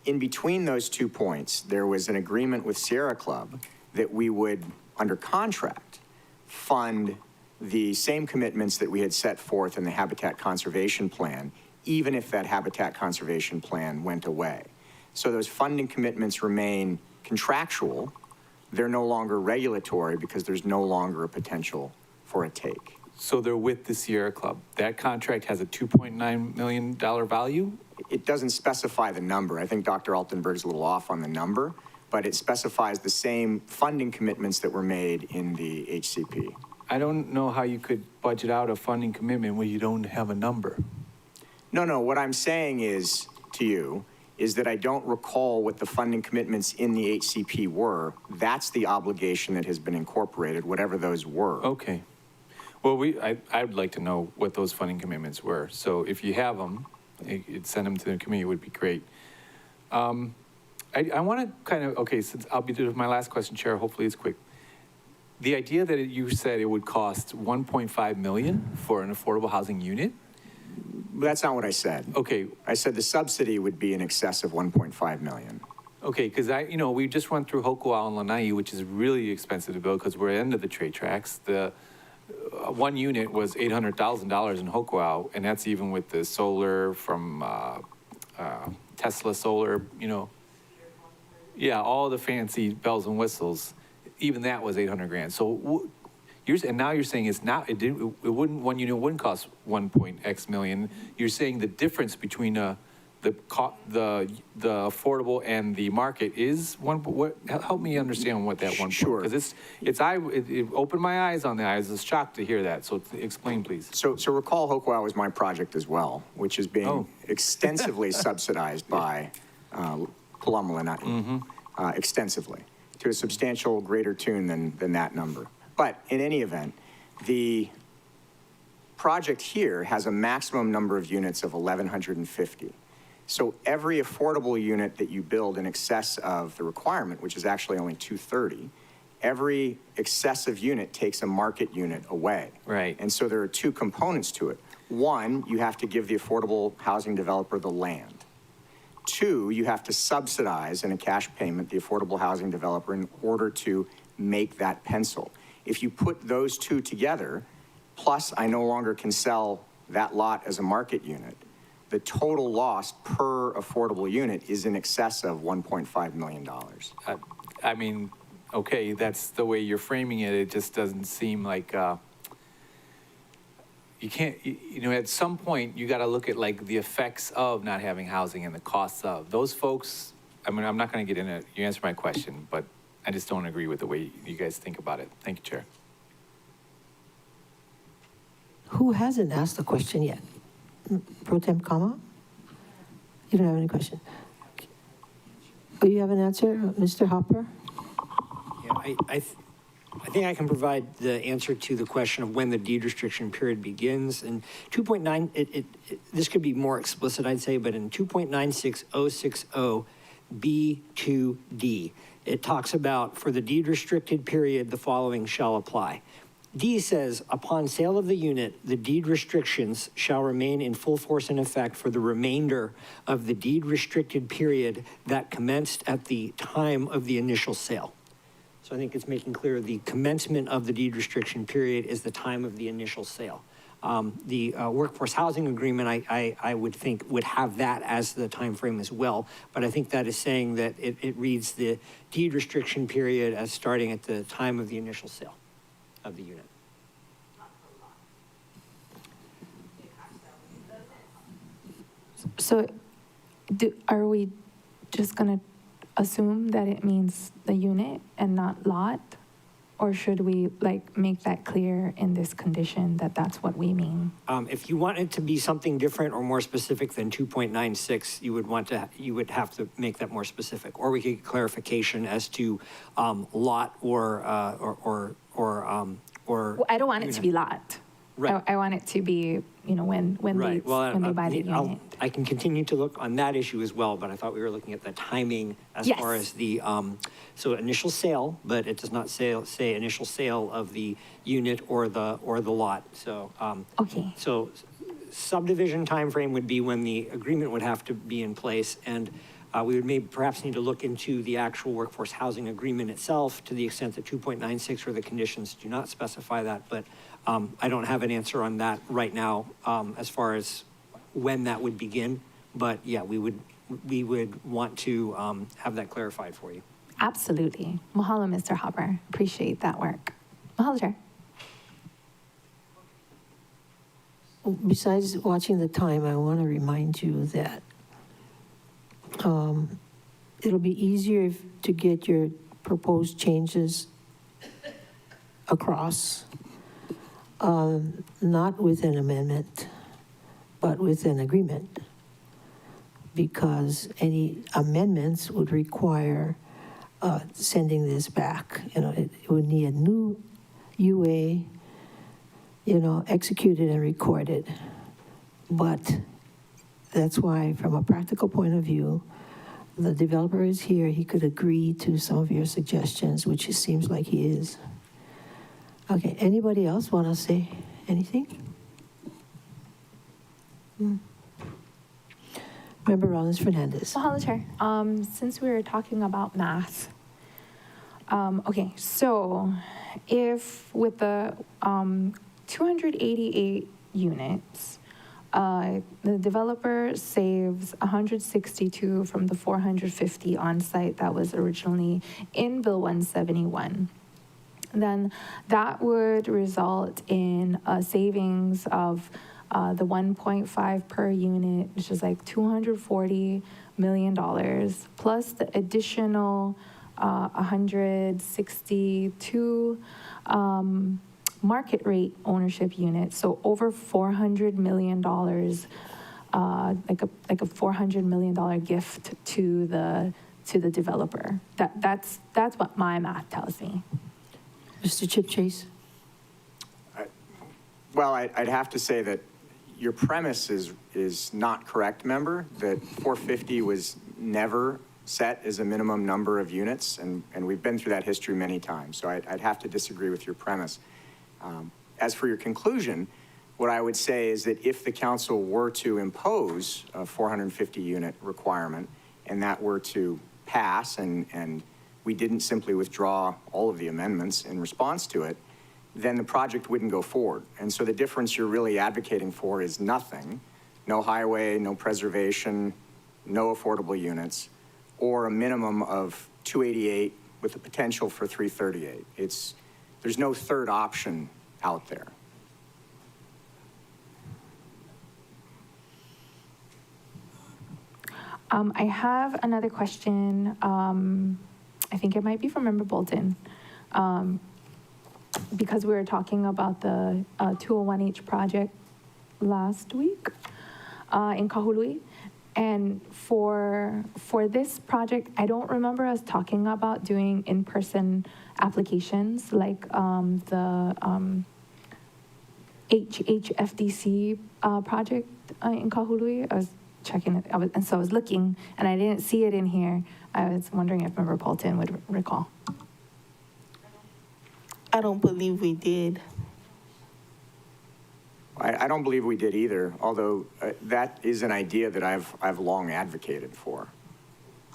in between those 2 points, there was an agreement with Sierra Club that we would, under contract, fund the same commitments that we had set forth in the Habitat Conservation Plan, even if that Habitat Conservation Plan went away. So those funding commitments remain contractual. They're no longer regulatory because there's no longer a potential for a take.
So they're with the Sierra Club. That contract has a $2.9 million value?
It doesn't specify the number. I think Dr. Altenberg's a little off on the number, but it specifies the same funding commitments that were made in the HCP.
I don't know how you could budget out a funding commitment when you don't have a number.
No, what I'm saying is, to you, is that I don't recall what the funding commitments in the HCP were. That's the obligation that has been incorporated, whatever those were.
Okay. Well, I'd like to know what those funding commitments were. So if you have them, send them to the committee, would be great. I want to kind of, okay, since I'll be doing my last question, Chair, hopefully it's quick. The idea that you said it would cost $1.5 million for an affordable housing unit,
That's not what I said.
Okay,
I said the subsidy would be in excess of 1.5 million.
okay, because we just went through Hokuau and Lanai, which is really expensive to build because we're into the trade tracks. The one unit was $800,000 in Hokuau, and that's even with the solar from Tesla Solar, Yeah, all the fancy bells and whistles. Even that was 800 grand. So and now you're saying it's not. One unit wouldn't cost 1.x million. You're saying the difference between the affordable and the market is one. What? Help me understand what that one.
Sure.
Because it opened my eyes on that. I was shocked to hear that. So explain, please.
So recall Hokuau was my project as well, which is being extensively subsidized by Palama extensively, to a substantial greater tune than that number. But in any event, the project here has a maximum number of units of 1,150. So every affordable unit that you build in excess of the requirement, which is actually only 230, every excessive unit takes a market unit away.
Right.
And so there are two components to it. One, you have to give the affordable housing developer the land. Two, you have to subsidize in a cash payment the affordable housing developer in order to make that pencil. If you put those two together, plus I no longer can sell that lot as a market unit, the total loss per affordable unit is in excess of $1.5 million.
I mean, okay, that's the way you're framing it. It just doesn't seem like you can't, at some point you got to look at like the effects of not having housing and the costs of those folks. I mean, I'm not going to get into it. You answered my question, but I just don't agree with the way you guys think about it. Thank you, Chair.
Who hasn't asked the question yet? Pro Tem Kama? You don't have any question? Oh, you have an answer, Mr. Hopper?
Yeah, I think I can provide the answer to the question of when the deed restriction period begins. And 2.9, this could be more explicit, I'd say, but in 2.96060 B2D, it talks about for the deed restricted period, the following shall apply. D says, upon sale of the unit, the deed restrictions shall remain in full force and effect for the remainder of the deed restricted period that commenced at the time of the initial sale. So I think it's making clear the commencement of the deed restriction period is the time of the initial sale. The workforce housing agreement, I would think, would have that as the time frame as well. But I think that is saying that it reads the deed restriction period as starting at the time of the initial sale of the unit.
So are we just going to assume that it means the unit and not lot? Or should we make that clear in this condition that that's what we mean?
If you want it to be something different or more specific than 2.96, you would have to make that more specific. Or we could get clarification as to lot or
Well, I don't want it to be lot.
Right.
I want it to be, when
Right.
when they buy the unit.
I can continue to look on that issue as well, but I thought we were looking at the timing as
Yes.
far as the, so initial sale, but it does not say initial sale of the unit or the lot. So,
Okay.
So subdivision timeframe would be when the agreement would have to be in place, and we would maybe perhaps need to look into the actual workforce housing agreement itself to the extent that 2.96 or the conditions do not specify that, but I don't have an answer on that right now as far as when that would begin. But yeah, we would want to have that clarified for you.
Absolutely. Mahalo, Mr. Hopper. Appreciate that work. Mahalo, Chair.
Besides watching the time, I want to remind you that it'll be easier to get your proposed changes across, not with an amendment, but with an agreement, because any amendments would require sending this back. It would need a new UA, executed and recorded. But that's why, from a practical point of view, the developer is here. He could agree to some of your suggestions, which it seems like he is. Okay, anybody else want to say anything? Member Rollins Fernandez.
Mahalo, Chair. Since we were talking about math, okay, so if with the 288 units, the developer saves 162 from the 450 on-site that was originally in Bill 171. Then that would result in a savings of the 1.5 per unit, which is like $240 million, plus the additional 162 market rate ownership units, so over $400 million, like a $400 million gift to the developer. That's what my math tells me.
Mr. Chip Chase.
Well, I'd have to say that your premise is not correct, member, that 450 was never set as a minimum number of units, and we've been through that history many times, so I'd have to disagree with your premise. As for your conclusion, what I would say is that if the council were to impose a 450 unit requirement and that were to pass and we didn't simply withdraw all of the amendments in response to it, then the project wouldn't go forward. And so the difference you're really advocating for is nothing, no highway, no preservation, no affordable units, or a minimum of 288 with the potential for 338. There's no third option out there.
I have another question. I think it might be from Member Bolton. Because we were talking about the 201H project last week in Kahului. And for this project, I don't remember us talking about doing in-person applications like the HFDC project in Kahului. I was checking it, and so I was looking, and I didn't see it in here. I was wondering if Member Bolton would recall.
I don't believe we did.
I don't believe we did either, although that is an idea that I've long advocated for.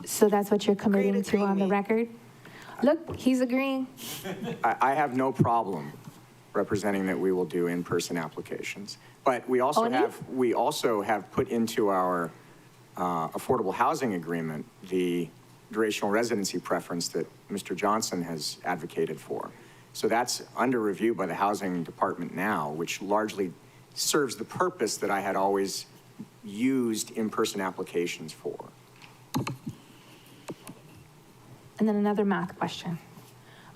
So that's what you're committing to on the record? Look, he's agreeing.
I have no problem representing that we will do in-person applications, but we also have put into our affordable housing agreement the durational residency preference that Mr. Johnson has advocated for. So that's under review by the housing department now, which largely serves the purpose that I had always used in-person applications for.
And then another math question.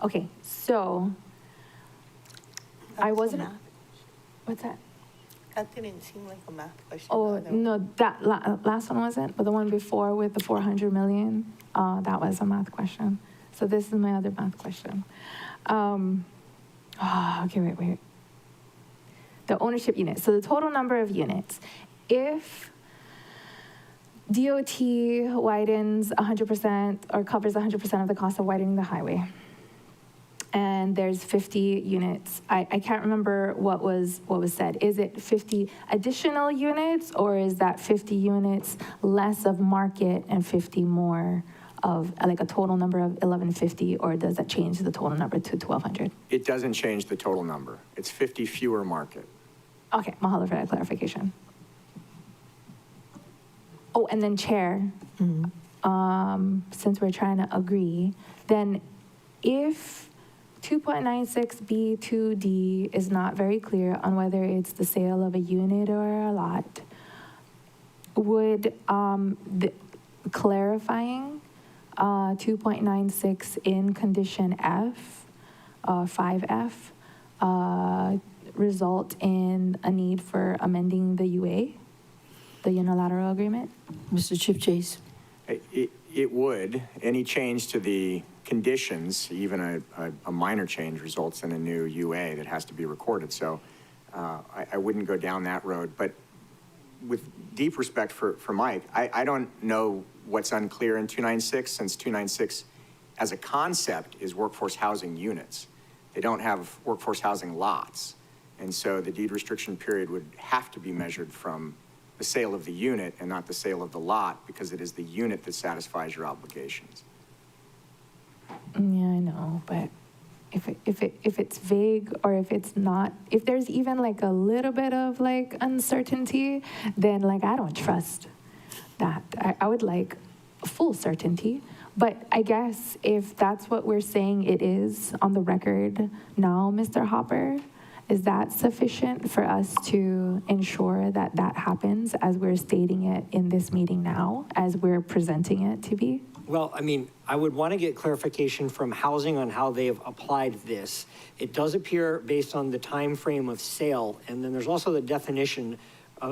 Okay, so I wasn't. What's that?
That didn't seem like a math question.
Oh, no, that last one wasn't, but the one before with the 400 million, that was a math question. So this is my other math question. Okay, wait. The ownership units. So the total number of units. If DOT widens 100% or covers 100% of the cost of widening the highway, and there's 50 units, I can't remember what was said. Is it 50 additional units, or is that 50 units less of market and 50 more of like a total number of 1150, or does that change the total number to 1200?
It doesn't change the total number. It's 50 fewer market.
Okay, mahalo for that clarification. Oh, and then Chair, since we're trying to agree, then if 2.96B2D is not very clear on whether it's the sale of a unit or a lot, would clarifying 2.96 in condition F, 5F, result in a need for amending the UA, the unilateral agreement?
Mr. Chip Chase.
It would. Any change to the conditions, even a minor change, results in a new UA that has to be recorded. So I wouldn't go down that road. But with deep respect for Mike, I don't know what's unclear in 296, since 296 as a concept is workforce housing units. They don't have workforce housing lots. And so the deed restriction period would have to be measured from the sale of the unit and not the sale of the lot, because it is the unit that satisfies your obligations.
Yeah, I know, but if it's vague or if it's not, if there's even like a little bit of like uncertainty, then like I don't trust that. I would like full certainty. But I guess if that's what we're saying it is on the record now, Mr. Hopper, is that sufficient for us to ensure that that happens as we're stating it in this meeting now, as we're presenting it to be?
Well, I mean, I would want to get clarification from housing on how they have applied this. It does appear based on the time frame of sale, and then there's also the definition.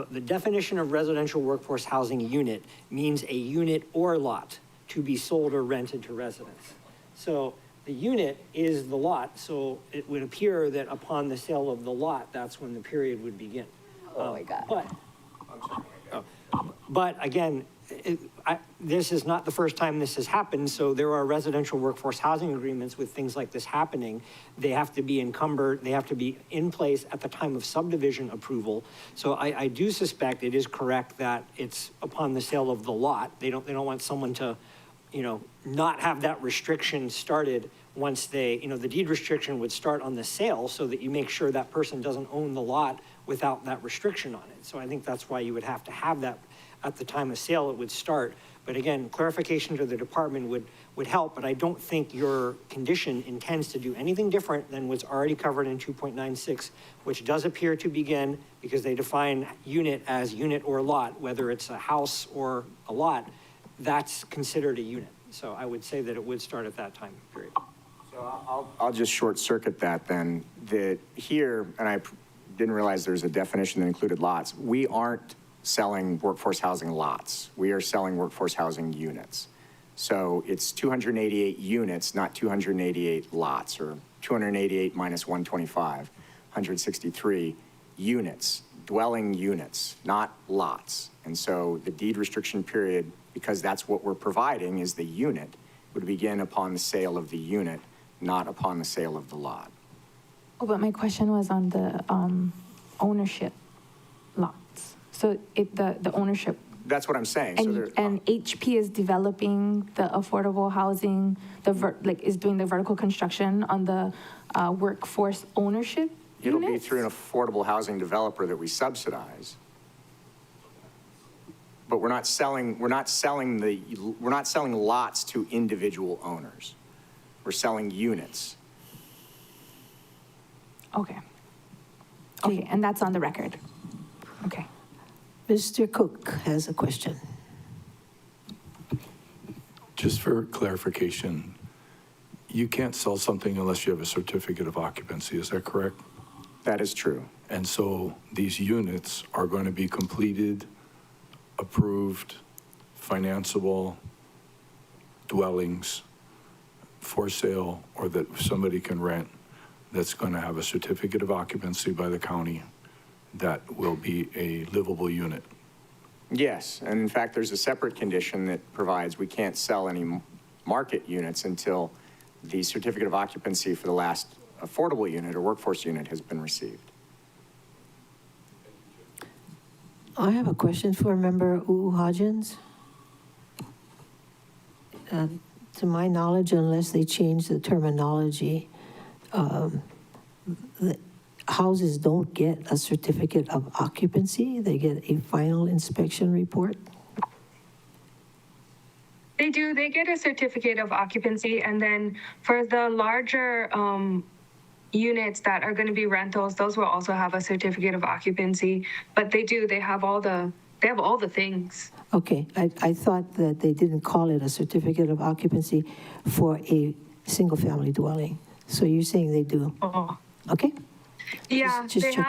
The definition of residential workforce housing unit means a unit or lot to be sold or rented to residents. So the unit is the lot, so it would appear that upon the sale of the lot, that's when the period would begin.
Oh my God.
But again, this is not the first time this has happened, so there are residential workforce housing agreements with things like this happening. They have to be encumbered, they have to be in place at the time of subdivision approval. So I do suspect it is correct that it's upon the sale of the lot. They don't want someone to, not have that restriction started once they, the deed restriction would start on the sale so that you make sure that person doesn't own the lot without that restriction on it. So I think that's why you would have to have that at the time of sale it would start. But again, clarification to the department would help, but I don't think your condition intends to do anything different than what's already covered in 2.96, which does appear to begin, because they define unit as unit or lot, whether it's a house or a lot, that's considered a unit. So I would say that it would start at that time period.
So I'll just short circuit that then. Here, and I didn't realize there's a definition that included lots. We aren't selling workforce housing lots. We are selling workforce housing units. So it's 288 units, not 288 lots, or 288 minus 125, 163 units, dwelling units, not lots. And so the deed restriction period, because that's what we're providing, is the unit, would begin upon the sale of the unit, not upon the sale of the lot.
Oh, but my question was on the ownership lots. So the ownership.
That's what I'm saying.
And HP is developing the affordable housing, is doing the vertical construction on the workforce ownership
It'll
units?
be through an affordable housing developer that we subsidize. But we're not selling lots to individual owners. We're selling units.
Okay. Okay, and that's on the record. Okay.
Mr. Cook has a question.
Just for clarification, you can't sell something unless you have a certificate of occupancy, is that correct?
That is true.
And so these units are going to be completed, approved, financeable dwellings for sale, or that somebody can rent, that's going to have a certificate of occupancy by the county that will be a livable unit.
Yes, and in fact, there's a separate condition that provides we can't sell any market units until the certificate of occupancy for the last affordable unit or workforce unit has been received.
I have a question for Member Hodgins. To my knowledge, unless they change the terminology, the houses don't get a certificate of occupancy. They get a final inspection report.
They do. They get a certificate of occupancy, and then for the larger units that are going to be rentals, those will also have a certificate of occupancy. But they do. They have all the things.
Okay, I thought that they didn't call it a certificate of occupancy for a single-family dwelling. So you're saying they do?
Oh.
Okay.
Yeah,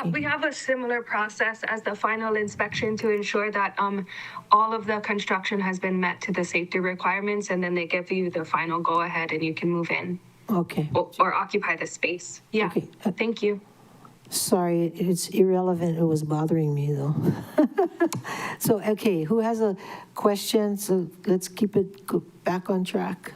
we have a similar process as the final inspection to ensure that all of the construction has been met to the safety requirements, and then they give you the final go-ahead and you can move in.
Okay.
Or occupy the space. Yeah, okay. Thank you.
Sorry, it's irrelevant. It was bothering me, though. So, okay, who has a question? So let's keep it back on track.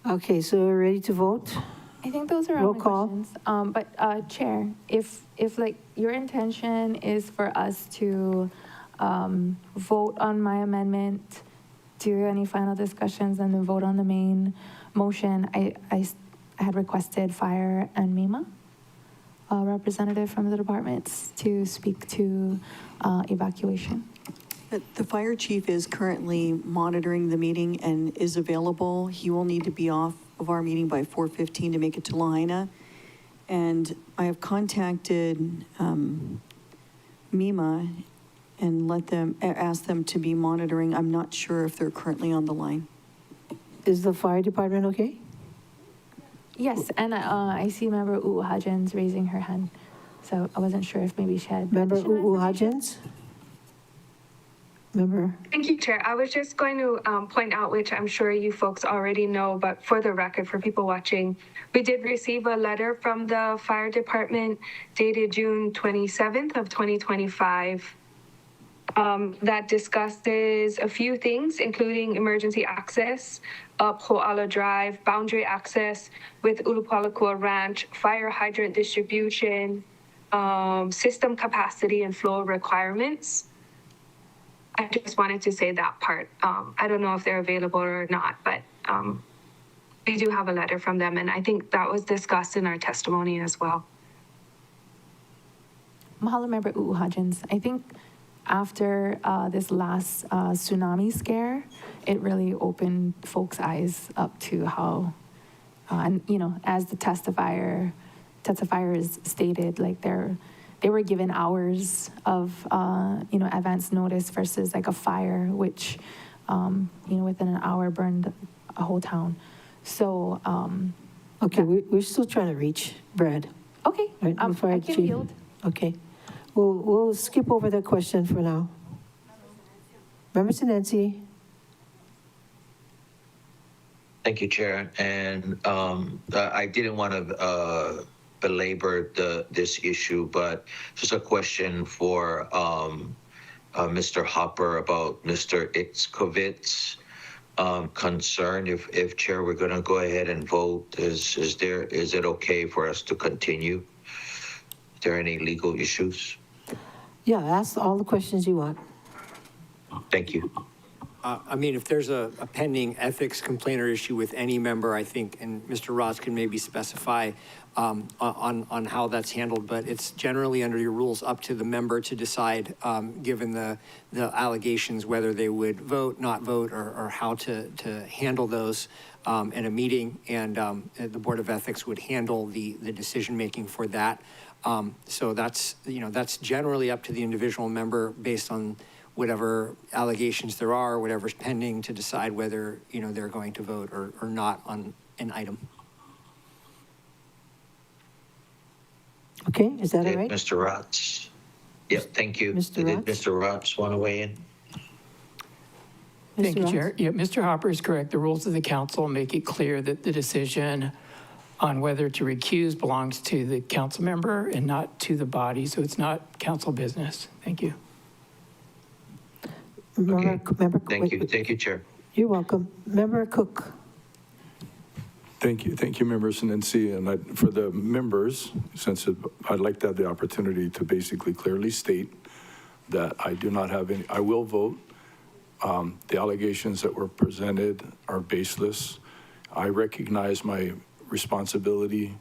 Okay, so we're ready to vote?
I think those are all
Roll
my
call.
questions. But Chair, if like your intention is for us to vote on my amendment, do any final discussions, and then vote on the main motion, I had requested Fire and MEMA, a representative from the departments, to speak to evacuation.
But the fire chief is currently monitoring the meeting and is available. He will need to be off of our meeting by 4:15 to make it to Lahaina. And I have contacted MEMA and ask them to be monitoring. I'm not sure if they're currently on the line.
Is the fire department okay?
Yes, and I see Member Hudgens raising her hand, so I wasn't sure if maybe she had.
Member Hudgens? Member?
Thank you, Chair. I was just going to point out, which I'm sure you folks already know, but for the record, for people watching, we did receive a letter from the fire department dated June 27th of 2025 that discusses a few things, including emergency access up Ho'ala Drive, boundary access with Ulupalakua Ranch, fire hydrant distribution, system capacity and flow requirements. I just wanted to say that part. I don't know if they're available or not, but we do have a letter from them, and I think that was discussed in our testimony as well.
Mahalo, Member Hudgens. I think after this last tsunami scare, it really opened folks' eyes up to how, and you know, as the testifiers stated, like they were given hours of, advance notice versus like a fire, which, within an hour burned a whole town. So,
Okay, we're still trying to reach Brad.
Okay,
Right, the fire
I can
chief.
yield.
Okay, we'll skip over that question for now. Member Sinensi?
Thank you, Chair. And I didn't want to belabor this issue, but just a question for Mr. Hopper about Mr. Iskovich's concern. If Chair, we're going to go ahead and vote. Is it okay for us to continue? Are there any legal issues?
Yeah, ask all the questions you want.
Thank you.
I mean, if there's a pending ethics complaint or issue with any member, I think, and Mr. Ross can maybe specify on how that's handled, but it's generally under your rules up to the member to decide, given the allegations, whether they would vote, not vote, or how to handle those in a meeting, and the Board of Ethics would handle the decision-making for that. So that's generally up to the individual member based on whatever allegations there are, whatever's pending, to decide whether, they're going to vote or not on an item.
Okay, is that all right?
Mr. Rotz? Yep, thank you.
Mr.
Did
Rotz?
Mr. Rotz want to weigh in?
Thank you,
Mr.
Chair. Yeah, Mr. Hopper is correct. The rules of the council make it clear that the decision on whether to recuse belongs to the council member and not to the body, so it's not council business. Thank you.
Okay.
Member,
Thank you, Chair.
You're welcome. Member Cook.
Thank you, members, and NC. And for the members, I'd like to have the opportunity to basically clearly state that I do not have any, I will vote. The allegations that were presented are baseless. I recognize my responsibility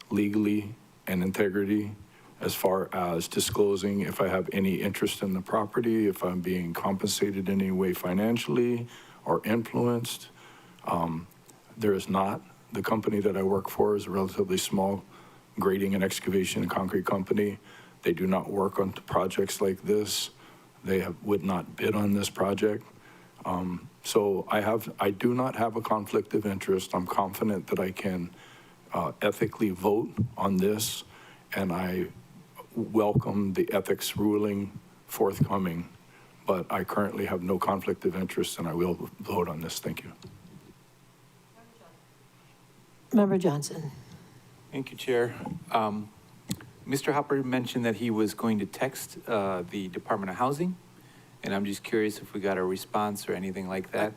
legally and integrity as far as disclosing if I have any interest in the property, if I'm being compensated in any way financially or influenced. There is not. The company that I work for is a relatively small grading and excavation and concrete company. They do not work on projects like this. They would not bid on this project. So I do not have a conflict of interest. I'm confident that I can ethically vote on this, and I welcome the ethics ruling forthcoming, but I currently have no conflict of interest, and I will vote on this. Thank you.
Member Johnson.
Thank you, Chair. Mr. Hopper mentioned that he was going to text the Department of Housing, and I'm just curious if we got a response or anything like that.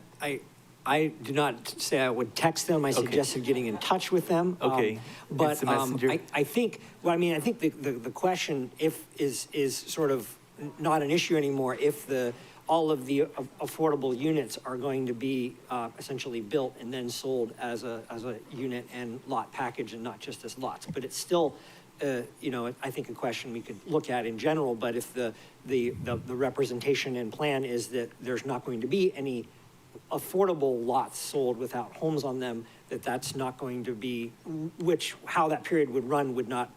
I did not say I would text them. I suggested getting in touch with them.
Okay.
But
It's the messenger.
I think, well, I mean, I think the question is sort of not an issue anymore if all of the affordable units are going to be essentially built and then sold as a unit and lot package and not just as lots. But it's still, you know, I think a question we could look at in general. But if the representation and plan is that there's not going to be any affordable lots sold without homes on them, that's not going to be, how that period would run would not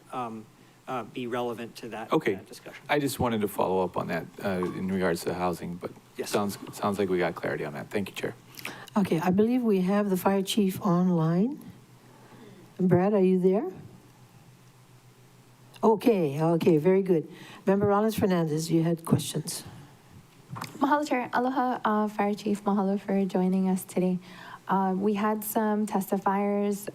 be relevant to that, that discussion.
I just wanted to follow up on that in regards to housing, but
Yes.
sounds like we got clarity on that. Thank you, Chair.
Okay, I believe we have the fire chief online. Brad, are you there? Okay, very good. Member Rollins Fernandez, you had questions.
Mahalo, Chair. Aloha, Fire Chief. Mahalo for joining us today. We had some testifiers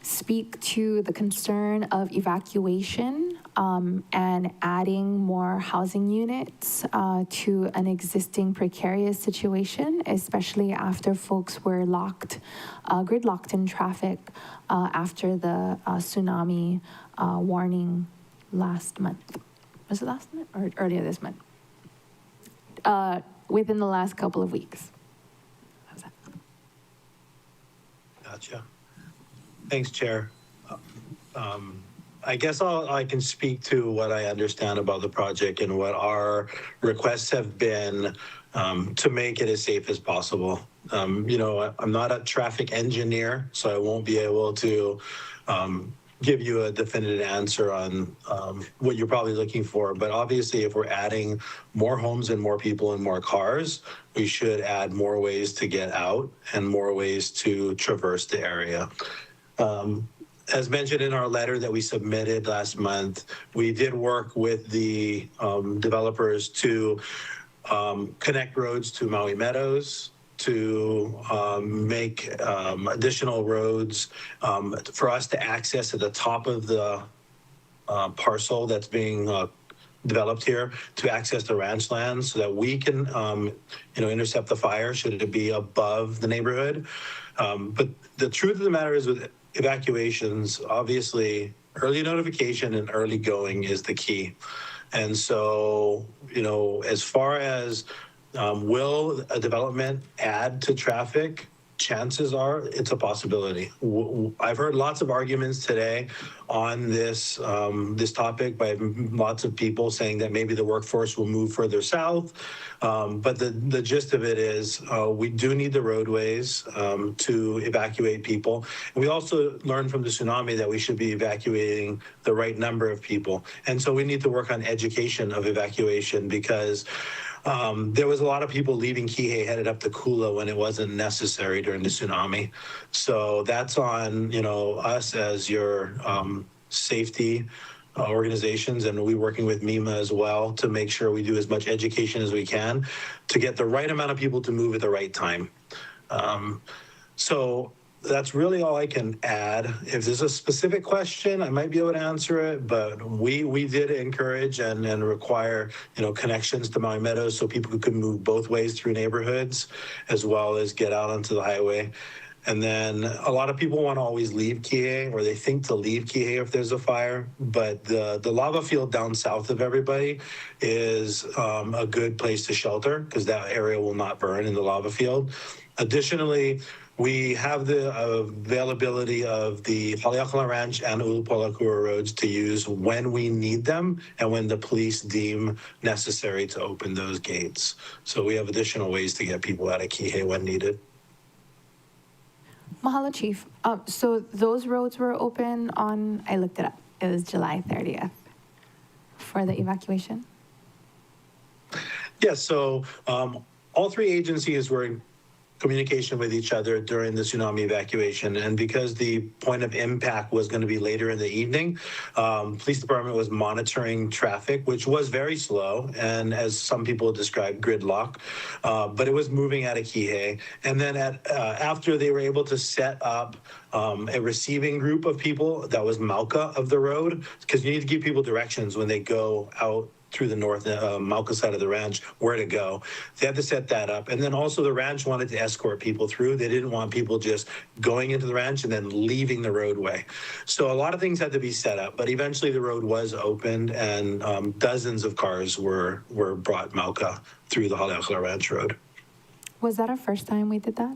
speak to the concern of evacuation and adding more housing units to an existing precarious situation, especially after folks were gridlocked in traffic after the tsunami warning last month. Was it last month or earlier this month? Within the last couple of weeks. How's that?
Gotcha. Thanks, Chair. I guess I can speak to what I understand about the project and what our requests have been to make it as safe as possible. You know, I'm not a traffic engineer, so I won't be able to give you a definitive answer on what you're probably looking for. But obviously, if we're adding more homes and more people and more cars, we should add more ways to get out and more ways to traverse the area. As mentioned in our letter that we submitted last month, we did work with the developers to connect roads to Maui Meadows, to make additional roads for us to access at the top of the parcel that's being developed here, to access the ranch land so that we can, you know, intercept the fire should it be above the neighborhood. But the truth of the matter is with evacuations, obviously, early notification and early going is the key. And so, you know, as far as will a development add to traffic? Chances are it's a possibility. I've heard lots of arguments today on this topic by lots of people saying that maybe the workforce will move further south. But the gist of it is we do need the roadways to evacuate people. And we also learned from the tsunami that we should be evacuating the right number of people. And so we need to work on education of evacuation because there was a lot of people leaving Kihei headed up to Kula when it wasn't necessary during the tsunami. So that's on, you know, us as your safety organizations, and we working with MEMA as well to make sure we do as much education as we can to get the right amount of people to move at the right time. So that's really all I can add. If there's a specific question, I might be able to answer it, but we did encourage and require, you know, connections to Maui Meadows so people could move both ways through neighborhoods as well as get out onto the highway. And then a lot of people want to always leave Kihei, or they think to leave Kihei if there's a fire, but the lava field down south of everybody is a good place to shelter because that area will not burn in the lava field. Additionally, we have the availability of the Haleakala Ranch and Ulupolakua roads to use when we need them and when the police deem necessary to open those gates. So we have additional ways to get people out of Kihei when needed.
Mahalo, Chief. So those roads were open on, I looked it up, it was July 30th for the evacuation?
Yes, so all three agencies were in communication with each other during the tsunami evacuation. And because the point of impact was going to be later in the evening, police department was monitoring traffic, which was very slow. And as some people described, gridlock, but it was moving out of Kihei. And then after they were able to set up a receiving group of people that was Mauka of the road, because you need to give people directions when they go out through the north, Mauka side of the ranch, where to go. They had to set that up. And then also the ranch wanted to escort people through. They didn't want people just going into the ranch and then leaving the roadway. So a lot of things had to be set up, but eventually the road was opened and dozens of cars were brought Mauka through the Haleakala Ranch Road.
Was that our first time we did that?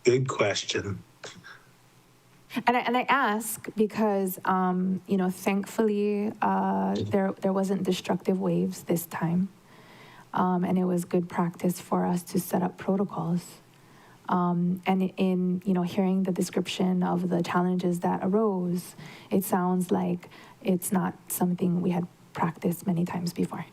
Good question.
And I ask because, thankfully, there wasn't destructive waves this time. And it was good practice for us to set up protocols. And in, hearing the description of the challenges that arose, it sounds like it's not something we had practiced many times before.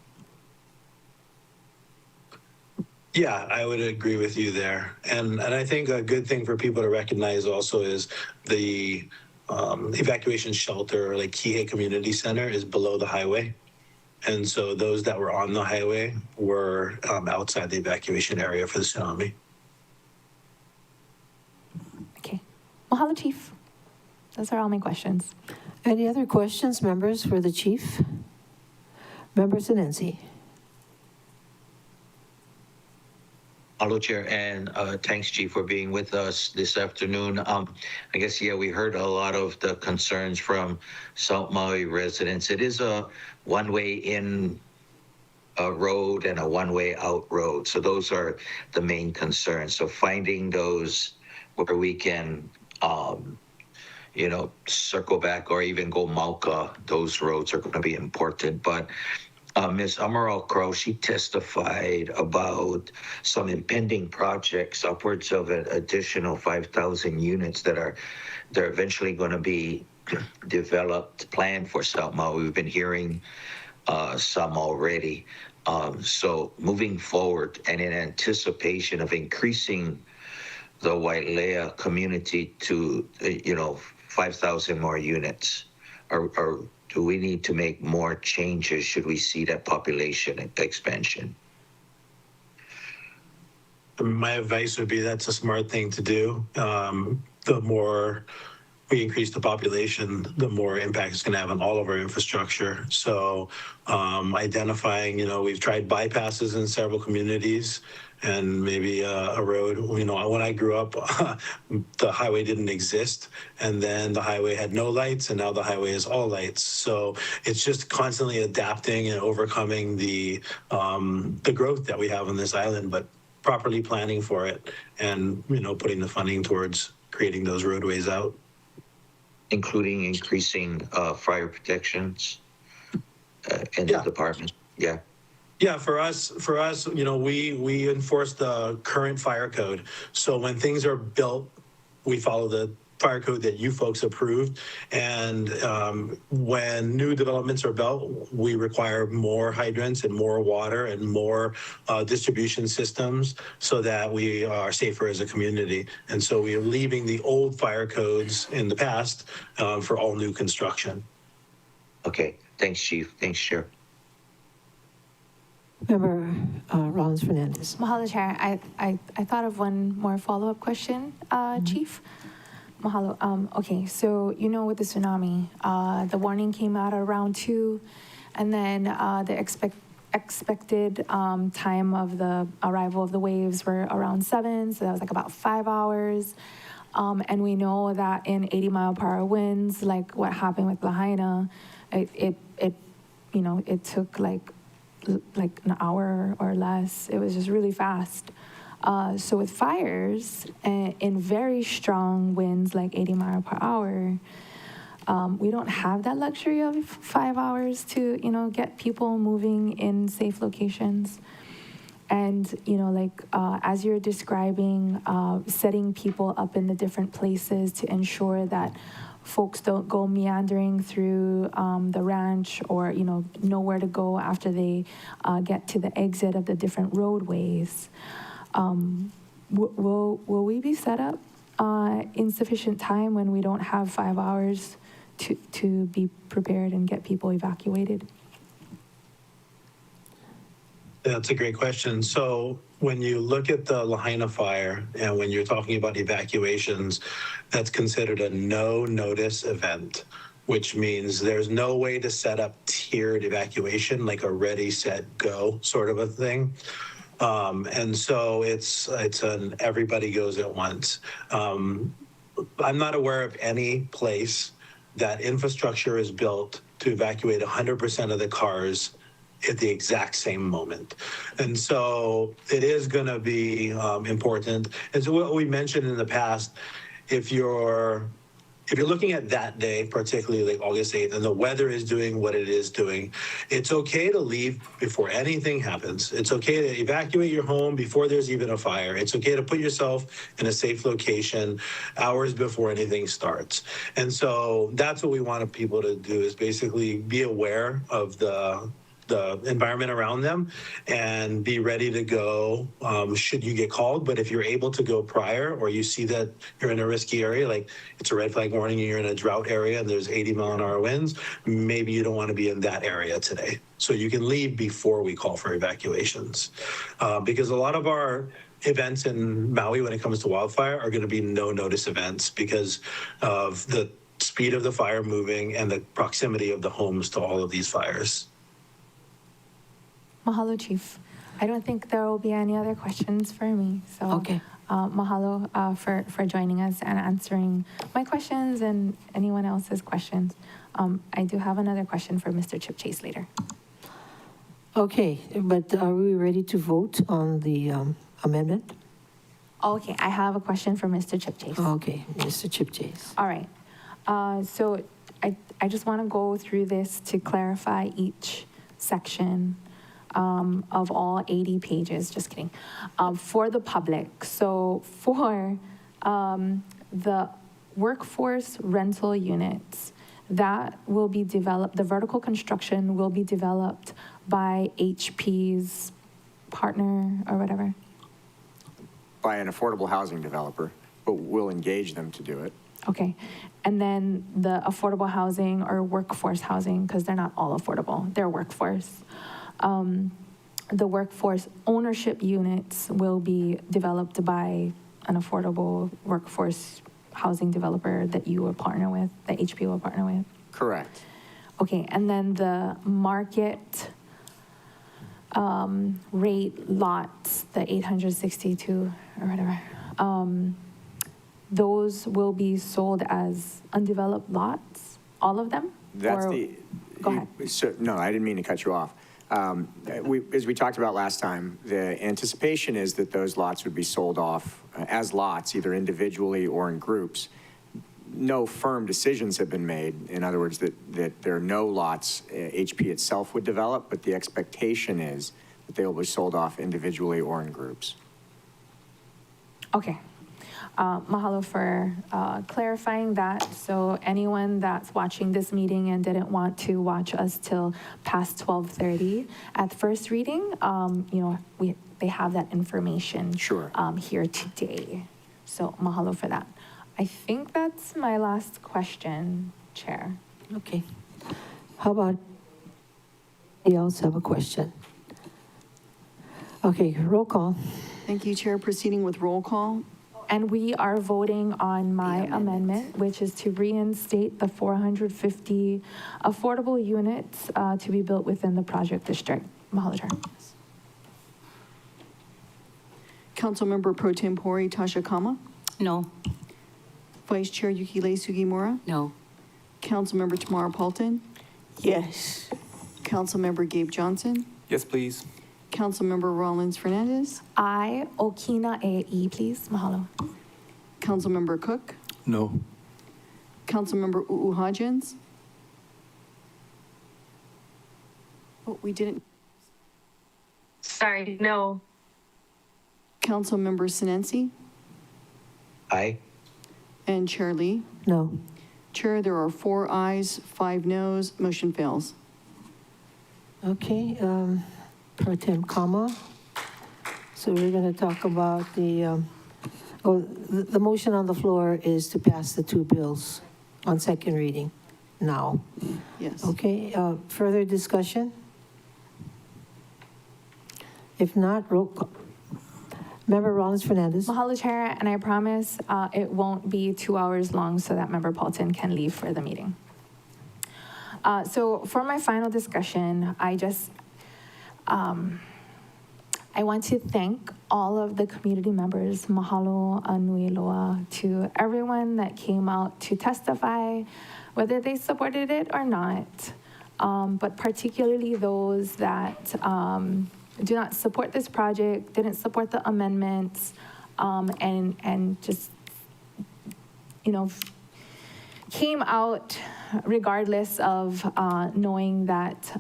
Yeah, I would agree with you there. And I think a good thing for people to recognize also is the evacuation shelter, like Kihei Community Center, is below the highway. And so those that were on the highway were outside the evacuation area for the tsunami.
Okay. Mahalo, Chief. Those are all my questions.
Any other questions, members, for the chief? Member Sinensi.
Hello, Chair, and thanks, Chief, for being with us this afternoon. I guess, we heard a lot of the concerns from South Maui residents. It is a one-way in road and a one-way out road. So those are the main concerns. So finding those where we can, circle back or even go Mauka, those roads are going to be important. But Ms. Amaral Krauss, she testified about some impending projects, upwards of an additional 5,000 units they're eventually going to be developed, planned for South Maui. We've been hearing some already. So moving forward and in anticipation of increasing the Wailea community to, 5,000 more units, or do we need to make more changes should we see that population expansion?
My advice would be that's a smart thing to do. The more we increase the population, the more impact it's going to have on all of our infrastructure. So identifying, we've tried bypasses in several communities and maybe a road. When I grew up, the highway didn't exist, and then the highway had no lights, and now the highway is all lights. So it's just constantly adapting and overcoming the growth that we have on this island, but properly planning for it and, putting the funding towards creating those roadways out.
Including increasing fire protections in the department. Yeah.
Yeah, for us, we enforce the current fire code. So when things are built, we follow the fire code that you folks approved. And when new developments are built, we require more hydrants and more water and more distribution systems so that we are safer as a community. And so we are leaving the old fire codes in the past for all new construction.
Okay, thanks, Chief. Thanks, Chair.
Member Rollins Fernandez.
Mahalo, Chair. I thought of one more follow-up question, Chief. Mahalo. Okay, so with the tsunami, the warning came out around 2, and then the expected time of the arrival of the waves were around 7, so that was like about 5 hours. And we know that in 80-mile-per-hour winds, like what happened with Lahaina, it took like an hour or less. It was just really fast. So with fires in very strong winds, like 80 miles per hour, we don't have that luxury of 5 hours to, get people moving in safe locations. And, as you're describing, setting people up in the different places to ensure that folks don't go meandering through the ranch or, know where to go after they get to the exit of the different roadways. Will we be set up in sufficient time when we don't have 5 hours to be prepared and get people evacuated?
That's a great question. So when you look at the Lahaina fire and when you're talking about evacuations, that's considered a no-notice event, which means there's no way to set up tiered evacuation, like a ready, set, go sort of a thing. And so it's an everybody goes at once. I'm not aware of any place that infrastructure is built to evacuate 100% of the cars at the exact same moment. And so it is going to be important. And so what we mentioned in the past, if you're looking at that day, particularly like August 8th, and the weather is doing what it is doing, it's okay to leave before anything happens. It's okay to evacuate your home before there's even a fire. It's okay to put yourself in a safe location hours before anything starts. And so that's what we want people to do, is basically be aware of the environment around them and be ready to go should you get called. But if you're able to go prior, or you see that you're in a risky area, like it's a red flag warning and you're in a drought area and there's 80-mile-an-hour winds, maybe you don't want to be in that area today. So you can leave before we call for evacuations. Because a lot of our events in Maui when it comes to wildfire are going to be no-notice events because of the speed of the fire moving and the proximity of the homes to all of these fires.
Mahalo, Chief. I don't think there will be any other questions for me. So,
okay.
Mahalo for joining us and answering my questions and anyone else's questions. I do have another question for Mr. Chip Chase later.
Okay, but are we ready to vote on the amendment?
Okay, I have a question for Mr. Chip Chase.
Okay, Mr. Chip Chase.
All right. So I just want to go through this to clarify each section of all 80 pages, just kidding, for the public. So for the workforce rental units, that will be developed, the vertical construction will be developed by HP's partner or whatever?
By an affordable housing developer, but we'll engage them to do it.
Okay. And then the affordable housing or workforce housing, because they're not all affordable, they're workforce. The workforce ownership units will be developed by an affordable workforce housing developer that you will partner with, that HP will partner with?
Correct.
Okay, and then the market rate lots, the 862 or whatever, those will be sold as undeveloped lots, all of them?
That's
Go ahead.
So, no, I didn't mean to cut you off. As we talked about last time, the anticipation is that those lots would be sold off as lots, either individually or in groups. No firm decisions have been made. In other words, that there are no lots HP itself would develop, but the expectation is that they will be sold off individually or in groups.
Okay. Mahalo for clarifying that. So anyone that's watching this meeting and didn't want to watch us till past 12:30 at first reading, they have that information here today. So mahalo for that. I think that's my last question, Chair.
Okay. How about anybody else have a question? Okay, roll call.
Thank you, Chair. Proceeding with roll call.
And we are voting on my amendment, which is to reinstate the 450 affordable units to be built within the project district. Mahalo, Chair.
Councilmember Pro Tempore Tasha Kama.
No.
Vice Chair Yukile Sugimura.
No.
Councilmember Tamara Paulton.
Yes.
Councilmember Gabe Johnson.
Yes, please.
Councilmember Rollins Fernandez.
I, Okina A.E., please. Mahalo.
Councilmember Cook.
No.
Councilmember Hodgins. Oh, we didn't.
Sorry, no.
Councilmember Sinensi.
Aye.
And Chair Lee.
No.
Chair, there are 4 ayes, 5 noes. Motion fails.
Okay, Pro Tem Kama. So we're going to talk about the motion on the floor is to pass the 2 bills on second reading now.
Yes.
Okay, further discussion? If not, roll call. Member Rollins Fernandez.
Mahalo, Chair, and I promise it won't be 2 hours long so that Member Paulton can leave for the meeting. So for my final discussion, I want to thank all of the community members, mahalo nui loa, to everyone that came out to testify, whether they supported it or not, but particularly those that do not support this project, didn't support the amendments, and just, came out regardless of knowing that,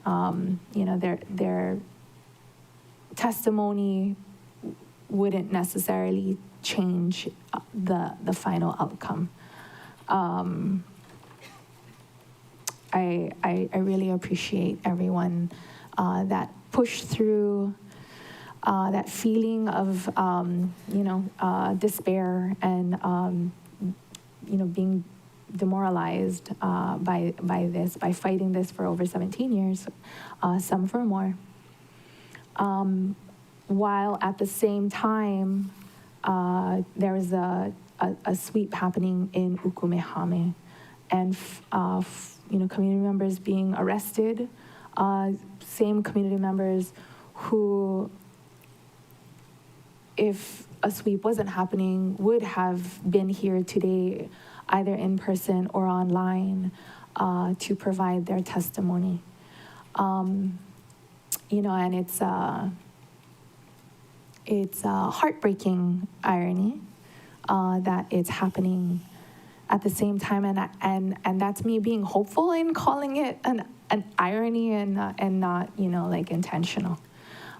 their testimony wouldn't necessarily change the final outcome. I really appreciate everyone that pushed through that feeling of despair and being demoralized by fighting this for over 17 years, some for more. While at the same time, there was a sweep happening in Ukumehame, and community members being arrested, same community members who, if a sweep wasn't happening, would have been here today, either in person or online, to provide their testimony. And it's a heartbreaking irony that it's happening at the same time, and that's me being hopeful in calling it an irony and not intentional.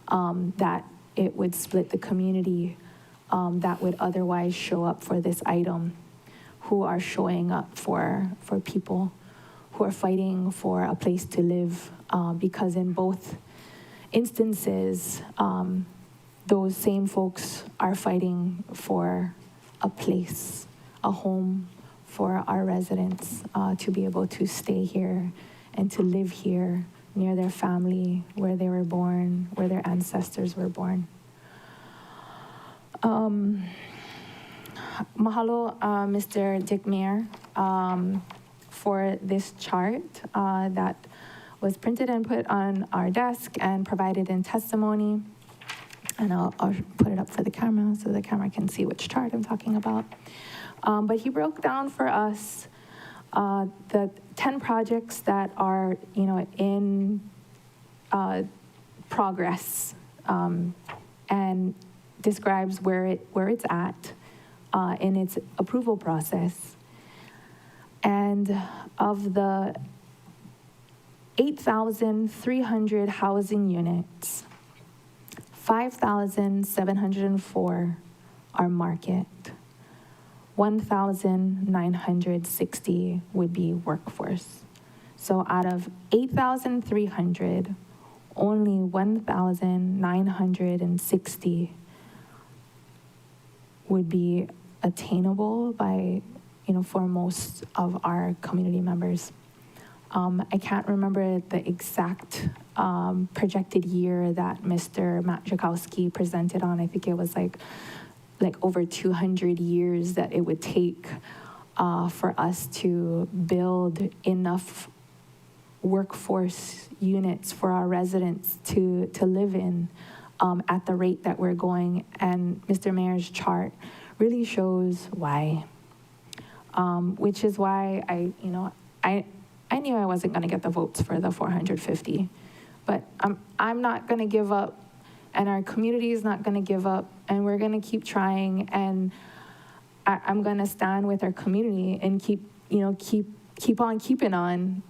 That it would split the community that would otherwise show up for this item, who are showing up for people who are fighting for a place to live, because in both instances, those same folks are fighting for a place, a home for our residents to be able to stay here and to live here near their family, where they were born, where their ancestors were born. Mahalo, Mr. Dick Mayer, for this chart that was printed and put on our desk and provided in testimony. And I'll put it up for the camera so the camera can see which chart I'm talking about. But he broke down for us the 10 projects that are, in progress, and describes where it's at in its approval process. And of the 8,300 housing units, 5,704 are market. 1,960 would be workforce. So out of 8,300, only 1,960 would be attainable by, for most of our community members. I can't remember the exact projected year that Mr. Matt Jakowski presented on. I think it was like over 200 years that it would take for us to build enough workforce units for our residents to live in at the rate that we're going. And Mr. Mayer's chart really shows why, which is why I knew I wasn't going to get the votes for the 450, but I'm not going to give up, and our community is not going to give up, and we're going to keep trying, and I'm going to stand with our community and keep on keeping on,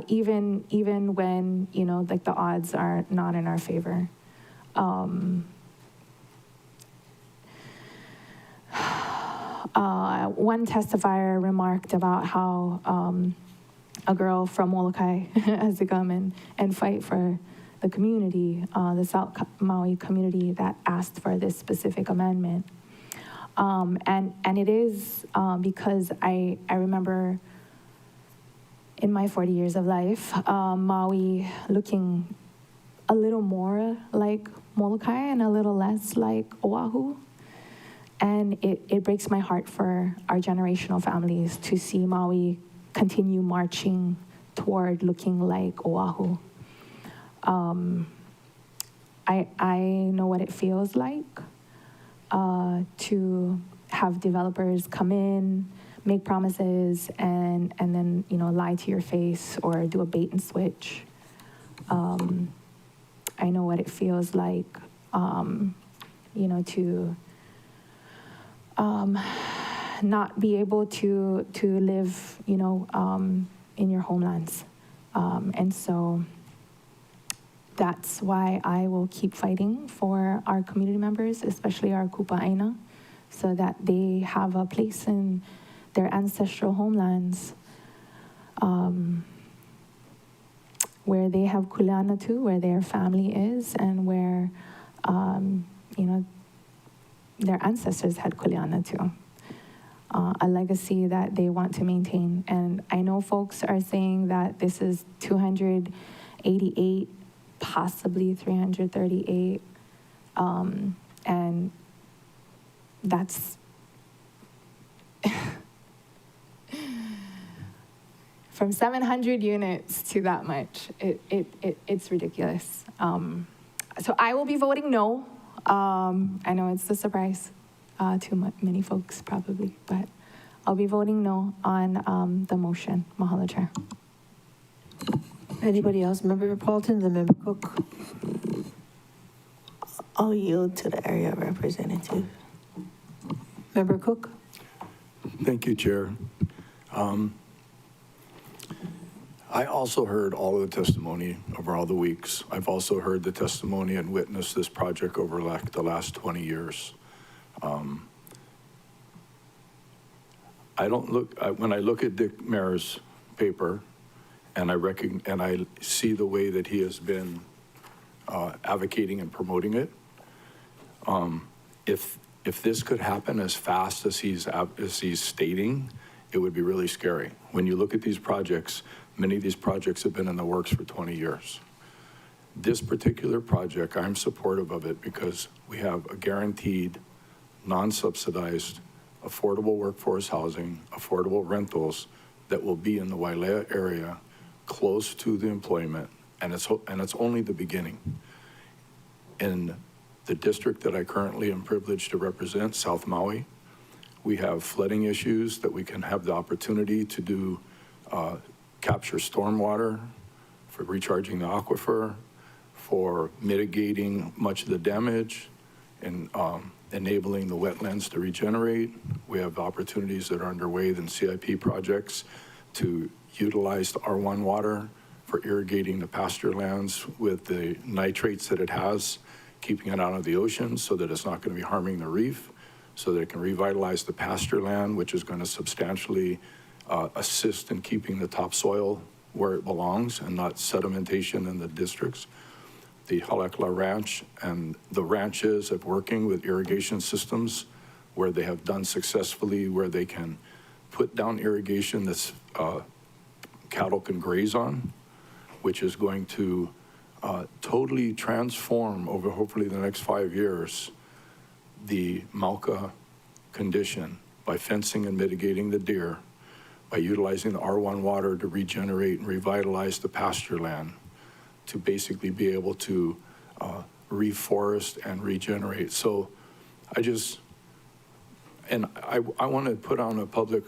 even when the odds are not in our favor. One testifier remarked about how a girl from Molokai has to come and fight for the community, the South Maui community that asked for this specific amendment. And it is because I remember in my 40 years of life, Maui looking a little more like Molokai and a little less like Oahu. And it breaks my heart for our generational families to see Maui continue marching toward looking like Oahu. I know what it feels like to have developers come in, make promises, and then lie to your face or do a bait and switch. I know what it feels like, to not be able to live, in your homelands. And so that's why I will keep fighting for our community members, especially our Kupaina, so that they have a place in their ancestral homelands where they have kuleana too, where their family is, and where, their ancestors had kuleana too. A legacy that they want to maintain. And I know folks are saying that this is 288, possibly 338, and that's from 700 units to that much. It's ridiculous. So I will be voting no. I know it's a surprise to many folks probably, but I'll be voting no on the motion. Mahalo, Chair.
Anybody else? Member Paulton, the Member Cook.
I'll yield to the area representative.
Member Cook.
Thank you, Chair. I also heard all of the testimony over all the weeks. I've also heard the testimony and witnessed this project over the last 20 years. When I look at Dick Mayor's paper, and I see the way that he has been advocating and promoting it. If this could happen as fast as he's stating, it would be really scary. When you look at these projects, many of these projects have been in the works for 20 years. This particular project, I'm supportive of it because we have a guaranteed, non-subsidized, affordable workforce housing, affordable rentals that will be in the Wailea area, close to the employment, and it's only the beginning. In the district that I currently am privileged to represent, South Maui, we have flooding issues that we can have the opportunity to do capture stormwater, for recharging the aquifer, for mitigating much of the damage, and enabling the wetlands to regenerate. We have opportunities that are underway in CIP projects to utilize the R1 water for irrigating the pasture lands with the nitrates that it has, keeping it out of the ocean so that it's not going to be harming the reef, so that it can revitalize the pasture land, which is going to substantially assist in keeping the topsoil where it belongs and not sedimentation in the districts. The Halakla Ranch and the ranches of working with irrigation systems where they have done successfully, where they can put down irrigation that's cattle can graze on, which is going to totally transform over hopefully the next 5 years the Mauka condition by fencing and mitigating the deer, by utilizing the R1 water to regenerate and revitalize the pasture land, to basically be able to reforest and regenerate. So I want to put on a public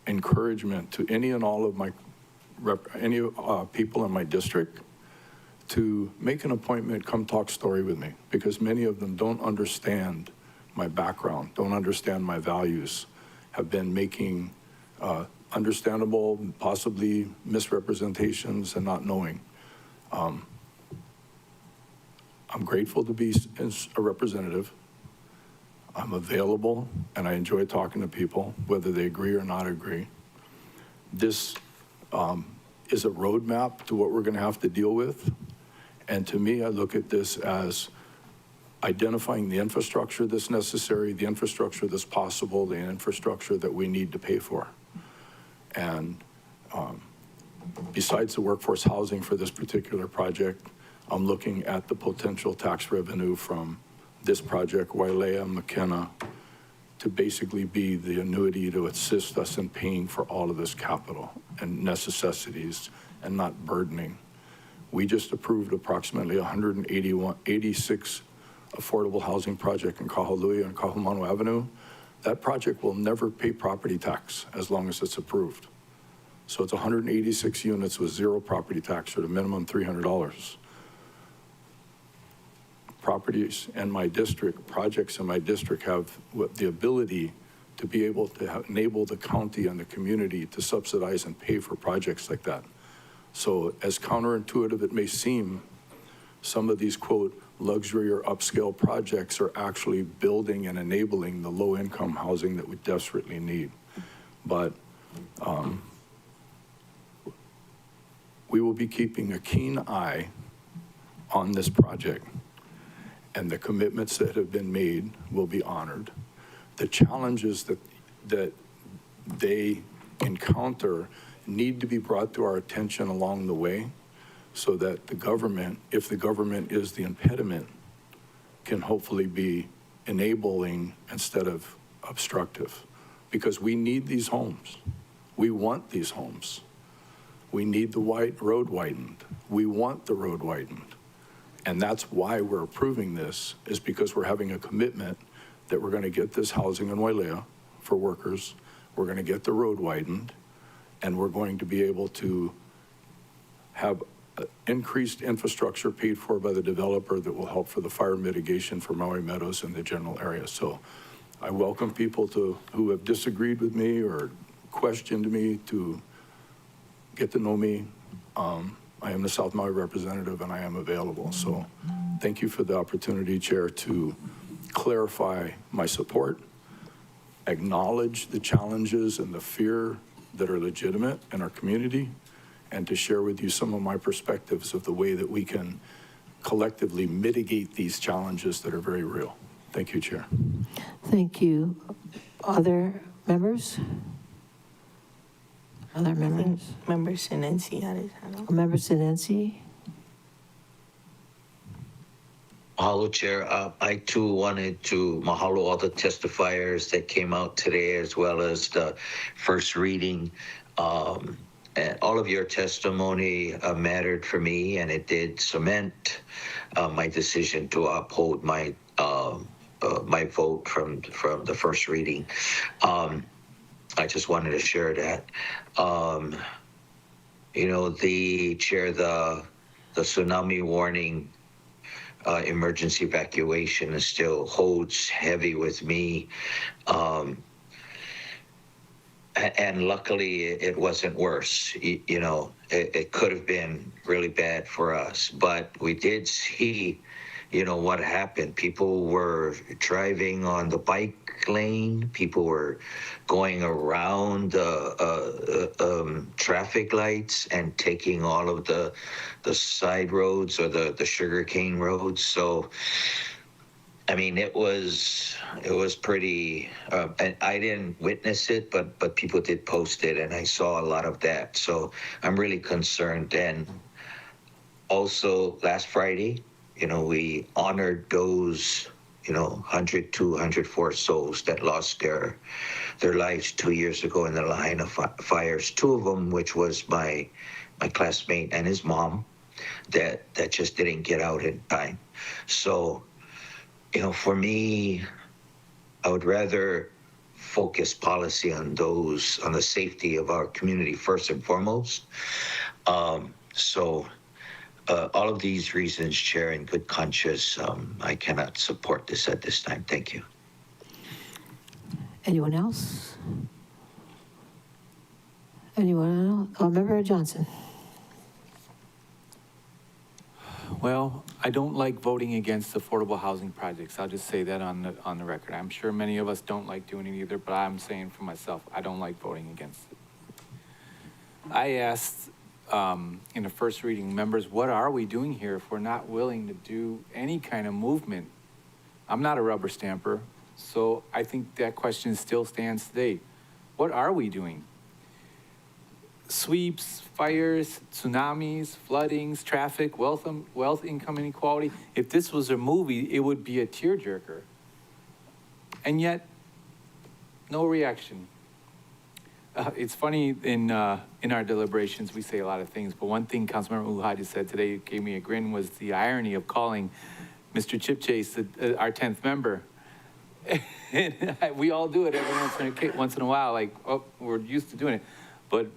encouragement to any and all of my people in my district to make an appointment, come talk story with me, because many of them don't understand my background, don't understand my values, have been making understandable, possibly misrepresentations and not knowing. I'm grateful to be a representative. I'm available, and I enjoy talking to people, whether they agree or not agree. This is a roadmap to what we're going to have to deal with. And to me, I look at this as identifying the infrastructure that's necessary, the infrastructure that's possible, the infrastructure that we need to pay for. And besides the workforce housing for this particular project, I'm looking at the potential tax revenue from this project, Wailea, McKenna, to basically be the annuity to assist us in paying for all of this capital and necessities and not burdening. We just approved approximately 86 affordable housing project in Kahului and Kahumanu Avenue. That project will never pay property tax as long as it's approved. So it's 186 units with zero property tax or the minimum $300. Properties in my district, projects in my district have the ability to be able to enable the county and the community to subsidize and pay for projects like that. So as counterintuitive it may seem, some of these, quote, luxury or upscale projects are actually building and enabling the low-income housing that we desperately need. But we will be keeping a keen eye on this project, and the commitments that have been made will be honored. The challenges that they encounter need to be brought to our attention along the way so that the government, if the government is the impediment, can hopefully be enabling instead of obstructive. Because we need these homes. We want these homes. We need the road widened. We want the road widened. And that's why we're approving this, is because we're having a commitment that we're going to get this housing in Wailea for workers, we're going to get the road widened, and we're going to be able to have increased infrastructure paid for by the developer that will help for the fire mitigation for Maui Meadows and the general area. So I welcome people who have disagreed with me or questioned me to get to know me. I am the South Maui representative and I am available. So thank you for the opportunity, Chair, to clarify my support, acknowledge the challenges and the fear that are legitimate in our community, and to share with you some of my perspectives of the way that we can collectively mitigate these challenges that are very real. Thank you, Chair.
Thank you. Other members? Other members?
Member Sinensi had his hand up.
Member Sinensi?
Mahalo, Chair. I too wanted to mahalo all the testifiers that came out today, as well as the first reading. And all of your testimony mattered for me, and it did cement my decision to uphold my my vote from the first reading. I just wanted to share that. You know, the Chair, the tsunami warning emergency evacuation still holds heavy with me. And luckily it wasn't worse. You know, it could have been really bad for us, but we did see, you know, what happened. People were driving on the bike lane. People were going around traffic lights and taking all of the side roads or the sugarcane roads. So, I mean, it was pretty, and I didn't witness it, but people did post it, and I saw a lot of that. So I'm really concerned. And also last Friday, you know, we honored those, you know, 102, 104 souls that lost their lives 2 years ago in the Lahaina fires. Two of them, which was my classmate and his mom, that just didn't get out in time. So, you know, for me, I would rather focus policy on the safety of our community first and foremost. All of these reasons, Chair, in good conscience, I cannot support this at this time. Thank you.
Anyone else? Anyone else? Member Johnson.
Well, I don't like voting against affordable housing projects. I'll just say that on the record. I'm sure many of us don't like doing it either, but I'm saying for myself, I don't like voting against it. I asked in the first reading, members, what are we doing here if we're not willing to do any kind of movement? I'm not a rubber stamper, so I think that question still stands today. What are we doing? Sweeps, fires, tsunamis, floodings, traffic, wealth, income inequality. If this was a movie, it would be a tearjerker. And yet, no reaction. It's funny, in our deliberations, we say a lot of things, but one thing Councilmember Uhadi said today gave me a grin was the irony of calling Mr. Chip Chase our 10th member. And we all do it every once in a while, like, oh, we're used to doing it. But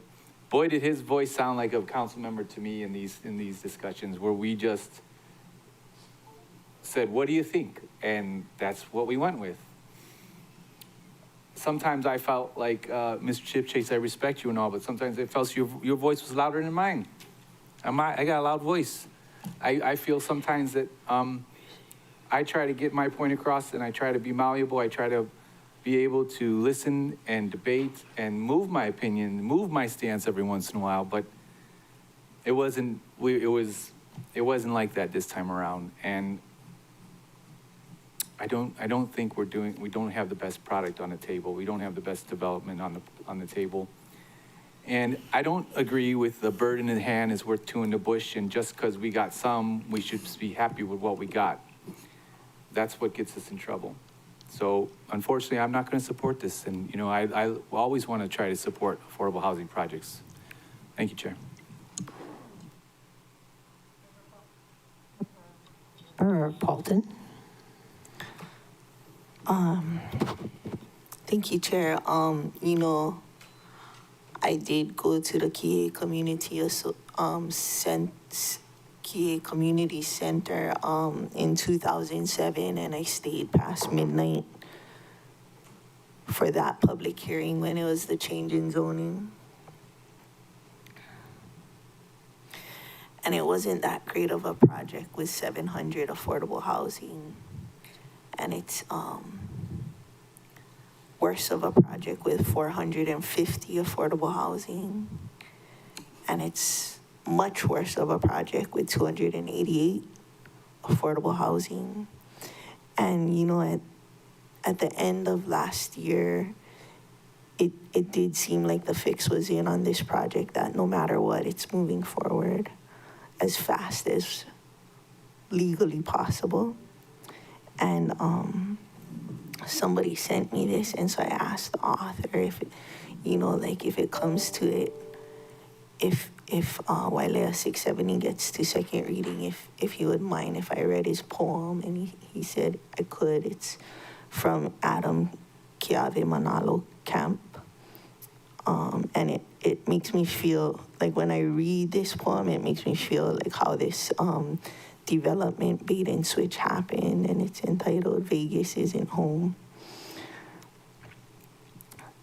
boy, did his voice sound like a council member to me in these discussions, where we just said, what do you think? And that's what we went with. Sometimes I felt like, Mr. Chip Chase, I respect you and all, but sometimes I felt your voice was louder than mine. I got a loud voice. I feel sometimes that I try to get my point across, and I try to be malleable. I try to be able to listen and debate and move my opinion, move my stance every once in a while, but it wasn't like that this time around. And I don't think we don't have the best product on the table. We don't have the best development on the table. And I don't agree with the bird in the hand is worth two in the bush, and just because we got some, we should be happy with what we got. That's what gets us in trouble. So unfortunately, I'm not going to support this. And you know, I always want to try to support affordable housing projects. Thank you, Chair.
Paulton.
Thank you, Chair. You know, I did go to the Kihei Community Center in 2007, and I stayed past midnight for that public hearing when it was the change in zoning. And it wasn't that great of a project with 700 affordable housing. And it's worse of a project with 450 affordable housing. And it's much worse of a project with 288 affordable housing. And, you know, at the end of last year, it did seem like the fix was in on this project, that no matter what, it's moving forward as fast as legally possible. And somebody sent me this, and so I asked the author if, you know, like if it comes to it, if Wailea 670 gets to second reading, if he would mind if I read his poem, and he said I could. It's from Adam Kiave Manalo Camp. And it makes me feel like when I read this poem, it makes me feel like how this development bait and switch happened, and it's entitled Vegas Isn't Home.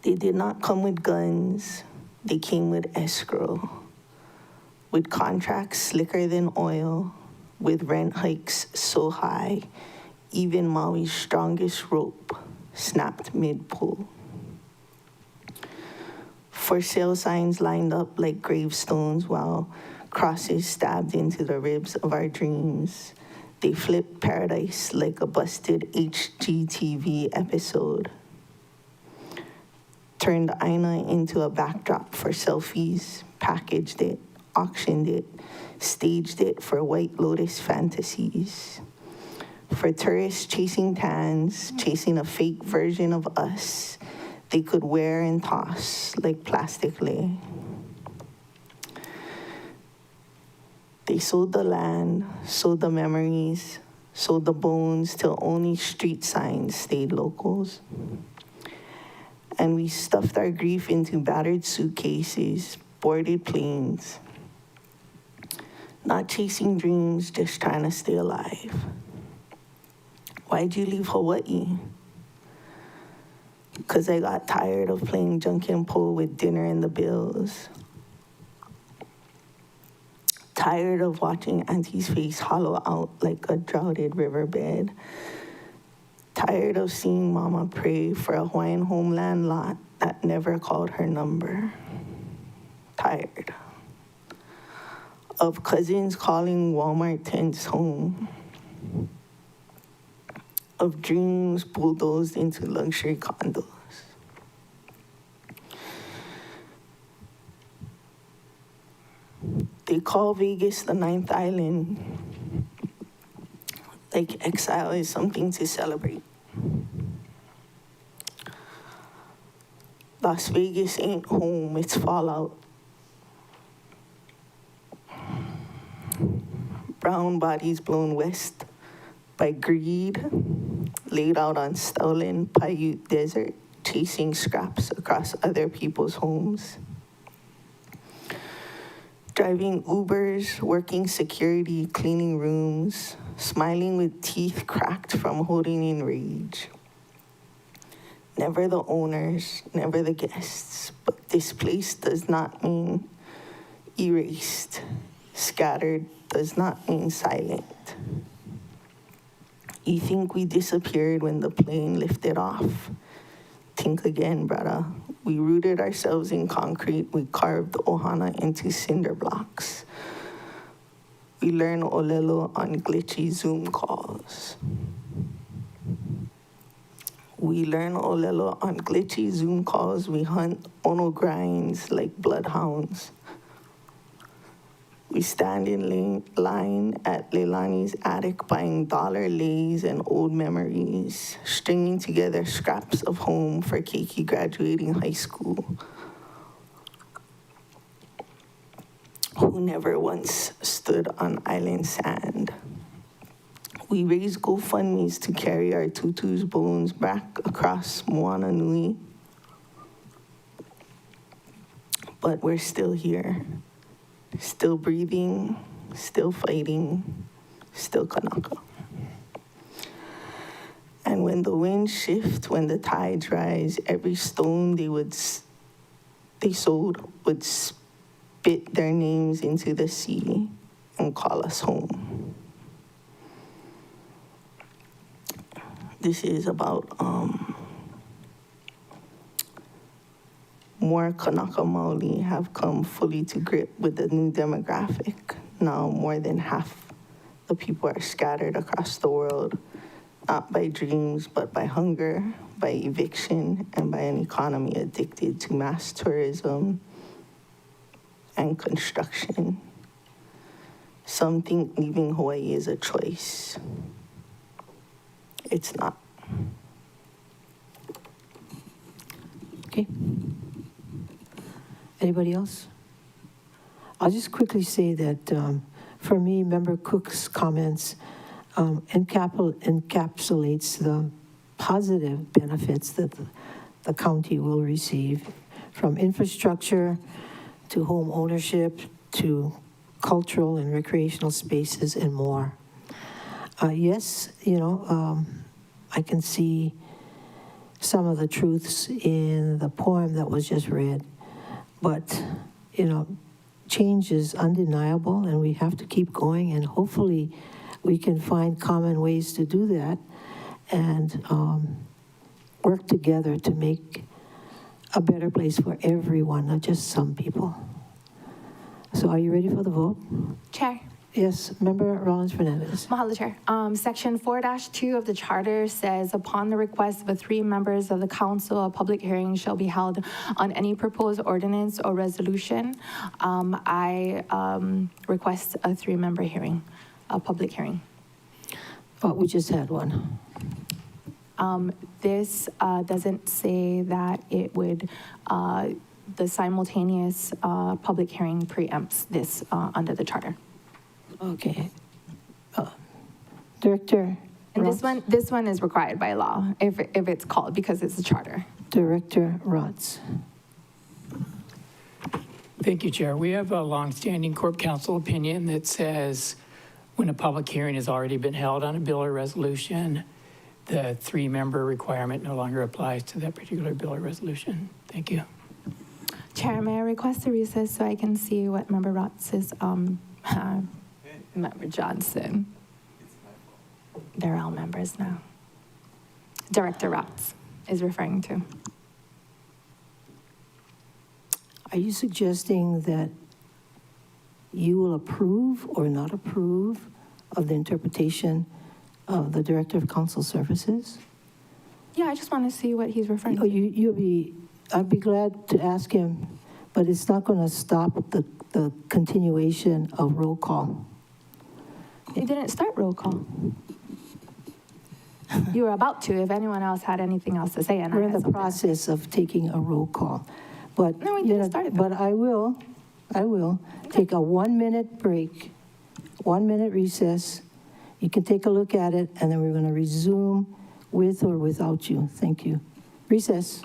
They did not come with guns, they came with escrow, with contracts slicker than oil, with rent hikes so high, even Maui's strongest rope snapped mid-pull. For sale signs lined up like gravestones while crosses stabbed into the ribs of our dreams. They flipped paradise like a busted HGTV episode. Turned Aina into a backdrop for selfies, packaged it, auctioned it, staged it for White Lotus fantasies. For tourists chasing tans, chasing a fake version of us they could wear and toss like plastic lei. They sold the land, sold the memories, sold the bones till only street signs stayed locals. And we stuffed our grief into battered suitcases, boarded planes. Not chasing dreams, just trying to stay alive. Why'd you leave Hawaii? Because I got tired of playing junkin' pool with dinner and the bills. Tired of watching Auntie's face hollow out like a droughted riverbed. Tired of seeing Mama pray for a Hawaiian homeland lot that never called her number. Tired of cousins calling Walmart tents home. Of dreams bulldozed into luxury condos. They call Vegas the ninth island, like exile is something to celebrate. Las Vegas ain't home, it's fallout. Brown bodies blown west by greed, laid out on stolen Paiute desert, chasing scraps across other people's homes. Driving Ubers, working security, cleaning rooms, smiling with teeth cracked from holding in rage. Never the owners, never the guests, but displaced does not mean erased. Scattered does not mean silent. You think we disappeared when the plane lifted off? Think again, brother. We rooted ourselves in concrete. We carved Ohana into cinder blocks. We learned Olelo on glitchy Zoom calls. We learn Olelo on glitchy Zoom calls. We hunt Ono grinds like bloodhounds. We stand in line at Leilani's attic buying dollar lays and old memories, stringing together scraps of home for Keiki graduating high school. Who never once stood on island sand. We raise GoFundMes to carry our tutu's bones back across Moana Nui. But we're still here. Still breathing, still fighting, still Kanaka. And when the winds shift, when the tides rise, every stone they sold would spit their names into the sea and call us home. This is about more Kanaka Maoli have come fully to grip with the new demographic. Now more than half the people are scattered across the world, not by dreams, but by hunger, by eviction, and by an economy addicted to mass tourism and construction. Some think leaving Hawaii is a choice. It's not.
Okay. Anybody else? I'll just quickly say that for me, Member Cook's comments encapsulates the positive benefits that the county will receive, from infrastructure to home ownership to cultural and recreational spaces and more. Yes, I can see some of the truths in the poem that was just read. But, change is undeniable, and we have to keep going, and hopefully we can find common ways to do that and work together to make a better place for everyone, not just some people. So are you ready for the vote?
Chair.
Yes, Member Rollins-Fernandez.
Mahalo, Chair. Section 4-2 of the Charter says, upon the request of the 3 members of the council, a public hearing shall be held on any proposed ordinance or resolution. I request a 3-member hearing, a public hearing.
Oh, we just had one.
This doesn't say that it would, the simultaneous public hearing preempts this under the Charter.
Okay. Director
And
Rotz?
this one is required by law if it's called, because it's a charter.
Director Rotz.
Thank you, Chair. We have a longstanding Corp Council opinion that says when a public hearing has already been held on a bill or resolution, the 3-member requirement no longer applies to that particular bill or resolution. Thank you.
Chair, may I request a recess so I can see what Member Rotz's, Member Johnson. They're all members now. Director Rotz is referring to.
Are you suggesting that you will approve or not approve of the interpretation of the Director of Council Services?
Yeah, I just want to see what he's referring
to. I'd be glad to ask him, but it's not going to stop the continuation of roll call.
He didn't start roll call. You were about to, if anyone else had anything else to say. And
We're
I
in
had
the
something.
process of taking a roll call. But,
No, we
you
didn't
know,
start it.
but I will take a 1-minute break, 1-minute recess. You can take a look at it, and then we're going to resume with or without you. Thank you. Recess.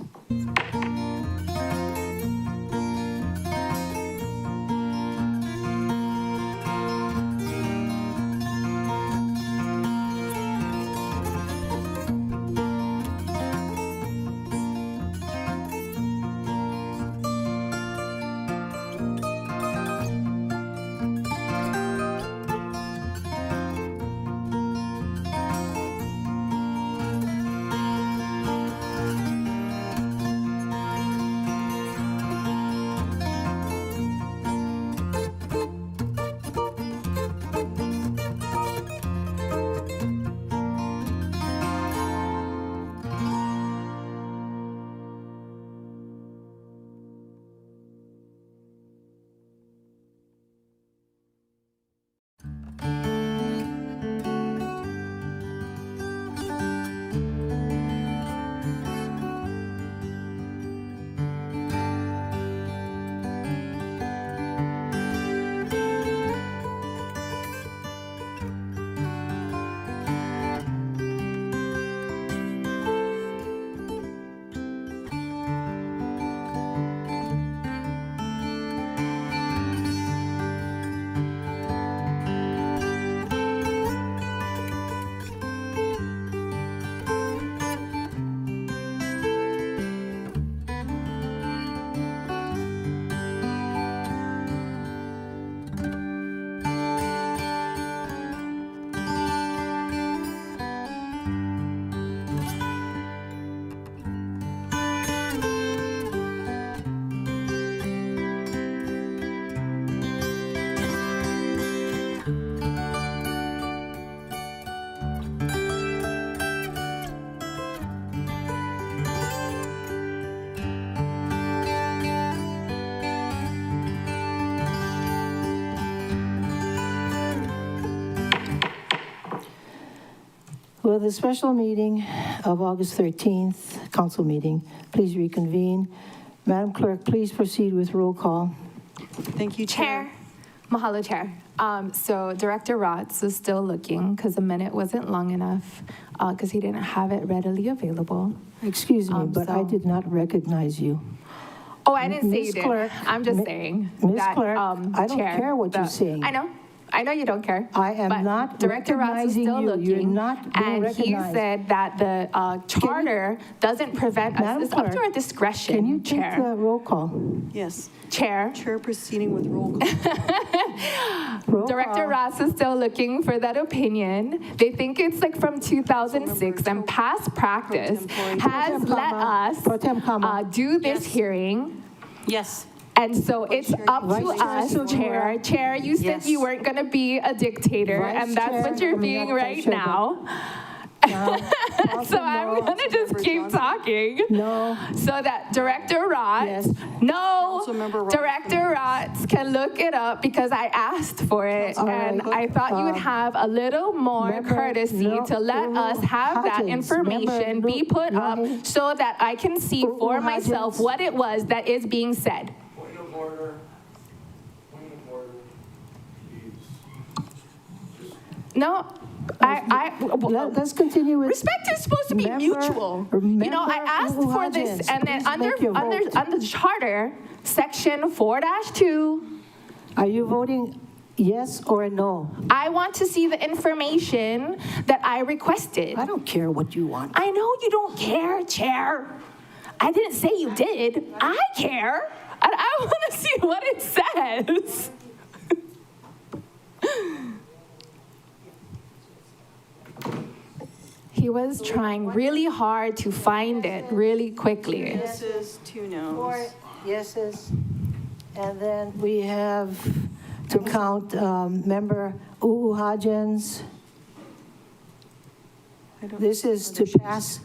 Will the special meeting of August 13th, council meeting, please reconvene. Madam Clerk, please proceed with roll call.
Thank you, Chair.
Mahalo, Chair. So Director Rotz is still looking because the minute wasn't long enough because he didn't have it readily available.
Excuse me, but I
so-
did not recognize you.
Oh, I didn't say you
Ms.
did.
Clerk,
I'm just
Mi-
saying.
Ms.
that,
Clerk, I don't
Chair,
care what you're saying.
I know you don't care.
I am
but
not
Director Rotz is
recognizing
still
you.
looking.
You're not being
and
recognized.
he said that the charter doesn't prevent us.
Madam
It's up to
Clerk,
our discretion,
Can you take
Chair.
the roll call?
Yes.
Chair.
Chair proceeding with roll call.
Roll
Director
call.
Ross is still looking for that opinion. They think it's like from 2006 and past practice has let us do this hearing.
Yes.
And so it's up to us, Chair. Chair, you said you weren't going to be a dictator, and that's what you're being right now. So I'm going to just keep talking.
No.
So that Director Rotz, Director Rotz can look it up because I asked for it, and I thought you would have a little more courtesy to let us have that information be put up so that I can see for myself what it was that is being said.
Point of order.
No,
Let's continue with.
Respect is supposed to be mutual. You know, I asked for this, and then under the charter, section 4-2.
Are you voting yes or no?
I want to see the information that I requested.
I don't care what you want.
I know you don't care, Chair. I didn't say you did. I care. And I want to see what it says. He was trying really hard to find it really quickly.
Yeses, 2 noes.
4 yeses. And then we have to count member Uhu Hodgins. This is to pass.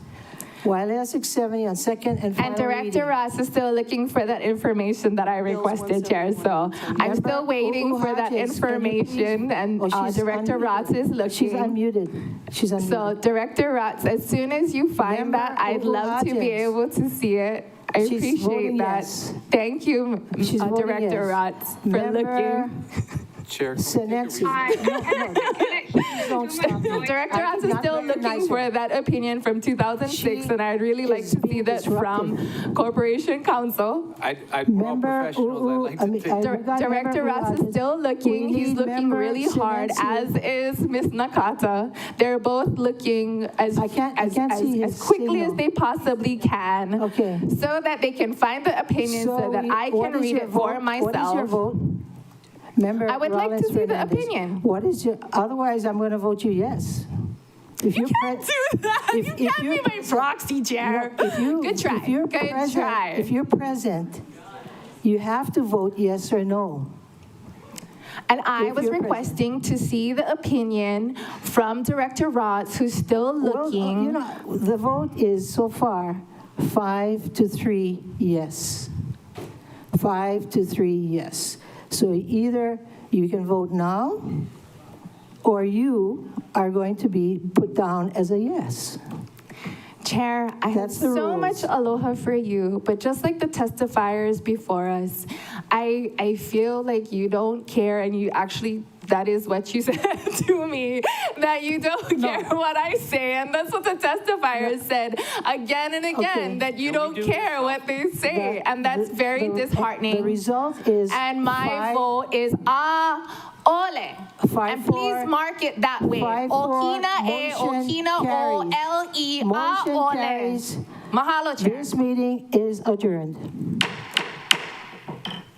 Wailea 670 on second and final
And Director
reading.
Ross is still looking for that information that I requested, Chair. So I'm still waiting for that information, and
she's
Director Ross is looking.
She's unmuted. She's unmuted.
So Director Ross, as soon as you find
Member
that, I'd love to be
Hodges.
able to see it. I
She's
appreciate
voting
that.
yes.
Thank you,
She's voting
Director
yes.
Ross, for
Member
looking.
Chair.
Sinetsi. Don't stop me.
Director Ross is
Not
still
very
looking
nice.
for that opinion from 2006, and I'd really like to see that from Corporation Counsel.
For all professionals, I'd like to think.
Director Ross is still looking.
We
He's
need
looking
member
really hard, as
Sinetsi.
is Ms. Nakata. They're both looking as
see his
quickly as
signal.
they possibly can,
Okay.
so that they can find the opinion so that I
what
can
is
read
your
it for
vote?
myself.
What is your vote? Member
I would like to
Rollins
see the
Fernandez.
opinion.
What is your, otherwise I'm going to vote you yes. If
You can't do that. You can't be my proxy, Chair. Good try. Good try.
If you're present, you have to vote yes or no.
And I
If
was
you're
requesting to see the opinion from Director Ross, who's still looking.
Well, you know, the vote is so far 5-3 yes. 5-3 yes. So either you can vote now, or you are going to be put down as a yes.
Chair, I have
That's the
so
rules.
much aloha for you, but just like the testifiers before us, I feel like you don't care, and you actually, that is what you said to me, that you don't care what I say, and that's what the testifiers said again and again,
Okay.
that you don't care what they say, and that's very disheartening.
The result is
And my vote is ole. And please mark it that way.
5-4,
Okina e,
motion
okina o,
carries.
L-E,
Motion
ole.
carries.
Mahalo, Chair.
This meeting is adjourned.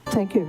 Thank you.